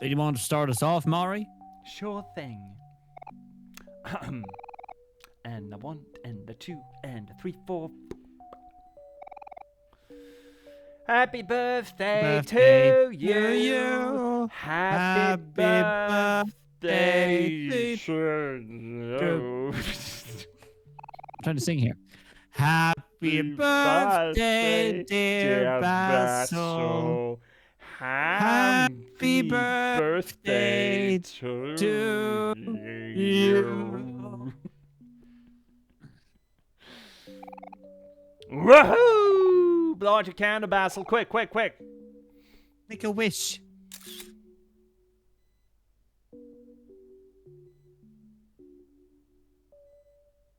Do you want to start us off, Mari? Sure thing. and a 1 and a 2 and a 3, 4. Happy birthday to you. Happy birthday. No. I'm trying to sing here. Happy birthday, dear Basil. Happy birthday to you. Woohoo! Blow out your candle, Basil. Quick, quick, quick. Make a wish.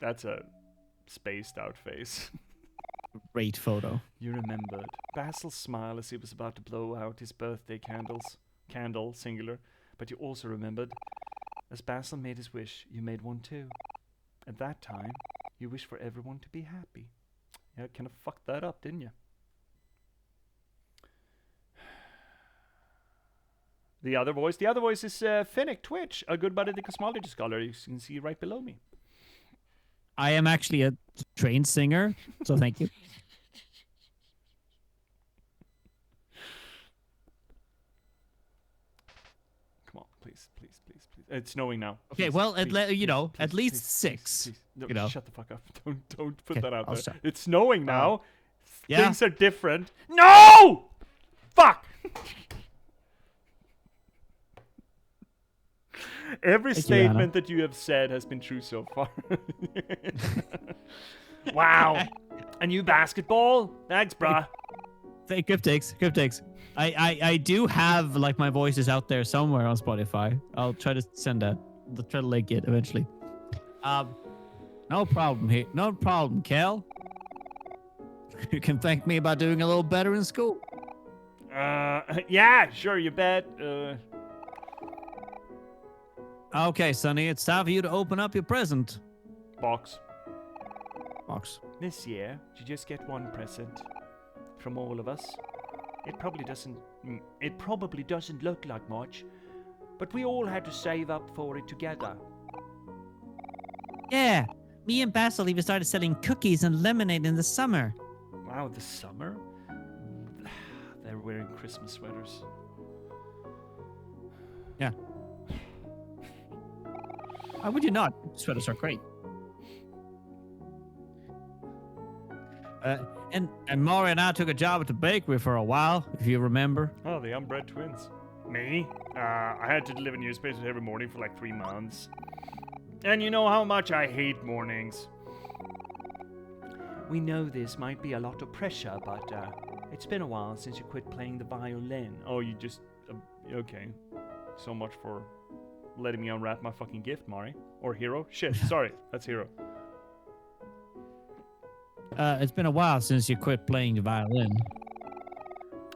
That's a spaced out face. Great photo. You remembered. Basil's smile as he was about to blow out his birthday candle, singular. But you also remembered, as Basil made his wish, you made one too. At that time, you wished for everyone to be happy. Yeah, kind of fucked that up, didn't you? The other voice is Finnick Twitch, a good buddy, the Cosmology Scholar. You can see right below me. I am actually a trained singer, so thank you. Come on, please, please, please, please. It's snowing now. Okay, Please, well, please, at least please, 6. please. No, you know. shut the fuck up. Don't put Okay, that out I'll there. stop. It's snowing now. Yeah. Things are different. No! Fuck! Every Thank you, Anna. statement that you have said has been true so far. Wow. A new basketball? Thanks, bruh. Hey, cryptics. I do have like my voices out there somewhere on Spotify. I'll try to send that. I'll try to link it eventually. No problem here. No problem, Kel. You can thank me about doing a little better in school. Yeah, sure, you bet. Okay, Sonny, it's time for you to open up your present. Box. This year, you just get one present from all of us. It probably doesn't look like much, but we all had to save up for it together. Yeah, me and Basil even started selling cookies and lemonade in the summer. Wow, the summer? They're wearing Christmas sweaters. Yeah. Why would you not? Sweaters are great. And Maury and I took a job at the bakery for a while, if you remember. Oh, the Unbred Twins. Me? I had to deliver newspapers every morning for like 3 months. And you know how much I hate mornings. We know this might be a lot of pressure, but it's been a while since you quit playing the violin. Oh, you just... okay. So much for letting me unwrap my fucking gift, Mari. Or Hero. Shit, sorry. That's Hero. It's been a while since you quit playing the violin.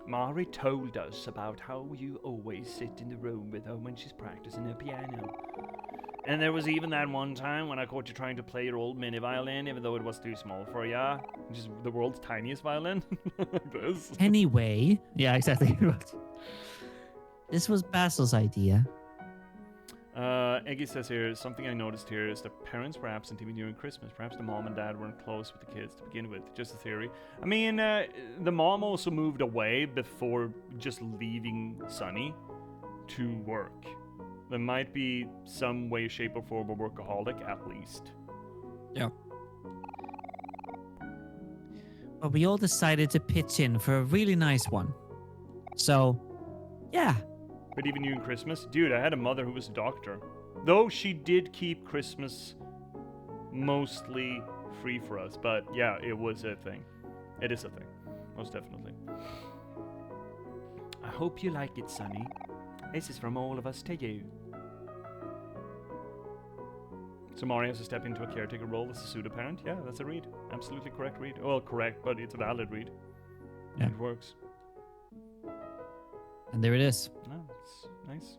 Mari told us about how you always sit in the room with her when she's practicing her piano. And there was even that one time when I caught you trying to play your old mini violin, even though it was too small for ya. Which is the world's tiniest violin. Like this. Anyway, yeah, exactly. This was Basil's idea. Eggy says here, something I noticed here is that parents were absent even during Christmas. Perhaps the mom and dad weren't close with the kids to begin with. Just a theory. I mean, the mom also moved away before just leaving Sunny to work. There might be some way, shape, or form of workaholic, at least. Yeah. But we all decided to pitch in for a really nice one. So, yeah. But even during Christmas? Dude, I had a mother who was a doctor. Though she did keep Christmas mostly free for us. But yeah, it was a thing. It is a thing. Most definitely. I hope you like it, Sonny. This is from all of us to you. So Mari has to step into a caretaker role as a pseudo-parent? Yeah, that's a read. Absolutely correct read. Well, correct, but it's a valid read. Yeah. It works. And there it is. No, it's nice.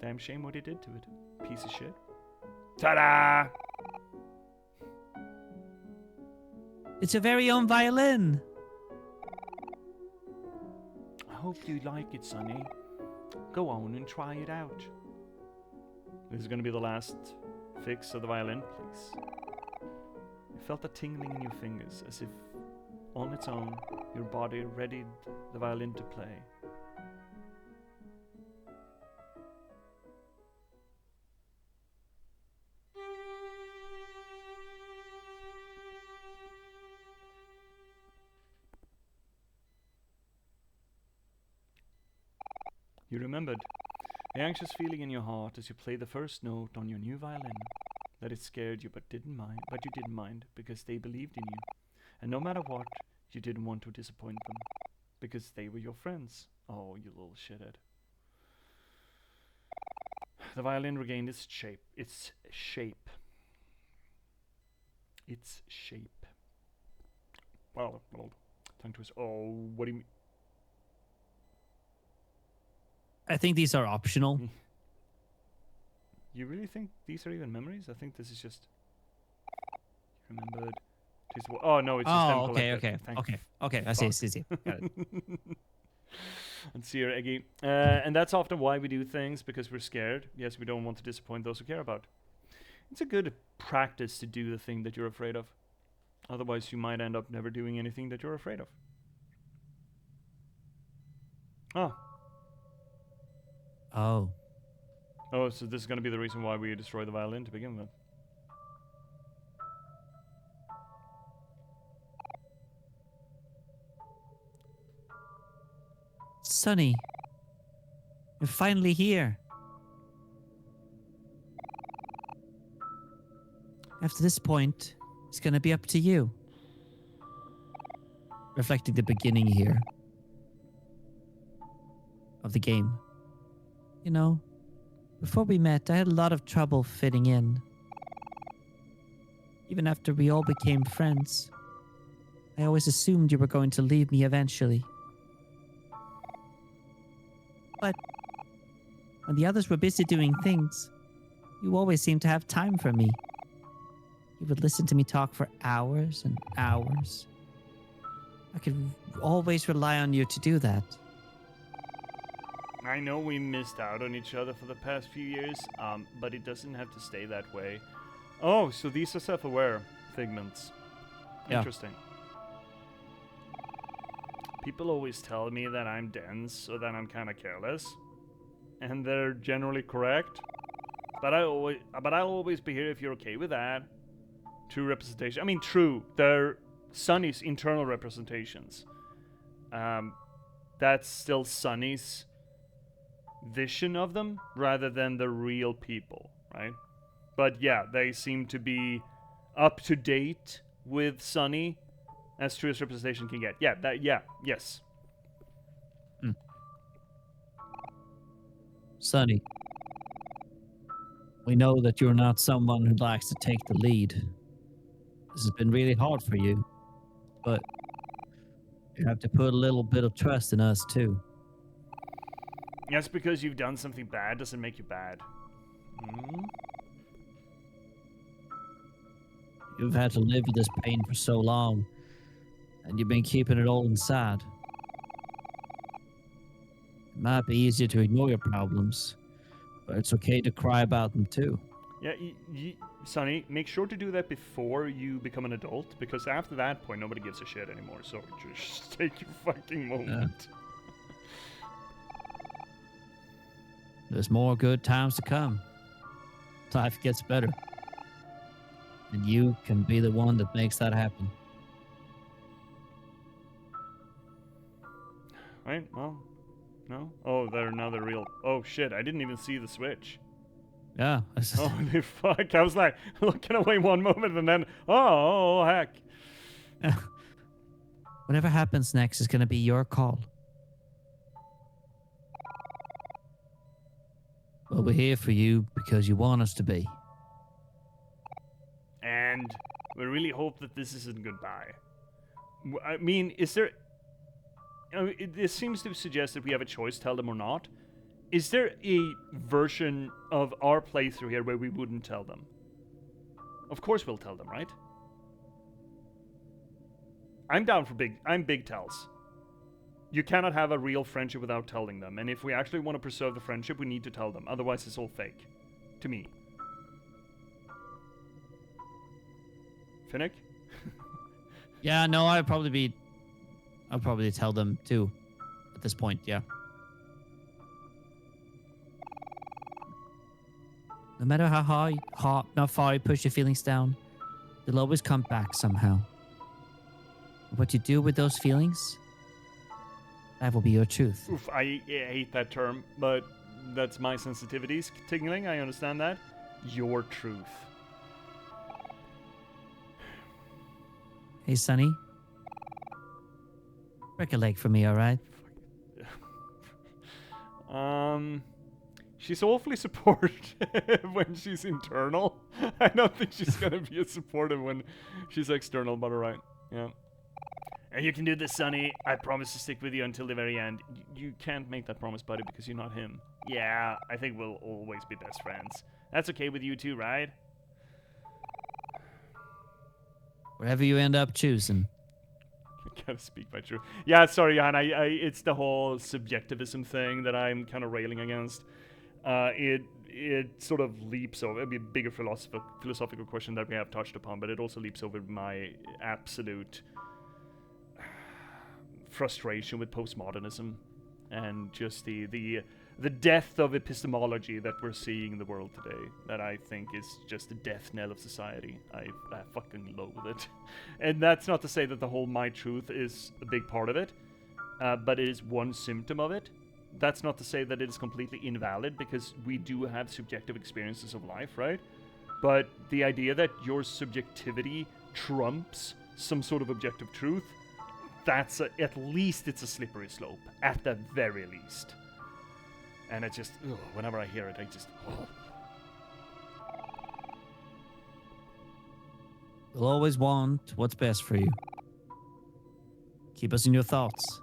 Damn shame what he did to it. Piece of shit. Ta-da! It's your very own violin. I hope you like it, Sonny. Go on and try it out. This is going to be the last fix of the violin, please. felt a tingling in your fingers, as if, on its own, your body readied the violin to play. You remembered the anxious feeling in your heart as you played the first note on your new violin. That it scared you, but you didn't mind because they believed in you. And no matter what, you didn't want to disappoint them because they were your friends. Oh, you little shithead. The violin regained its shape. Its shape. Well, tongue twist. Oh, what do you mean? I think these are optional. You really think these are even memories? I think this is just... You remembered... Oh, no, it's just them collected. Okay. I see. Got it. Let's see here, Eggy. And that's often why we do things, because we're scared. Yes, we don't want to disappoint those who care about. It's a good practice to do the thing that you're afraid of. Otherwise, you might end up never doing anything that you're afraid of. Oh, so this is going to be the reason why we destroy the violin to begin with. Sonny, you're finally here. After this point, it's gonna be up to you. Reflecting the beginning here of the game. You know, before we met, I had a lot of trouble fitting in. Even after we all became friends, I always assumed you were going to leave me eventually. But when the others were busy doing things, you always seemed to have time for me. You would listen to me talk for hours and hours. I could always rely on you to do that. I know we missed out on each other for the past few years, but it doesn't have to stay that way. Oh, so these are self-aware figments. Yeah. Interesting. People always tell me that I'm dense or that I'm kind of careless, and they're generally correct. But I'll always be here if you're okay with that. True representation. I mean, true. They're Sunny's internal representations. That's still Sunny's vision of them rather than the real people, right? But yeah, they seem to be up to date with Sunny as true as representation can get. Yes. Sonny, we know that you're not someone who likes to take the lead. This has been really hard for you, but you have to put a little bit of trust in us too. Just because you've done something bad doesn't make you bad. You've had to live with this pain for so long, and you've been keeping it all inside. It might be easier to ignore your problems, but it's okay to cry about them too. Yeah, Sonny, make sure to do that before you become an adult, because after that point, nobody gives a shit anymore. So just take your fucking moment. There's more good times to come. Life gets better. And you can be the one that makes that happen. Right, well, no? Oh, they're another real... Oh, shit, I didn't even see the switch. Yeah. Holy fuck, I was like, looking away one moment and then, oh heck. Whatever happens next is going to be your call. But we're here for you because you want us to be. And we really hope that this isn't goodbye. I mean, is there... this seems to suggest that we have a choice, tell them or not. Is there a version of our playthrough here where we wouldn't tell them? Of course we'll tell them, right? I'm down for big tells. You cannot have a real friendship without telling them, and if we actually want to preserve the friendship, we need to tell them. Otherwise, it's all fake. To me. Finnick? Yeah, no, I'll probably tell them too at this point, yeah. No matter how far you push your feelings down, they'll always come back somehow. What you do with those feelings, that will be your truth. Oof, I hate that term, but that's my sensitivities tingling. I understand that. Your truth. Hey, Sonny. Break a leg for me, all right? She's awfully supportive when she's internal. I don't think she's gonna be as supportive when she's external, but alright. Yeah. And you can do this, Sonny. I promise to stick with you until the very end. You can't make that promise, buddy, because you're not him. Yeah, I think we'll always be best friends. That's okay with you too, right? Wherever you end up choosing. I gotta speak my truth. Yeah, sorry, Johan. It's the whole subjectivism thing that I'm kind of railing against. It sort of leaps over a bigger philosophical question that we have touched upon, but it also leaps over my absolute frustration with postmodernism and just the death of epistemology that we're seeing in the world today. That I think is just the death knell of society. I fucking loathe it. And that's not to say that the whole my truth is a big part of it, but it is one symptom of it. That's not to say that it is completely invalid, because we do have subjective experiences of life, right? But the idea that your subjectivity trumps some sort of objective truth, that's at least it's a slippery slope, at the very least. And it just, whenever I hear it, I just, We'll always want what's best for you. Keep us in your thoughts.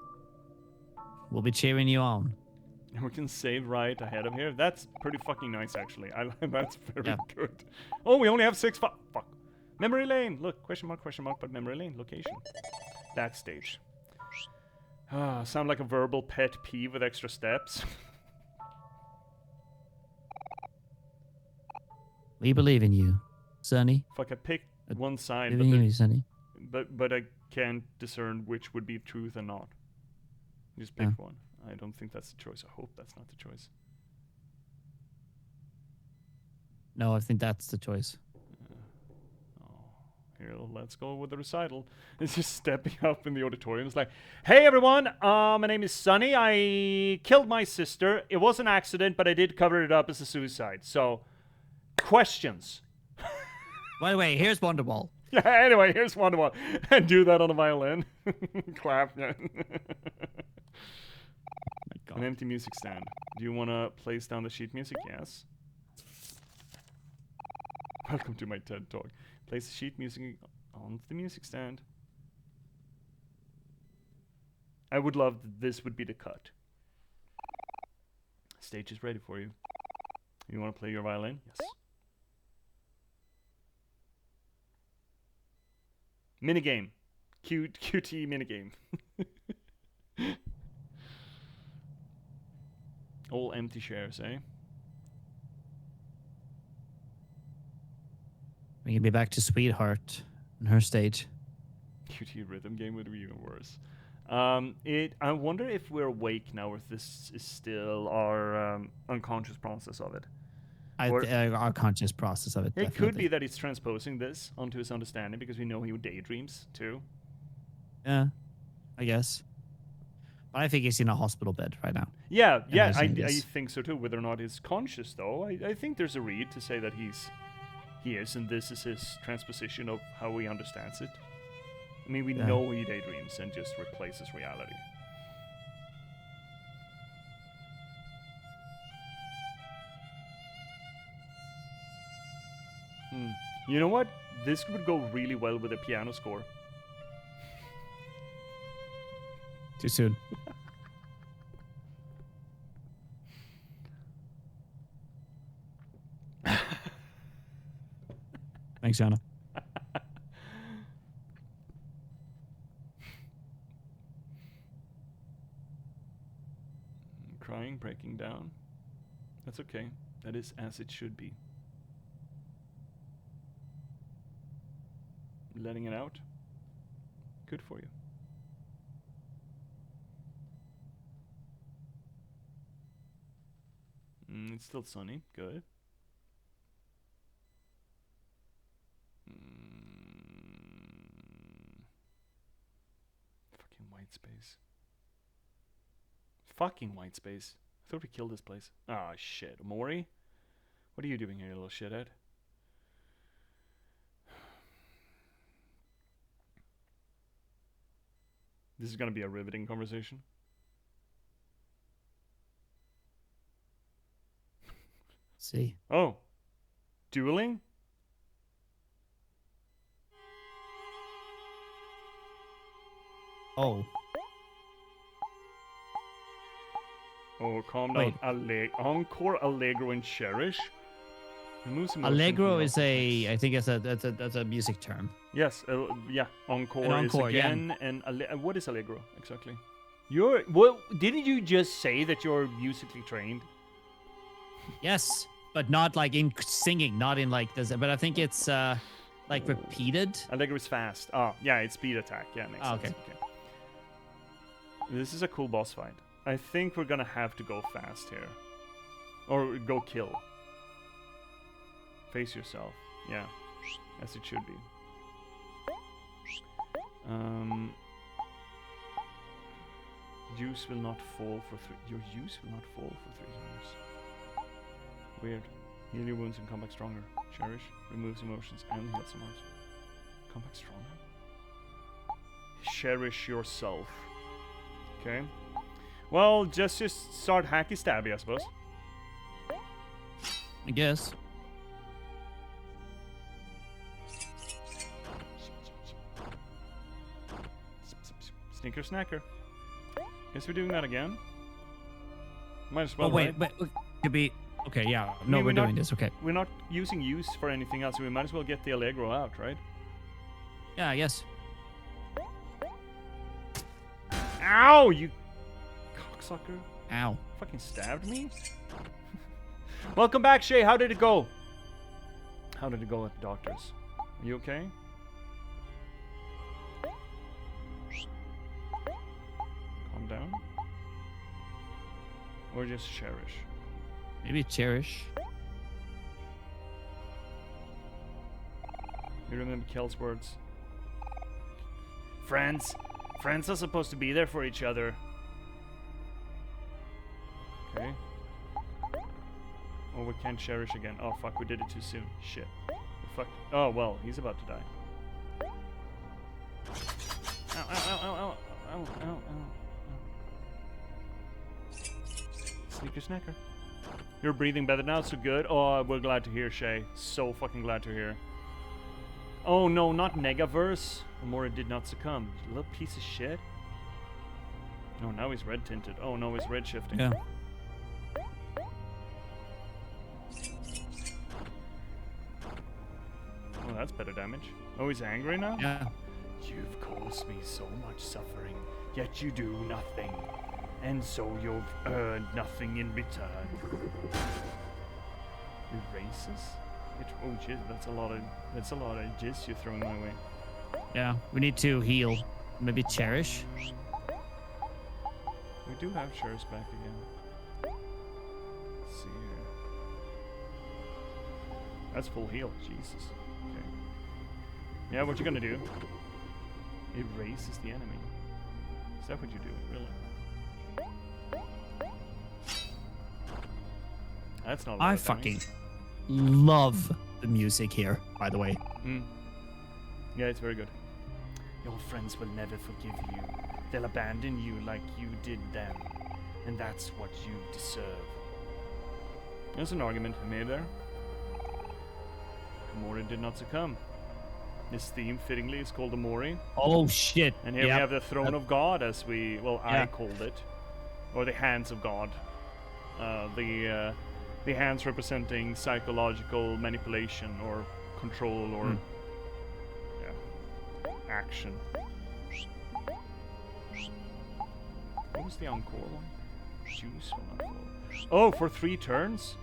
We'll be cheering you on. And we can save right ahead of here. That's pretty fucking nice, actually. That's very good. Oh, we only have 6 fuck. Memory lane. Look, question mark, but memory lane. Location. That stage. Sound like a verbal pet peeve with extra steps. We believe in you, Sonny. Fuck, I picked one side, Believe in you, Sonny. but I can't discern which would be truth and not. Just pick one. I don't think that's the choice. I hope that's not the choice. No, I think that's the choice. Here, let's go with the recital. It's just stepping up in the auditorium. It's like, hey everyone, my name is Sonny. I killed my sister. It was an accident, but I did cover it up as a suicide. So, questions. By the way, here's Wonderball. Yeah, anyway, here's Wonderwall. And do that on a violin. Clap. Yeah. An empty music stand. Do you want to place down the sheet music? Yes. Welcome to my TED Talk. Place the sheet music on the music stand. I would love this would be the cut. Stage is ready for you. You want to play your violin? Yes. Minigame. QT minigame. All empty chairs, eh? We can be back to Sweetheart on her stage. QT rhythm game would be even worse. I wonder if we're awake now, or if this is still our unconscious process of it. Our conscious process of it. It could be that it's transposing this onto his understanding, because we know he daydreams too. Yeah, I guess. But I think he's in a hospital bed right now. Yeah, I think so too. Whether or not he's conscious, though, I think there's a read to say that he is, and this is his transposition of how he understands it. I mean, we know he daydreams and just replaces reality. You know what? This would go really well with a piano score. Too soon. Thanks, Anna. Crying, breaking down. That's okay. That is as it should be. letting it out. Good for you. It's still sunny. Good. Fucking white space. Fucking white space. I thought we killed this place. Ah, shit. OMORI? What are you doing here, you little shithead? This is gonna be a riveting conversation. See. Oh. Dueling? Oh. Oh, calm Wait. down. Encore, Allegro, and Cherish. Remove some motion Allegro from the is alphabets. I think that's a music term. Yes, yeah. Encore, An encore, is yeah. again, and what is Allegro exactly? Well, didn't you just say that you're musically trained? Yes, but not like in singing, not in like this. But I think it's like repeated. Allegro is fast. Oh, yeah, it's speed attack. Yeah, makes sense. Okay. This is a cool boss fight. I think we're gonna have to go fast here, or go kill. Face yourself. Yeah, as it should be. Use will not fall for 3. Your use will not fall for 3 turns. Weird. Heal your wounds and come back stronger. Cherish. Removes emotions and heals some hearts. Come back stronger. Cherish yourself. Okay. Well, just start hacky stabby, I suppose. I guess. Sneaker snacker. Guess we're doing that again. Might as well. Oh wait, right? but could be. Okay, yeah. I No, mean, we're doing this. Okay. We're not using use for anything else. So we might as well get the Allegro out, right? Yeah, I guess. Ow, you cocksucker! Ow. Fucking stabbed me. Welcome back, Shay. How did it go? How did it go at the doctor's? Are you okay? Calm down. Or just cherish. Maybe cherish. You remember Kel's words? Friends are supposed to be there for each other. Okay. Oh, we can't cherish again. Oh, fuck, we did it too soon. Shit. Fuck. Oh, well, he's about to die. Ow, ow, ow, ow, ow, ow, ow, ow. Sneaker snacker. You're breathing better now, so good. Oh, we're glad to hear, Shay. So fucking glad to hear. Oh no, not Negaverse. OMORI did not succumb. You little piece of shit. Oh, now he's red tinted. Oh no, he's red shifting. Yeah. Oh, that's better damage. Oh, he's angry now? Yeah. You've caused me so much suffering, yet you do nothing. And so you've earned nothing in return. Erases? Oh shit, that's a lot of jizz you're throwing my way. Yeah. We need to heal. Maybe cherish. We do have Sheriff's back again. Let's see here. That's full heal. Jesus. Okay. Yeah, what you gonna do? Erases the enemy. Is that what you do? Really? That's not a lot I of damage. fucking love the music here, by the way. Yeah, it's very good. Your friends will never forgive you. They'll abandon you like you did them. And that's what you deserve. There's an argument to be made there. OMORI did not succumb. This theme, fittingly, is called OMORI. Oh shit. And here we have the Throne of God, as we, well, I Yeah. called it. Or the Hands of God. The hands representing psychological manipulation or control or action. What was the encore one? Juice will not fall. Oh, for 3 turns?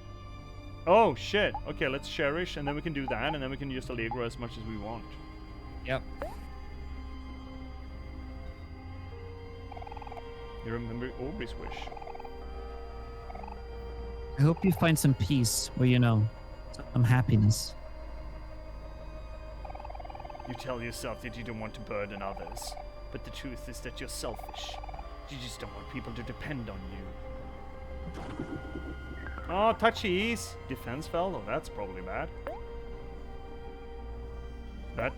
Oh shit. Okay, let's cherish and then we can do that and then we can use Allegro as much as we want. Yep. You remember Aubrey's wish. I hope you find some peace, or some happiness. You tell yourself that you don't want to burden others, but the truth is that you're selfish. You just don't want people to depend on you. Oh, touchies! Defense fell? Oh, that's probably bad. That.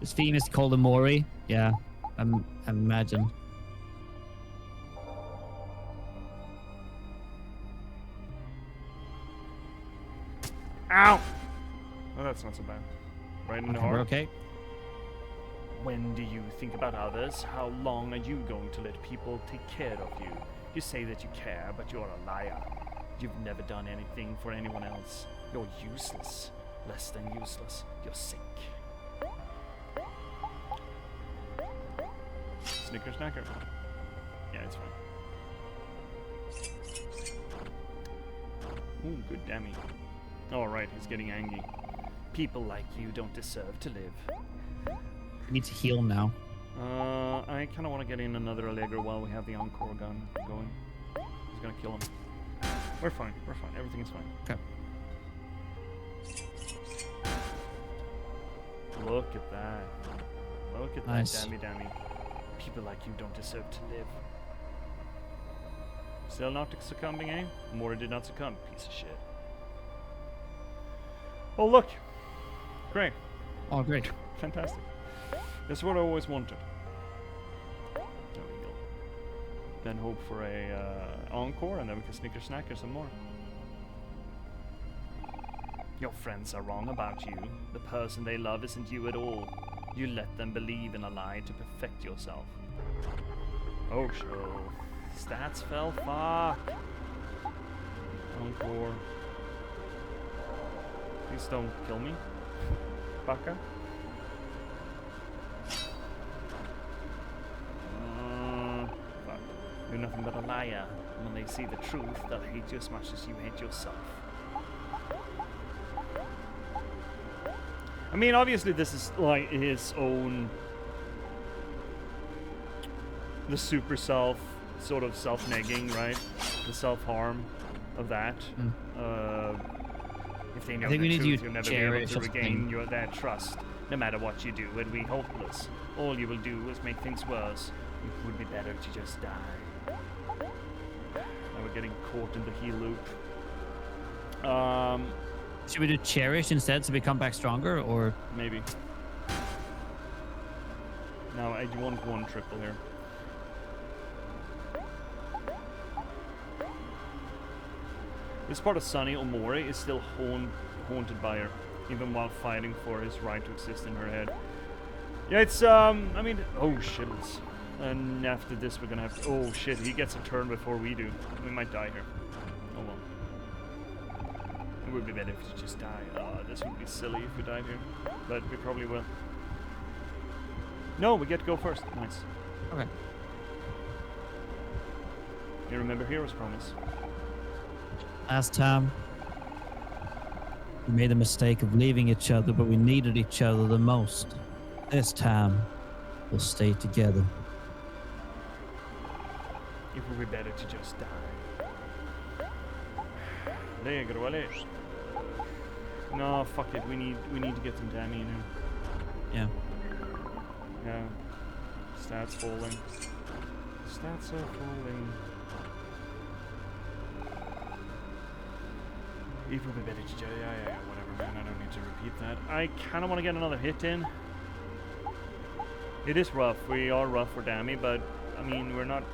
This theme is called OMORI. Yeah, I imagine. Ow! Oh, that's not so bad. Right in the We're heart. okay. When do you think about others? How long are you going to let people take care of you? You say that you care, but you're a liar. You've never done anything for anyone else. You're useless. Less than useless. You're sick. Snicker snacker. Yeah, it's fine. Ooh, good dammy. Alright, he's getting angry. People like you don't deserve to live. We need to heal now. I kind of want to get in another Allegro while we have the Encore gun going. He's gonna kill him. We're fine. We're fine. Everything is fine. Okay. Look at that. Look at Nice. that dammy. People like you don't deserve to live. Still not succumbing, eh? Mora did not succumb. Piece of shit. Oh, look. Great. Oh, great. Fantastic. That's what I always wanted. There we go. Then hope for a encore, and then we can snicker snacker some more. Your friends are wrong about you. The person they love isn't you at all. You let them believe in a lie to perfect yourself. Oh, sure. Stats fell. Fuck. Encore. Please don't kill me. Baka. Fuck. You're nothing but a liar. When they see the truth, they'll hate you as much as you hate yourself. I mean, obviously this is like his own, the super self, sort of self-negging, right? The self-harm of that. If they know I think the we need truth, to you'll never be able cherish to or regain their trust. No matter what you do, it'll be hopeless. All you will do is make things worse. It would be better to just die. Now we're getting caught in the heel loop. Should we do cherish instead to become back stronger, or Maybe. Now I do want one triple here. This part of Sunny Omori is still haunted by her, even while fighting for his right to exist in her head. Yeah, it's, I mean, oh shit. And after this we're gonna have to, oh shit, he gets a turn before we do. We might die here. Oh well. It would be better if you just die. This would be silly if we died here, but we probably will. No, we get to go first. Nice. okay? You remember Hero's Promise? Last time, we made the mistake of leaving each other, but we needed each other the most. This time, we'll stay together. It would be better to just die. Allegro, allegro. No, fuck it. We need to get some damage in here. Yeah. Yeah. Stats falling. Stats are falling. It would be better to yeah, whatever, man. I don't need to repeat that. I kind of want to get another hit in. It is rough. We are rough for Dammy, but I mean, we're not.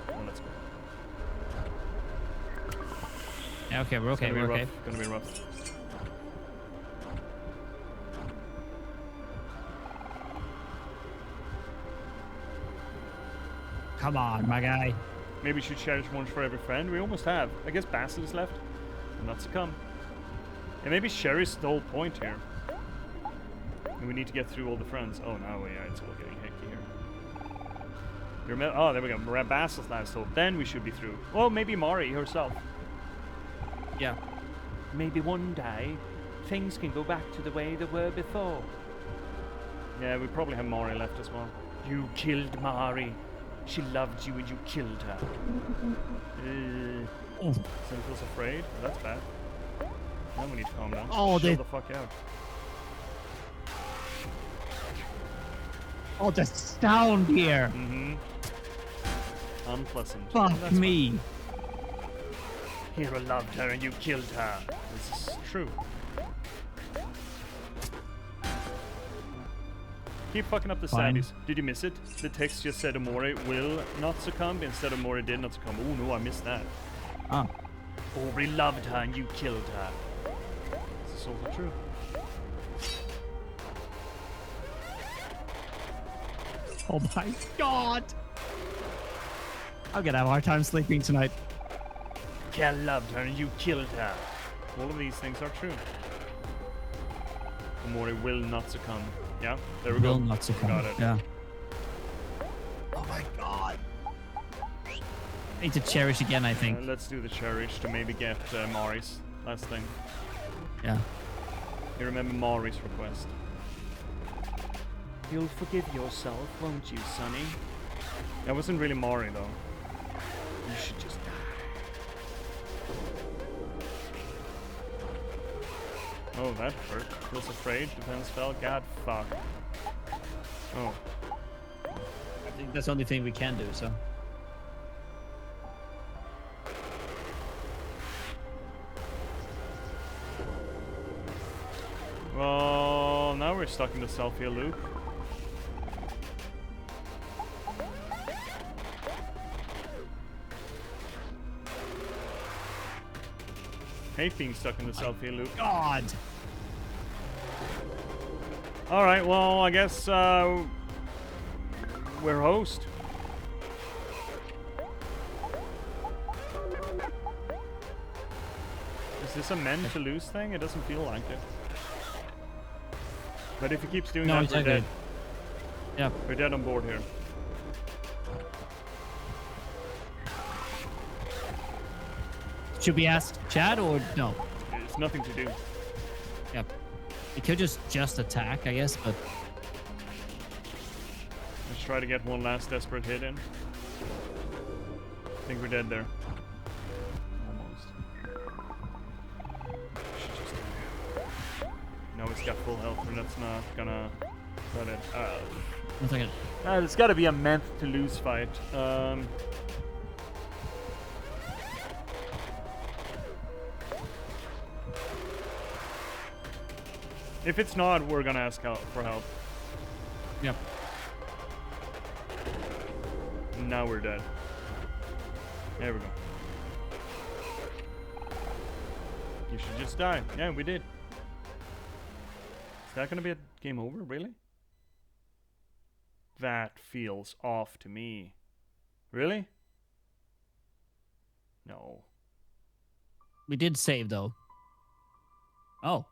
Well, let's go. Yeah, okay, we're okay, It's gonna we're be okay. rough. Gonna be rough. Come on, my guy. Maybe we should cherish one for every friend. We almost have. I guess Basil is left. And not succumb. And maybe Sherry's the whole point here. And we need to get through all the friends. Oh, no, yeah, it's all getting hicky here. Oh, there we go. Basil's last hope. Then we should be through. Well, maybe Mari herself. Yeah. Maybe one day, things can go back to the way they were before. Yeah, we probably have Mari left as well. You killed Mari. She loved you and you killed her. Sinful's afraid. That's bad. Now we need to calm down. Oh, Chill they- the fuck out. Oh, the sound here. Mm-hmm. Unpleasant. Fuck That's fine. me. Hero loved her and you killed her. This is true. Keep fucking up the Fine. saddies. Did you miss it? The text just said Omori will not succumb instead of Omori did not succumb. Oh no, I missed that. Ah. Aubrey loved her and you killed her. This is also true. Oh my god. I'm gonna have a hard time sleeping tonight. Kel loved her and you killed her. All of these things are true. Omori will not succumb. Yeah, there we Will go. not succumb. Got it. Yeah. Oh my god. I need to cherish again, I think. Let's do the cherish to maybe get Mari's last thing. Yeah. You remember Mari's request. You'll forgive yourself, won't you, Sonny? That wasn't really Mari though. You should just die. Oh, that hurt. Feels afraid. Defense spell. God, fuck. Oh. I think that's the only thing we can do, so. Well, now we're stuck in the self-heal loop. Hate being stuck in the self-heal loop. God. Alright, well, I guess, we're host. Is this a meant to lose thing? It doesn't feel like it. But if he keeps doing No, that, it's we're okay. dead. Yeah. We're dead on board here. Should we ask Chad or no? It's nothing to do. Yep. We could just attack, I guess, but Let's try to get one last desperate hit in. I think we're dead there. Almost. Should just no, it's got full health, and that's not gonna cut it. 1 second. It's got to be a meant to lose fight. If it's not, we're gonna ask for help. Yep. Now we're dead. There we go. You should just die. Yeah, we did. Is that gonna be a game over, really? That feels off to me. Really? No. We did save though. Oh.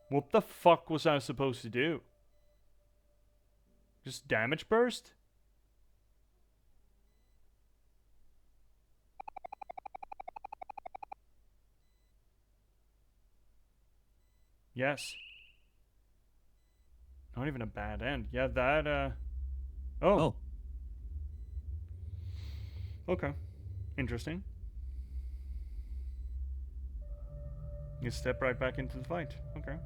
What the fuck was I supposed to do? Just damage burst? Yes. Not even a bad end. Yeah, that, Oh. Okay. Interesting. You step right back into the fight. Okay.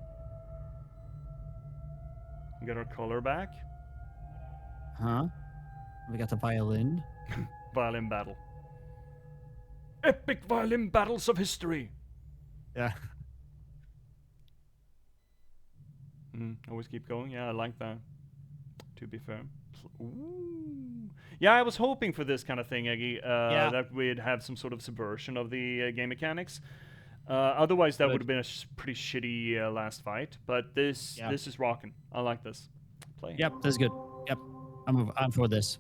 We got our color back. Huh? We got the violin. Violin battle. Epic violin battles of history. Yeah. Always keep going. Yeah, I like that. To be fair. Ooh. Yeah, I was hoping for this kind of thing, Eggy. Yeah. That we'd have some sort of subversion of the game mechanics. Otherwise, that Good. would have been a pretty shitty last fight. But this is rocking. I like this. Play. Yep, that's good. Yep. I'm for this.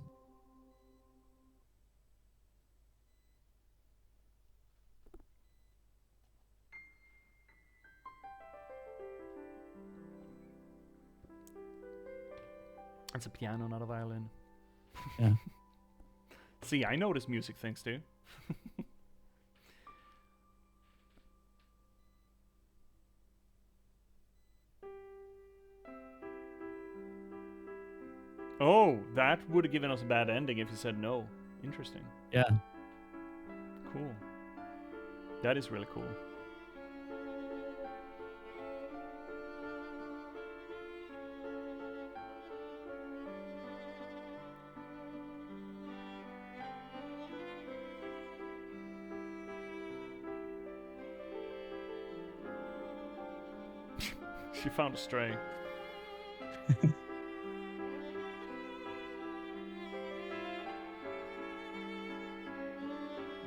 It's a piano, not a violin. Yeah. See, I notice music things too. Oh, that would have given us a bad ending if you said no. Interesting. Yeah. Cool. That is really cool. She found a stray.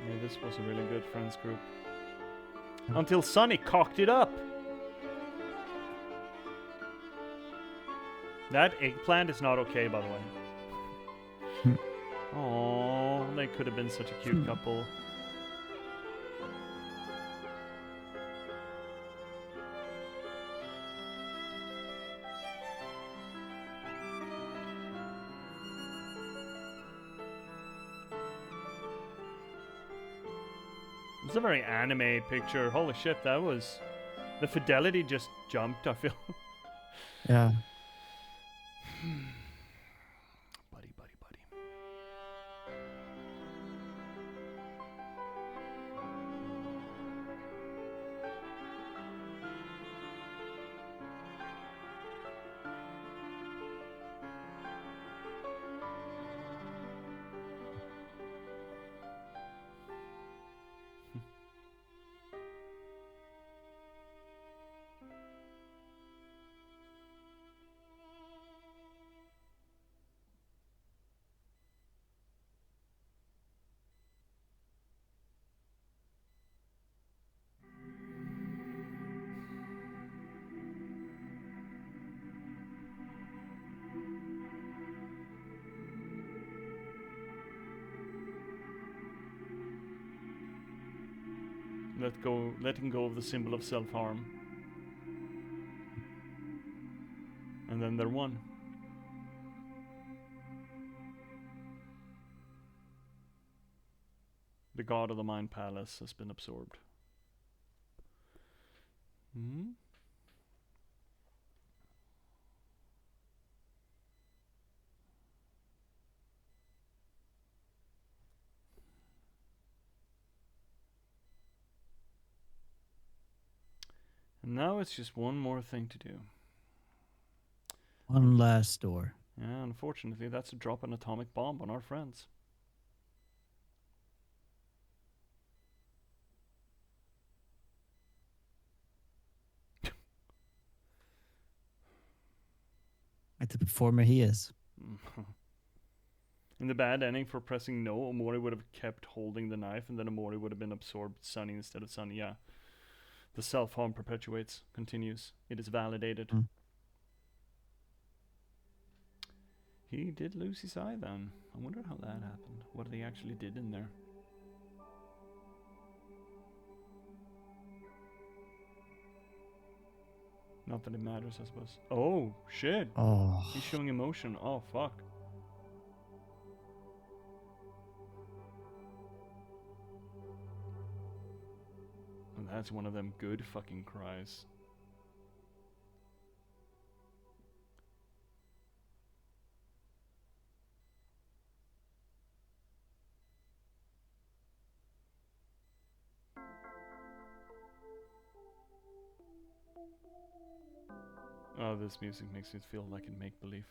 Yeah, this was a really good friends group. Until Sonny cocked it up. That eggplant is not okay, by the way. Oh, they could have been such a cute couple. It's a very anime picture. Holy shit, that was... The fidelity just jumped, I feel. Yeah. Buddy, buddy, buddy. Letting go of the symbol of self-harm. And then they're one. The god of the Mind Palace has been absorbed. Hmm? And now it's just one more thing to do. One last door. Yeah, unfortunately, that's to drop an atomic bomb on our friends. Like the performer he is. In the bad ending for pressing no, Omori would have kept holding the knife, and then Omori would have been absorbed Sunny instead of Sunny. Yeah. The self-harm perpetuates, continues. It is validated. He did lose his eye then. I wonder how that happened. What they actually did in there. Not that it matters, I suppose. Oh, shit. Oh. He's showing emotion. Oh, fuck. And that's one of them good fucking cries. Oh, this music makes me feel like in make-believe.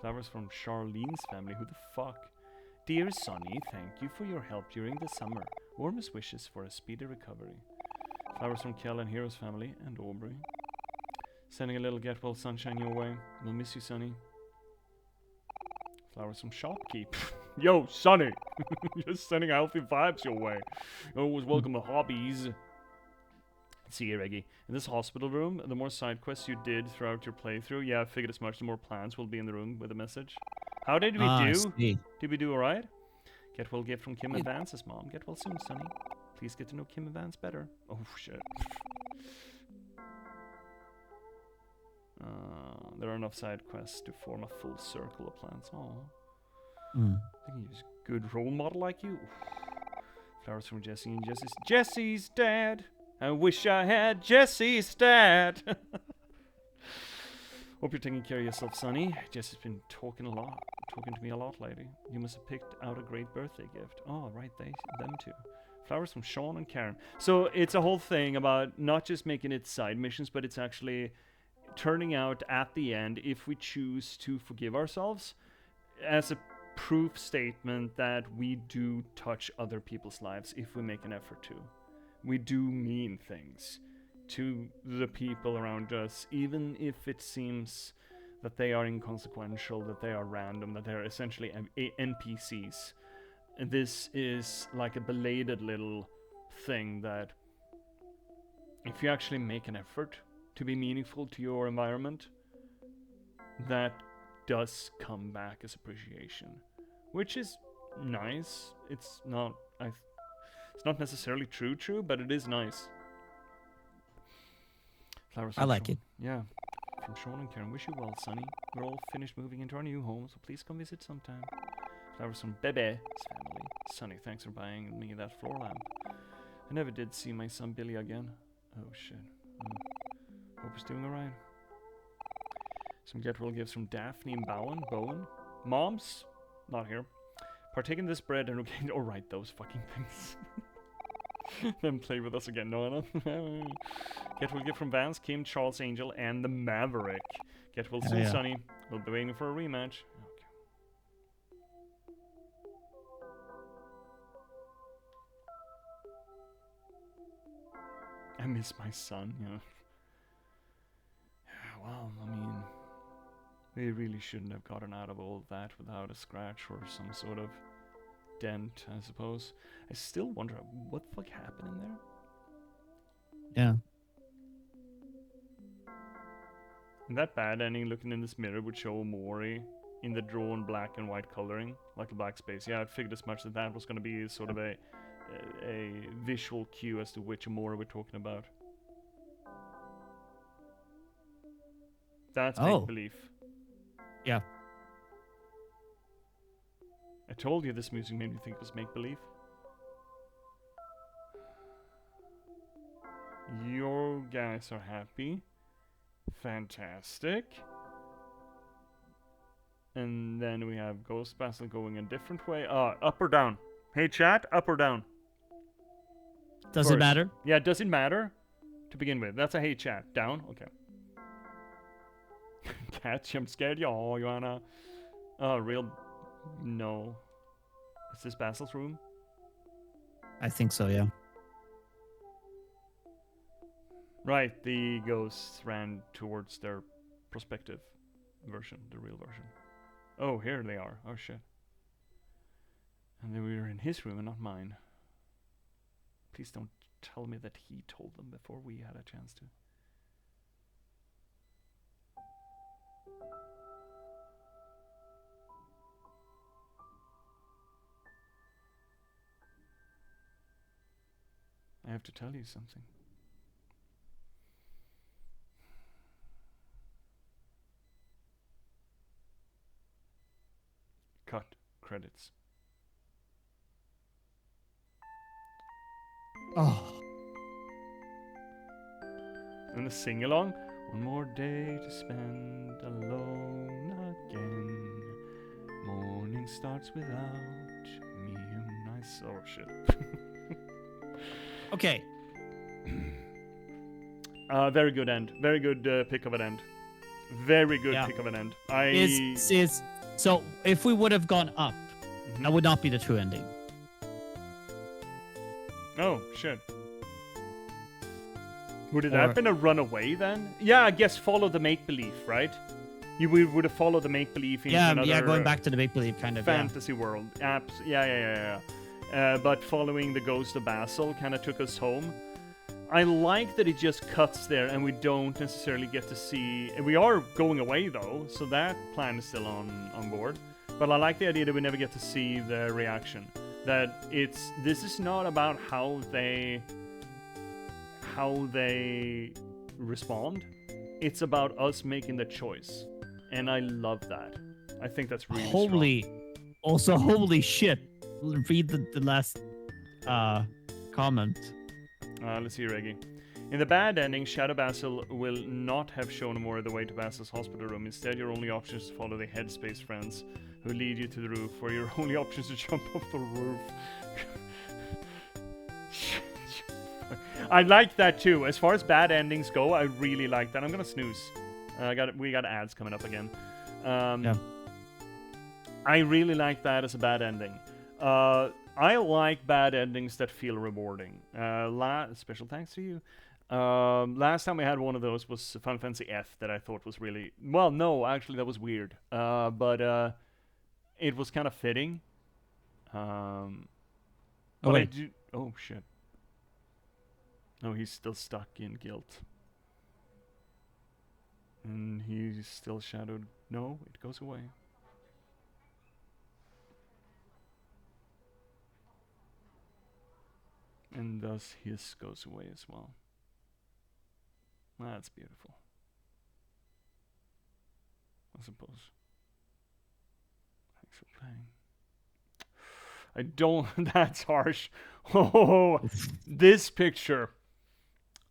Flowers from Charlene's family. Who the fuck? Dear Sonny, thank you for your help during the summer. Warmest wishes for a speedy recovery. Flowers from Kel and Hero's family and Aubrey. Sending a little get well sunshine your way. We'll miss you, Sonny. Flowers from Shopkeep. Yo, Sonny! Just sending healthy vibes your way. You're always welcome to hobbies. See you, Reggie. In this hospital room, the more side quests you did throughout your playthrough, yeah, I figured as much, the more plants will be in the room with a message. How did we I do? see. Did we do alright? Get well gift from Kim Advance's mom. Get well soon, Sonny. Please get to know Kim Advance better. Oh, shit. There are enough side quests to form a full circle of plants. Oh, Mm. I can use a good role model like you. Flowers from Jesse and Jesse's dad. I wish I had Jesse's dad. Hope you're taking care of yourself, Sonny. Jesse's been talking to me a lot lately. You must have picked out a great birthday gift. Oh, right, them too. Flowers from Sean and Karen. So it's a whole thing about not just making it side missions, but it's actually turning out at the end, if we choose to forgive ourselves, as a proof statement that we do touch other people's lives if we make an effort to. We do mean things to the people around us, even if it seems that they are inconsequential, that they are random, that they're essentially NPCs. And this is like a belated little thing that if you actually make an effort to be meaningful to your environment, that does come back as appreciation, which is nice. It's not necessarily true, but it is nice. Flowers I like it. Yeah. From Sean and Karen. Wish you well, Sonny. We're all finished moving into our new home, so please come visit sometime. Flowers from Bebe's family. Sonny, thanks for buying me that floor lamp. I never did see my son Billy again. Oh shit. Hope he's doing alright. Some get-well gifts from Daphne and Bowen. Moms? Not here. Partake in this bread and regain... Oh, right, those fucking things. Then play with us again. No. Get-well gift from Vance, Kim, Charles Angel, and the Maverick. Get-well soon, yeah. Sonny. We'll be waiting for a rematch. Okay. I miss my son, you know. Well, I mean, we really shouldn't have gotten out of all that without a scratch or some sort of dent, I suppose. I still wonder what the fuck happened in there. Yeah. And that bad ending, looking in this mirror, would show OMORI in the drawn black and white coloring, like a black space. Yeah, I figured as much that was going to be sort of a visual cue as to which OMORI we're talking about. That's make-believe. Yeah. I told you this music made me think it was make-believe. Your guys are happy. Fantastic. And then we have Ghost Basil going a different way. Up or down? Hey chat, up or down? Does it matter? Yeah, does it matter? To begin with. That's a hey chat. Down? Okay. Catch, I'm scared. Y'all, Joanna. Oh, real... No. Is this Basil's room? I think so, yeah. Right, the ghosts ran towards their prospective version, the real version. Oh, here they are. Oh, shit. And then we were in his room and not mine. Please don't tell me that he told them before we had a chance to. I have to tell you something. Cut. Credits. Oh. And the sing-along. One more day to spend alone again. Morning starts without me and nice... Oh, shit. Okay. Very good end. Very good pick of an end. Very good pick of an end. So if we would have gone up, that would not be the true ending. Oh, shit. Would it have been a runaway then? Yeah, I guess follow the make-believe, right? We would have followed the make-believe into another... going back to the make-believe kind of, fantasy world. Yeah. But following the ghost of Basil kind of took us home. I like that it just cuts there and we don't necessarily get to see... We are going away though, so that plan is still on board. But I like the idea that we never get to see the reaction. That this is not about how they respond. It's about us making the choice, and I love that. I think that's really Holy shit. Read the last comment. Let's see, Reggie. In the bad ending, Shadow Basil will not have shown Omori the way to Basil's hospital room. Instead, your only option is to follow the headspace friends who lead you to the roof, where your only option is to jump off the roof. I like that too. As far as bad endings go, I really like that. I'm gonna snooze. We got ads coming up again. Yeah. I really like that as a bad ending. I like bad endings that feel rewarding. Special thanks to you. Last time we had one of those was Final Fantasy F that I thought was really... Well, no, actually that was weird. But it was kind of fitting. Oh, wait. Oh, shit. No, he's still stuck in guilt. And he's still shadowed. No, it goes away. And thus his goes away as well. That's beautiful. I suppose. Thanks for playing. I don't... That's harsh. Oh, this picture.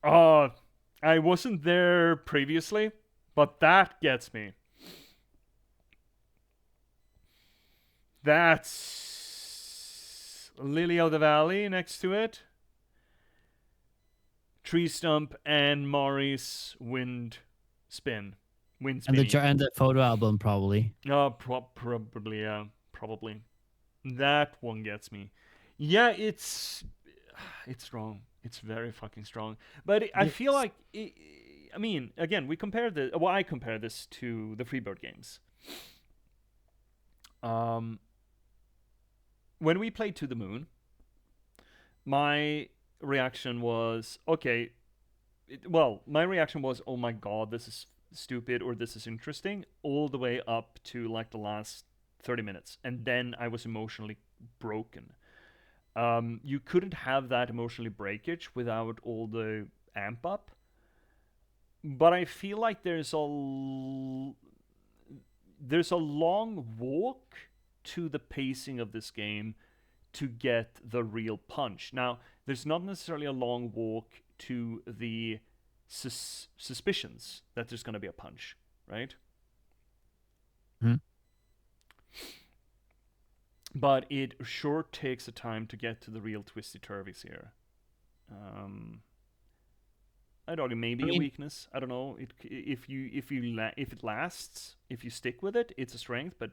I wasn't there previously, but that gets me. That's Lily of the Valley next to it. Tree stump and Maury's wind spinning. And the photo album, probably. Probably, yeah. Probably. That one gets me. Yeah, it's strong. It's very fucking strong. But I feel like... I mean, again, we compare this... Well, I compare this to the Freebird games. When we played To the Moon, my reaction was, okay... my reaction was, oh my god, this is stupid or this is interesting, all the way up to like the last 30 minutes. And then I was emotionally broken. You couldn't have that emotionally breakage without all the amp up. But I feel like there's a long walk to the pacing of this game to get the real punch. Now, there's not necessarily a long walk to the suspicions that there's going to be a punch, right? Hmm. But it sure takes a time to get to the real twisty-turvies here. I'd argue maybe a weakness. I don't know. If it lasts, if you stick with it, it's a strength. But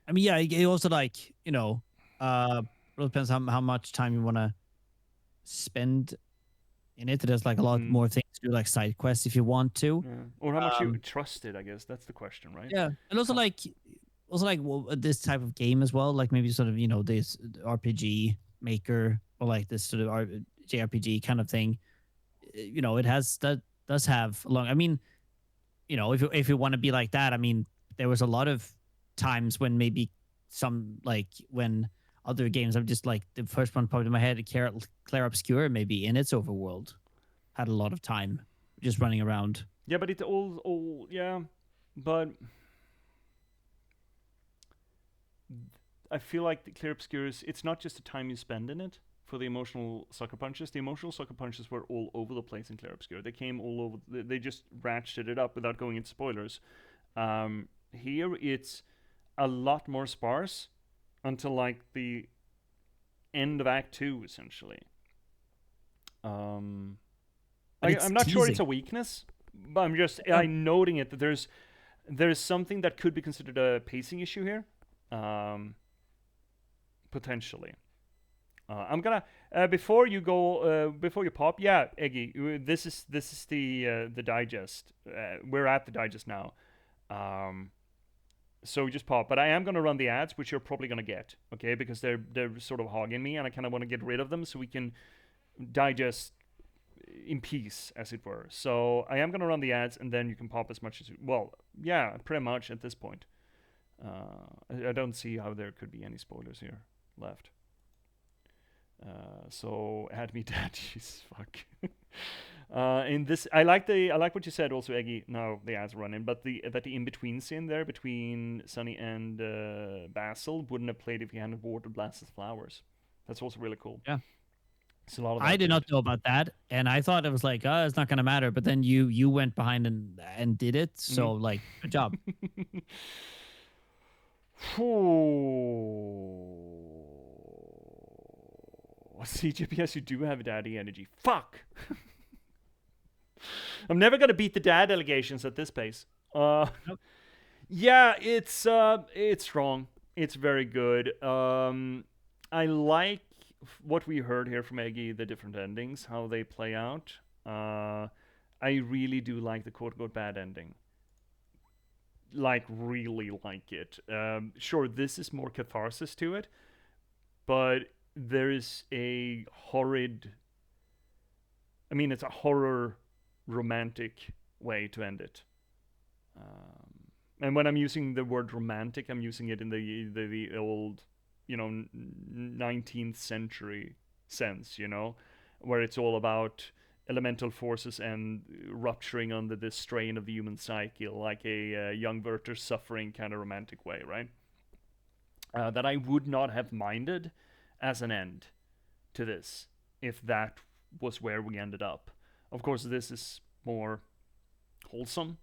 I mean, yeah, it also like, you know, it depends how much time you want to spend in it. There's like a lot more things to do, like side quests if you want to, or how much you trust it. I guess that's the question, right? Yeah, and also this type of game as well, like maybe sort of, you know, this RPG maker or like this sort of JRPG kind of thing. You know, does have a long. I mean, you know, if you want to be like that, I mean, there was a lot of times when maybe when other games, I'm just like the first one popped in my head, Clair Obscur, maybe in its overworld, had a lot of time just running around. Yeah, but it all yeah, but I feel like the Clair Obscur it's not just the time you spend in it for the emotional sucker punches. The emotional sucker punches were all over the place in Clair Obscur. They came all over. They just ratcheted it up without going into spoilers. Here it's a lot more sparse until like the end of Act 2, essentially. I'm not sure it's a weakness, but I'm noting it that there's something that could be considered a pacing issue here, potentially. I'm gonna before you pop. Yeah, Eggy, this is the digest. We're at the digest now. So just pop. But I am gonna run the ads, which you're probably gonna get, okay? Because they're sort of hogging me, and I kind of want to get rid of them so we can digest in peace, as it were. So I am gonna run the ads, and then you can pop as much as yeah, pretty much at this point. I don't see how there could be any spoilers here left. So add me dead. Jeez, fuck. In this, I like what you said also, Eggy. Now the ads are running, but the in between scene there between Sunny and Basil wouldn't have played if he hadn't watered Blas's flowers. That's also really cool. Yeah. It's a lot of I that did to not it. know about that, and I thought it was like, oh, it's not gonna matter. But then you went behind and did it. So like, good job. See, J.P.S, you do have daddy energy. Fuck! I'm never gonna beat the dad allegations at this pace. Nope. Yeah, it's strong. It's very good. I like what we heard here from Eggy, the different endings, how they play out. I really do like the quote-unquote bad ending. Like, really like it. Sure, this is more catharsis to it, but there is a horrid... I mean, it's a horror romantic way to end it. And when I'm using the word romantic, I'm using it in the old, 19th century sense, where it's all about elemental forces and rupturing under the strain of the human psyche, like a young Werther suffering kind of romantic way, right? That I would not have minded as an end to this if that was where we ended up. Of course, this is more wholesome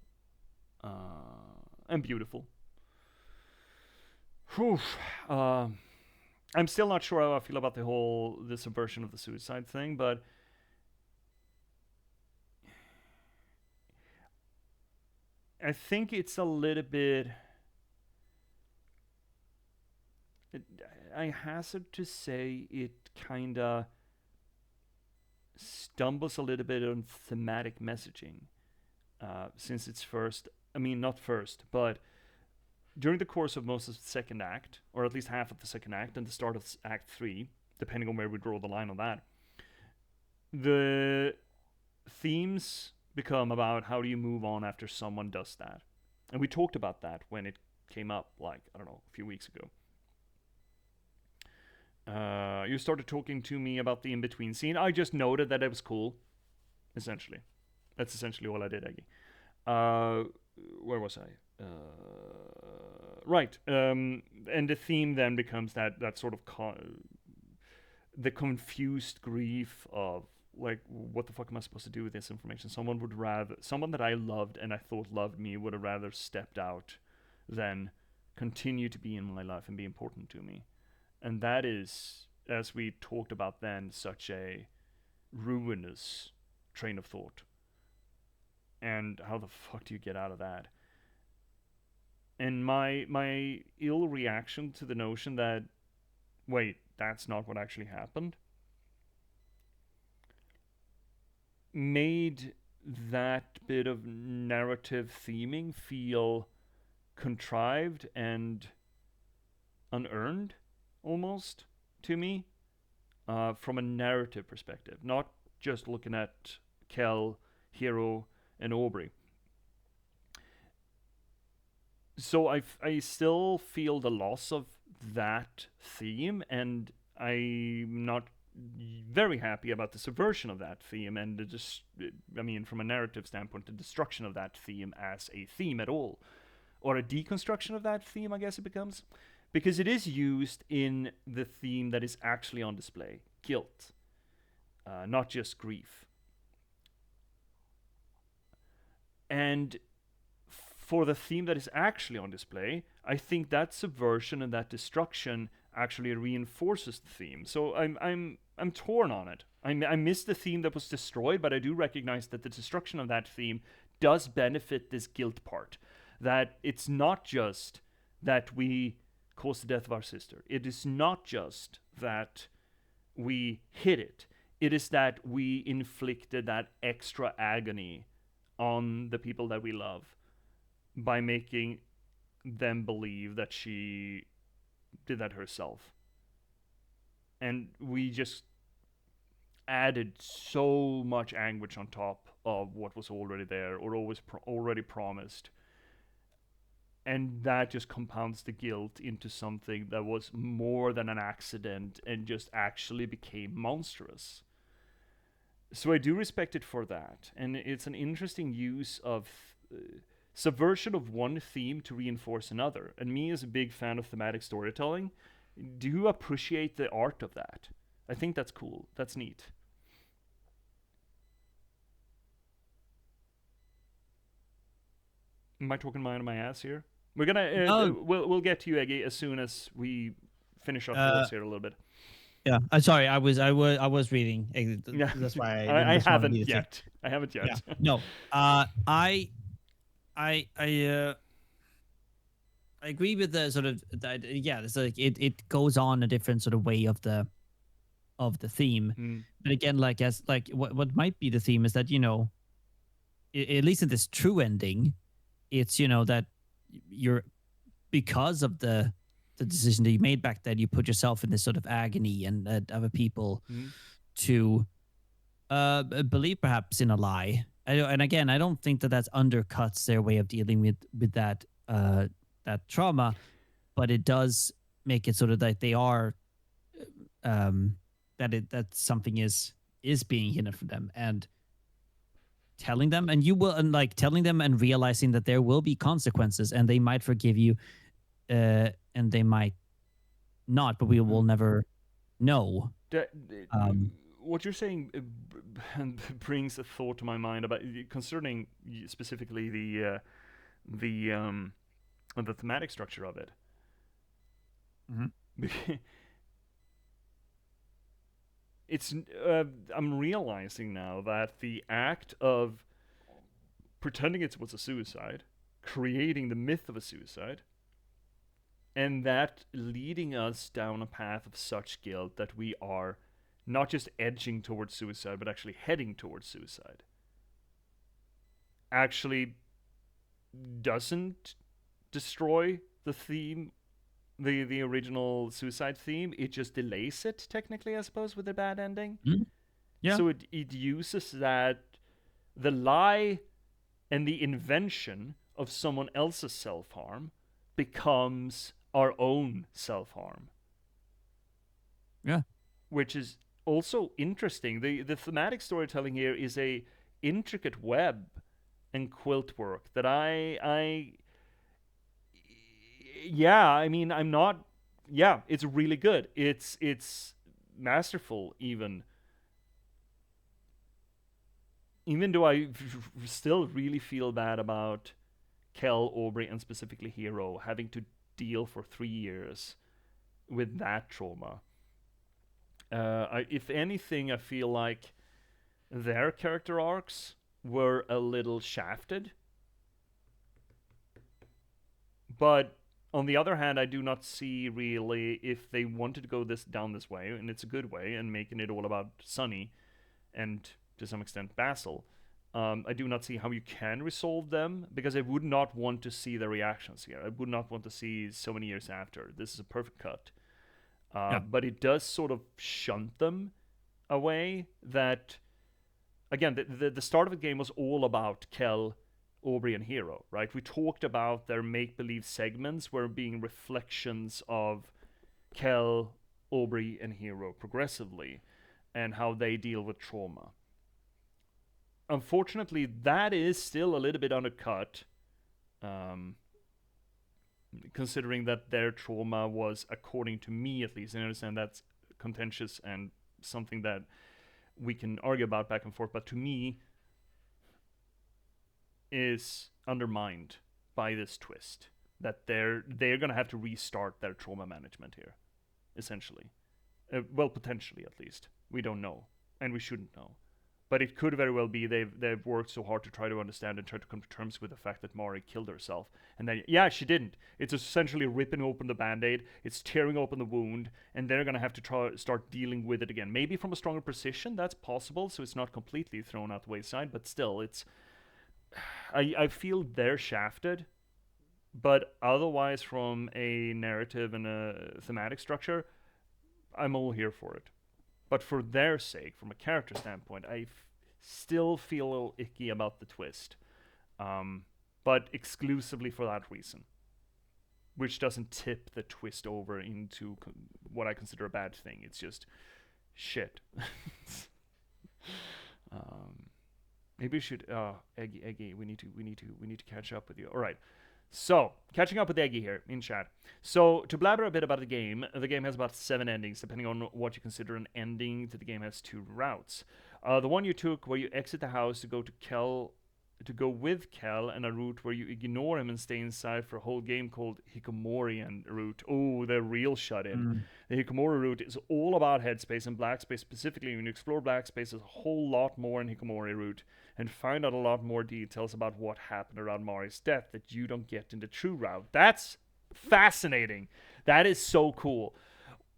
and beautiful. Whew. I'm still not sure how I feel about the subversion of the suicide thing, but I think it's a little bit... I hazard to say it kinda stumbles a little bit on thematic messaging, since it's not first, but during the course of most of the second act, or at least half of the second act and the start of Act 3, depending on where we draw the line on that, the themes become about how do you move on after someone does that. And we talked about that when it came up, a few weeks ago. You started talking to me about the in-between scene. I just noted that it was cool, essentially. That's essentially all I did, Aggie. Where was I? Right. And the theme then becomes that sort of the confused grief of, like, what the fuck am I supposed to do with this information? Someone that I loved and I thought loved me would have rather stepped out than continue to be in my life and be important to me. And that is, as we talked about then, such a ruinous train of thought. And how the fuck do you get out of that? And my ill reaction to the notion that, wait, that's not what actually happened, made that bit of narrative theming feel contrived and unearned, almost, to me, from a narrative perspective. Not just looking at Kel, Hero, and Aubrey. So I still feel the loss of that theme, and I'm not very happy about the subversion of that theme, and from a narrative standpoint, the destruction of that theme as a theme at all, or a deconstruction of that theme, I guess it becomes, because it is used in the theme that is actually on display, guilt, not just grief. And for the theme that is actually on display, I think that subversion and that destruction actually reinforces the theme. So I'm torn on it. I miss the theme that was destroyed, but I do recognize that the destruction of that theme does benefit this guilt part. That it's not just that we caused the death of our sister. It is not just that we hid it. It is that we inflicted that extra agony on the people that we love by making them believe that she did that herself. And we just added so much anguish on top of what was already there or already promised. And that just compounds the guilt into something that was more than an accident and just actually became monstrous. So I do respect it for that, and it's an interesting use of subversion of one theme to reinforce another. And me, as a big fan of thematic storytelling, do appreciate the art of that. I think that's cool. That's neat. Am I talking my ass here? We're gonna No. we'll get to you, Eggy, as soon as we finish our Uh, thoughts here a little bit. Yeah, I'm sorry. I was reading. Yeah, That's why I didn't I respond haven't immediately. yet. I haven't Yeah. yet. No. I agree with the sort of that. Yeah, it's like it goes on a different sort of way of the theme. Mm. But again, like as like what might be the theme is that at least in this true ending, it's that you're because of the decision that you made back then, you put yourself in this sort of agony and other people Mm. to believe perhaps in a lie. And again, I don't think that that's undercuts their way of dealing with that that trauma, but it does make it sort of like they are that something is being hidden from them and telling them and like telling them and realizing that there will be consequences and they might forgive you and they might not, but we will never know. What you're saying brings a thought to my mind about concerning specifically the thematic structure of it. It's I'm realizing now that the act of pretending it was a suicide, creating the myth of a suicide, and that leading us down a path of such guilt that we are not just edging towards suicide, but actually heading towards suicide, actually doesn't destroy the theme, the original suicide theme. It just delays it, technically, I suppose, with a bad ending. Yeah. So it uses that, the lie and the invention of someone else's self-harm becomes our own self-harm. Yeah. Which is also interesting. The thematic storytelling here is a intricate web and quilt work that it's really good. It's masterful even though I still really feel bad about Kel, Aubrey, and specifically Hero having to deal for 3 years with that trauma. If anything, I feel like their character arcs were a little shafted. But on the other hand, I do not see really, if they wanted to go down this way, and it's a good way, and making it all about Sunny and to some extent Basil, I do not see how you can resolve them, because I would not want to see their reactions here. I would not want to see so many years after. This is a perfect cut. But it does sort of shunt them away. That, again, the start of the game was all about Kel, Aubrey, and Hero, right? We talked about their make-believe segments were being reflections of Kel, Aubrey, and Hero progressively, and how they deal with trauma. Unfortunately, that is still a little bit undercut, considering that their trauma was, according to me at least, and I understand that's contentious and something that we can argue about back and forth, but to me is undermined by this twist, that they're going to have to restart their trauma management here, essentially. Well, potentially at least. We don't know, and we shouldn't know. But it could very well be they've worked so hard to try to understand and try to come to terms with the fact that Mari killed herself. And then, yeah, she didn't. It's essentially ripping open the Band-Aid, it's tearing open the wound, and they're going to have to start dealing with it again. Maybe from a stronger position, that's possible, so it's not completely thrown out the wayside, but still, it's... I feel they're shafted, but otherwise from a narrative and a thematic structure, I'm all here for it. But for their sake, from a character standpoint, I still feel a little icky about the twist. But exclusively for that reason. Which doesn't tip the twist over into what I consider a bad thing. It's just shit. Maybe we should. Eggy, we need to catch up with you. All right. So, catching up with Eggy here in chat. So, to blabber a bit about the game has about 7 endings, depending on what you consider an ending. The game has 2 routes. The one you took, where you exit the house to go with Kel, and a route where you ignore him and stay inside for a whole game called Hikomorian route. Oh, the real shut-in. The Hikomori route is all about headspace and black space specifically. When you explore black space, there's a whole lot more in Hikomori route, and find out a lot more details about what happened around Mari's death that you don't get in the true route. That's fascinating. That is so cool.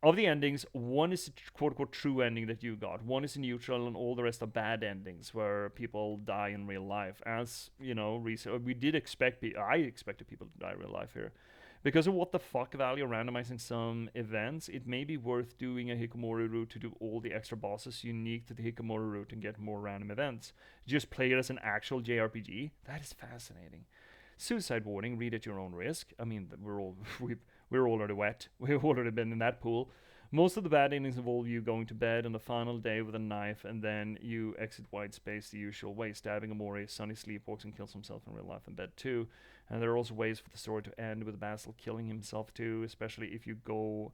Of the endings, one is a quote-unquote true ending that you got. One is neutral, and all the rest are bad endings where people die in real life. As, you know, we did expect... I expected people to die in real life here. Because of what the fuck value of randomizing some events, it may be worth doing a Hikomori route to do all the extra bosses unique to the Hikomori route and get more random events. Just play it as an actual JRPG? That is fascinating. Suicide warning, read at your own risk. I mean, we're already wet. We've already been in that pool. Most of the bad endings involve you going to bed on the final day with a knife, and then you exit white space the usual way, stabbing Omori. Sunny sleepwalks and kills himself in real life in bed too. And there are also ways for the story to end with Basil killing himself too, especially if you go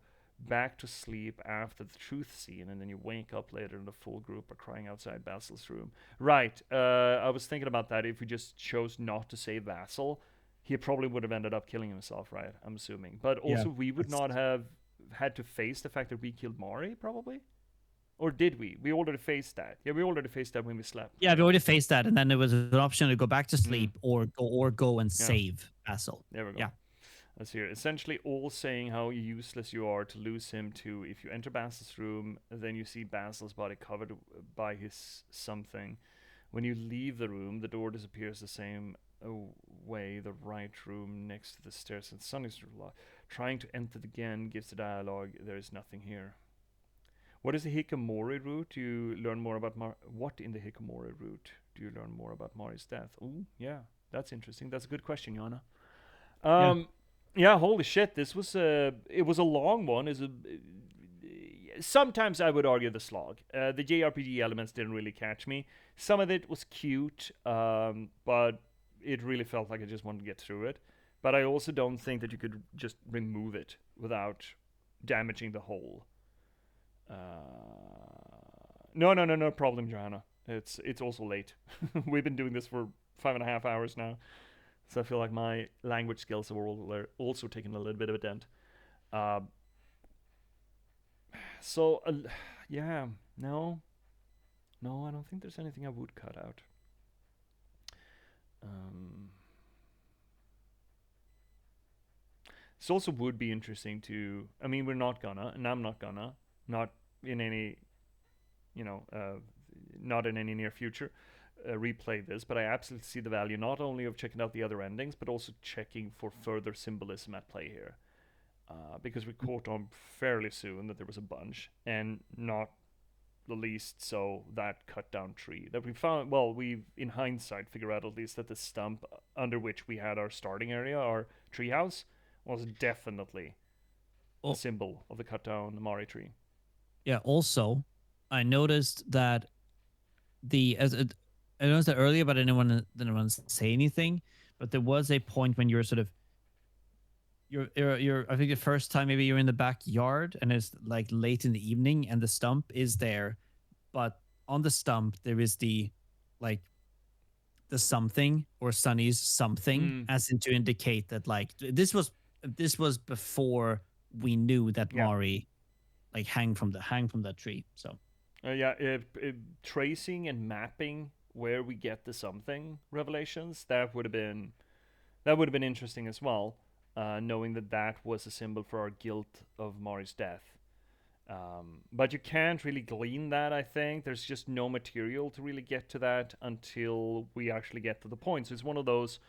back to sleep after the truth scene, and then you wake up later and the full group are crying outside Basil's room. Right, I was thinking about that. If we just chose not to save Basil, he probably would have ended up killing himself, right? I'm assuming. But also, we would not have had to face the fact that we killed Mari, probably? Or did we? We already faced that. Yeah, we already faced that when we slept. Yeah, we already faced that, and then there was an option to go back to sleep or go and save Basil. There we go. Yeah. Let's hear. Essentially, all saying how useless you are to lose him to. If you enter Basil's room, then you see Basil's body covered by his something. When you leave the room, the door disappears the same way. The right room next to the stairs, and Sunny's trying to enter again gives the dialogue. There is nothing here. What is the Hikomori route? You learn more about what in the Hikomori route do you learn more about Mari's death? Oh, yeah, that's interesting. That's a good question, Yana. Yeah, holy shit! This was it was a long one. Sometimes I would argue the slog. The JRPG elements didn't really catch me. Some of it was cute, but it really felt like I just wanted to get through it. But I also don't think that you could just remove it without damaging the whole. No problem, Johanna. It's also late. We've been doing this for 5.5 hours now. So I feel like my language skills are also taking a little bit of a dent. Yeah, no, I don't think there's anything I would cut out. This also would be interesting to. I mean, we're not gonna, and I'm not gonna, not in any, not in any near future. Replay this, but I absolutely see the value not only of checking out the other endings, but also checking for further symbolism at play here. Because we caught on fairly soon that there was a bunch, and not the least so that cut down tree that we found. Well, we in hindsight figure out at least that the stump under which we had our starting area, our treehouse, was definitely a symbol of the cut down Mari tree. Yeah. Also, I noticed that I noticed that earlier, but I didn't want to say anything. But there was a point when you're sort of you're I think the first time maybe you're in the backyard and it's like late in the evening and the stump is there, but on the stump there is the something or Sunny's something, as in to indicate that like this was before we knew that Mari hang from that tree. So tracing and mapping where we get the something revelations, that would have been interesting as well, knowing that was a symbol for our guilt of Mari's death. But you can't really glean that, I think. There's just no material to really get to that until we actually get to the point. So it's one of those,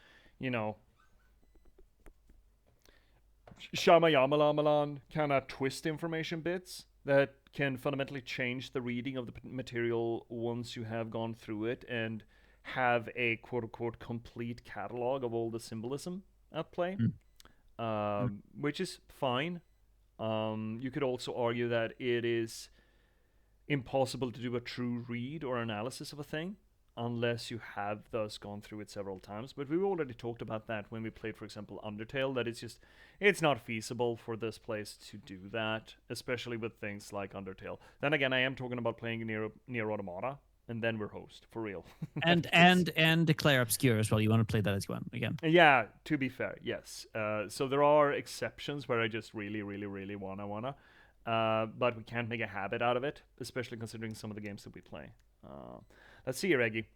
Shamayamalan kind of twist information bits that can fundamentally change the reading of the material once you have gone through it and have a quote-unquote complete catalog of all the symbolism at play, which is fine. You could also argue that it is impossible to do a true read or analysis of a thing unless you have thus gone through it several times. But we already talked about that when we played, for example, Undertale, that it's not feasible for this place to do that, especially with things like Undertale. Then again, I am talking about playing near Automata, and then we're host for real. and Declare Obscure as well. You want to play that as well again? Yeah, to be fair, yes. So there are exceptions where I just really wanna. But we can't make a habit out of it, especially considering some of the games that we play. Let's see here, Eggy.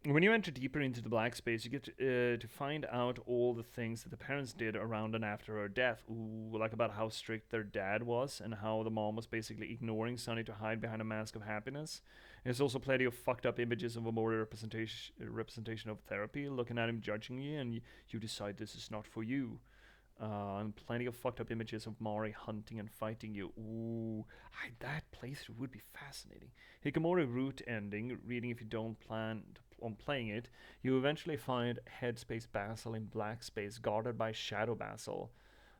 When you enter deeper into the black space, you get to find out all the things that the parents did around and after her death. Ooh, like about how strict their dad was and how the mom was basically ignoring Sunny to hide behind a mask of happiness. There's also plenty of fucked up images of a more representation of therapy, looking at him judging you, and you decide this is not for you. And plenty of fucked up images of Mari hunting and fighting you. Ooh, that playthrough would be fascinating. Hikomori route ending, reading if you don't plan on playing it. You eventually find Headspace Basil in Black Space, guarded by Shadow Basil.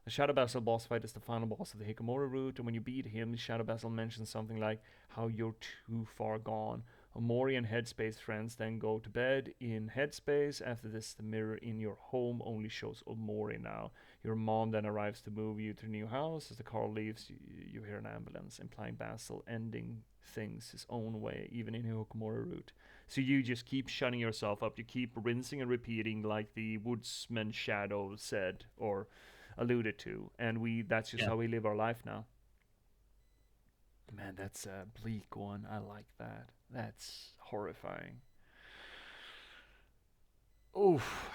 The Shadow Basil boss fight is the final boss of the Hikomori route, and when you beat him, Shadow Basil mentions something like how you're too far gone. Omori and Headspace friends then go to bed in Headspace. After this, the mirror in your home only shows Omori now. Your mom then arrives to move you to a new house. As the car leaves, you hear an ambulance, implying Basil ending things his own way, even in Hikomori route. So you just keep shutting yourself up. You keep rinsing and repeating like the Woodsman Shadow said or alluded to. And that's just how we live our life now. Man, that's a bleak one. I like that. That's horrifying. Oof.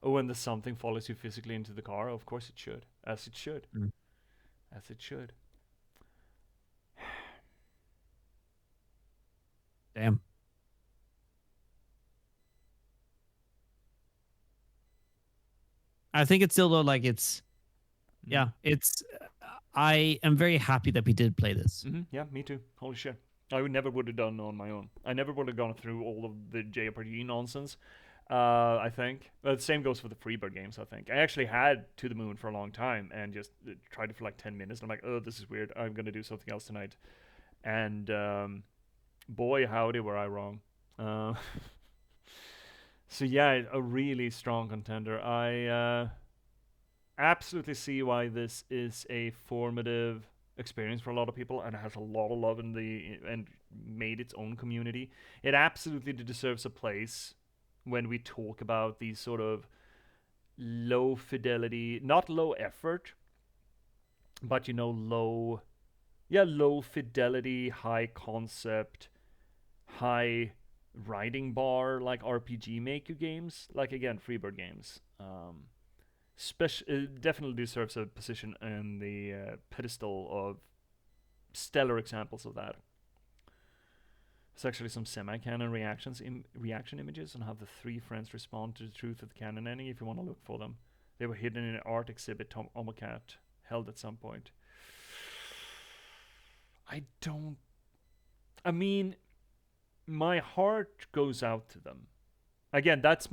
Oh, and the something follows you physically into the car. Of course it should. As it should. As it should. Damn. I think it's still though, like it's, yeah, it's. I am very happy that we did play this. Yeah, me too. Holy shit. I would have done on my own. I never would have gone through all of the JRPG nonsense. I think. The same goes for the Freebird games, I think. I actually had To the Moon for a long time and just tried it for like 10 minutes. And I'm like, oh, this is weird. I'm going to do something else tonight. And boy, howdy, were I wrong. So yeah, a really strong contender. I absolutely see why this is a formative experience for a lot of people and has a lot of love and made its own community. It absolutely deserves a place when we talk about these sort of low fidelity, not low effort, but low fidelity, high concept, high writing bar, like RPG Maker games, like again Freebird games. Definitely deserves a position in the pedestal of stellar examples of that. There's actually some semi-canon reaction images on how the three friends respond to the truth of the canon ending if you want to look for them. They were hidden in an art exhibit OMOCAT held at some point. I mean, my heart goes out to them. Again, that's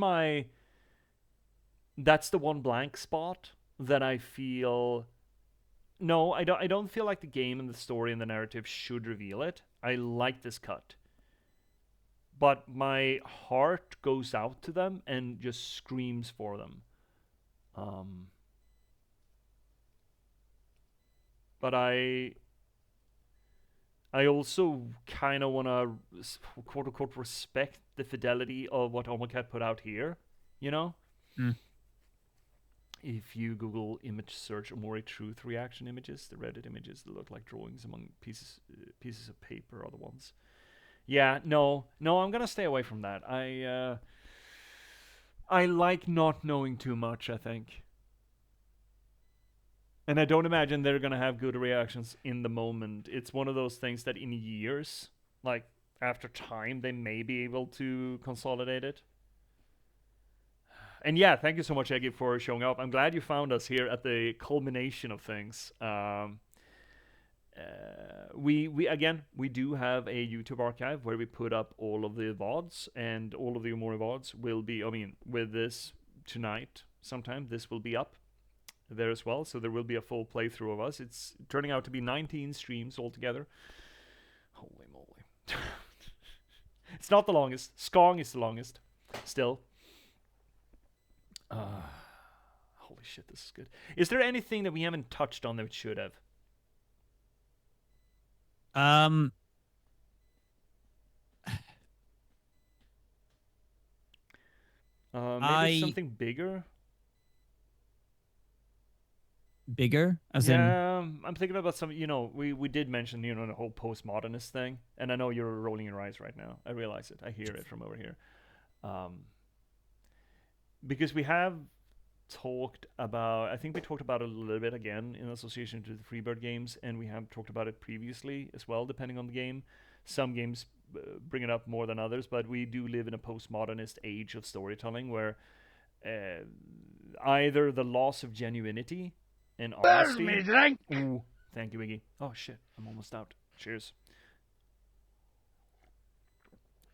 the one blank spot that I feel. No, I don't feel like the game and the story and the narrative should reveal it. I like this cut. But my heart goes out to them and just screams for them. But I also kind of want to quote unquote respect the fidelity of what OMOCAT put out here, If you Google image search Omori truth reaction images, the Reddit images that look like drawings among pieces of paper are the ones. Yeah, no, I'm gonna stay away from that. I like not knowing too much, I think. And I don't imagine they're gonna have good reactions in the moment. It's one of those things that in years, like after time, they may be able to consolidate it. And yeah, thank you so much, Eggy, for showing up. I'm glad you found us here at the culmination of things. We do have a YouTube archive where we put up all of the VODs, and all of the OMORI VODs will be, with this tonight sometime, this will be up there as well. So there will be a full playthrough of us. It's turning out to be 19 streams altogether. Holy moly. It's not the longest. Skong is the longest. Still. Holy shit, this is good. Is there anything that we haven't touched on that we should have? Maybe something bigger? Bigger? As in... I'm thinking about some, we did mention, the whole postmodernist thing. And I know you're rolling your eyes right now. I realize it. I hear it from over here. Because we have talked about, I think we talked about it a little bit again in association to the Freebird games, and we have talked about it previously as well, depending on the game. Some games bring it up more than others, but we do live in a postmodernist age of storytelling where either the loss of genuinity and honesty. Me drink. Ooh, thank you, Iggy. Oh shit, I'm almost out. Cheers.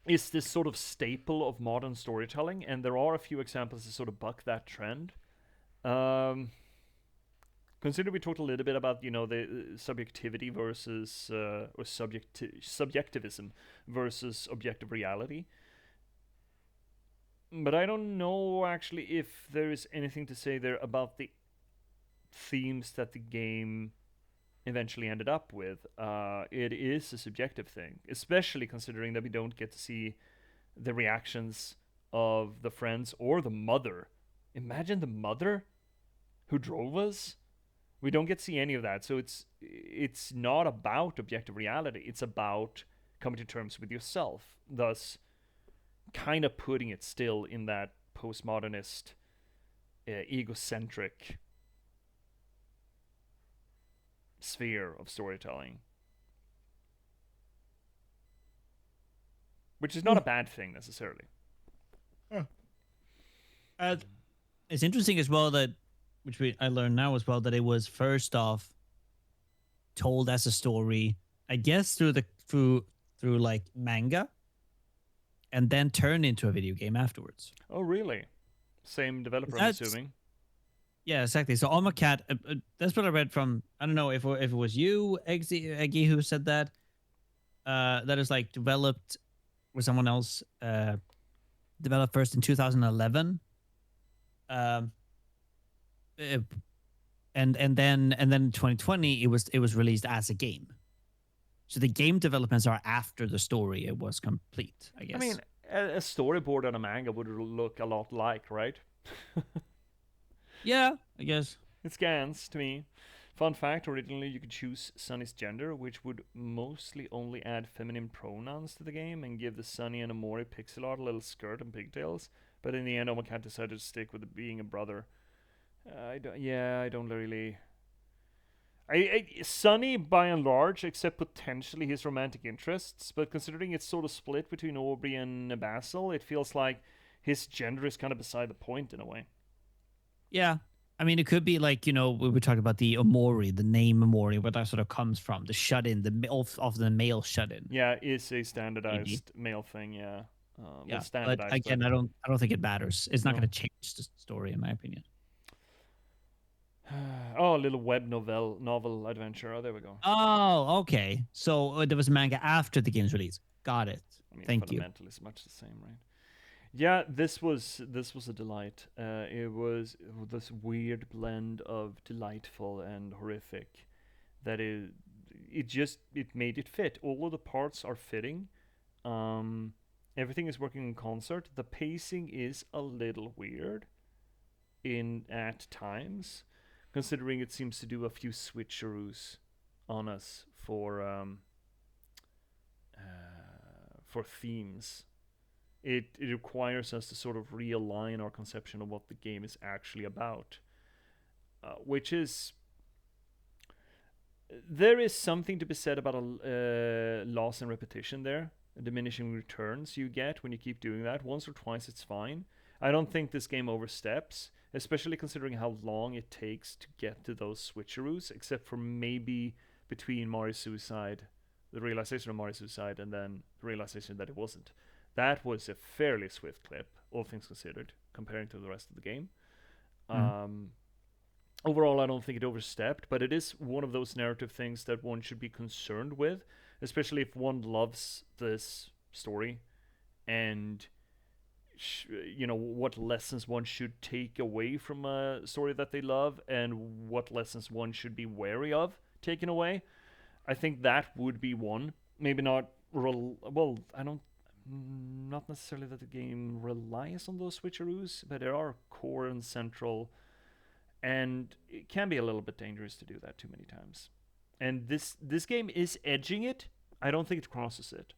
Is this sort of staple of modern storytelling, and there are a few examples to sort of buck that trend. Consider we talked a little bit about the subjectivity versus or subjectivism versus objective reality. But I don't know actually if there is anything to say there about the themes that the game eventually ended up with. It is a subjective thing, especially considering that we don't get to see the reactions of the friends or the mother. Imagine the mother who drove us. We don't get to see any of that. So it's not about objective reality. It's about coming to terms with yourself. Thus, kind of putting it still in that postmodernist, egocentric sphere of storytelling. Which is not a bad thing necessarily. It's interesting as well that, I learned now as well, that it was first off told as a story, I guess through like manga, and then turned into a video game afterwards. Oh, really? Same developer, I'm assuming. Yeah, exactly. So OMOCAT, that's what I read from. I don't know if it was you, Eggy, who said that. That is like developed with someone else. Developed first in 2011. And then in 2020 it was released as a game. So the game developments are after the story it was complete, I guess. I mean, a storyboard on a manga would look a lot like, right? Yeah, I guess. It scans to me. Fun fact, originally you could choose Sunny's gender, which would mostly only add feminine pronouns to the game and give the Sunny and Omori pixel art a little skirt and pigtails. But in the end, OMOCAT decided to stick with it being a brother. I don't really... Sunny, by and large, except potentially his romantic interests, but considering it's sort of split between Aubrey and Basil, it feels like his gender is kind of beside the point in a way. Yeah. I mean, it could be like, we were talking about the OMORI, the name OMORI, where that sort of comes from, the shut-in, of the male shut-in. Yeah, it's a standardized male thing, yeah. Yeah, but again, I don't think it matters. It's not going to change the story, in my opinion. Oh, a little web novel adventure. Oh, there we go. Oh, okay. So there was manga after the game's release. Got it. I mean, Thank you. fundamentally, it's much the same, right? Yeah, this was a delight. It was this weird blend of delightful and horrific. That it made it fit. All of the parts are fitting. Everything is working in concert. The pacing is a little weird at times, considering it seems to do a few switcheroos on us for themes. It requires us to sort of realign our conception of what the game is actually about, which is... There is something to be said about a loss and repetition there, diminishing returns you get when you keep doing that. Once or twice, it's fine. I don't think this game oversteps, especially considering how long it takes to get to those switcheroos, except for maybe between Mari's suicide, the realization of Mari's suicide, and then the realization that it wasn't. That was a fairly swift clip, all things considered, comparing to the rest of the game. Overall, I don't think it overstepped, but it is one of those narrative things that one should be concerned with, especially if one loves this story and what lessons one should take away from a story that they love and what lessons one should be wary of taking away. I think that would be one. Maybe not well, I don't not necessarily that the game relies on those switcheroos, but there are core and central, and it can be a little bit dangerous to do that too many times. And this game is edging it. I don't think it crosses it.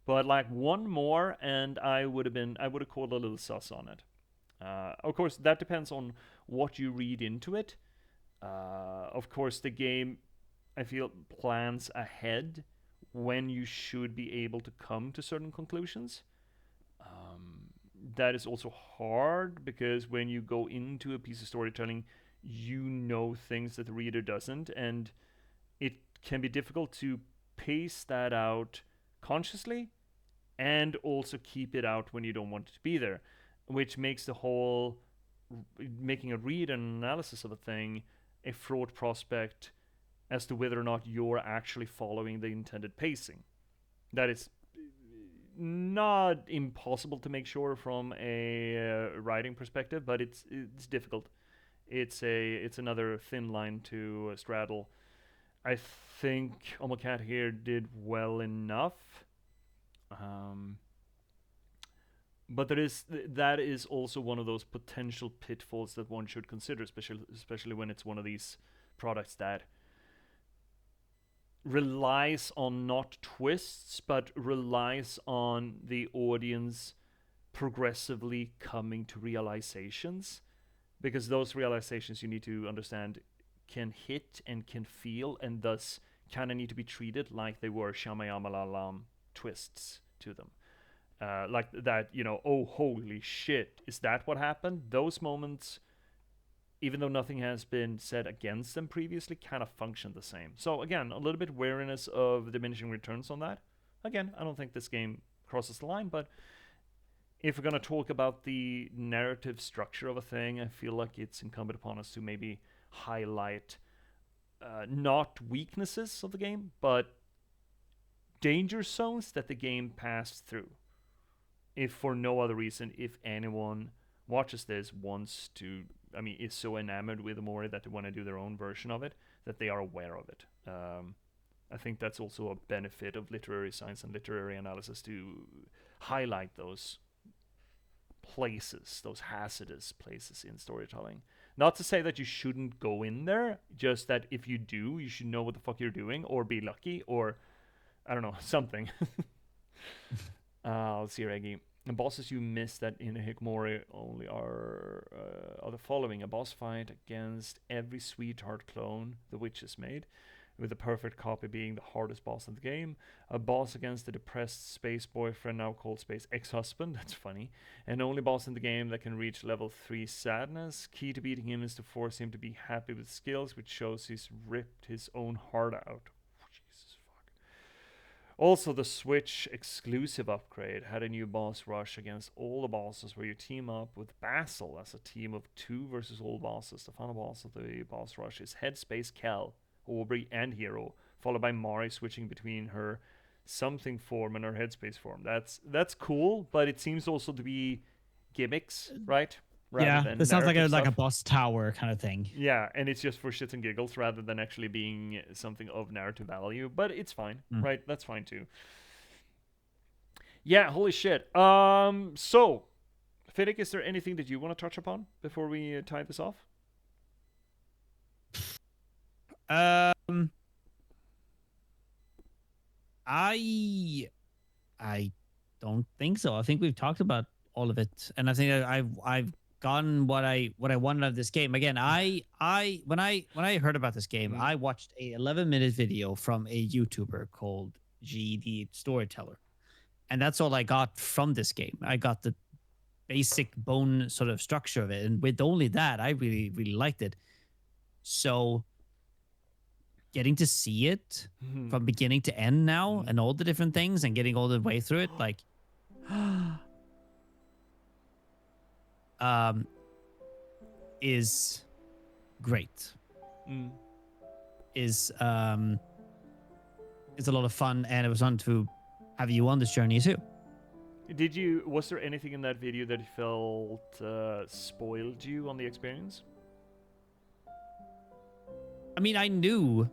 But like one more, and I would have called a little sus on it. Of course, that depends on what you read into it. Of course, the game, I feel, plans ahead when you should be able to come to certain conclusions. That is also hard because when you go into a piece of storytelling, you know things that the reader doesn't, and it can be difficult to pace that out consciously and also keep it out when you don't want it to be there, which makes the whole making a read and analysis of a thing a fraught prospect as to whether or not you're actually following the intended pacing. That is not impossible to make sure from a writing perspective, but it's difficult. It's another thin line to straddle. I think OMOCAT here did well enough, but that is also one of those potential pitfalls that one should consider, especially when it's one of these products that relies on not twists, but relies on the audience progressively coming to realizations, because those realizations, you need to understand, can hit and can feel, and thus kind of need to be treated like they were shamayamalam twists to them. Like that, oh, holy shit, is that what happened? Those moments, even though nothing has been said against them previously, kind of function the same. So again, a little bit wariness of diminishing returns on that. Again, I don't think this game crosses the line, but if we're going to talk about the narrative structure of a thing, I feel like it's incumbent upon us to maybe highlight not weaknesses of the game, but danger zones that the game passed through. If for no other reason, if anyone watches this wants to, is so enamored with OMORI that they want to do their own version of it, that they are aware of it. I think that's also a benefit of literary science and literary analysis, to highlight those places, those hazardous places in storytelling. Not to say that you shouldn't go in there, just that if you do, you should know what the fuck you're doing, or be lucky, or I don't know, something. Let's see, Reggie. The bosses you missed that in OMORI only are the following: a boss fight against every sweetheart clone the witch has made, with the perfect copy being the hardest boss in the game. A boss against the depressed space boyfriend, now called space ex-husband. That's funny. And only boss in the game that can reach level 3 sadness. Key to beating him is to force him to be happy with skills, which shows he's ripped his own heart out. Jesus fuck. Also, the Switch exclusive upgrade had a new boss rush against all the bosses, where you team up with Basil as a team of 2 versus all bosses. The final boss of the boss rush is Headspace Kel, Aubrey, and Hero, followed by Mari switching between her something form and her headspace form. That's cool, but it seems also to be gimmicks, right? That sounds like a boss tower kind of thing. Yeah, and it's just for shits and giggles rather than actually being something of narrative value. But it's fine, right? That's fine too. Yeah, holy shit. So, Fiddick, is there anything that you want to touch upon before we tie this off? I don't think so. I think we've talked about all of it, and I think I've gotten what I wanted out of this game. Again, when I heard about this game, I watched a 11-minute video from a YouTuber called G the Storyteller, and that's all I got from this game. I got the basic bone sort of structure of it, and with only that, I really, really liked it. So getting to see it from beginning to end now, and all the different things, and getting all the way through it, like is great. it's a lot of fun, and it was fun to have you on this journey too. Was there anything in that video that you felt spoiled you on the experience? I mean, I knew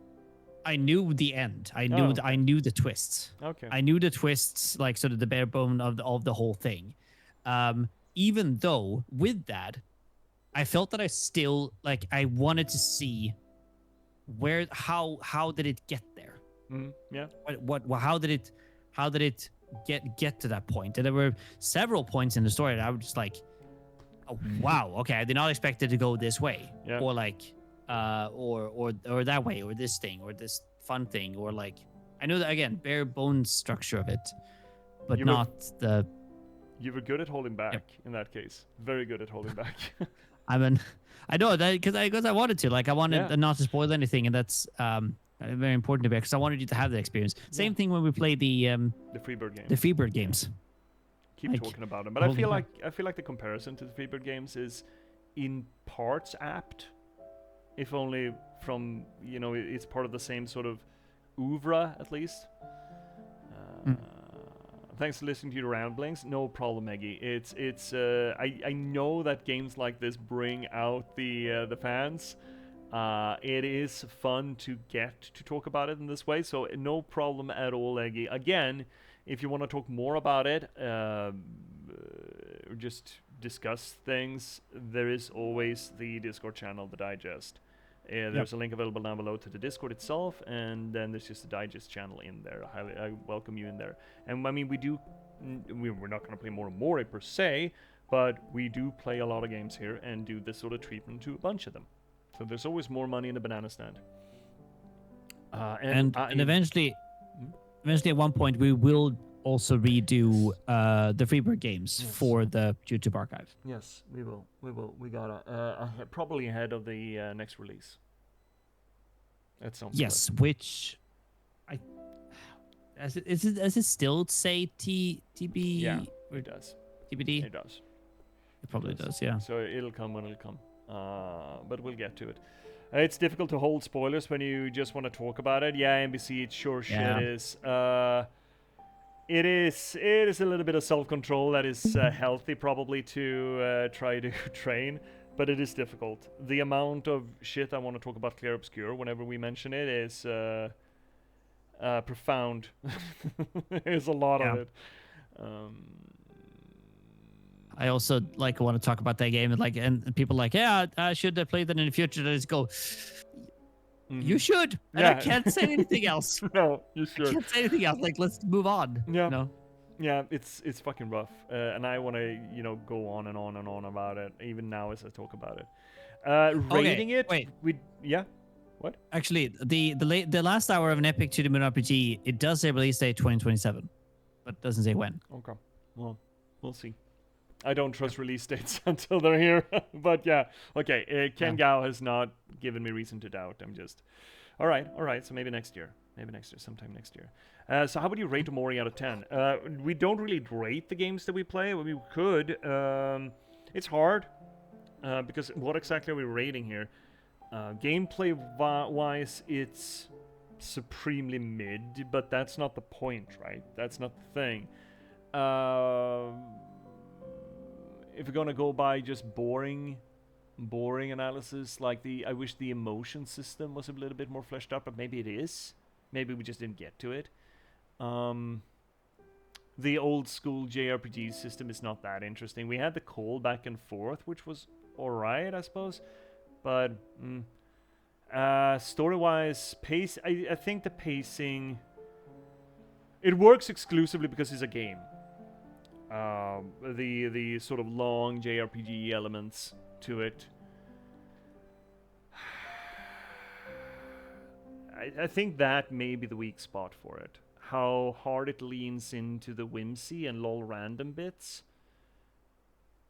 the end. I knew okay. I knew the twists. Okay. I knew the twists, like sort of the bare bone of the whole thing. Even though with that, I felt that I still like I wanted to see how did it get there? Yeah. How did it get to that point? And there were several points in the story that I was just like, oh, wow, okay, I did not expect it to go this way, Yeah. or like, or that way, or this thing, or this fun thing, or like, I know that again, bare bones structure of it, but You were- not the. You were good at holding back in that case. Very good at holding back. I mean, I know that because I wanted to, like, I wanted not to spoil anything, and that's very important to me because I wanted you to have the experience. Same thing when we play the Freebird game. the Freebird games. Keep like, talking about them, but I feel like the comparison to the Freebird games is in parts apt, if only from it's part of the same sort of oeuvre at least. Thanks for listening to your ramblings. No problem, Maggie. I know that games like this bring out the fans. It is fun to get to talk about it in this way, so no problem at all, Eggy. Again, if you want to talk more about it, or just discuss things, there is always the Discord channel, the Digest. There's a link available down below to the Discord itself, and then there's just a Digest channel in there. I welcome you in there. And I mean, we're not going to play more OMORI per se, but we do play a lot of games here and do this sort of treatment to a bunch of them. So there's always more money in the banana stand. And eventually at one point we will also redo the Freebird games for the YouTube archive. Yes, we will. We gotta probably ahead of the next release. That sounds good. Which does it still say TB? Yeah, it does. TBD. It does. It probably does. Yeah. So it'll come when it'll come. But we'll get to it. It's difficult to hold spoilers when you just want to talk about it. Yeah, NBC, it sure shit is. It is a little bit of self-control that is healthy probably to try to train, but it is difficult. The amount of shit I want to talk about Clear Obscure whenever we mention it is profound. There's a lot of it. I also like want to talk about that game, and people like, yeah, I should play that in the future. They just go, you should. And I can't say anything else. No, you should. I can't say anything else. Like, let's move on. Yeah. No. Yeah, it's fucking rough, and I want to go on and on and on about it, even now as I talk about it. Rating it. Wait. What? Actually, the last hour of an Epic to the Moon RPG, it does say release date 2027, but doesn't say when. Okay. Well, we'll see. I don't trust release dates until they're here. But yeah, okay. Ken Gao has not given me reason to doubt. I'm just... All right. So maybe next year. Sometime next year. So how would you rate OMORI out of 10? We don't really rate the games that we play. We could. It's hard. Because what exactly are we rating here? Gameplay-wise, it's supremely mid. But that's not the point, right? That's not the thing. If we're gonna go by just boring analysis, like I wish the emotion system was a little bit more fleshed out, but maybe it is. Maybe we just didn't get to it. The old school JRPG system is not that interesting. We had the call back and forth, which was alright, I suppose. But story-wise, pace. I think the pacing. It works exclusively because it's a game. The sort of long JRPG elements to it. I think that may be the weak spot for it. How hard it leans into the whimsy and lol random bits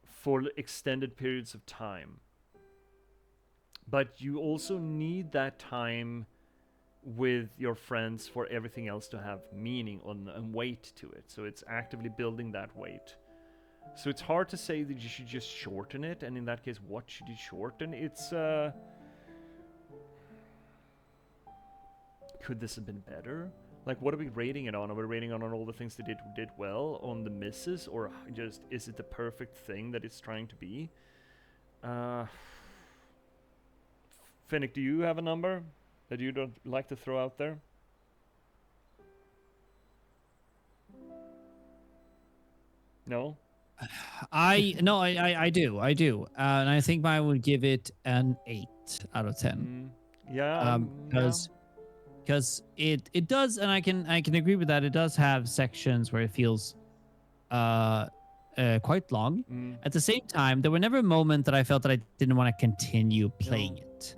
for extended periods of time. But you also need that time with your friends for everything else to have meaning and weight to it. So it's actively building that weight. So it's hard to say that you should just shorten it, and in that case, what should you shorten? It's could this have been better? Like, what are we rating it on? Are we rating it on all the things they did well, on the misses, or just is it the perfect thing that it's trying to be? Finnick, do you have a number that you don't like to throw out there? No? I do, and I think I would give it an 8 out of 10. Yeah. Because it does, and I can agree with that. It does have sections where it feels quite long. At the same time, there were never a moment that I felt that I didn't want to continue playing it.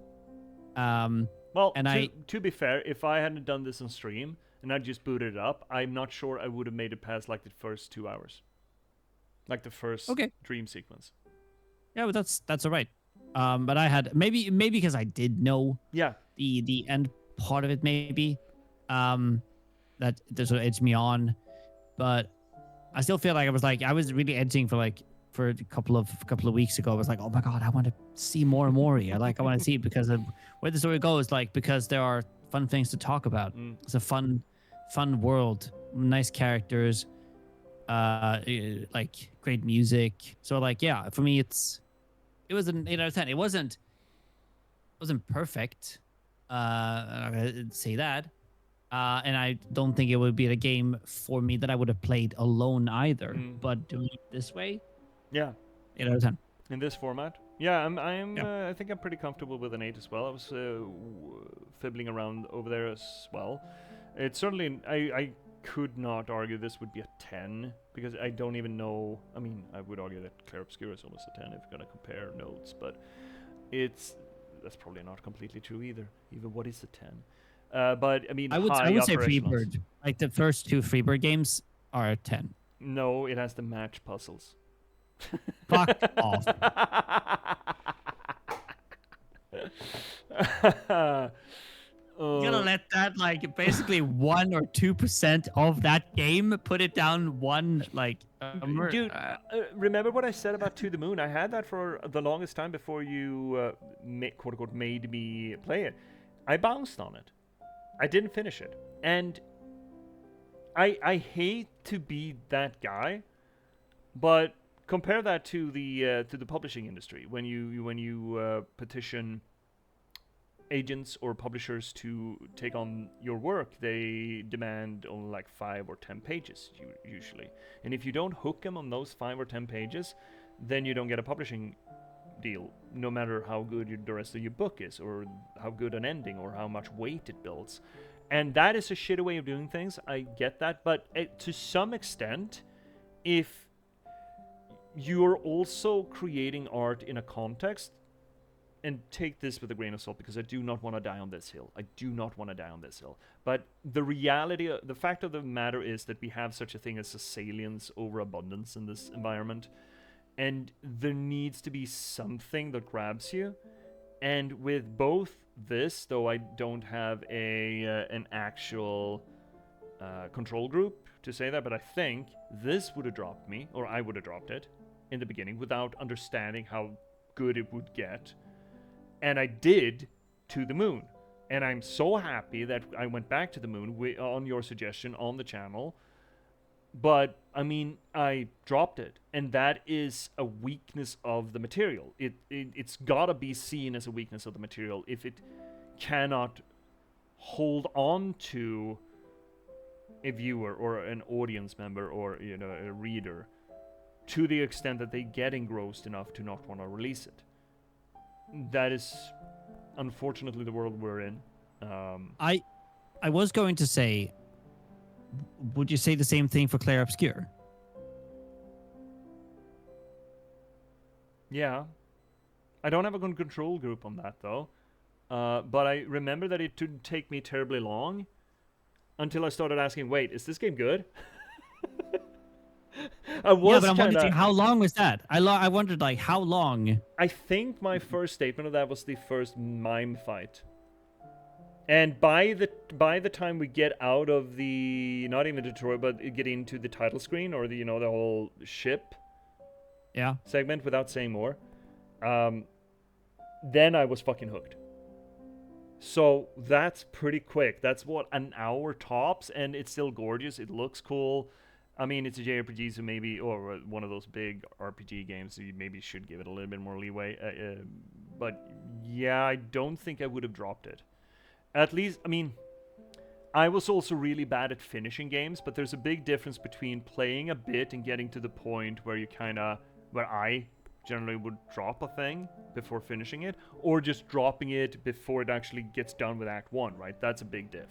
Well, and to be fair, if I hadn't done this on stream and I just booted it up, I'm not sure I would have made it past like the first 2 hours. Like the first dream sequence. Yeah, but that's all right. But I had maybe because I did know the end part of it, maybe that sort of edged me on. But I still feel like I was really edging for a couple of weeks ago. I was like, oh my god, I want to see more OMORI. I want to see it because of where the story goes. Like, because there are fun things to talk about. It's a fun world, nice characters, like great music. So like, yeah, for me, it was an 8 out of 10. It wasn't perfect. I'm gonna say that. And I don't think it would be a game for me that I would have played alone either. But doing it this way, 8 out of 10. In this format, I think I'm pretty comfortable with an 8 as well. I was fibbling around over there as well. It's certainly I could not argue this would be a 10 because I don't even know. I mean, I would argue that Clair Obscura is almost a 10 if you're gonna compare notes, but that's probably not completely true either. Even what is a 10? But I mean, I would say Freebird. Like the first 2 Freebird games are a 10. No, it has the match puzzles. Fuck off. You're gonna let that basically 1 or 2% of that game put it down one Dude, remember what I said about To the Moon? I had that for the longest time before you quote unquote made me play it. I bounced on it. I didn't finish it, and I hate to be that guy, but compare that to the publishing industry. When you petition agents or publishers to take on your work, they demand only like 5 or 10 pages usually, and if you don't hook them on those 5 or 10 pages, then you don't get a publishing deal, no matter how good the rest of your book is, or how good an ending, or how much weight it builds. And that is a shitty way of doing things. I get that, but to some extent, if you're also creating art in a context, and take this with a grain of salt, because I do not want to die on this hill. But the reality, the fact of the matter is that we have such a thing as a salience overabundance in this environment. And there needs to be something that grabs you. And with both this, though I don't have an actual control group to say that, but I think this would have dropped me, or I would have dropped it in the beginning without understanding how good it would get. And I did To the Moon. And I'm so happy that I went back to the moon on your suggestion on the channel. But, I mean, I dropped it. And that is a weakness of the material. It's gotta be seen as a weakness of the material if it cannot hold on to a viewer or an audience member or, a reader to the extent that they get engrossed enough to not want to release it. That is, unfortunately, the world we're in. I was going to say, would you say the same thing for Clair Obscure? Yeah. I don't have a good control group on that, though. But I remember that it didn't take me terribly long until I started asking, wait, is this game good? But I'm wondering, how long was that? I wondered, how long? I think my first statement of that was the first mime fight. And by the time we get out of the, not even the tutorial, but get into the title screen, or the whole ship segment, without saying more, then I was fucking hooked. So that's pretty quick. That's what, an hour tops, and it's still gorgeous. It looks cool. I mean, it's a JRPG, so maybe, or one of those big RPG games, so you maybe should give it a little bit more leeway. But yeah, I don't think I would have dropped it. At least, I mean, I was also really bad at finishing games, but there's a big difference between playing a bit and getting to the point where where I generally would drop a thing before finishing it, or just dropping it before it actually gets done with Act 1, right? That's a big diff.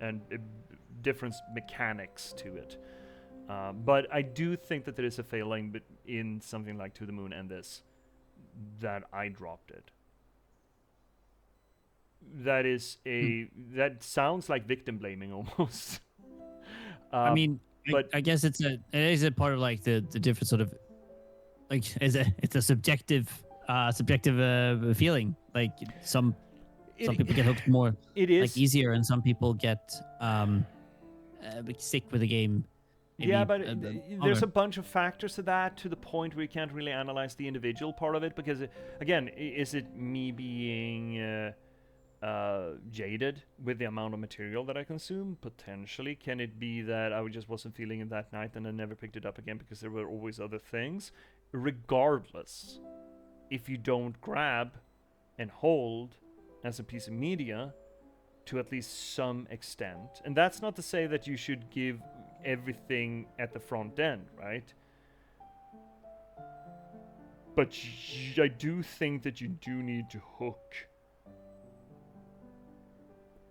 And different mechanics to it. But I do think that there is a failing in something like To the Moon and this, that I dropped it. That sounds like victim blaming almost. I mean, but I guess it is a part of like the different sort of like it's a subjective feeling. Like some people get hooked more it is like easier, and some people get sick with the game. Maybe, yeah, but there's longer. a bunch of factors to that, to the point where you can't really analyze the individual part of it, because again, is it me being jaded with the amount of material that I consume? Potentially. Can it be that I just wasn't feeling it that night and I never picked it up again because there were always other things? Regardless, if you don't grab and hold as a piece of media to at least some extent, and that's not to say that you should give everything at the front end, right? But I do think that you do need to hook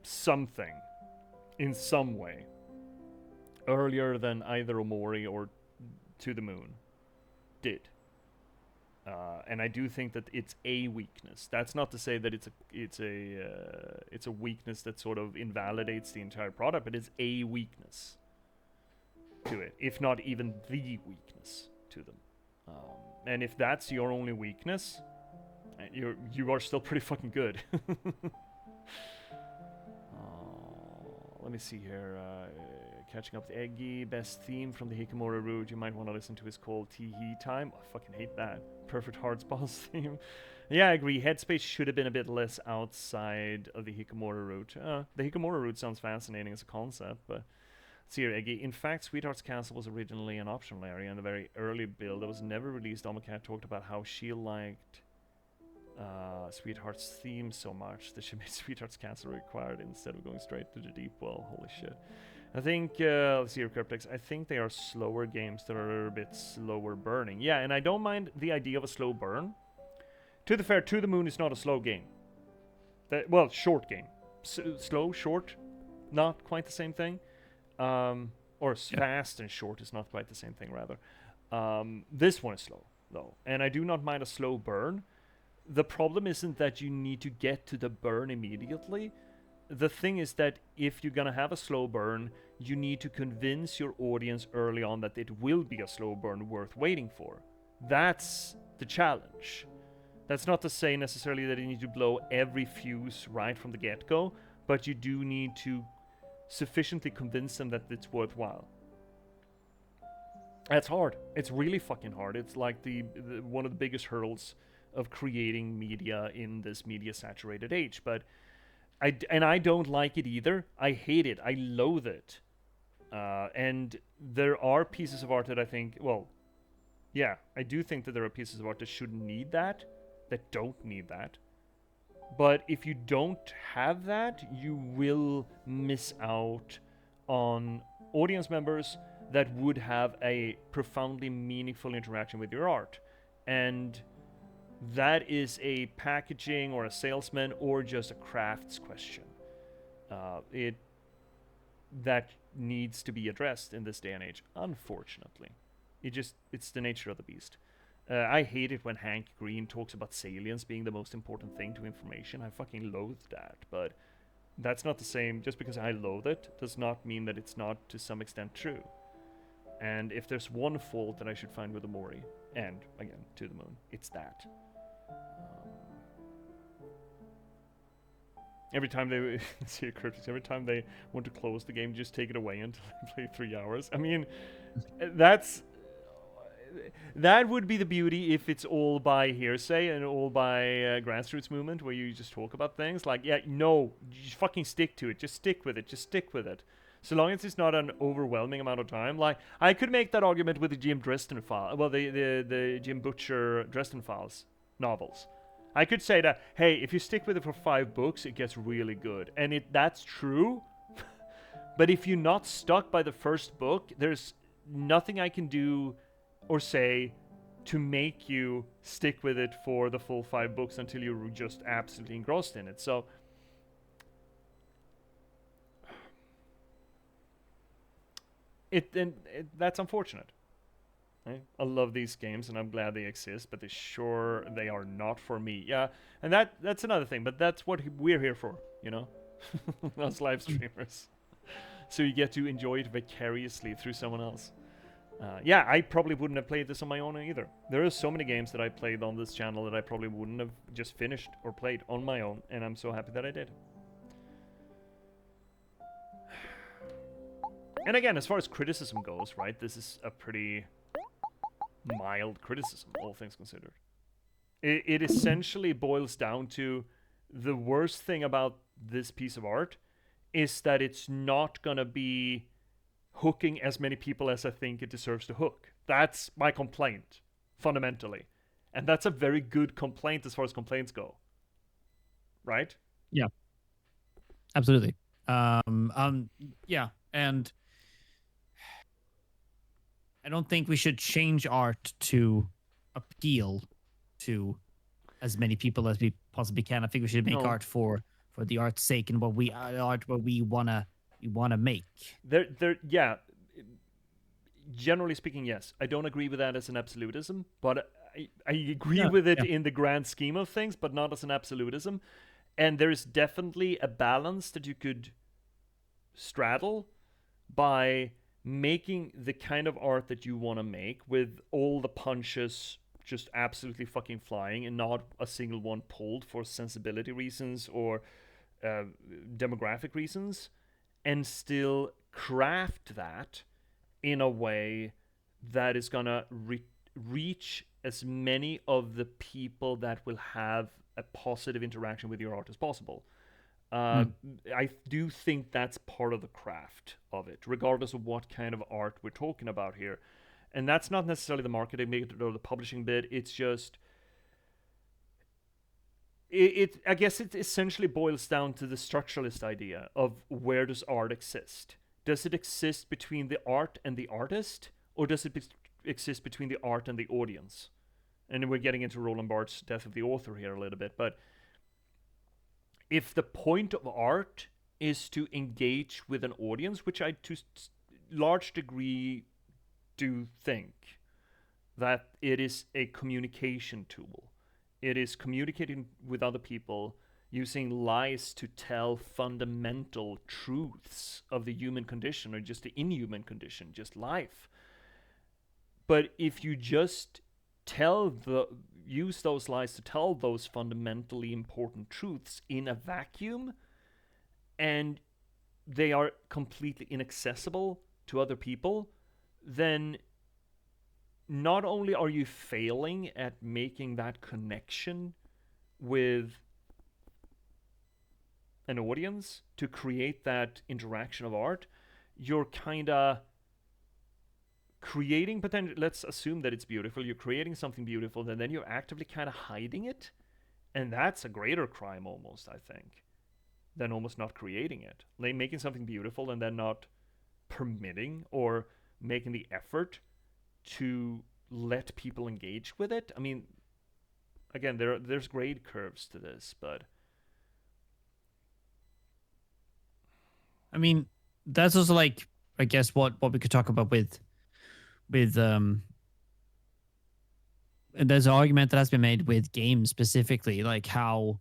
something in some way earlier than either Omori or To the Moon did. And I do think that it's a weakness. That's not to say that it's a weakness that sort of invalidates the entire product, but it's a weakness to it, if not even the weakness to them. And if that's your only weakness, you are still pretty fucking good. Let me see here. Catching up with Eggy. Best theme from the Hikamura route you might want to listen to is called Tee Time. Oh, I fucking hate that. Perfect Hearts boss theme. Yeah, I agree. Headspace should have been a bit less outside of the Hikamura route. The Hikamura route sounds fascinating as a concept, but let's see here, Eggy. In fact, Sweetheart's Castle was originally an optional area in the very early build that was never released. OMOCAT talked about how she liked Sweetheart's theme so much that she made Sweetheart's Castle required instead of going straight to the deep well. Holy shit. I think, let's see here, Cryptex. I think they are slower games that are a bit slower burning. Yeah, and I don't mind the idea of a slow burn. To the fair, To the Moon is not a slow game. Well, short game. Slow, short, not quite the same thing. Fast and short is not quite the same thing, rather. This one is slow, though. And I do not mind a slow burn. The problem isn't that you need to get to the burn immediately. The thing is that if you're gonna have a slow burn, you need to convince your audience early on that it will be a slow burn worth waiting for. That's the challenge. That's not to say necessarily that you need to blow every fuse right from the get-go, but you do need to sufficiently convince them that it's worthwhile. That's hard. It's really fucking hard. It's like the one of the biggest hurdles of creating media in this media-saturated age, but I don't like it either. I hate it. I loathe it. And there are pieces of art that I think, well, yeah, I do think that there are pieces of art that shouldn't need that don't need that. But if you don't have that, you will miss out on audience members that would have a profoundly meaningful interaction with your art. And that is a packaging or a salesman or just a crafts question. That needs to be addressed in this day and age, unfortunately. It's the nature of the beast. I hate it when Hank Green talks about salience being the most important thing to information. I fucking loathe that, but that's not the same. Just because I loathe it does not mean that it's not to some extent true. And if there's one fault that I should find with Omori, and again, To the Moon, it's that. Every time they see a cryptic, every time they want to close the game, just take it away until I play 3 hours. I mean, that would be the beauty if it's all by hearsay and all by grassroots movement where you just talk about things like, yeah, no, you just fucking stick to it. Just stick with it. Just stick with it. So long as it's not an overwhelming amount of time. Like, I could make that argument with the Jim Dresden file. Well, the Jim Butcher Dresden Files novels. I could say that, hey, if you stick with it for 5 books, it gets really good. And that's true. But if you're not stuck by the first book, there's nothing I can do or say to make you stick with it for the full 5 books until you're just absolutely engrossed in it. So that's unfortunate. Right? I love these games and I'm glad they exist, but they are not for me. Yeah, and that's another thing, but that's what we're here for, you know, us live streamers. So you get to enjoy it vicariously through someone else. Yeah, I probably wouldn't have played this on my own either. There are so many games that I played on this channel that I probably wouldn't have just finished or played on my own, and I'm so happy that I did. And again, as far as criticism goes, right, this is a pretty mild criticism, all things considered. It essentially boils down to the worst thing about this piece of art is that it's not gonna be hooking as many people as I think it deserves to hook. That's my complaint, fundamentally. And that's a very good complaint as far as complaints go. Right? Yeah. Absolutely. Yeah, and I don't think we should change art to appeal to as many people as we possibly can. I think we should make art for the art's sake and what we wanna make. Yeah. Generally speaking, yes. I don't agree with that as an absolutism, but I agree with it in the grand scheme of things, but not as an absolutism. And there is definitely a balance that you could straddle by making the kind of art that you want to make with all the punches just absolutely fucking flying and not a single one pulled for sensibility reasons or demographic reasons, and still craft that in a way that is gonna reach as many of the people that will have a positive interaction with your art as possible. I do think that's part of the craft of it, regardless of what kind of art we're talking about here. And that's not necessarily the marketing bit or the publishing bit. It's just, I guess it essentially boils down to the structuralist idea of where does art exist? Does it exist between the art and the artist, or does it exist between the art and the audience? And we're getting into Roland Barthes' Death of the Author here a little bit, but if the point of art is to engage with an audience, which I to large degree do think that it is a communication tool. It is communicating with other people using lies to tell fundamental truths of the human condition or just the inhuman condition, just life. But if you just use those lies to tell those fundamentally important truths in a vacuum, and they are completely inaccessible to other people, then not only are you failing at making that connection with an audience to create that interaction of art, you're kind of creating potential. Let's assume that it's beautiful. You're creating something beautiful, and then you're actively kind of hiding it, and that's a greater crime almost, I think, than almost not creating it. Like making something beautiful and then not permitting or making the effort to let people engage with it. I mean, again, there's grade curves to this, but I mean, that's also like, I guess what we could talk about with and there's an argument that has been made with games specifically, like how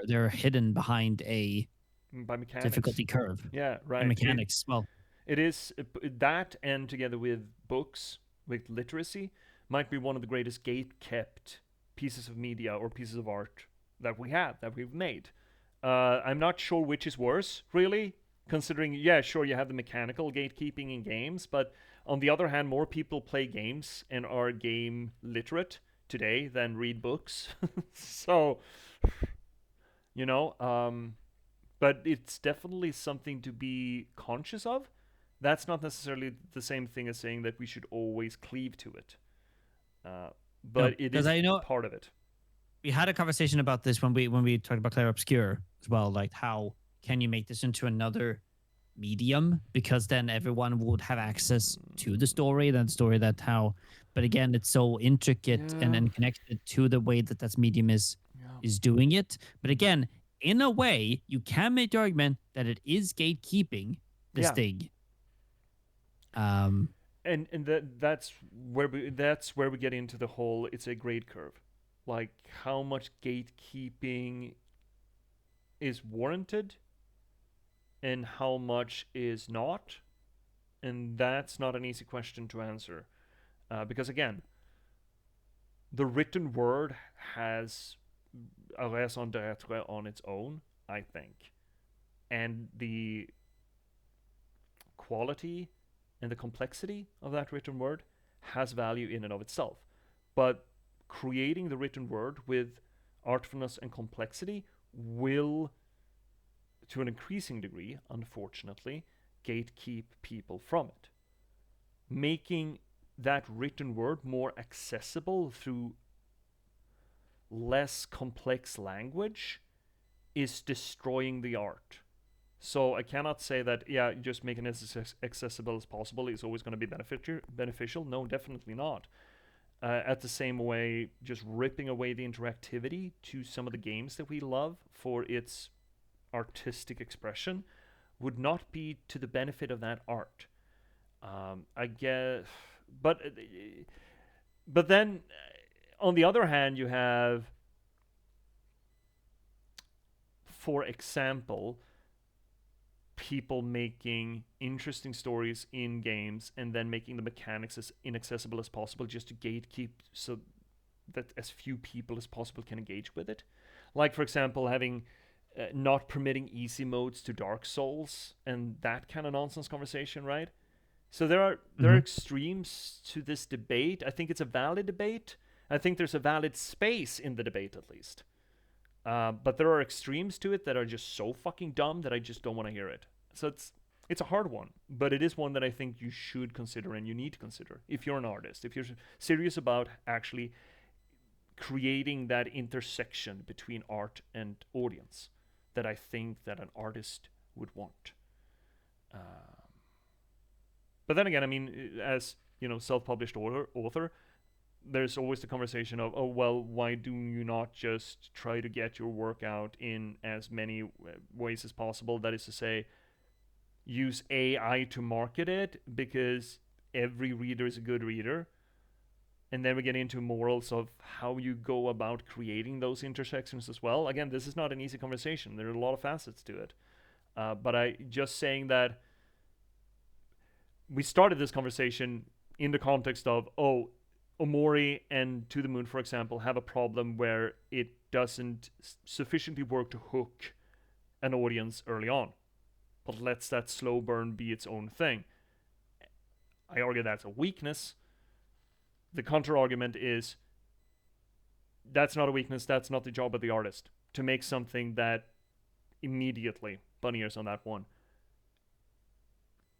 they're hidden behind a by mechanics. Difficulty curve. Yeah, right. And mechanics. It is that, and together with books, with literacy, might be one of the greatest gate-kept pieces of media or pieces of art that we've made. I'm not sure which is worse, really, considering, yeah, sure, you have the mechanical gatekeeping in games, but On the other hand, more people play games and are game literate today than read books. So, you know, but it's definitely something to be conscious of. That's not necessarily the same thing as saying that we should always cleave to it. But it because is I know part of it. we had a conversation about this when we talked about Clair Obscure as well. Like, how can you make this into another medium? Because then everyone would have access to the story, that story that how. But again, it's so intricate Yeah. and connected to the way that medium is doing it. But again, in a way, you can make the argument that it is gatekeeping this Yeah. thing. And that's where we get into the whole it's a grade curve. Like how much gatekeeping is warranted and how much is not. And that's not an easy question to answer. Because again, the written word has a raison d'etre on its own, I think. And the quality and the complexity of that written word has value in and of itself. But creating the written word with artfulness and complexity will, to an increasing degree, unfortunately, gatekeep people from it. Making that written word more accessible through less complex language is destroying the art. So I cannot say that, yeah, just making it as accessible as possible is always going to be beneficial. No, definitely not. At the same way, just ripping away the interactivity to some of the games that we love for its artistic expression would not be to the benefit of that art. I guess, but then on the other hand, you have, for example, people making interesting stories in games and then making the mechanics as inaccessible as possible just to gatekeep so that as few people as possible can engage with it. Like, for example, having not permitting easy modes to Dark Souls and that kind of nonsense conversation, right? So there are extremes to this debate. I think it's a valid debate. I think there's a valid space in the debate, at least. But there are extremes to it that are just so fucking dumb that I just don't want to hear it. So it's a hard one, but it is one that I think you should consider and you need to consider if you're an artist, if you're serious about actually creating that intersection between art and audience that I think that an artist would want. But then again, I mean, as you know, self-published author, there's always the conversation of, oh, well, why do you not just try to get your work out in as many ways as possible? That is to say, use AI to market it because every reader is a good reader. And then we get into morals of how you go about creating those intersections as well. Again, this is not an easy conversation. There are a lot of facets to it. But I just saying that we started this conversation in the context of, oh, OMORI and To the Moon, for example, have a problem where it doesn't sufficiently work to hook an audience early on, but lets that slow burn be its own thing. I argue that's a weakness. The counter-argument is that's not a weakness, that's not the job of the artist, to make something that immediately, bunny ears on that one,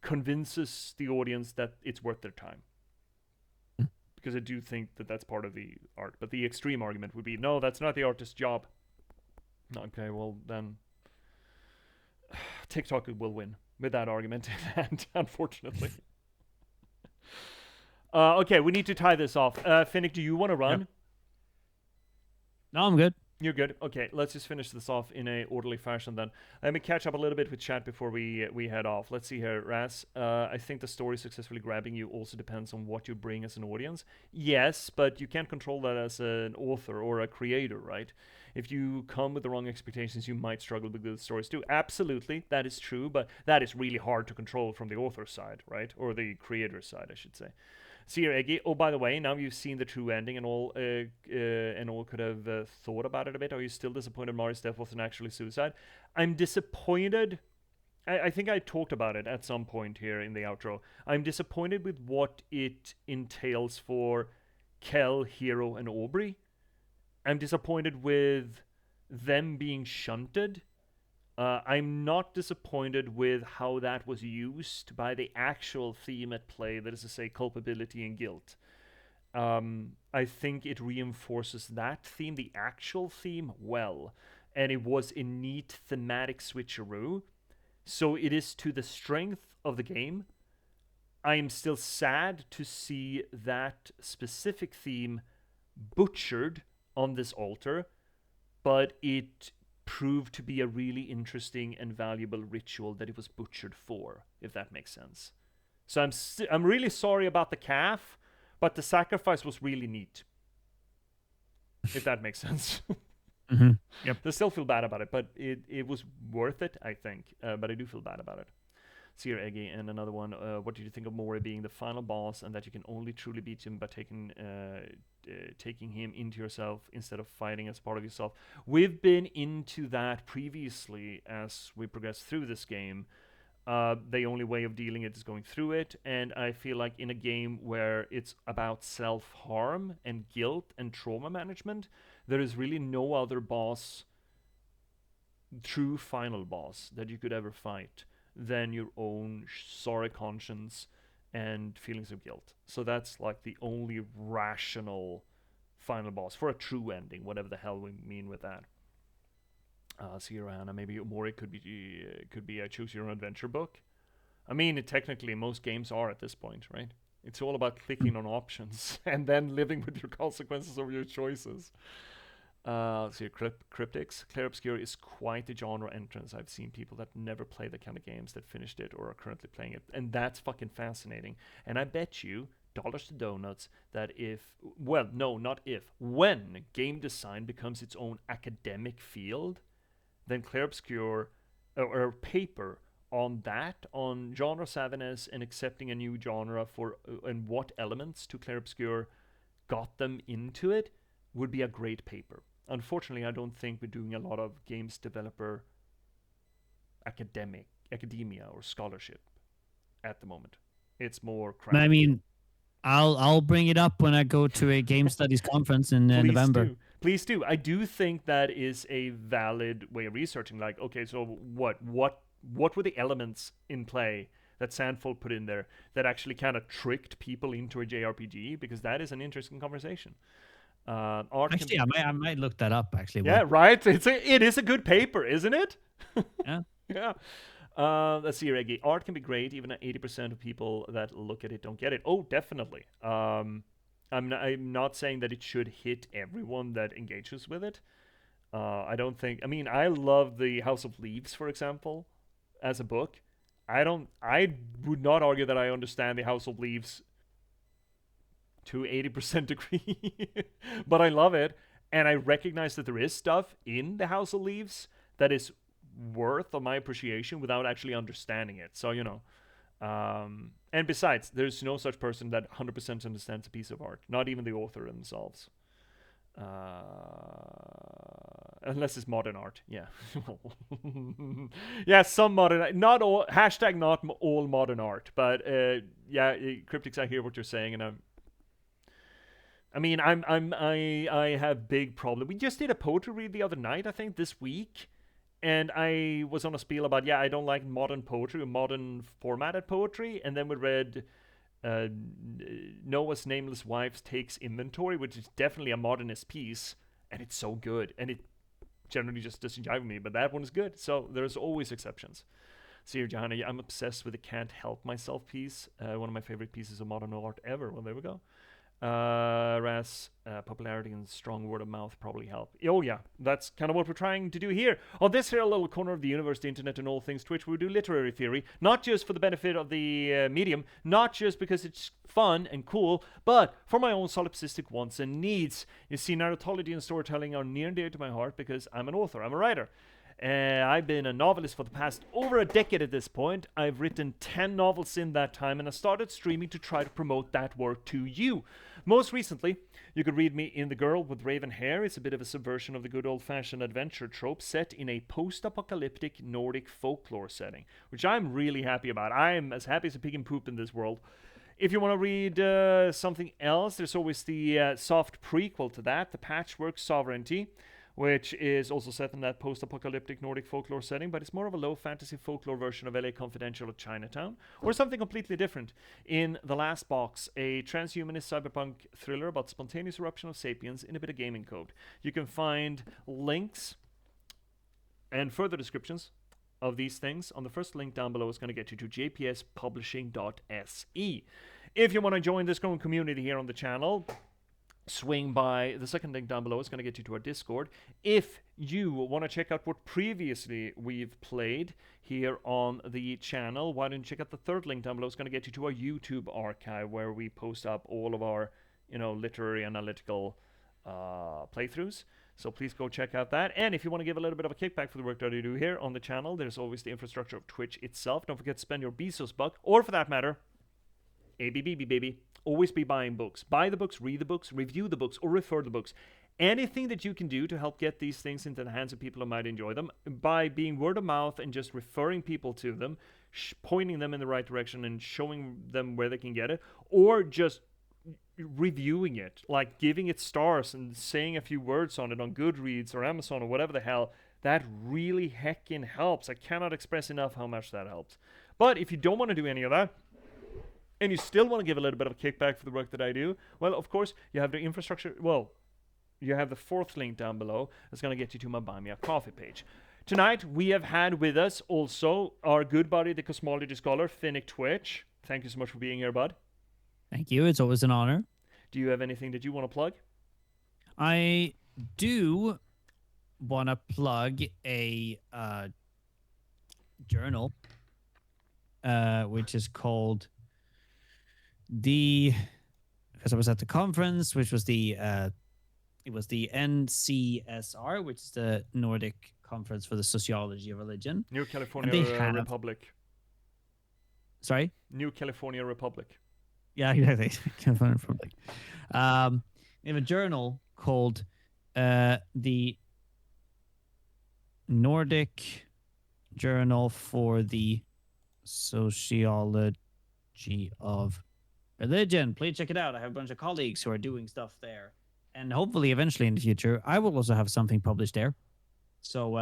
convinces the audience that it's worth their time. Because I do think that that's part of the art. But the extreme argument would be, no, that's not the artist's job. Okay, well then TikTok will win with that argument in hand, unfortunately. Okay, we need to tie this off. Finnick, do you want to run? Yep. No, I'm good. You're good. Okay, let's just finish this off in a orderly fashion then. Let me catch up a little bit with chat before we head off. Let's see here, Raz. I think the story successfully grabbing you also depends on what you bring as an audience. Yes, but you can't control that as an author or a creator, right? If you come with the wrong expectations, you might struggle with good stories too. Absolutely, that is true, but that is really hard to control from the author's side, right? Or the creator's side, I should say. See here, Eggy. Oh, by the way, now you've seen the true ending and all could have thought about it a bit. Are you still disappointed Mari's death wasn't actually suicide? I'm disappointed I think I talked about it at some point here in the outro. I'm disappointed with what it entails for Kel, Hero, and Aubrey. I'm disappointed with them being shunted. I'm not disappointed with how that was used by the actual theme at play, that is to say, culpability and guilt. I think it reinforces that theme, the actual theme, well. And it was a neat thematic switcheroo. So it is to the strength of the game. I am still sad to see that specific theme butchered on this altar, but it proved to be a really interesting and valuable ritual that it was butchered for, if that makes sense. So I'm really sorry about the calf, but the sacrifice was really neat, if that makes sense. Mm-hmm. Yep. I still feel bad about it, but it was worth it, I think. But I do feel bad about it. Seer Eggy, and another one. What did you think of Mori being the final boss, and that you can only truly beat him by taking him into yourself instead of fighting as part of yourself? We've been into that previously as we progress through this game. The only way of dealing it is going through it, and I feel like in a game where it's about self-harm and guilt and trauma management, there is really no other boss, true final boss, that you could ever fight than your own sorry conscience and feelings of guilt. So that's like the only rational final boss for a true ending, whatever the hell we mean with that. Sierra Hannah, maybe OMORI could be a choose your own adventure book. I mean, technically most games are at this point, right? It's all about clicking on options and then living with your consequences of your choices. Let's see, Cryptics. Clair Obscure is quite a genre entrance. I've seen people that never play the kind of games that finished it or are currently playing it, and that's fucking fascinating. And I bet you, dollars to donuts, that when game design becomes its own academic field, then Clair Obscure, or paper on that, on genre savviness and accepting a new genre for and what elements to Clair Obscure got them into it, would be a great paper. Unfortunately, I don't think we're doing a lot of games developer academia or scholarship at the moment. It's more craft. I mean, I'll bring it up when I go to a game studies conference in November. Please do. I do think that is a valid way of researching. Like, okay, so what were the elements in play that Sandfold put in there that actually kind of tricked people into a JRPG? Because that is an interesting conversation. Actually, I might look that up. Actually, yeah, right. It is a good paper, isn't it? Yeah. Yeah. Let's see, Reggie. Art can be great, even at 80% of people that look at it don't get it. Oh, definitely. I'm not saying that it should hit everyone that engages with it. I don't think. I mean, I love the House of Leaves, for example, as a book. I would not argue that I understand the House of Leaves to 80% degree, but I love it, and I recognize that there is stuff in the House of Leaves that is worth of my appreciation without actually understanding it. So, you know, and besides, there's no such person that 100% understands a piece of art, not even the author themselves. Unless it's modern art, yeah. Yeah, some modern, not all, hashtag not all modern art, but yeah, Cryptics, I hear what you're saying, and I have big problem. We just did a poetry read the other night, I think this week, and I was on a spiel about, yeah, I don't like modern poetry or modern formatted poetry, and then we read Noah's Nameless Wives Takes Inventory, which is definitely a modernist piece, and it's so good, and it generally just doesn't jive with me, but that one is good, so there's always exceptions. See here, Johanna, I'm obsessed with the Can't Help Myself piece, one of my favorite pieces of modern art ever. Well, there we go. Ras, popularity and strong word of mouth probably help. Oh yeah, that's kind of what we're trying to do here. On this here little corner of the universe, the internet and all things Twitch, we do literary theory, not just for the benefit of the medium, not just because it's fun and cool, but for my own solipsistic wants and needs. You see, narratology and storytelling are near and dear to my heart because I'm an author, I'm a writer. I've been a novelist for the past over a decade at this point. I've written 10 novels in that time, and I started streaming to try to promote that work to you. Most recently, you could read me in The Girl with Raven Hair. It's a bit of a subversion of the good old-fashioned adventure trope set in a post-apocalyptic Nordic folklore setting, which I'm really happy about. I'm as happy as a pig in poop in this world. If you want to read something else, there's always the soft prequel to that, the Patchwork Sovereignty, which is also set in that post-apocalyptic Nordic folklore setting, but it's more of a low fantasy folklore version of LA Confidential or Chinatown, or something completely different. In The Last Box, a transhumanist cyberpunk thriller about spontaneous eruption of sapiens in a bit of gaming code. You can find links and further descriptions of these things on the first link down below. Is going to get you to jpspublishing.se. If you want to join this growing community here on the channel, swing by the second link down below. It's going to get you to our Discord. If you want to check out what previously we've played here on the channel, why don't you check out the third link down below? It's going to get you to our YouTube archive, where we post up all of our, literary analytical playthroughs. So please go check out that. And if you want to give a little bit of a kickback for the work that I do here on the channel, there's always the infrastructure of Twitch itself. Don't forget to spend your Bezos buck, or for that matter, ABBB baby. Always be buying books. Buy the books, read the books, review the books, or refer the books. Anything that you can do to help get these things into the hands of people who might enjoy them, by being word of mouth and just referring people to them, pointing them in the right direction and showing them where they can get it, or just reviewing it, like giving it stars and saying a few words on it on Goodreads or Amazon or whatever the hell, that really heckin' helps. I cannot express enough how much that helps. But if you don't want to do any of that, and you still want to give a little bit of a kickback for the work that I do, well, of course, you have the infrastructure. Well, you have the fourth link down below. That's going to get you to my Buy Me a Coffee page. Tonight, we have had with us also our good buddy, the Cosmology Scholar, Finnick Twitch. Thank you so much for being here, bud. Thank you. It's always an honor. Do you have anything that you want to plug? I do want to plug a journal, which is called because I was at the conference, which was it was the NCSR, which is the Nordic Conference for the Sociology of Religion. New California Republic. Sorry? New California Republic. Yeah, exactly. California Republic. They have a journal called the Nordic Journal for the Sociology of Religion. Please check it out. I have a bunch of colleagues who are doing stuff there. And hopefully, eventually in the future, I will also have something published there. So,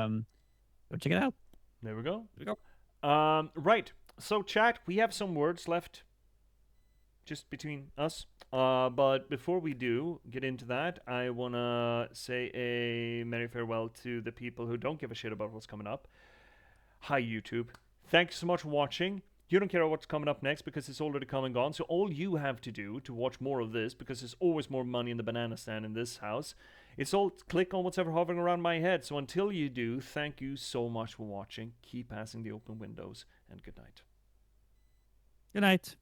go check it out. There we go. There we go. Right. So, chat, we have some words left just between us. But before we do get into that, I want to say a merry farewell to the people who don't give a shit about what's coming up. Hi, YouTube. Thanks so much for watching. You don't care about what's coming up next because it's already come and gone. So all you have to do to watch more of this, because there's always more money in the banana stand in this house, it's all click on what's ever hovering around my head. So until you do, thank you so much for watching. Keep passing the open windows, and good night. Good night.